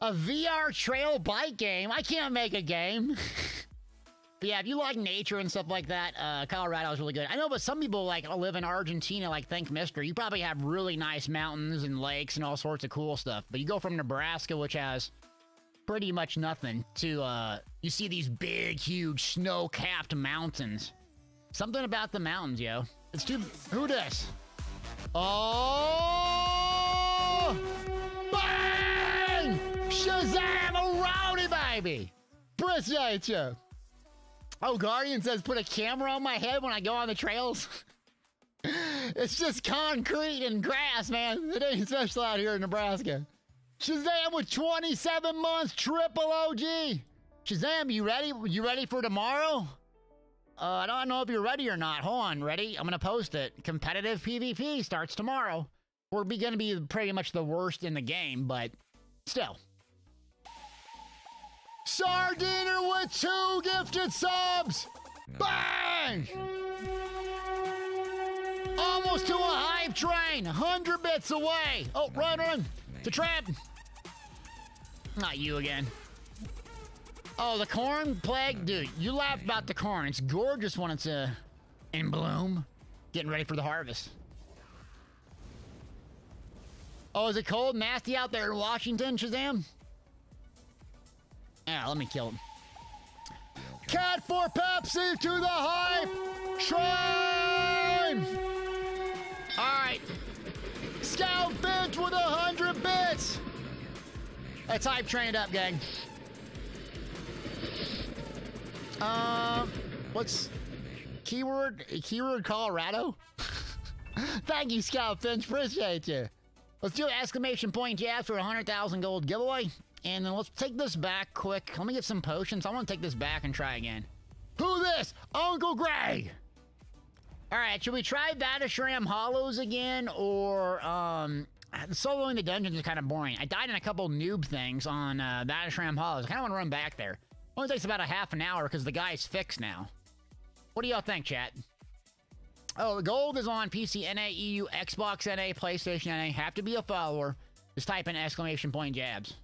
A VR trail bike game? I can't make a game. But yeah, if you like nature and stuff like that, Colorado is really good. I know, but some people like live in Argentina, like Think Mister. You probably have really nice mountains and lakes and all sorts of cool stuff. But you go from Nebraska, which has pretty much nothing, to you see these big, huge snow-capped mountains. Something about the mountains, yo. It's too. Who this? Oh! Bang! Shazam! A rowdy baby. Appreciate you. Oh, Guardian says put a camera on my head when I go on the trails. It's just concrete and grass, man. It ain't special out here in Nebraska. Shazam with 27 months, triple OG. Shazam, you ready? You ready for tomorrow? I don't know if you're ready or not. Hold on, ready? I'm gonna post it. Competitive PvP starts tomorrow. We're gonna be pretty much the worst in the game, but still. Sardiner with 2 gifted subs! Bang! Almost to a hype train! 100 bits away! Oh, run! It's a trap! Not you again. Oh, the corn plague? Dude, you laugh about the corn. It's gorgeous when it's in bloom. Getting ready for the harvest. Oh, is it cold and nasty out there in Washington, Shazam? Yeah, let me kill him. Cat for Pepsi to the hype train! Alright. Scout Finch with 100 bits! Let's hype train it up, gang. What's keyword Colorado? Thank you, Scout Finch. Appreciate you. Let's do an exclamation point jab for a 100,000 gold giveaway. And then let's take this back quick. Let me get some potions. I want to take this back and try again. Who this? Uncle Greg! Alright, should we try Vatashram Hollows again? Or, soloing the dungeons is kind of boring. I died in a couple noob things on Vatashram Hollows. I kind of want to run back there. Only takes about a half an hour because the guy's fixed now. What do y'all think, chat? Oh, the gold is on PC, NA, EU, Xbox NA, PlayStation NA. Have to be a follower. Just type in exclamation point jabs.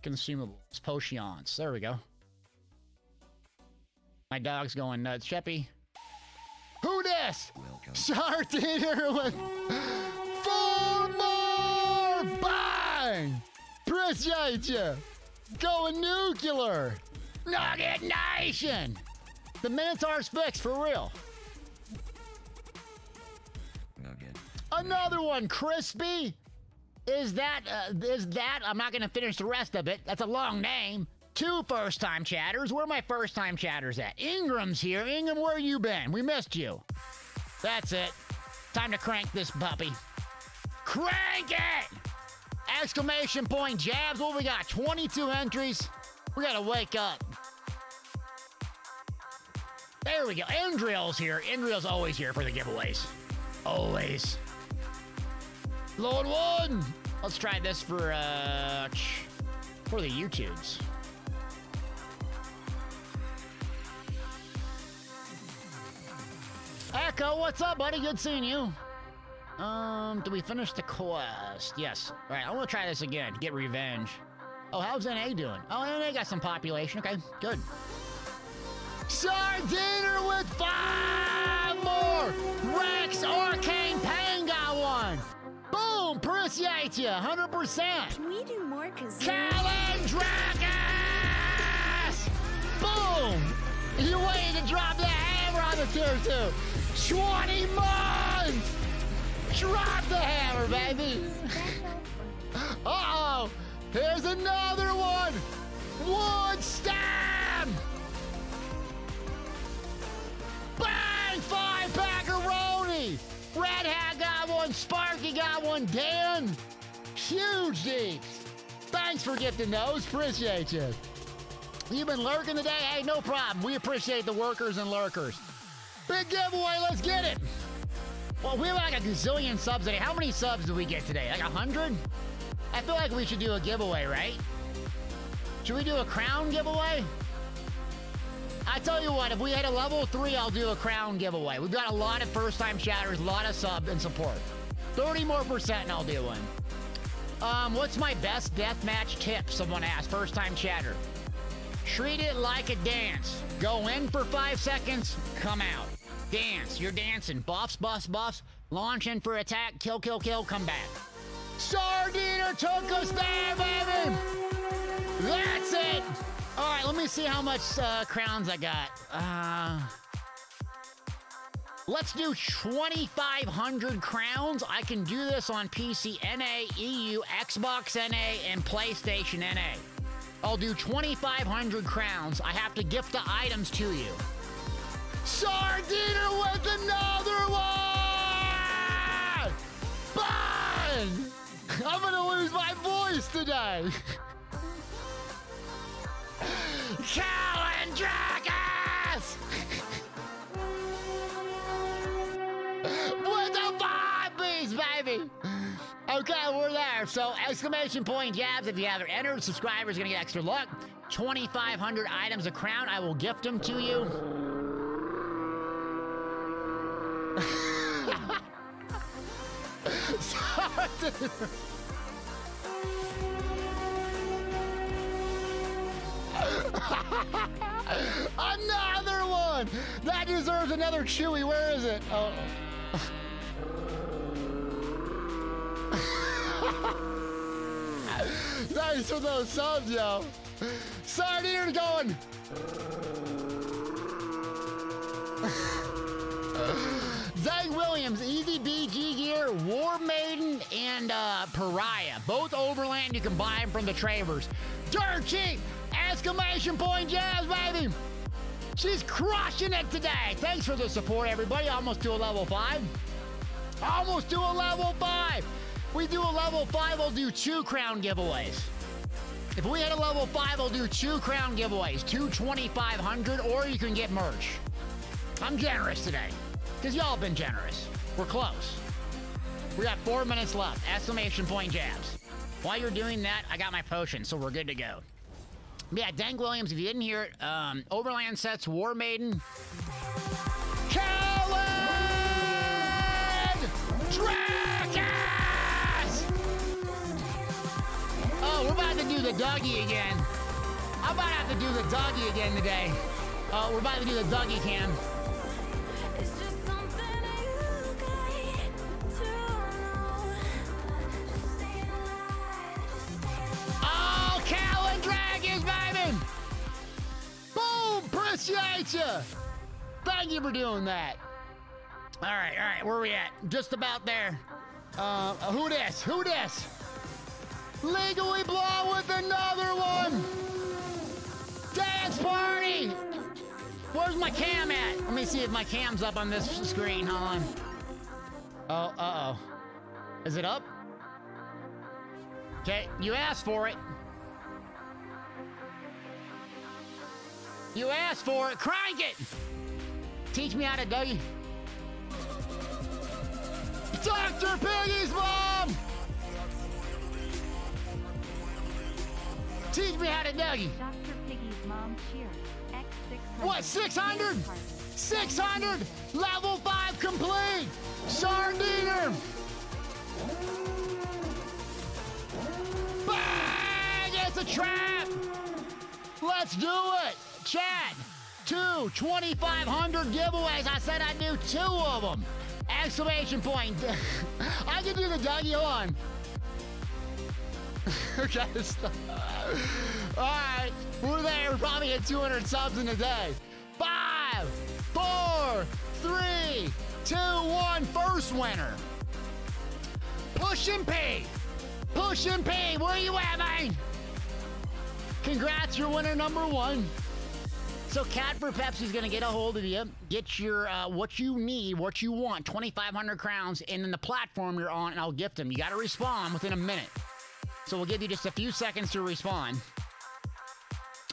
Consumables, potions. There we go. My dog's going nuts. Sheppy. Who this? Sardiner with 4 more! Bang! Appreciate you! Going nuclear! Nugget Nation! The Minotaur's fixed, for real. Another one, Crispy! Is that, I'm not gonna finish the rest of it. That's a long name. 2 first-time chatters. Where are my first-time chatters at? Ingram's here. Ingram, where you been? We missed you. That's it. Time to crank this puppy. Crank it! Exclamation point jabs. What we got? 22 entries. We gotta wake up. There we go. Andriel's here. Andriel's always here for the giveaways. Always. Lord One! Let's try this for the YouTubes. Echo, what's up, buddy? Good seeing you. Did we finish the quest? Yes. All right, I want to try this again. Get revenge. Oh, how's NA doing? Oh, NA got some population. Okay, good. Sardiner with 5 more! Rex Arcane Pain got 1! Boom! Appreciate you! 100%! Can we do more? Calendragus! Boom! You waited to drop the hammer on the tier 2! 20 months! Drop the hammer, baby! Uh-oh! Here's another one! Wood stab! Bang! 5 packaroni! Red Hat got 1, Sparky got 1, Dan! Huge deeps! Thanks for gifting those, appreciate you. You've been lurking today? Hey, no problem. We appreciate the workers and lurkers. Big giveaway, let's get it! Well, we have like a gazillion subs today. How many subs did we get today? Like 100? I feel like we should do a giveaway, right? Should we do a crown giveaway? I tell you what, if we hit a level 3, I'll do a crown giveaway. We've got a lot of first-time chatters, a lot of sub and support. 30% more and I'll do one. What's my best deathmatch tip? Someone asked. First-time chatter. Treat it like a dance. Go in for 5 seconds, come out. Dance. You're dancing. Buffs, buffs, buffs. Launch in for attack. Kill, kill, kill. Come back. Sardiner took us there, baby! That's it! All right, let me see how much crowns I got. Let's do 2,500 crowns. I can do this on PC, NA, EU, Xbox NA, and PlayStation NA. I'll do 2,500 crowns. I have to gift the items to you. Sardiner with another one! Bang! I'm gonna lose my voice today. Calendragus! With the 5-piece, baby! Okay, we're there. So, exclamation point jabs. If you haven't entered, subscribers are gonna get extra luck. 2,500 items a crown. I will gift them to you. Another one! That deserves another Chewy. Where is it? Oh. Thanks for those subs, yo. Sardiner going. Zach Williams, Easy BG Gear, War Maiden, and Pariah. Both overland, you can buy them from the traders. Dirt cheap! Exclamation point jabs, baby! She's crushing it today. Thanks for the support, everybody. Almost to a level 5. Almost to a level 5. We do a level 5, we'll do 2 crown giveaways. If we hit a level 5, I'll do 2 crown giveaways, 2 2,500, or you can get merch. I'm generous today, because y'all been generous. We're close. We got 4 minutes left. Exclamation point jabs. While you're doing that, I got my potion, so we're good to go. Yeah, Dank Williams, if you didn't hear it, Overland sets, War Maiden. Khaled! Dracus! Oh, we're about to do the Dougie again. I'm about to have to do the Dougie again today. We're about to do the Dougie cam. Oh, Khaled Dragons, baby! Boom! Appreciate you! Thank you for doing that. All right, where are we at? Just about there. Who this? Who this? Legally Blonde with another one! Dance party! Where's my cam at? Let me see if my cam's up on this screen. Hold on. Oh, uh-oh. Is it up? Okay, you asked for it. You asked for it. Crank it! Teach me how to Dougie. Dr. Piggy's mom! Teach me how to Dougie. Dr. Piggy's mom cheers. X 600. What, 600? 600! Level 5 complete! Sardiner! Bang! It's a trap! Let's do it! Chat! 2 2,500 giveaways. I said I'd do 2 of them. Exclamation point. I can do the Dougie. Hold on. Okay, alright, we're there. We're probably at 200 subs in a day. 5, 4, 3, 2, 1. First winner. Push and P. Push and P. Where you at, man? Congrats, you're winner number 1. So Cat for Pepsi's gonna get a hold of you, get your what you need, what you want, 2,500 crowns, and then the platform you're on, and I'll gift them. You gotta respond within a minute. So we'll give you just a few seconds to respond.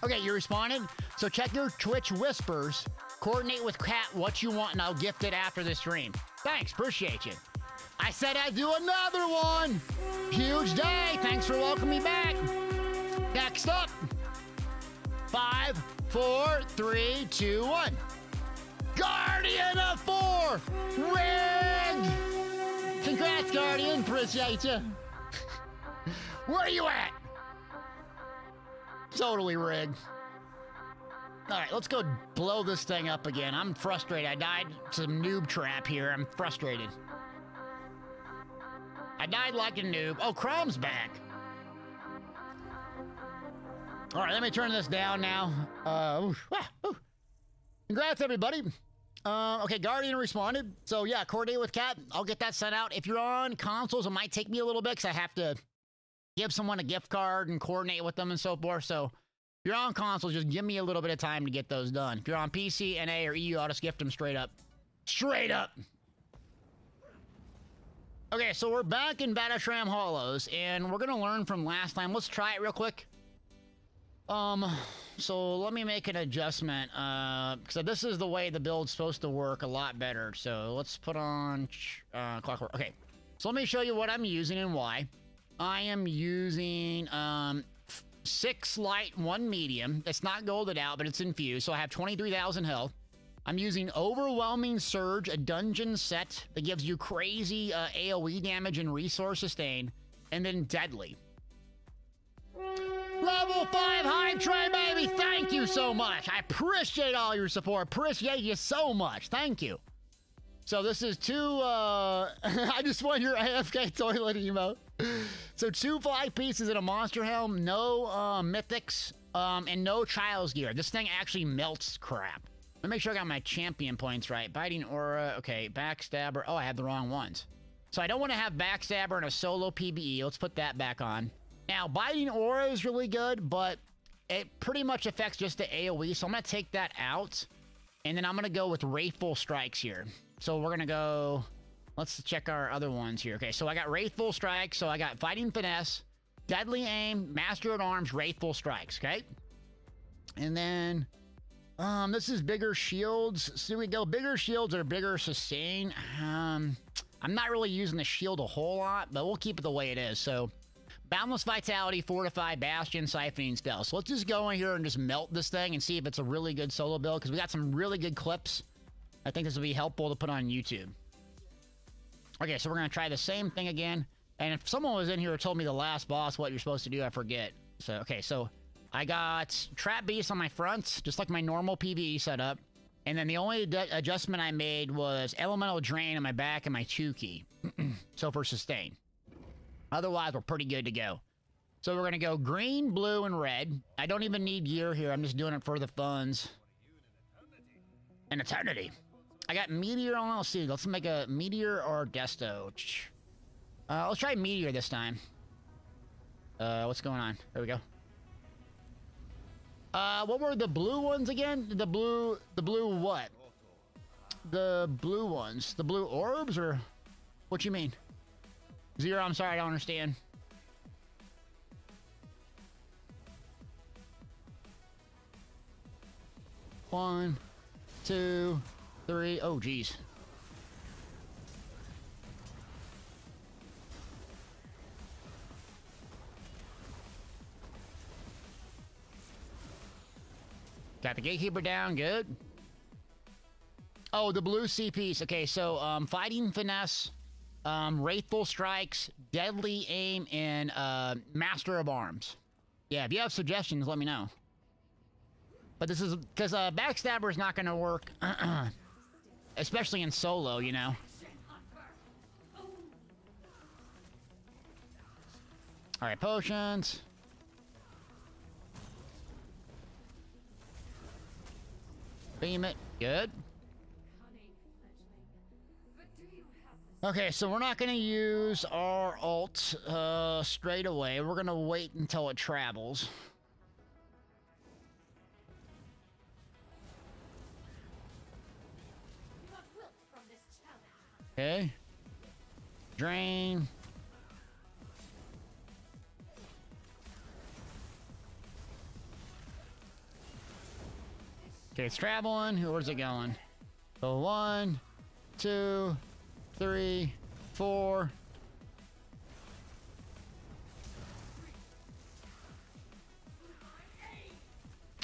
Okay, you responded? So check your Twitch whispers, coordinate with Cat what you want, and I'll gift it after the stream. Thanks, appreciate you. I said I'd do another one. Huge day, thanks for welcoming me back. Next up, 5, 4, 3, 2, 1. Guardian of 4, rigged. Congrats, Guardian, appreciate you. Where are you at? Totally rigged. All right, let's go blow this thing up again. I'm frustrated. I died some noob trap here. I'm frustrated. I died like a noob. Oh, Chrome's back. All right, let me turn this down now. Congrats, everybody. Okay, Guardian responded. So, yeah, coordinate with Cat. I'll get that sent out. If you're on consoles, it might take me a little bit because I have to give someone a gift card and coordinate with them and so forth. So, if you're on consoles, just give me a little bit of time to get those done. If you're on PC, NA, or EU, I'll just gift them straight up. Straight up! Okay, so we're back in Battlesham Hollows, and we're gonna learn from last time. Let's try it real quick. So let me make an adjustment, so this is the way the build's supposed to work a lot better. So let's put on, clockwork. Okay, so let me show you what I'm using and why. I am using, 6 light, 1 medium. It's not golded out, but it's infused, so I have 23,000 health. I'm using Overwhelming Surge, a dungeon set that gives you crazy, AoE damage and resource sustain, and then Deadly. Level 5 hype train, baby! Thank you so much! I appreciate all your support. Appreciate you so much. Thank you. So this is 2, I just want your AFK toilet emote. So 2 flag pieces and a monster helm, no mythics, and no trials gear. This thing actually melts crap. Let me make sure I got my champion points right. Biting Aura, okay, Backstabber. Oh, I had the wrong ones. So I don't want to have Backstabber in a solo PvE. Let's put that back on. Now, Biting Aura is really good, but it pretty much affects just the AoE, so I'm going to take that out. And then I'm going to go with Wraithful Strikes here. So we're going to go... Let's check our other ones here. Okay, so I got Wraithful Strikes, so I got Fighting Finesse, Deadly Aim, Master at Arms, Wraithful Strikes, okay? And then... this is Bigger Shields. So we go Bigger Shields or Bigger Sustain. I'm not really using the shield a whole lot, but we'll keep it the way it is. So, Boundless Vitality, Fortify, Bastion, Siphoning Spell. So let's just go in here and just melt this thing and see if it's a really good solo build, because we got some really good clips. I think this will be helpful to put on YouTube. Okay, so we're going to try the same thing again. And if someone was in here who told me the last boss what you're supposed to do, I forget. So, okay, so I got Trap Beast on my front, just like my normal PvE setup. And then the only adjustment I made was Elemental Drain on my back and my 2 key. So for sustain. Otherwise, we're pretty good to go. So we're going to go green, blue, and red. I don't even need gear here. I'm just doing it for the funds. An eternity. I got Meteor on. Let's see. Let's make a Meteor or Desto. Let's try Meteor this time. What's going on? There we go. What were the blue ones again? The blue what? The blue ones. The blue orbs, or what you mean? Zero, I'm sorry, I don't understand. One, two, three. Oh, geez. Got the Gatekeeper down, good. Oh, the blue CPs. Okay, so Fighting Finesse, Wraithful Strikes, Deadly Aim, and Master of Arms. Yeah, if you have suggestions, let me know. But this is because Backstabber is not going to work, especially in solo, you know. All right, potions. Beam it. Good. Okay, so we're not going to use our ult straight away. We're going to wait until it travels. Okay. Drain. Okay, it's traveling. Where's it going? So 1, 2, 3, 4.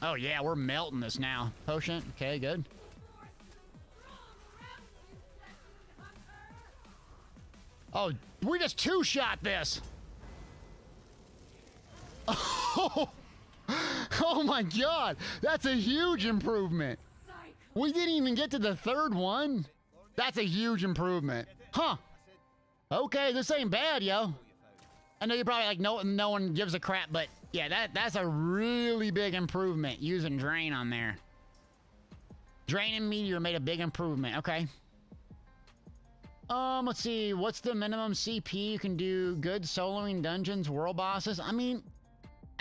Oh yeah, we're melting this now. Potion. Okay, good. Oh, we just two-shot this. Oh. Oh my god, that's a huge improvement. We didn't even get to the third one. That's a huge improvement. Huh. Okay, this ain't bad, yo. I know you're probably like, no one gives a crap, but yeah, that's a really big improvement using Drain on there. Drain and Meteor made a big improvement. Okay. Let's see. What's the minimum CP you can do good soloing dungeons, world bosses? I mean,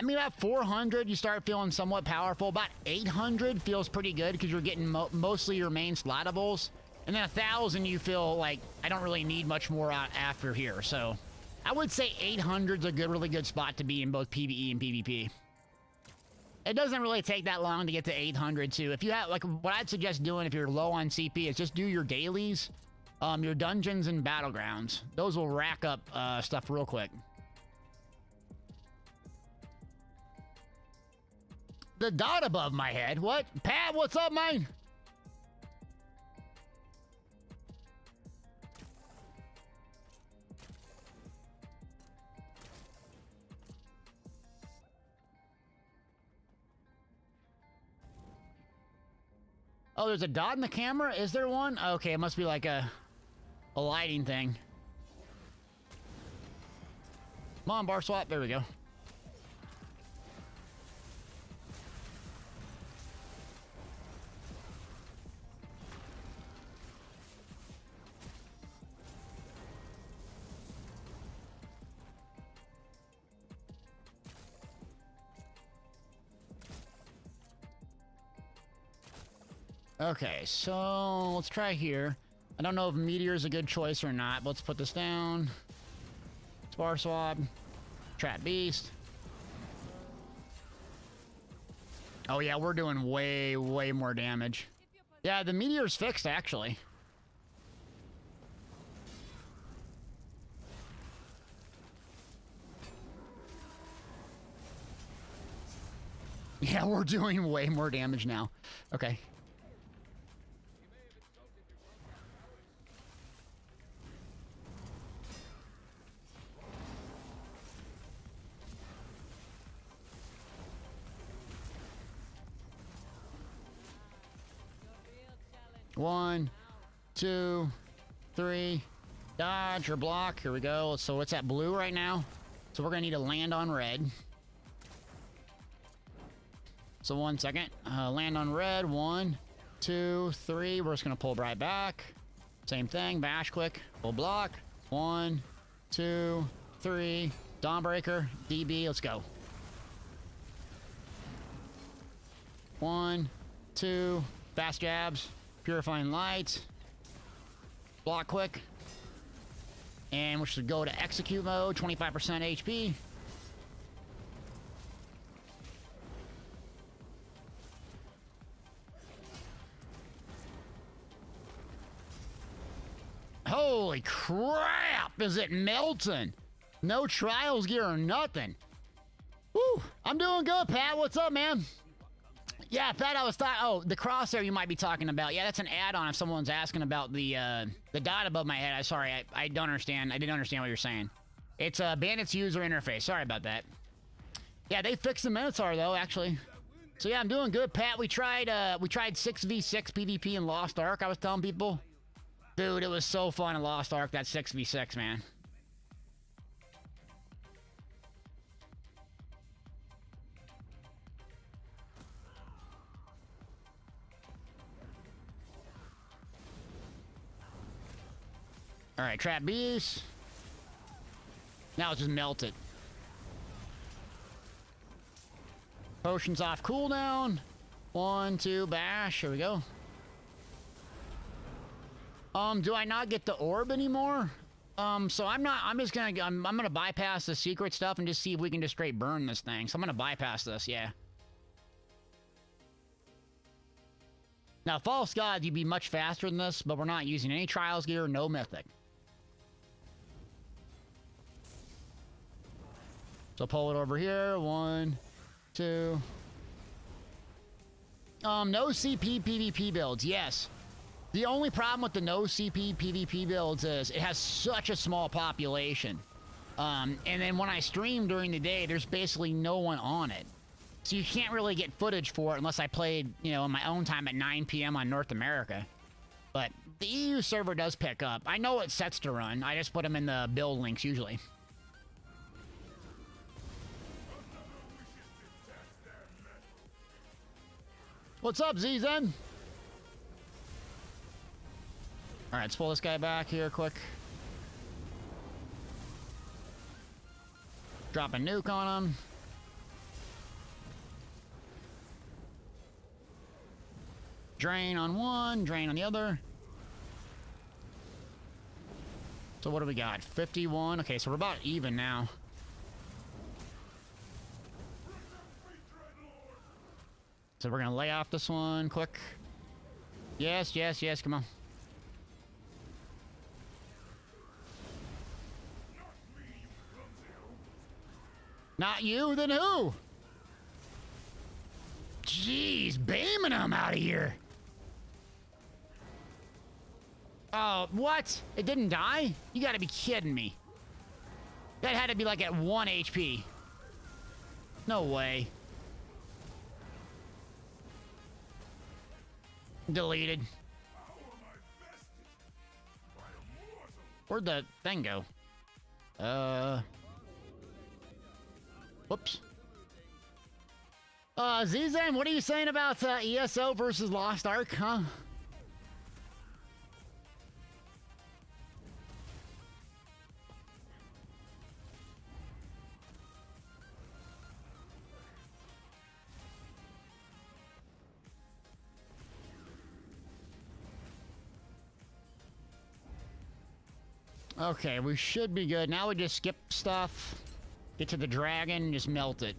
about 400, you start feeling somewhat powerful. About 800 feels pretty good because you're getting mostly your main slottables. And then 1,000, you feel like I don't really need much more out after here. So I would say 800's a really good spot to be in both PvE and PvP. It doesn't really take that long to get to 800 too. If you have, like, what I'd suggest doing if you're low on CP is just do your dailies, your dungeons and battlegrounds. Those will rack up stuff real quick. The dot above my head? What? Pat, what's up, man? Oh, there's a dot in the camera? Is there one? Okay, it must be like a lighting thing. Come on, bar swap. There we go. Okay, so let's try here. I don't know if Meteor is a good choice or not, but let's put this down. Spar Swab. Trap Beast. Oh yeah, we're doing way, way more damage. Yeah, the Meteor's fixed, actually. Yeah, we're doing way more damage now. Okay. One, two, three. Dodge or block. Here we go. So it's at blue right now. So we're going to need to land on red. So 1 second. Land on red. 1, 2, 3. We're just going to pull right back. Same thing. Bash quick. Full block. 1, 2, 3. Dawnbreaker. DB. Let's go. 1, 2. Fast jabs. Purifying light. Block quick. And we should go to execute mode. 25% HP. Holy crap! Is it melting? No trials gear or nothing. Woo! I'm doing good, Pat. What's up, man? Yeah, Pat, I was thought. Oh, the crosshair you might be talking about. Yeah, that's an add-on if someone's asking about the dot above my head. I don't understand. I didn't understand what you're saying. It's a Bandit's user interface. Sorry about that. Yeah, they fixed the Minotaur though, actually. So yeah, I'm doing good, Pat. We tried 6v6 PvP in Lost Ark. I was telling people, dude, it was so fun in Lost Ark, that 6v6, man. All right, Trap Beast. Now it's just melted. Potions off cooldown. 1, 2, bash. Here we go. Do I not get the orb anymore? So I'm gonna bypass the secret stuff and just see if we can just straight burn this thing. So I'm gonna bypass this, yeah. Now, False God, you'd be much faster than this, but we're not using any trials gear, no mythic. So pull it over here. 1, 2. No CP PvP builds, yes. The only problem with the no CP PvP builds is it has such a small population. And then when I stream during the day, there's basically no one on it. So you can't really get footage for it unless I played, you know, in my own time at 9 p.m. on North America. But the EU server does pick up. I know what sets to run. I just put them in the build links usually. What's up, Z-Zen? Alright, let's pull this guy back here quick. Drop a nuke on him. Drain on one, drain on the other. So what do we got? 51. Okay, so we're about even now. So we're gonna lay off this one quick. Yes, yes, yes, come on. Not you, then who? Jeez, beaming them out of here. Oh, what? It didn't die? You gotta be kidding me. That had to be like at 1 HP. No way. Deleted. Where'd the thing go? Whoops. Zizan, what are you saying about ESO versus Lost Ark, huh? Okay, we should be good. Now we just skip stuff, get to the dragon, and just melt it.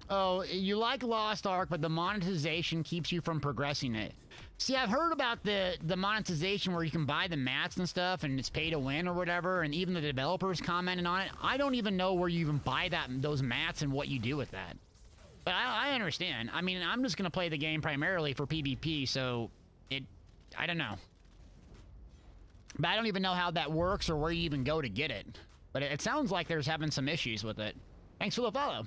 Oh, you like Lost Ark, but the monetization keeps you from progressing it. See, I've heard about the monetization where you can buy the mats and stuff, and it's pay to win or whatever, and even the developers commented on it. I don't even know where you even buy those mats and what you do with that. But I understand. I mean, I'm just going to play the game primarily for PvP, so I don't know. But I don't even know how that works or where you even go to get it. But it sounds like there's having some issues with it. Thanks for the follow.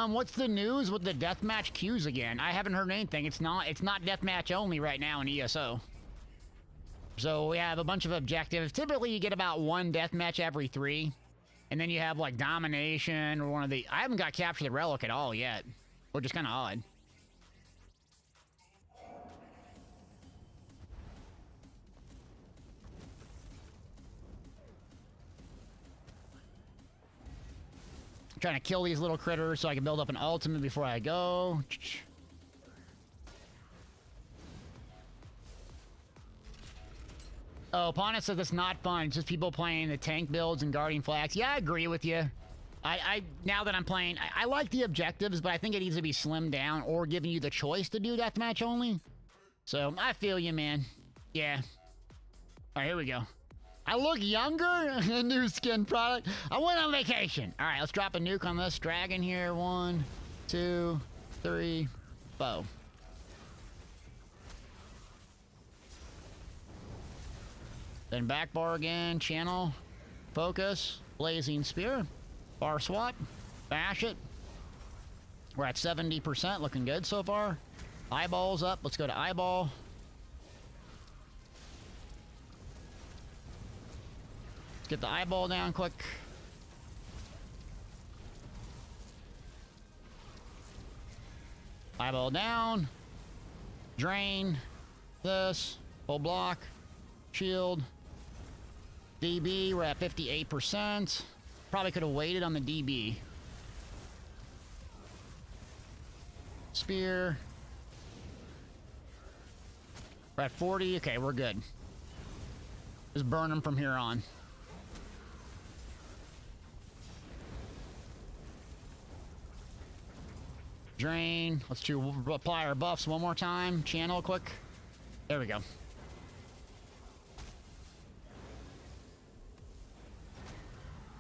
What's the news with the deathmatch queues again? I haven't heard anything. It's not deathmatch only right now in ESO. So we have a bunch of objectives. Typically you get about 1 deathmatch every 3. And then you have like domination or one of the... I haven't got capture the relic at all yet, which is kind of odd. Trying to kill these little critters so I can build up an ultimate before I go. Oh, Ponna says it's not fun. It's just people playing the tank builds and guarding flags. Yeah, I agree with you. Now that I'm playing, I like the objectives, but I think it needs to be slimmed down or giving you the choice to do deathmatch only. So, I feel you, man. Yeah. All right, here we go. I look younger? New skin product. I went on vacation. All right, let's drop a nuke on this dragon here. 1, 2, 3, 4. Then back bar again. Channel. Focus. Blazing spear. Bar swap. Bash it. We're at 70%. Looking good so far. Eyeballs up. Let's go to eyeball. Get the eyeball down quick. Eyeball down. Drain. This. Full block. Shield. DB. We're at 58%. Probably could have waited on the DB. Spear. We're at 40. Okay, we're good. Just burn them from here on. Drain. Let's apply our buffs one more time. Channel quick. There we go.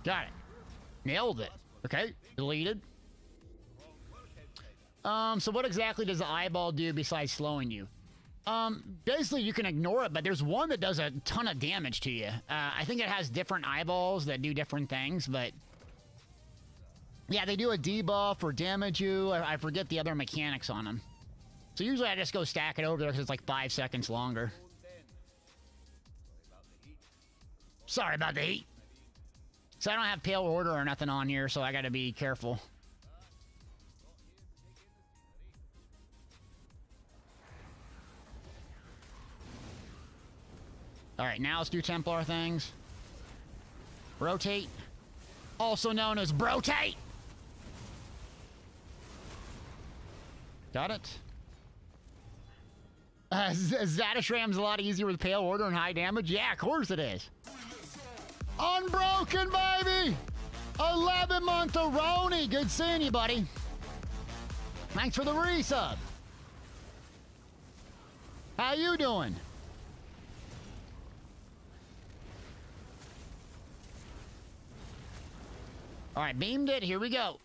Got it. Nailed it. Okay. Deleted. So what exactly does the eyeball do besides slowing you? Basically you can ignore it, but there's one that does a ton of damage to you. I think it has different eyeballs that do different things, but yeah, they do a debuff or damage you. I forget the other mechanics on them. So usually I just go stack it over there because it's like 5 seconds longer. Sorry about the heat. So I don't have Pale Order or nothing on here, so I gotta be careful. Alright, now let's do Templar things. Rotate. Also known as Brotate! Got it. Zadishram's a lot easier with Pale Order and high damage. Yeah, of course it is. Unbroken, baby! 11-month-a-roni. Good seeing you, buddy. Thanks for the resub. How you doing? All right, beamed it. Here we go.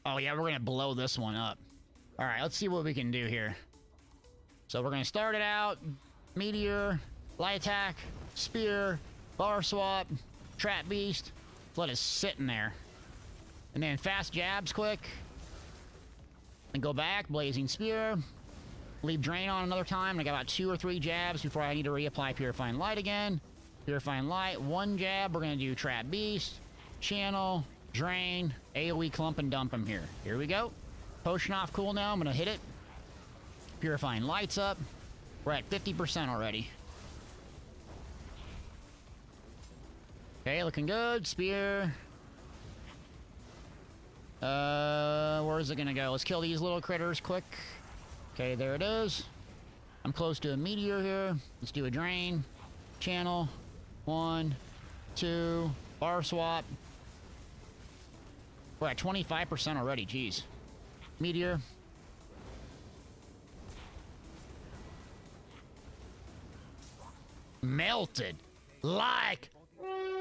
Oh, yeah, we're going to blow this one up. All right, let's see what we can do here. So we're going to start it out. Meteor, light attack, spear, bar swap, trap beast. Let it sit in there. And then fast jabs quick. And go back, blazing spear. Leave Drain on another time. I got about 2 or 3 jabs before I need to reapply Purifying Light again. Purifying Light, 1 jab. We're going to do Trap Beast, Channel, Drain, AoE Clump, and dump him here. Here we go. Potion off cooldown. I'm going to hit it. Purifying Light's up. We're at 50% already. Okay, looking good. Spear. Where is it going to go? Let's kill these little critters quick. Okay, there it is. I'm close to a meteor here. Let's do a Drain. Channel. 1, 2, bar swap. We're at 25% already, jeez. Meteor. Melted. Like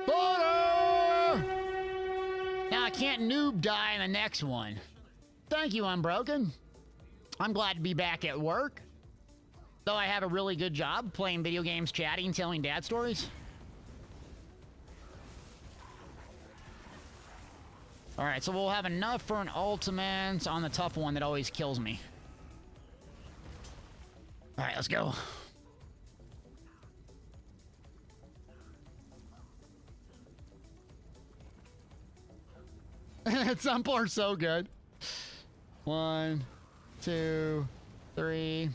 butter! Now I can't noob die in the next one. Thank you, Unbroken. I'm glad to be back at work. Though I have a really good job playing video games, chatting, telling dad stories. Alright, so we'll have enough for an ultimate on the tough one that always kills me. Alright, let's go. Some are so good. 1, 2, 3.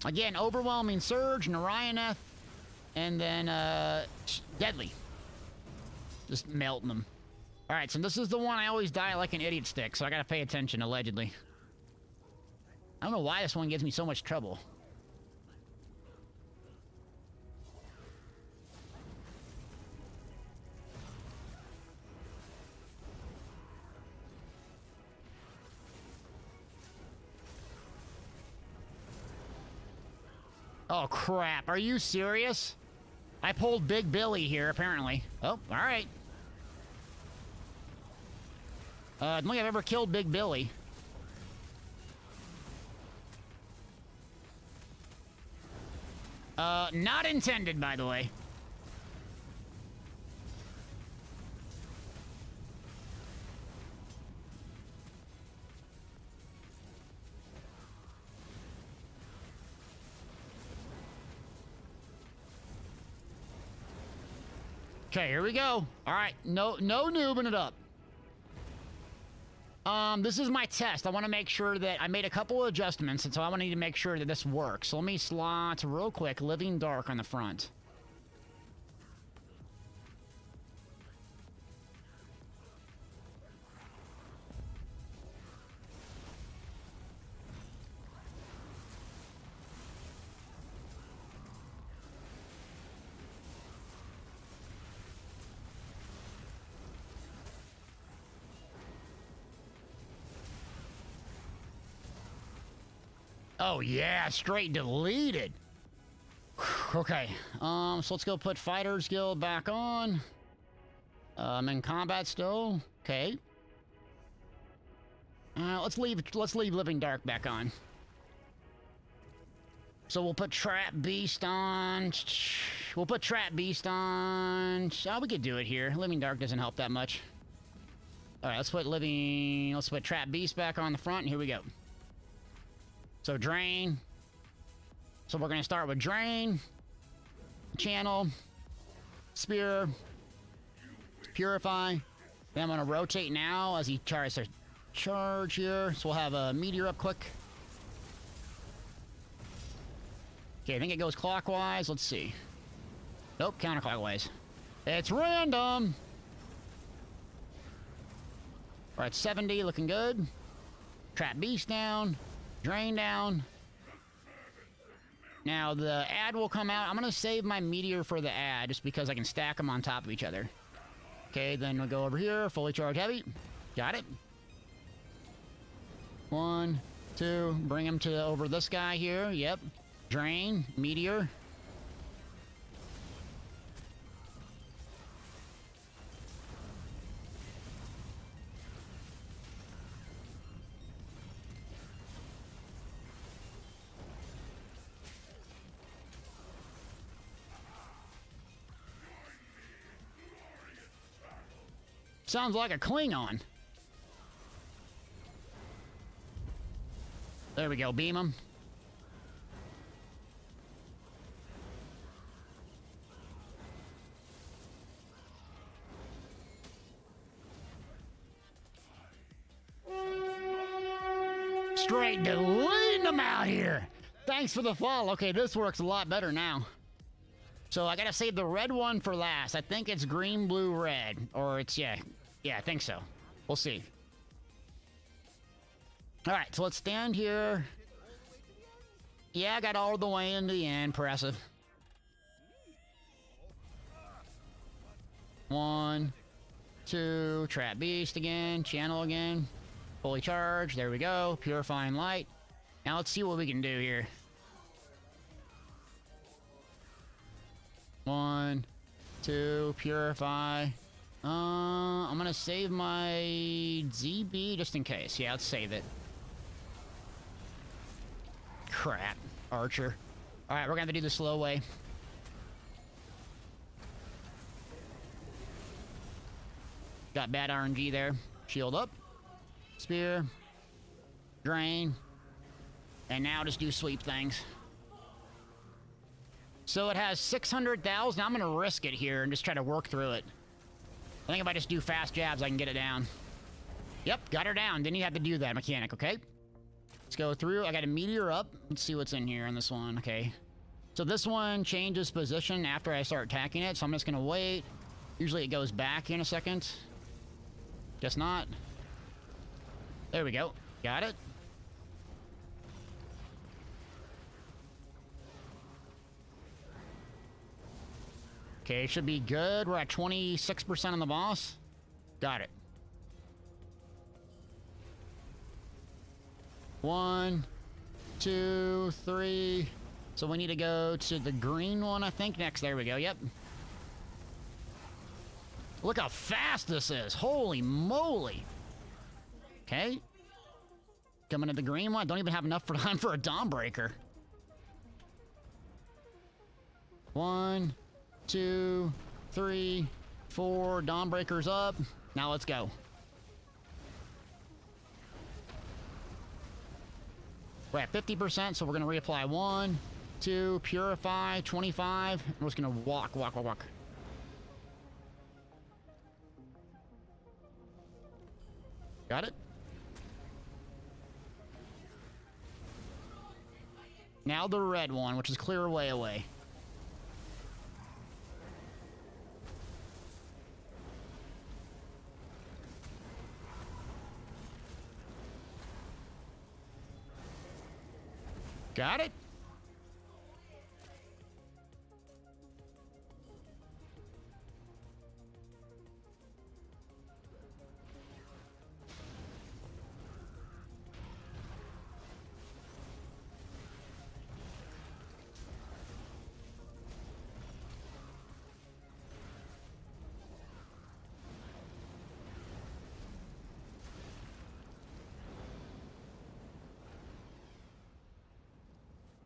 Again, Overwhelming Surge, Narayaneth, and then Deadly. Just melting them. Alright, so this is the one I always die like an idiot stick, so I gotta pay attention, allegedly. I don't know why this one gives me so much trouble. Oh, crap. Are you serious? I pulled Big Billy here, apparently. Oh, alright. I don't think I've ever killed Big Billy. Not intended, by the way. Okay, here we go. All right, no noobing it up. This is my test. I want to make sure that I made a couple of adjustments, and so I want to need to make sure that this works. So let me slot real quick Living Dark on the front. Oh yeah, straight deleted. Okay, so let's go put Fighter's Guild back on. I'm in combat still. Okay. Let's leave Living Dark back on. So we'll put Trap Beast on. We'll put Trap Beast on. Oh, we could do it here. Living Dark doesn't help that much. All right, let's put Trap Beast back on the front, and here we go. So Drain. So we're going to start with Drain, Channel, Spear, Purify. Then I'm going to rotate now as he tries to charge here. So we'll have a Meteor up quick. Okay, I think it goes clockwise. Let's see. Nope, counterclockwise. It's random. We're at 70, looking good. Trap Beast down. Drain down. Now the ad will come out. I'm going to save my Meteor for the ad just because I can stack them on top of each other. Okay, then we'll go over here. Fully charge heavy. Got it. 1, 2. Bring him to over this guy here. Yep. Drain. Meteor. Sounds like a Klingon. There we go. Beam him. Straight deleting them out here. Thanks for the fall. Okay, this works a lot better now. So I gotta save the red one for last. I think it's green, blue, red. Or it's, yeah, I think so. We'll see. All right, so let's stand here. Yeah, I got all the way into the end. Impressive. 1, 2, trap beast again, channel again. Fully charged, there we go. Purifying light. Now let's see what we can do here. 1, 2, purify. I'm gonna save my ZB just in case. Yeah, let's save it. Crap, Archer. All right, we're gonna have to do the slow way. Got bad RNG there. Shield up. Spear. Drain. And now just do sweep things. So it has 600,000. I'm gonna risk it here and just try to work through it. I think if I just do fast jabs, I can get it down. Yep, got her down. Didn't even have to do that mechanic, okay? Let's go through. I got a meteor up. Let's see what's in here on this one. Okay. So this one changes position after I start attacking it, so I'm just gonna wait. Usually it goes back in a second. Guess not. There we go. Got it. Okay, should be good. We're at 26% on the boss. Got it. 1, 2, 3. So we need to go to the green one, I think, next. There we go. Yep. Look how fast this is. Holy moly. Okay. Coming to the green one. Don't even have enough time for a Dawnbreaker. 1, 2, 3, 4. Dawnbreaker's up. Now let's go. We're at 50%, so we're going to reapply 1, 2, purify, 25. We're just going to walk. Got it? Now the red one, which is clear way away. Got it?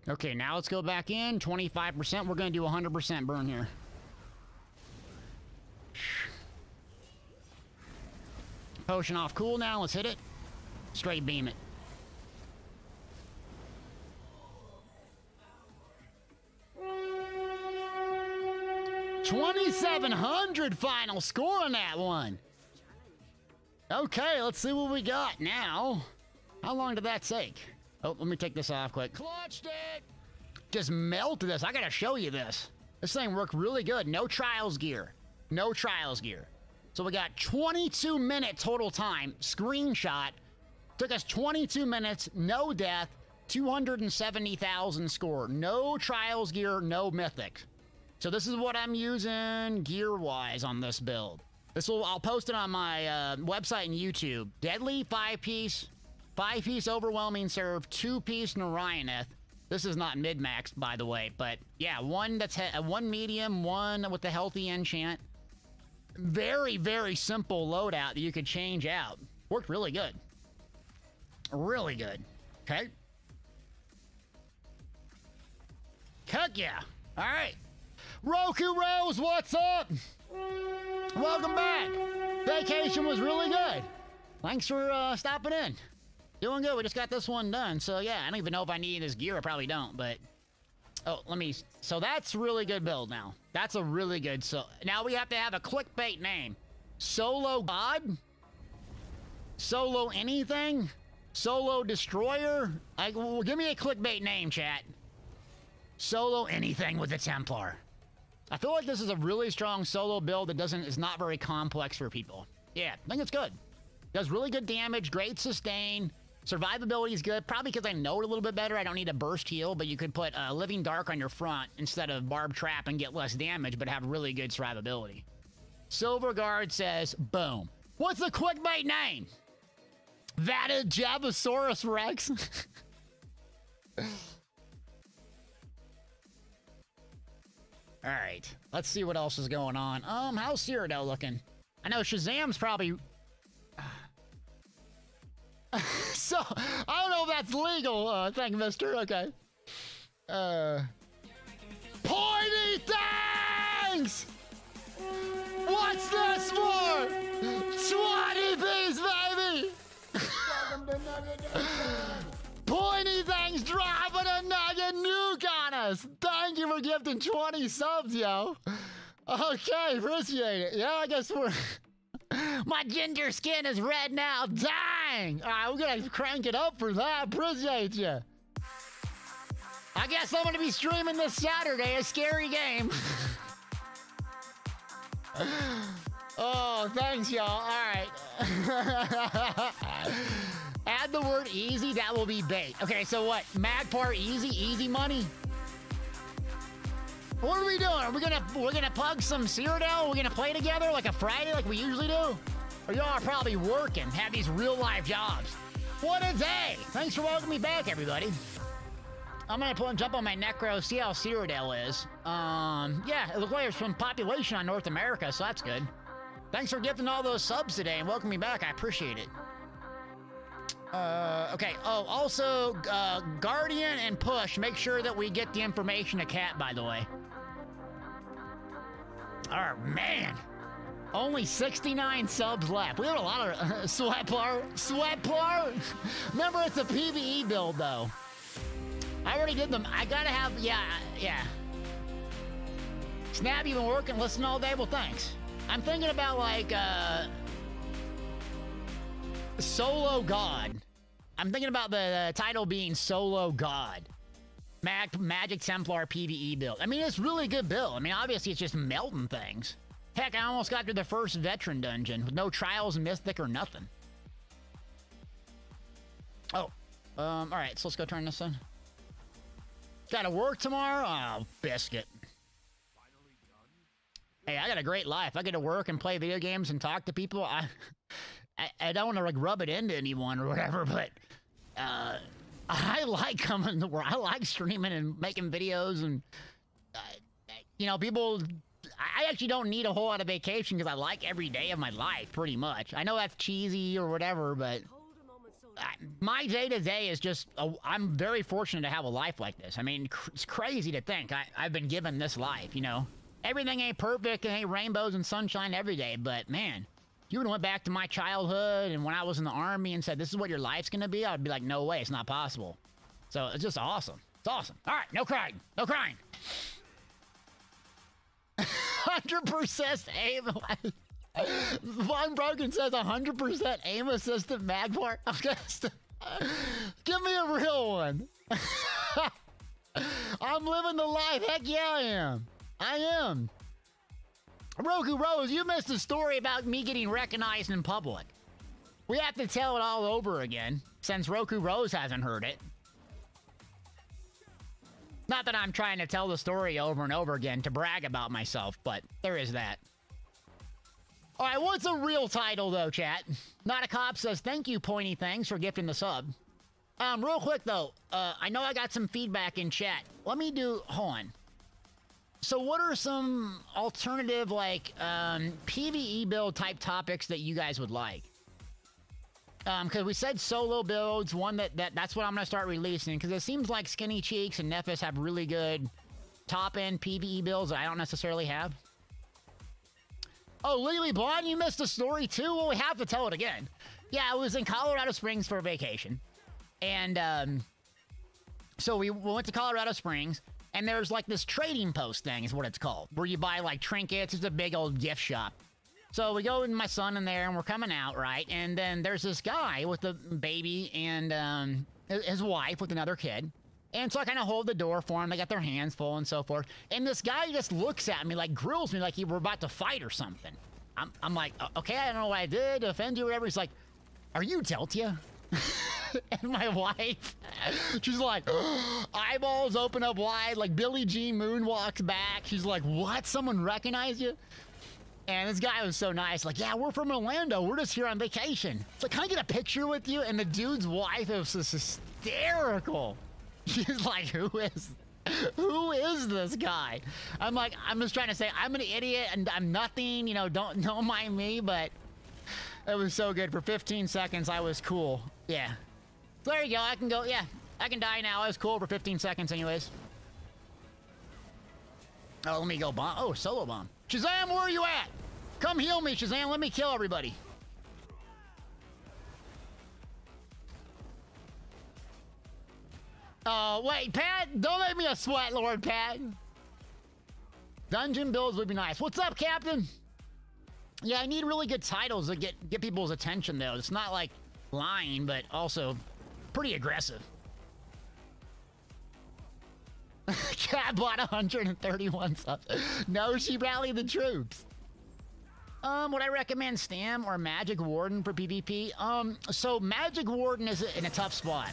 Okay, now let's go back in. 25%. We're going to do 100% burn here. Potion off cooldown. Let's hit it. Straight beam it. $2,700 final score on that one. Okay, let's see what we got now. How long did that take? Oh, let me take this off quick. Clutched it! Just melted this. I gotta show you this. This thing worked really good. No trials gear. No trials gear. So we got 22 minute total time. Screenshot. Took us 22 minutes. No death. 270,000 score. No trials gear. No mythic. So this is what I'm using gear-wise on this build. I'll post it on my website and YouTube. Deadly 5-piece. 5-piece overwhelming serve, 2-piece Narayanath. This is not mid-maxed, by the way, but yeah, one that's one medium, one with the healthy enchant. Very, very simple loadout that you could change out. Worked really good. Really good. Okay. Heck yeah. All right. Roku Rose, what's up? Welcome back. Vacation was really good. Thanks for stopping in. Doing good. We just got this one done. So, yeah, I don't even know if I need this gear. I probably don't, but... Oh, let me... So that's really good build now. That's a really good... So now we have to have a clickbait name. Solo God? Solo anything? Solo Destroyer? Well, give me a clickbait name, chat. Solo anything with a Templar. I feel like this is a really strong solo build that is not very complex for people. Yeah, I think it's good. Does really good damage, great sustain. Survivability is good, probably because I know it a little bit better. I don't need a burst heal, but you could put Living Dark on your front instead of Barb Trap and get less damage, but have really good survivability. Silver Guard says, boom. What's the clickbait name? Vatid Javasaurus Rex. All right, let's see what else is going on. How's Cyrodiil looking? I know Shazam's probably... So, I don't know if that's legal. Thank you, mister. Okay. Pointy things! What's this for? 20 piece, baby! Pointy things dropping a nugget nuke on us! Thank you for gifting 20 subs, yo. Okay, appreciate it. Yeah, I guess we're... My ginger skin is red now. Dang! All right, we're gonna crank it up for that. Appreciate you. I guess I'm gonna be streaming this Saturday. A scary game. Oh, thanks, y'all. All right. Add the word easy. That will be bait. Okay, so what? Magpar easy? Easy money? What are we doing? We're gonna plug some Cyrodiil? We're gonna play together like a Friday like we usually do? Or y'all are probably working, have these real life jobs. What a day! Thanks for welcoming me back, everybody. I'm gonna jump on my Necro, see how Cyrodiil is. Yeah, it looks like there's some population on North America, so that's good. Thanks for gifting all those subs today and welcoming me back. I appreciate it. Okay. Oh, also, Guardian and Push, make sure that we get the information to Cat, by the way. Oh, man. Only 69 subs left. We have a lot of Sweatplar. Remember, it's a PvE build, though. I already did them. I gotta have, yeah. Snap, you been working, listening all day? Well, thanks. I'm thinking about, like, Solo God. I'm thinking about the title being Solo God. Magic Templar PvE build. I mean, it's really good build. I mean, obviously, it's just melting things. Heck, I almost got to the first veteran dungeon with no trials, mythic, or nothing. Oh. All right, so let's go turn this on. Gotta work tomorrow? Oh, biscuit. Hey, I got a great life. I get to work and play video games and talk to people. I don't want to like rub it into anyone or whatever, but I like coming to work. I like streaming and making videos, and you know, people. I actually don't need a whole lot of vacation because I like every day of my life pretty much. I know that's cheesy or whatever, but my day to day is just. I'm very fortunate to have a life like this. I mean, it's crazy to think I've been given this life. You know, everything ain't perfect and ain't rainbows and sunshine every day, but man. You would have went back to my childhood and when I was in the army and said, this is what your life's going to be, I'd be like, no way, it's not possible. So it's just awesome. It's awesome. All right, no crying. No crying. 100% aim. Von Broken says 100% aim assistant Magpar. Give me a real one. I'm living the life. Heck yeah, I am. I am. Roku Rose, you missed a story about me getting recognized in public. We have to tell it all over again, since Roku Rose hasn't heard it. Not that I'm trying to tell the story over and over again to brag about myself, but there is that. All right, what's a real title, though, chat? Not a Cop says, thank you, Pointy Things, for gifting the sub. Real quick, though, I know I got some feedback in chat. Let me do... Hold on. So what are some alternative, like, PvE build type topics that you guys would like? Because we said solo builds, one that's what I'm going to start releasing, because it seems like Skinny Cheeks and Nephis have really good top-end PvE builds that I don't necessarily have. Oh, Lily Blonde, you missed a story too? Well, we have to tell it again. Yeah, I was in Colorado Springs for a vacation. And so we went to Colorado Springs, and there's like this trading post thing is what it's called, where you buy like trinkets. It's a big old gift shop. So we go with my son in there, and we're coming out, right? And then there's this guy with a baby and his wife with another kid. And so I kind of hold the door for him. They got their hands full and so forth. And this guy just looks at me, like grills me like we're about to fight or something. I'm like, okay, I don't know what I did to offend you or whatever. He's like, are you Deltia? And my wife, she's like, eyeballs open up wide, like Billie Jean moonwalks back. She's like, what? Someone recognize you? And this guy was so nice, like, yeah, we're from Orlando. We're just here on vacation. It's like, can I get a picture with you? And the dude's wife was just hysterical. She's like, who is this guy? I'm like, I'm just trying to say, I'm an idiot and I'm nothing, you know, don't mind me, but it was so good. For 15 seconds, I was cool. Yeah. So there you go. I can go, yeah, I can die now. I was cool for 15 seconds anyways. Oh, let me go bomb. Oh, solo bomb. Shazam, where are you at? Come heal me, Shazam. Let me kill everybody. Oh, wait, Pat. Don't make me a sweat, Lord Pat. Dungeon builds would be nice. What's up, Captain? Yeah, I need really good titles to get people's attention, though. It's not like lying, but also pretty aggressive. Cat bought 131 subs. No, she rallied the troops. Would I recommend Stam or Magic Warden for PvP? So Magic Warden is in a tough spot.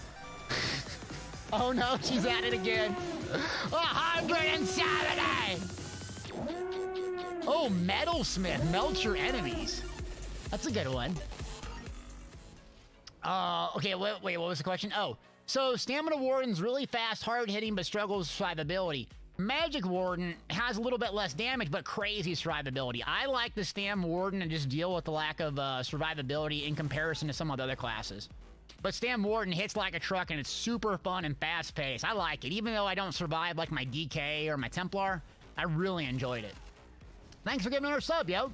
Oh no, she's at it again. 170! Oh, Metalsmith, melt your enemies. That's a good one. Okay, wait, what was the question? Oh, so Stamina Warden's really fast, hard-hitting, but struggles with survivability. Magic Warden has a little bit less damage, but crazy survivability. I like the Stam Warden and just deal with the lack of survivability in comparison to some of the other classes. But Stam Warden hits like a truck, and it's super fun and fast-paced. I like it. Even though I don't survive like my DK or my Templar, I really enjoyed it. Thanks for giving another sub, yo.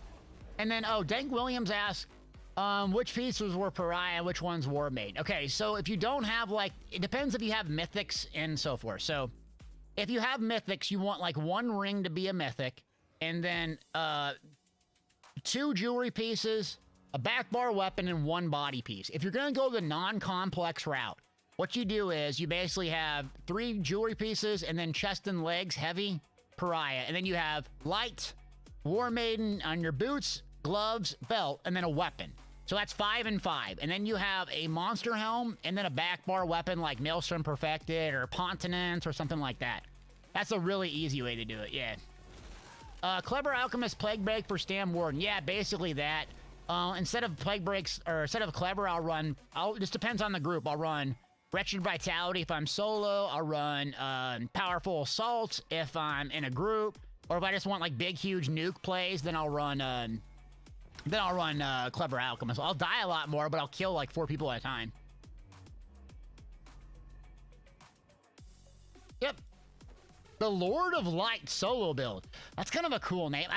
And then, oh, Dank Williams asks, which pieces were Pariah, which ones War Made? Okay, so if you don't have, like, it depends if you have Mythics and so forth. So, if you have Mythics, you want, like, one ring to be a Mythic, and then, 2 jewelry pieces, a back bar weapon, and 1 body piece. If you're gonna go the non-complex route, what you do is you basically have 3 jewelry pieces, and then chest and legs, heavy, Pariah. And then you have light, War Maiden on your boots, gloves, belt, and then a weapon. So that's 5 and 5. And then you have a monster helm, and then a back bar weapon like Maelstrom Perfected or Pontinence or something like that. That's a really easy way to do it, yeah. Clever Alchemist Plague Break for Stam Warden. Yeah, basically that. Instead of Plague Breaks, or instead of Clever, just depends on the group. I'll run Wretched Vitality if I'm solo. I'll run Powerful Assault if I'm in a group. Or if I just want like big, huge nuke plays, then I'll run Clever Alchemist. I'll die a lot more, but I'll kill like 4 people at a time. Yep. The Lord of Light solo build. That's kind of a cool name.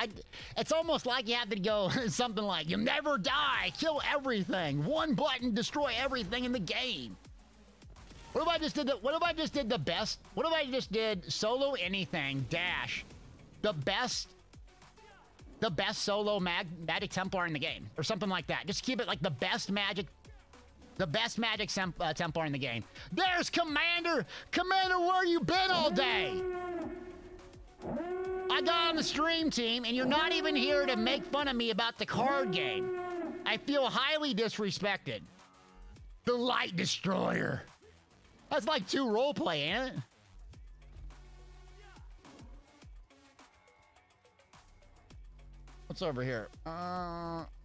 It's almost like you have to go something like, you'll never die, kill everything, 1 button, destroy everything in the game. What if I just did the best? What if I just did solo anything dash the best solo magic Templar in the game, or something like that. Just keep it like the best magic Templar in the game. There's Commander! Commander, where you been all day? I got on the stream team, and you're not even here to make fun of me about the card game. I feel highly disrespected. The Light Destroyer. That's like 2 roleplay, ain't it? What's over here?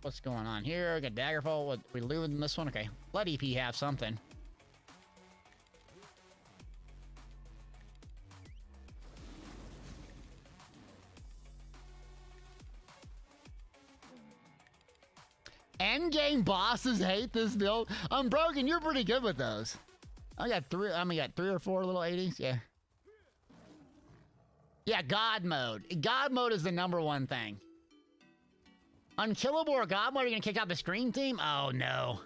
What's going on here? I got Daggerfall. What, we looting this one? Okay. Let EP have something. Endgame bosses hate this build. Unbroken, you're pretty good with those. I got 3 or 4 little 80s. Yeah. Yeah, God mode. God mode is the #1 thing. Unkillable or God mode, are you gonna kick out the stream team? Oh no.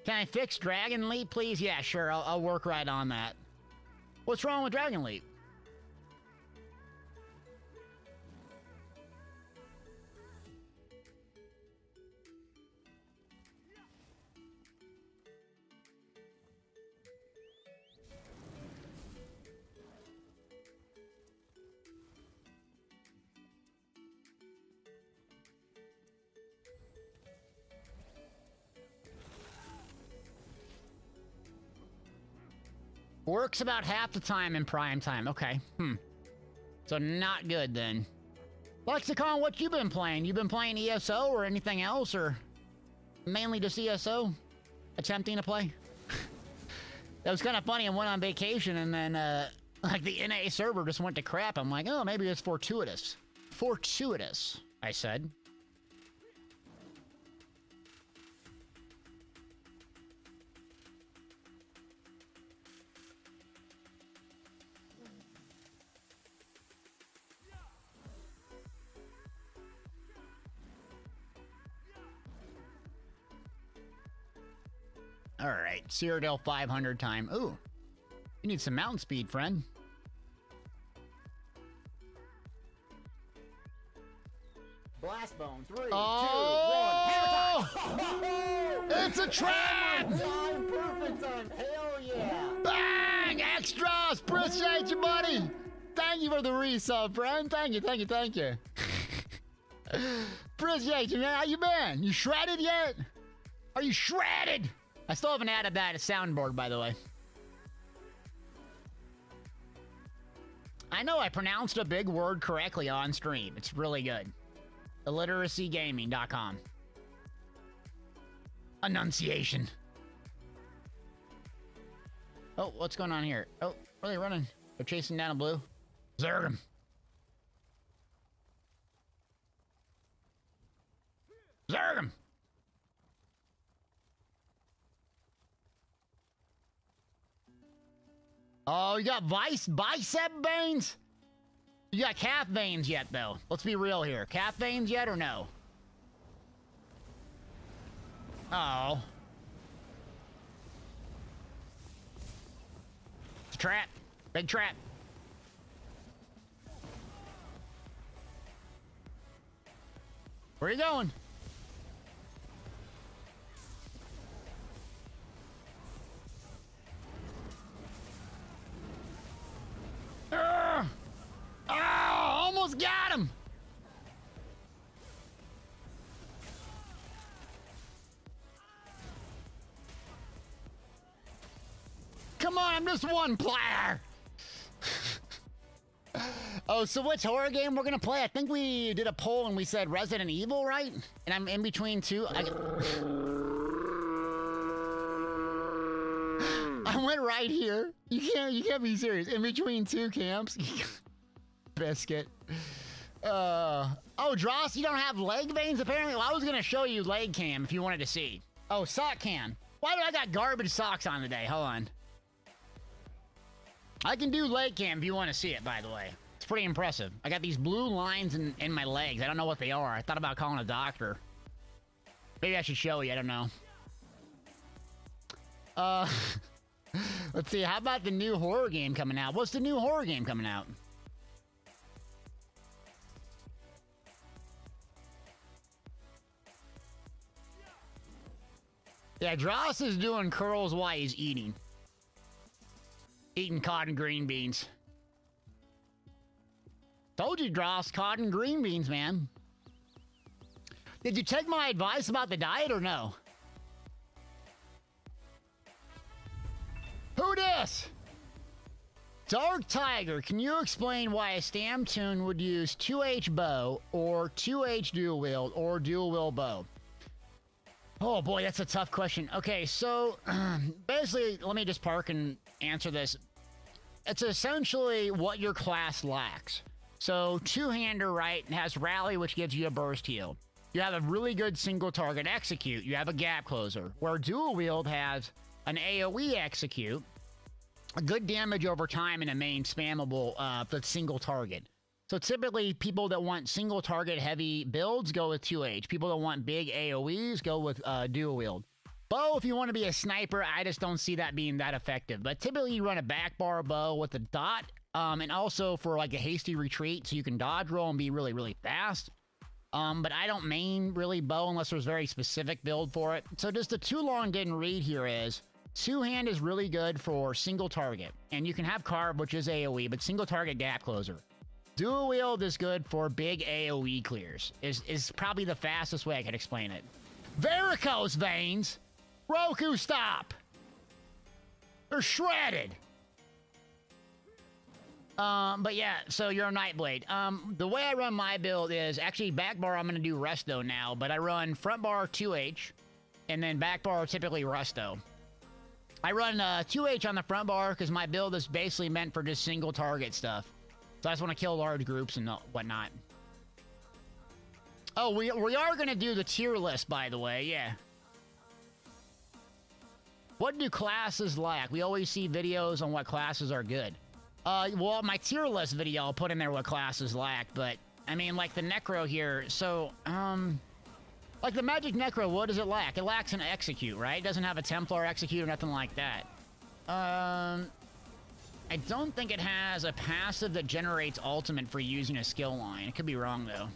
Can I fix Dragon Leap, please? Yeah, sure. I'll work right on that. What's wrong with Dragon Leap? Works about half the time in prime time. Okay. So not good then. Lexicon, what you been playing? You been playing ESO or anything else, or mainly just ESO? Attempting to play? That was kind of funny. I went on vacation and then like the NA server just went to crap. I'm like, oh, maybe it's fortuitous. Fortuitous, I said. All right, Cyrodiil 500 time. Ooh, you need some mountain speed, friend. Blast bone. 3, 2, 1. It's a trap! Time, perfect time. Hell yeah. Bang! Extras! Appreciate you, buddy! Thank you for the resub, friend. Thank you, thank you, thank you. Appreciate you, man. How you been? You shredded yet? Are you shredded? I still haven't added that soundboard, by the way. I know I pronounced a big word correctly on stream. It's really good. Illiteracygaming.com. Enunciation. Oh, what's going on here? Oh, where are they running? They're chasing down a blue. Zerg 'em. Zerg 'em. Oh, you got bicep veins? You got calf veins yet, though? Let's be real here. Calf veins yet or no? Oh. It's a trap. Big trap. Where are you going? Almost got him! Come on, I'm just one player! Oh, so which horror game we're gonna play? I think we did a poll and we said Resident Evil, right? And I'm in between two. I went right here. You can't be serious. In between two camps. Biscuit. Oh, Dross, you don't have leg veins apparently? Well, I was gonna show you leg cam if you wanted to see. Oh, sock cam. Why do I got garbage socks on today? Hold on. I can do leg cam if you want to see it, by the way. It's pretty impressive. I got these blue lines in my legs. I don't know what they are. I thought about calling a doctor. Maybe I should show you. I don't know. Let's see. How about the new horror game coming out? What's the new horror game coming out? Yeah, Dross is doing curls while he's eating. Eating cotton green beans. Told you, Dross, cotton green beans, man. Did you take my advice about the diet or no? Who dis? Dark Tiger, can you explain why a Stam Tune would use 2H bow or 2H dual wield or dual wield bow? Oh boy, that's a tough question. Okay, so basically, let me just park and answer this. It's essentially what your class lacks. So two-hander, right, has rally, which gives you a burst heal. You have a really good single target execute. You have a gap closer. Where dual wield has an AoE execute, a good damage over time, and a main spammable the single target. So typically, people that want single target heavy builds go with 2H. People that want big AoEs go with dual wield. Bow, if you want to be a sniper, I just don't see that being that effective. But typically you run a back bar bow with a dot, and also for like a hasty retreat, so you can dodge roll and be really, really fast. But I don't main really bow unless there's very specific build for it. So just the too long didn't read here is, two-hand is really good for single target. And you can have carve, which is AoE, but single target gap closer. Dual wield is good for big AoE clears. Is probably the fastest way I could explain it. Varicose veins! Roku, stop! They're shredded! But yeah, so you're a Nightblade. The way I run my build is, actually back bar I'm gonna do Resto now, but I run front bar 2H, and then back bar typically Resto. I run 2H on the front bar because my build is basically meant for just single target stuff. So I just want to kill large groups and whatnot. Oh, we are gonna do the tier list, by the way, yeah. What do classes lack? We always see videos on what classes are good. Well, my tier list video, I'll put in there what classes lack, but, I mean, like the Necro here, so, like the Magic Necro, what does it lack? It lacks an Execute, right? It doesn't have a Templar Execute or nothing like that. I don't think it has a passive that generates ultimate for using a skill line. It could be wrong, though.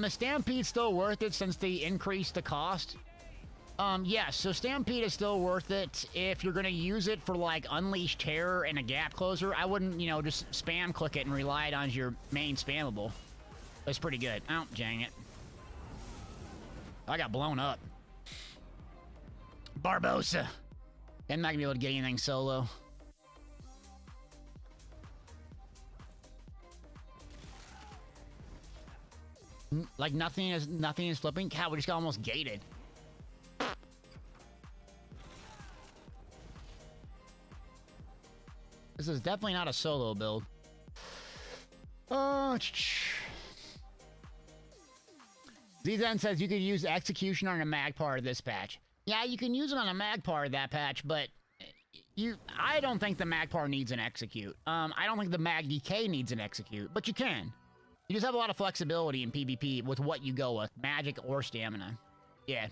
Is Stampede still worth it since they increased the cost? Yes, so Stampede is still worth it if you're going to use it for, like, Unleash Terror and a gap closer. I wouldn't, you know, just spam click it and rely on your main spammable. That's pretty good. Oh, dang it. I got blown up. Barbosa. I'm not going to be able to get anything solo. Like, nothing is flipping. God, we just got almost gated. This is definitely not a solo build. Zen says you could use execution on a mag part of this patch. Yeah, you can use it on a mag part of that patch, but I don't think the mag part needs an execute. I don't think the mag DK needs an execute, but you can. You just have a lot of flexibility in PvP with what you go with, magic or stamina. Yeah.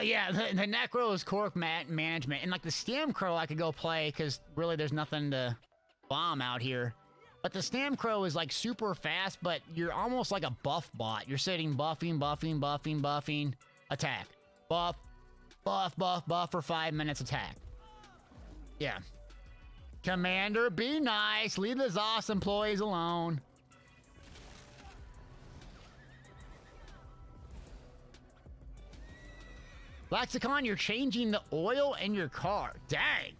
Yeah, the Necro is Cork management. And like the Stamcrow I could go play because really there's nothing to bomb out here. But the Stamcrow is like super fast, but you're almost like a buff bot. You're sitting buffing, attack. Buff for 5 minutes, attack. Yeah. Commander, be nice. Leave the ZOS employees alone. Lexicon, you're changing the oil in your car. Dang.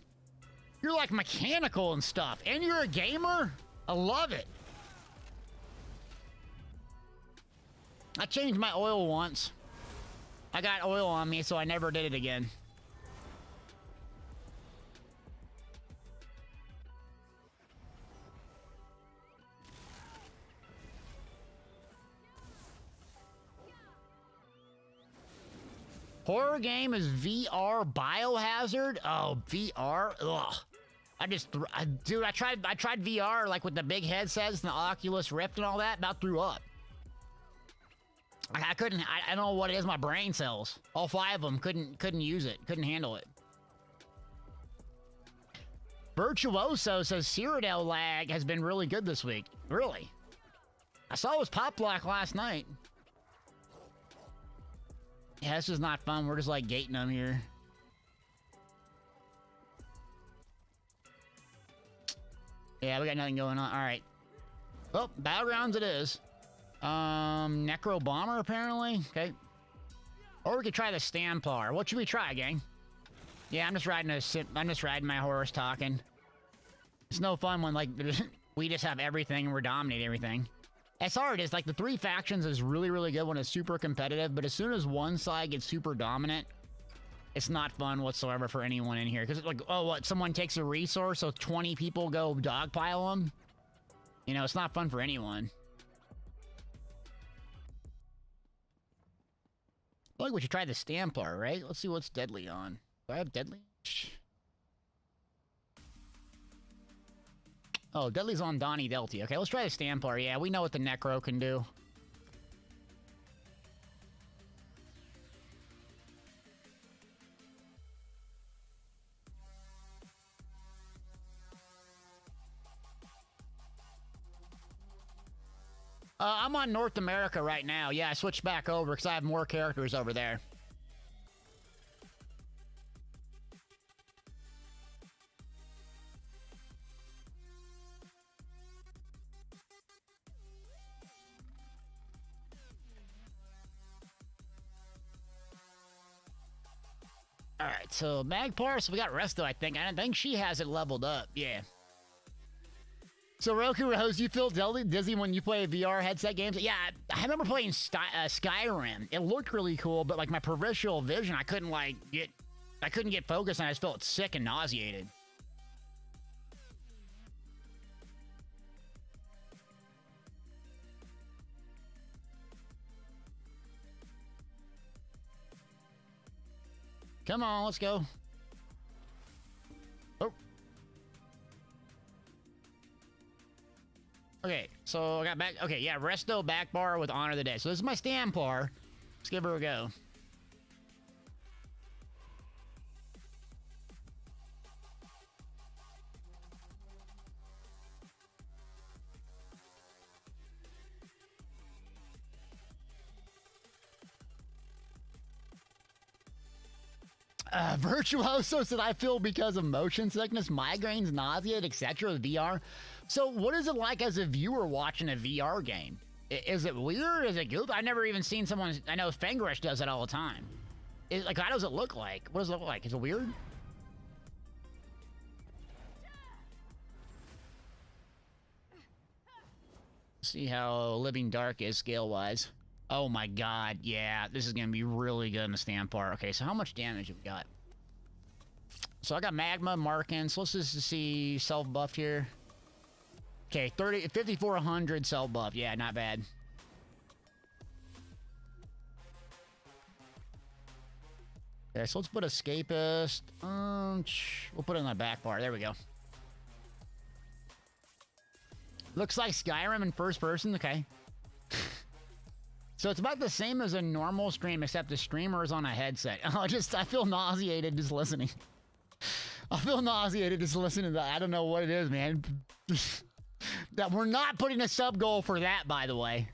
You're like mechanical and stuff. And you're a gamer? I love it. I changed my oil once. I got oil on me, so I never did it again. Horror game is VR Biohazard? Oh, VR? Ugh. Dude, I tried VR, like with the big headsets and the Oculus Rift and all that, about threw up. I couldn't, I don't know what it is, my brain cells. All 5 of them couldn't use it, couldn't handle it. Virtuoso says Cyrodiil lag has been really good this week. Really? I saw it was pop block last night. Yeah, this is not fun. We're just like gating them here. Yeah, we got nothing going on. All right. Well, Battlegrounds it is. Necro Bomber, apparently. Okay. Or we could try the Stamplar. What should we try, gang? Yeah, I'm just riding my horse talking. It's no fun when, like, we just have everything and we're dominating everything. It's hard. It's like the 3 factions is really, really good when it's super competitive, but as soon as one side gets super dominant, it's not fun whatsoever for anyone in here. Because it's like, oh, what? Someone takes a resource, so 20 people go dogpile them? You know, it's not fun for anyone. I feel like we should try the Stamplar, right? Let's see what's deadly on. Do I have deadly? Oh, Deadly's on Donnie Delty. Okay, let's try the Stampar. Yeah, we know what the Necro can do. I'm on North America right now. Yeah, I switched back over because I have more characters over there. All right, so Magpar, so we got Resto, I think. I think she has it leveled up. Yeah. So, Roku Rose, you feel dizzy when you play VR headset games? Yeah, I remember playing Skyrim. It looked really cool, but, like, my peripheral vision, I couldn't get focused, and I just felt sick and nauseated. Come on, let's go. Oh. Okay, so I got back. Okay, yeah, Resto back bar with Honor of the Day. So this is my Stampar. Let's give her a go. Virtuoso said, I feel because of motion sickness, migraines, nausea, etc. with VR. So what is it like as a viewer watching a VR game? Is it weird? Is it good? I've never even seen someone... I know Fangrush does it all the time. Like, how does it look like? What does it look like? Is it weird? See how Living Dark is scale-wise. Oh my god, yeah. This is going to be really good in the Stampar. Okay, so how much damage have we got? So I got Magma, Markin. So let's just see self-buff here. Okay, 5,400 self-buff. Yeah, not bad. Okay, so let's put Escapist. We'll put it in the back bar. There we go. Looks like Skyrim in first person. Okay. So it's about the same as a normal stream, except the streamer is on a headset. I feel nauseated just listening. I feel nauseated just listening to that. I don't know what it is, man. That we're not putting a sub goal for that, by the way.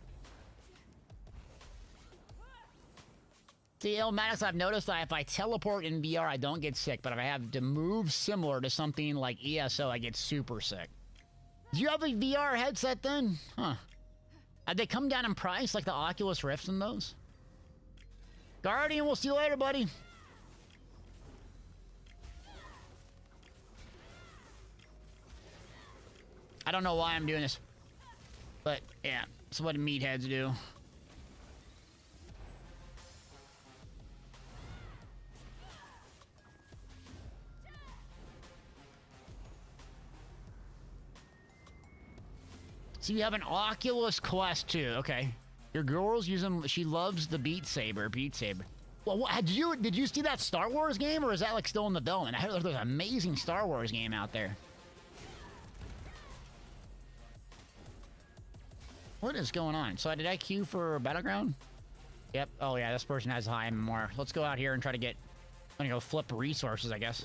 See, Elmatis, I've noticed that if I teleport in VR, I don't get sick, but if I have to move similar to something like ESO, I get super sick. Do you have a VR headset then? Huh. They come down in price like the Oculus Rifts and those? Guardian, we'll see you later, buddy. I don't know why I'm doing this. But, yeah. That's what meatheads do. So you have an Oculus Quest 2. Okay. Your girl's using... She loves the Beat Saber. Well, did you see that Star Wars game, or is that, like, still in development? I heard there's an amazing Star Wars game out there. What is going on? So did I queue for Battleground? Yep. Oh, yeah, this person has high MMR. Let's go out here and try to get... I'm gonna go flip resources, I guess.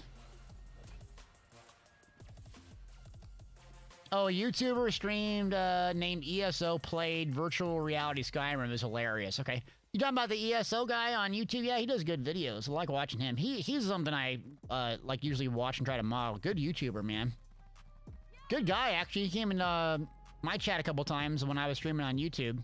Oh, a YouTuber streamed named ESO played virtual reality Skyrim. Is hilarious. Okay. You talking about the ESO guy on YouTube? Yeah, he does good videos. I like watching him. He's something I like usually watch and try to model. Good YouTuber, man. Good guy, actually. He came in my chat a couple times when I was streaming on YouTube.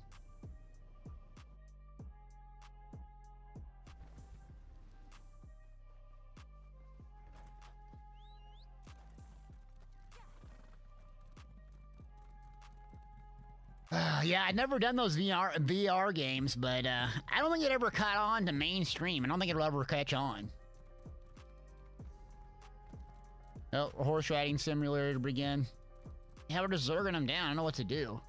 Yeah, I'd never done those VR games, but I don't think it ever caught on to mainstream. I don't think it'll ever catch on. Oh, horse riding simulator to begin. Yeah, we're just zerging them down. I don't know what to do.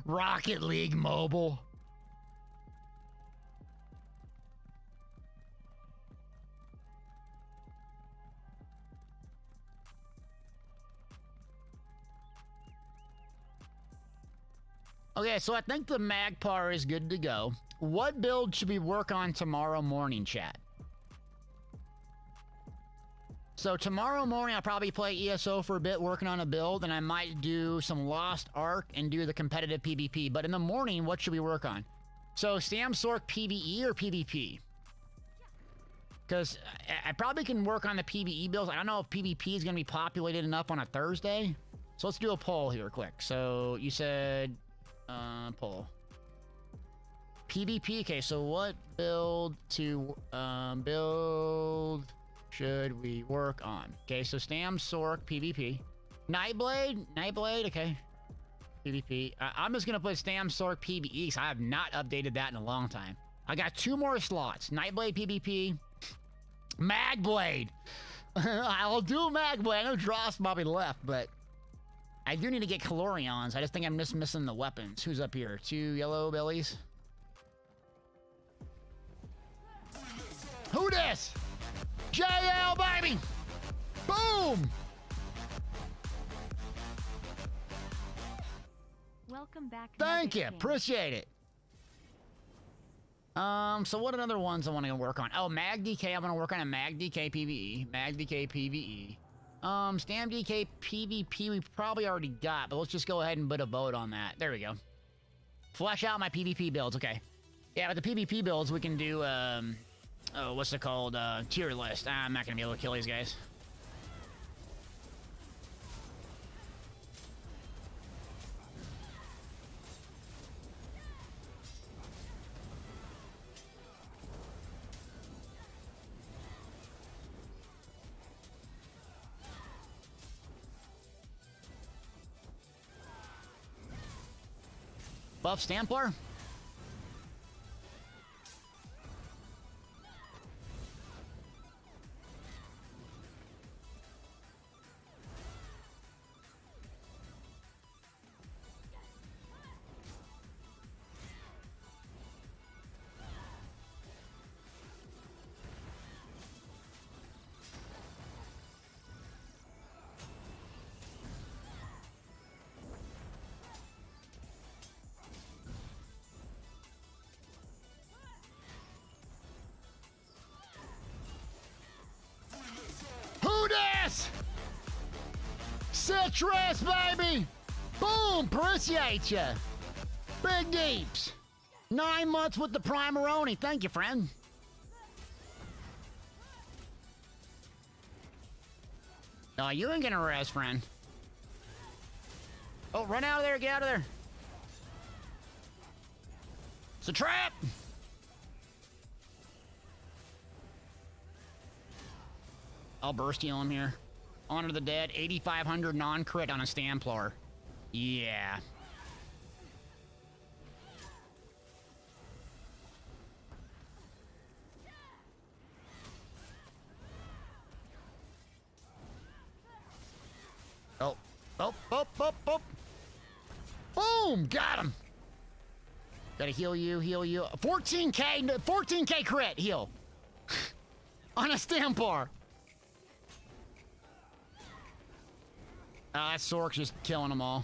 Rocket League Mobile. Okay, so I think the Magpar is good to go. What build should we work on tomorrow morning, chat? So tomorrow morning, I'll probably play ESO for a bit, working on a build, and I might do some Lost Ark and do the competitive PvP. But in the morning, what should we work on? So Stam Sork PvE or PvP? Because I probably can work on the PvE builds. I don't know if PvP is going to be populated enough on a Thursday. So let's do a poll here quick. So you said poll. PvP, okay, so what build should we work on? Okay, so Stam Sork PvP. Nightblade, okay. PvP. I'm just gonna put Stam Sork PvE because I have not updated that in a long time. I got 2 more slots. Nightblade PvP. Magblade. I'll do Magblade. I know Dross probably left, but I do need to get Calorions. I just think I'm just missing the weapons. Who's up here? 2 yellow bellies. Who this? JL, baby! Boom! Welcome back. Thank you. Nugget King. Appreciate it. So what other ones I want to work on? Oh, Mag DK. I'm going to work on a Mag DK PvE. Mag DK PvE. Stam DK PvP we probably already got, but let's just go ahead and put a vote on that. There we go. Flesh out my PvP builds. Okay. Yeah, but the PvP builds we can do, oh, what's it called? Tier list. I'm not going to be able to kill these guys. Buff Stampler? Citrus, baby! Boom! Appreciate ya! Big Deeps! 9 months with the Primaroni. Thank you, friend. Oh, you ain't gonna rest, friend. Oh, run out of there. Get out of there. It's a trap! I'll burst heal him here. Honor the Dead, 8,500 non-crit on a Stamplar. Yeah. Oh. Oh, oh, oh, oh. Boom! Got him! Gotta heal you, heal you. 14K crit heal. On a Stamplar. That Sork's just killing them all.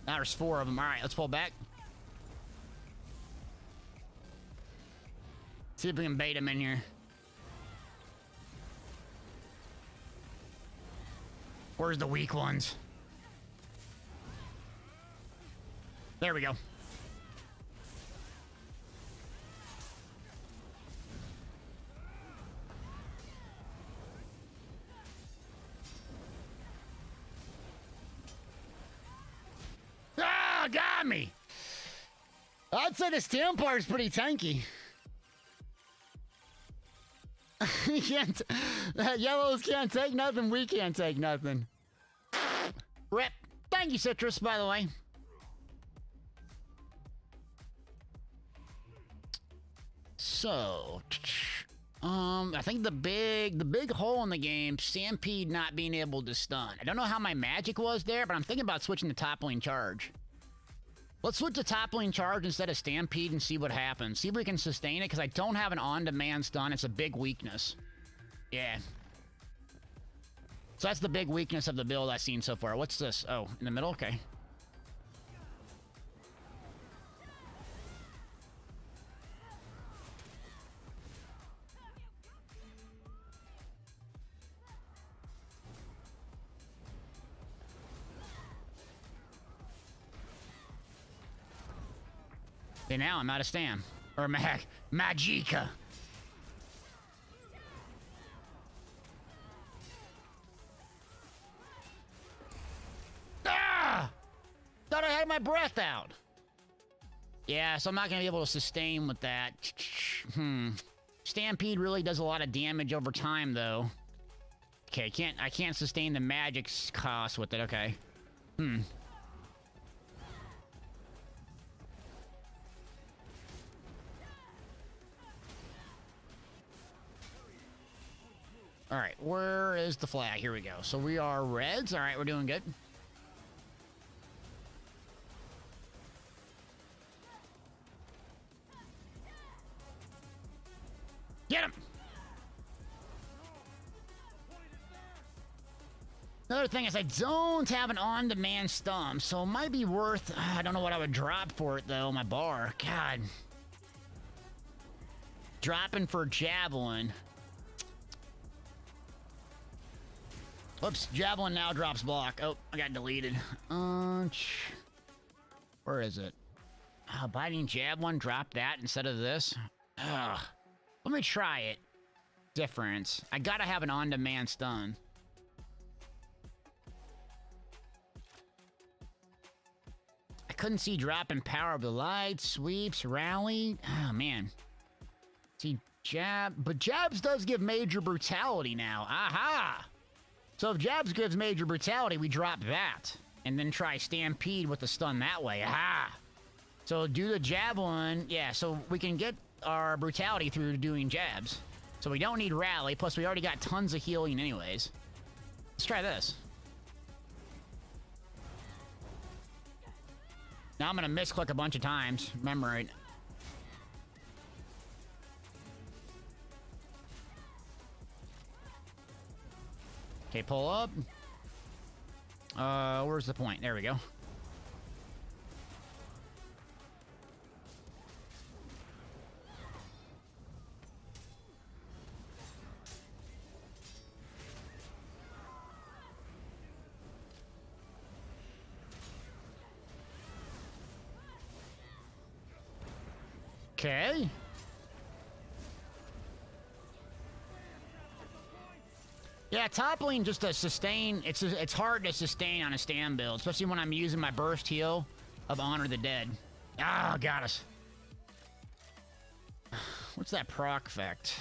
Now there's 4 of them. All right, let's pull back. See if we can bait him in here. Where's the weak ones? There we go. Ah, got me. I'd say this Templar is pretty tanky. Yellows can't take nothing. We can't take nothing. Rip. Thank you, Citrus, by the way. So, I think the big hole in the game, Stampede not being able to stun. I don't know how my magic was there, but I'm thinking about switching to top lane charge. Let's switch to top lane charge instead of stampede and see what happens. See if we can sustain it, because I don't have an on-demand stun. It's a big weakness. Yeah. So that's the big weakness of the build I've seen so far. What's this? Oh, in the middle? Okay. Okay, now I'm out of stam. Or Magica. Ah! Thought I had my breath out. Yeah, so I'm not gonna be able to sustain with that. Stampede really does a lot of damage over time, though. Okay, I can't sustain the magic cost with it. Okay. All right, where is the flag? Here we go. So we are reds. All right, we're doing good. Get him! Another thing is I don't have an on-demand stun, so it might be worth... I don't know what I would drop for it, though, my bar. God. Dropping for Javelin. Oops, Javelin now drops block. Oh, I got deleted. Where is it? Biting Javelin, drop that instead of this. Ugh. Let me try it. Difference. I gotta have an on-demand stun. I couldn't see dropping Power of the Light, sweeps, rally. Oh, man. See, jab. But jabs does give major brutality now. Aha! So if jabs gives major brutality, we drop that. And then try stampede with the stun that way. Aha! So do the javelin. Yeah, so we can get our brutality through doing jabs. So we don't need rally. Plus, we already got tons of healing anyways. Let's try this. Now I'm going to misclick a bunch of times. Remember it. Okay, pull up. Where's the point? There we go. Okay. Yeah, top lane just to sustain. It's hard to sustain on a stand build, especially when I'm using my burst heal of Honor the Dead. Ah, got us. What's that proc effect?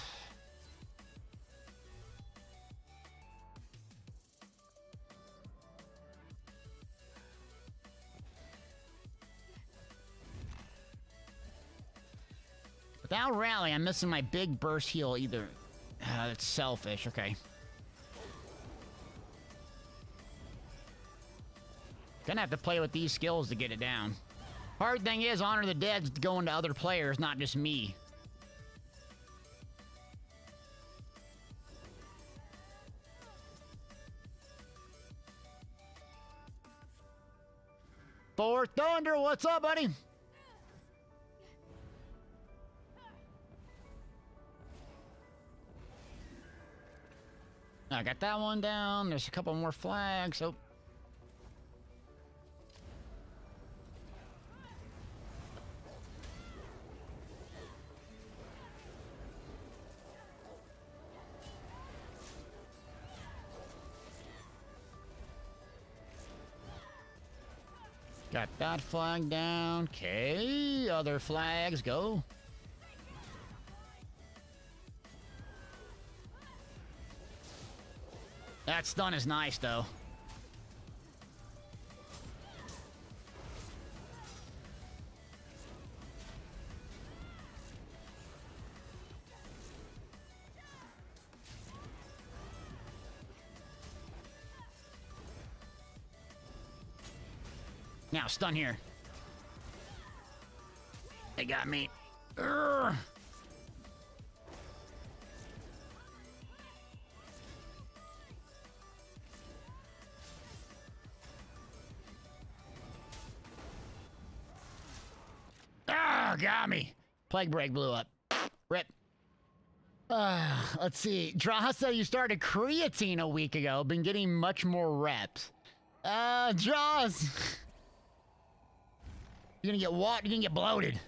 Without rally, I'm missing my big burst heal either. That's selfish. Okay. Gonna have to play with these skills to get it down. Hard thing is, Honor the Dead's going to other players, not just me. Thor Thunder, what's up, buddy? I got that one down. There's a couple more flags. Oh. Got that flag down. Okay, other flags go. That stun is nice, though. Now, stun here. They got me. Urgh. Ah, got me. Plague break blew up. Rip. Let's see. Drasa, you started creatine a week ago. Been getting much more reps. Draws. You're gonna get what? You're gonna get bloated.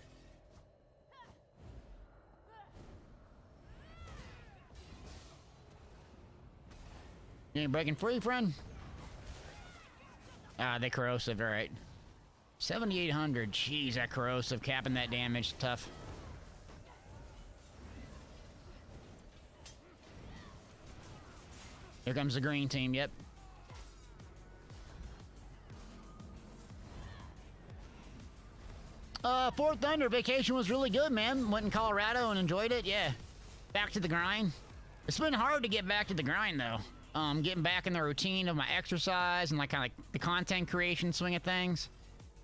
You ain't breaking free, friend? Ah, they corrosive, alright. 7,800. Jeez, that corrosive capping that damage. Tough. Here comes the green team, yep. Fort Thunder vacation was really good, man. Went in Colorado and enjoyed it, yeah. Back to the grind. It's been hard to get back to the grind, though. Getting back in the routine of my exercise and like kind of like the content creation swing of things.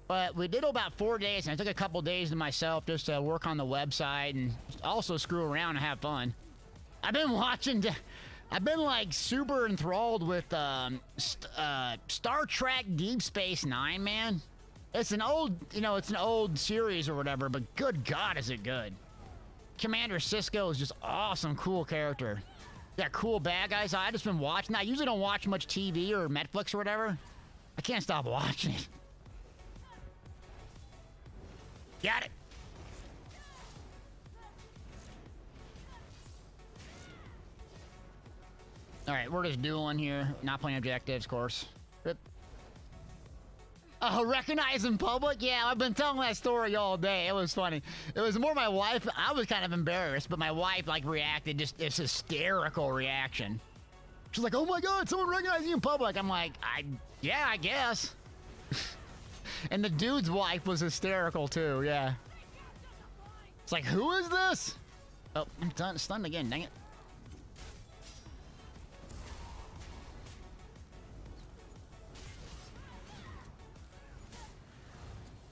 But we did about 4 days, and I took a couple days to myself just to work on the website and also screw around and have fun. I've been watching... I've been like super enthralled with Star Trek Deep Space Nine, man. It's an old, you know, it's an old series or whatever, but good God, is it good. Commander Sisko is just awesome, cool character. Got cool bad guys. I just been watching. I usually don't watch much TV or Netflix or whatever. I can't stop watching it. Got it. All right, we're just dueling here. Not playing objectives, of course. Rip. Oh, recognize in public? Yeah, I've been telling that story all day. It was funny. It was more my wife. I was kind of embarrassed, but my wife, like, reacted just this hysterical reaction. She's like, oh my God, someone recognized you in public. I'm like, yeah, I guess. And the dude's wife was hysterical, too, yeah. It's like, who is this? Oh, I'm stunned again, dang it.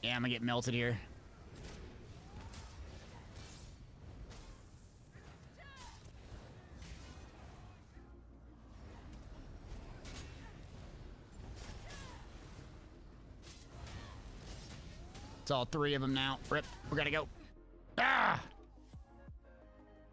Yeah, I'm gonna get melted here. It's all three of them now. Rip, we gotta go. Ah!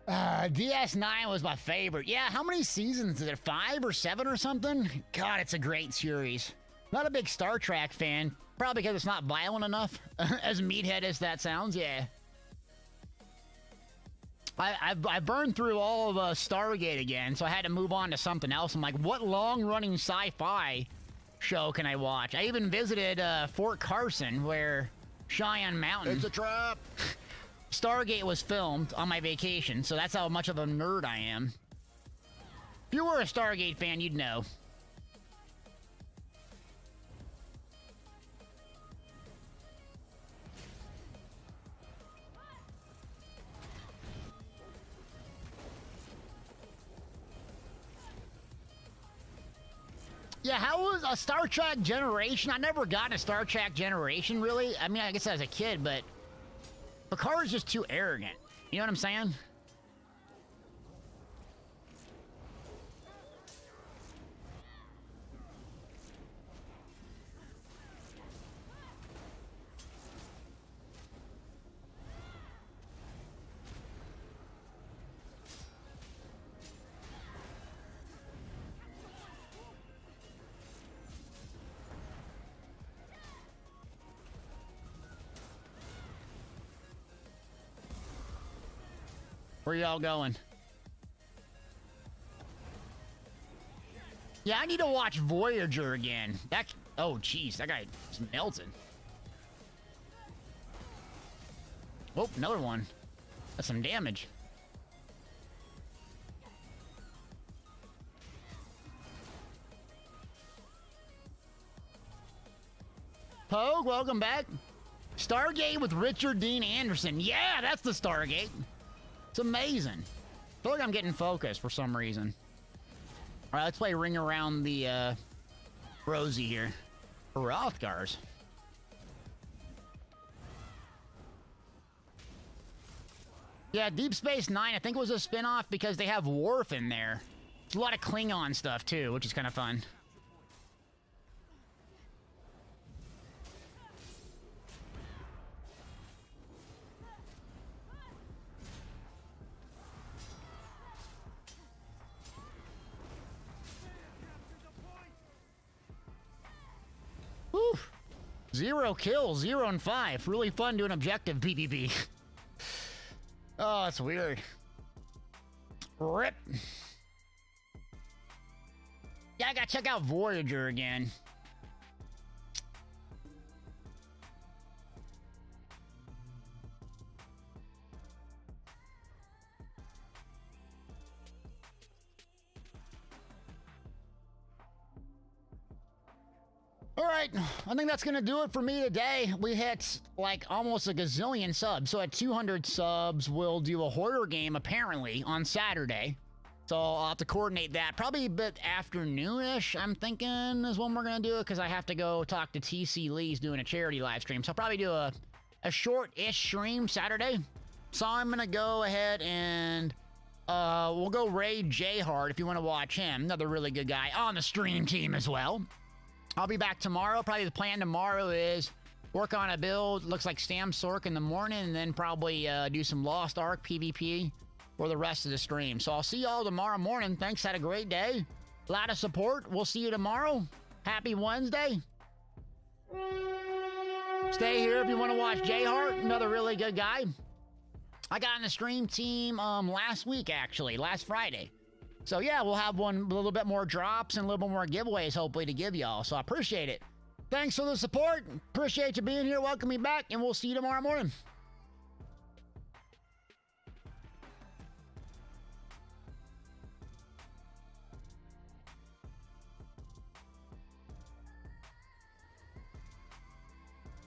DS9 was my favorite. Yeah, how many seasons is there? 5 or 7 or something? God, it's a great series. Not a big Star Trek fan. Probably because it's not violent enough. As meathead as that sounds, yeah. I burned through all of Stargate again, so I had to move on to something else. I'm like, what long-running sci-fi show can I watch? I even visited Fort Carson, where Cheyenne Mountain... It's a trap! Stargate was filmed on my vacation, so that's how much of a nerd I am. If you were a Stargate fan, you'd know. Yeah, how was a Star Trek Generation? I never got a Star Trek Generation, really. I mean, I guess as a kid, but Picard's just too arrogant. You know what I'm saying? Where y'all going? Yeah, I need to watch Voyager again. That... Oh, jeez. That guy is melted. Oh, another one. That's some damage. Pogue, welcome back. Stargate with Richard Dean Anderson. Yeah, that's the Stargate. It's amazing. I feel like I'm getting focused for some reason. All right, let's play Ring Around the Rosie here. For Rothgars. Yeah, Deep Space Nine, I think it was a spinoff because they have Worf in there. There's a lot of Klingon stuff, too, which is kind of fun. Whew. 0 kills, 0 and 5. Really fun doing objective PvP. Oh, that's weird. Rip. Yeah, I gotta check out Voyager again. All right, I think that's gonna do it for me today. We hit like almost a gazillion subs. So at 200 subs, we'll do a horror game apparently on Saturday. So I'll have to coordinate that. Probably a bit afternoonish, I'm thinking, is when we're gonna do it, because I have to go talk to TC Lee's doing a charity live stream. So I'll probably do a short-ish stream Saturday. So I'm gonna go ahead and we'll go raid J-Hard if you want to watch him. Another really good guy on the stream team as well. I'll be back tomorrow. Probably the plan tomorrow is work on a build. Looks like Stam Sork in the morning, and then probably do some Lost Ark PvP for the rest of the stream. So I'll see y'all tomorrow morning. Thanks. Had a great day. A lot of support. We'll see you tomorrow. Happy Wednesday. Stay here if you want to watch J-Hart. Another really good guy. I got in the stream team last week, actually. Last Friday. So yeah, we'll have one a little bit more drops and a little bit more giveaways, hopefully, to give y'all. So I appreciate it. Thanks for the support. Appreciate you being here. Welcome me back, and we'll see you tomorrow morning.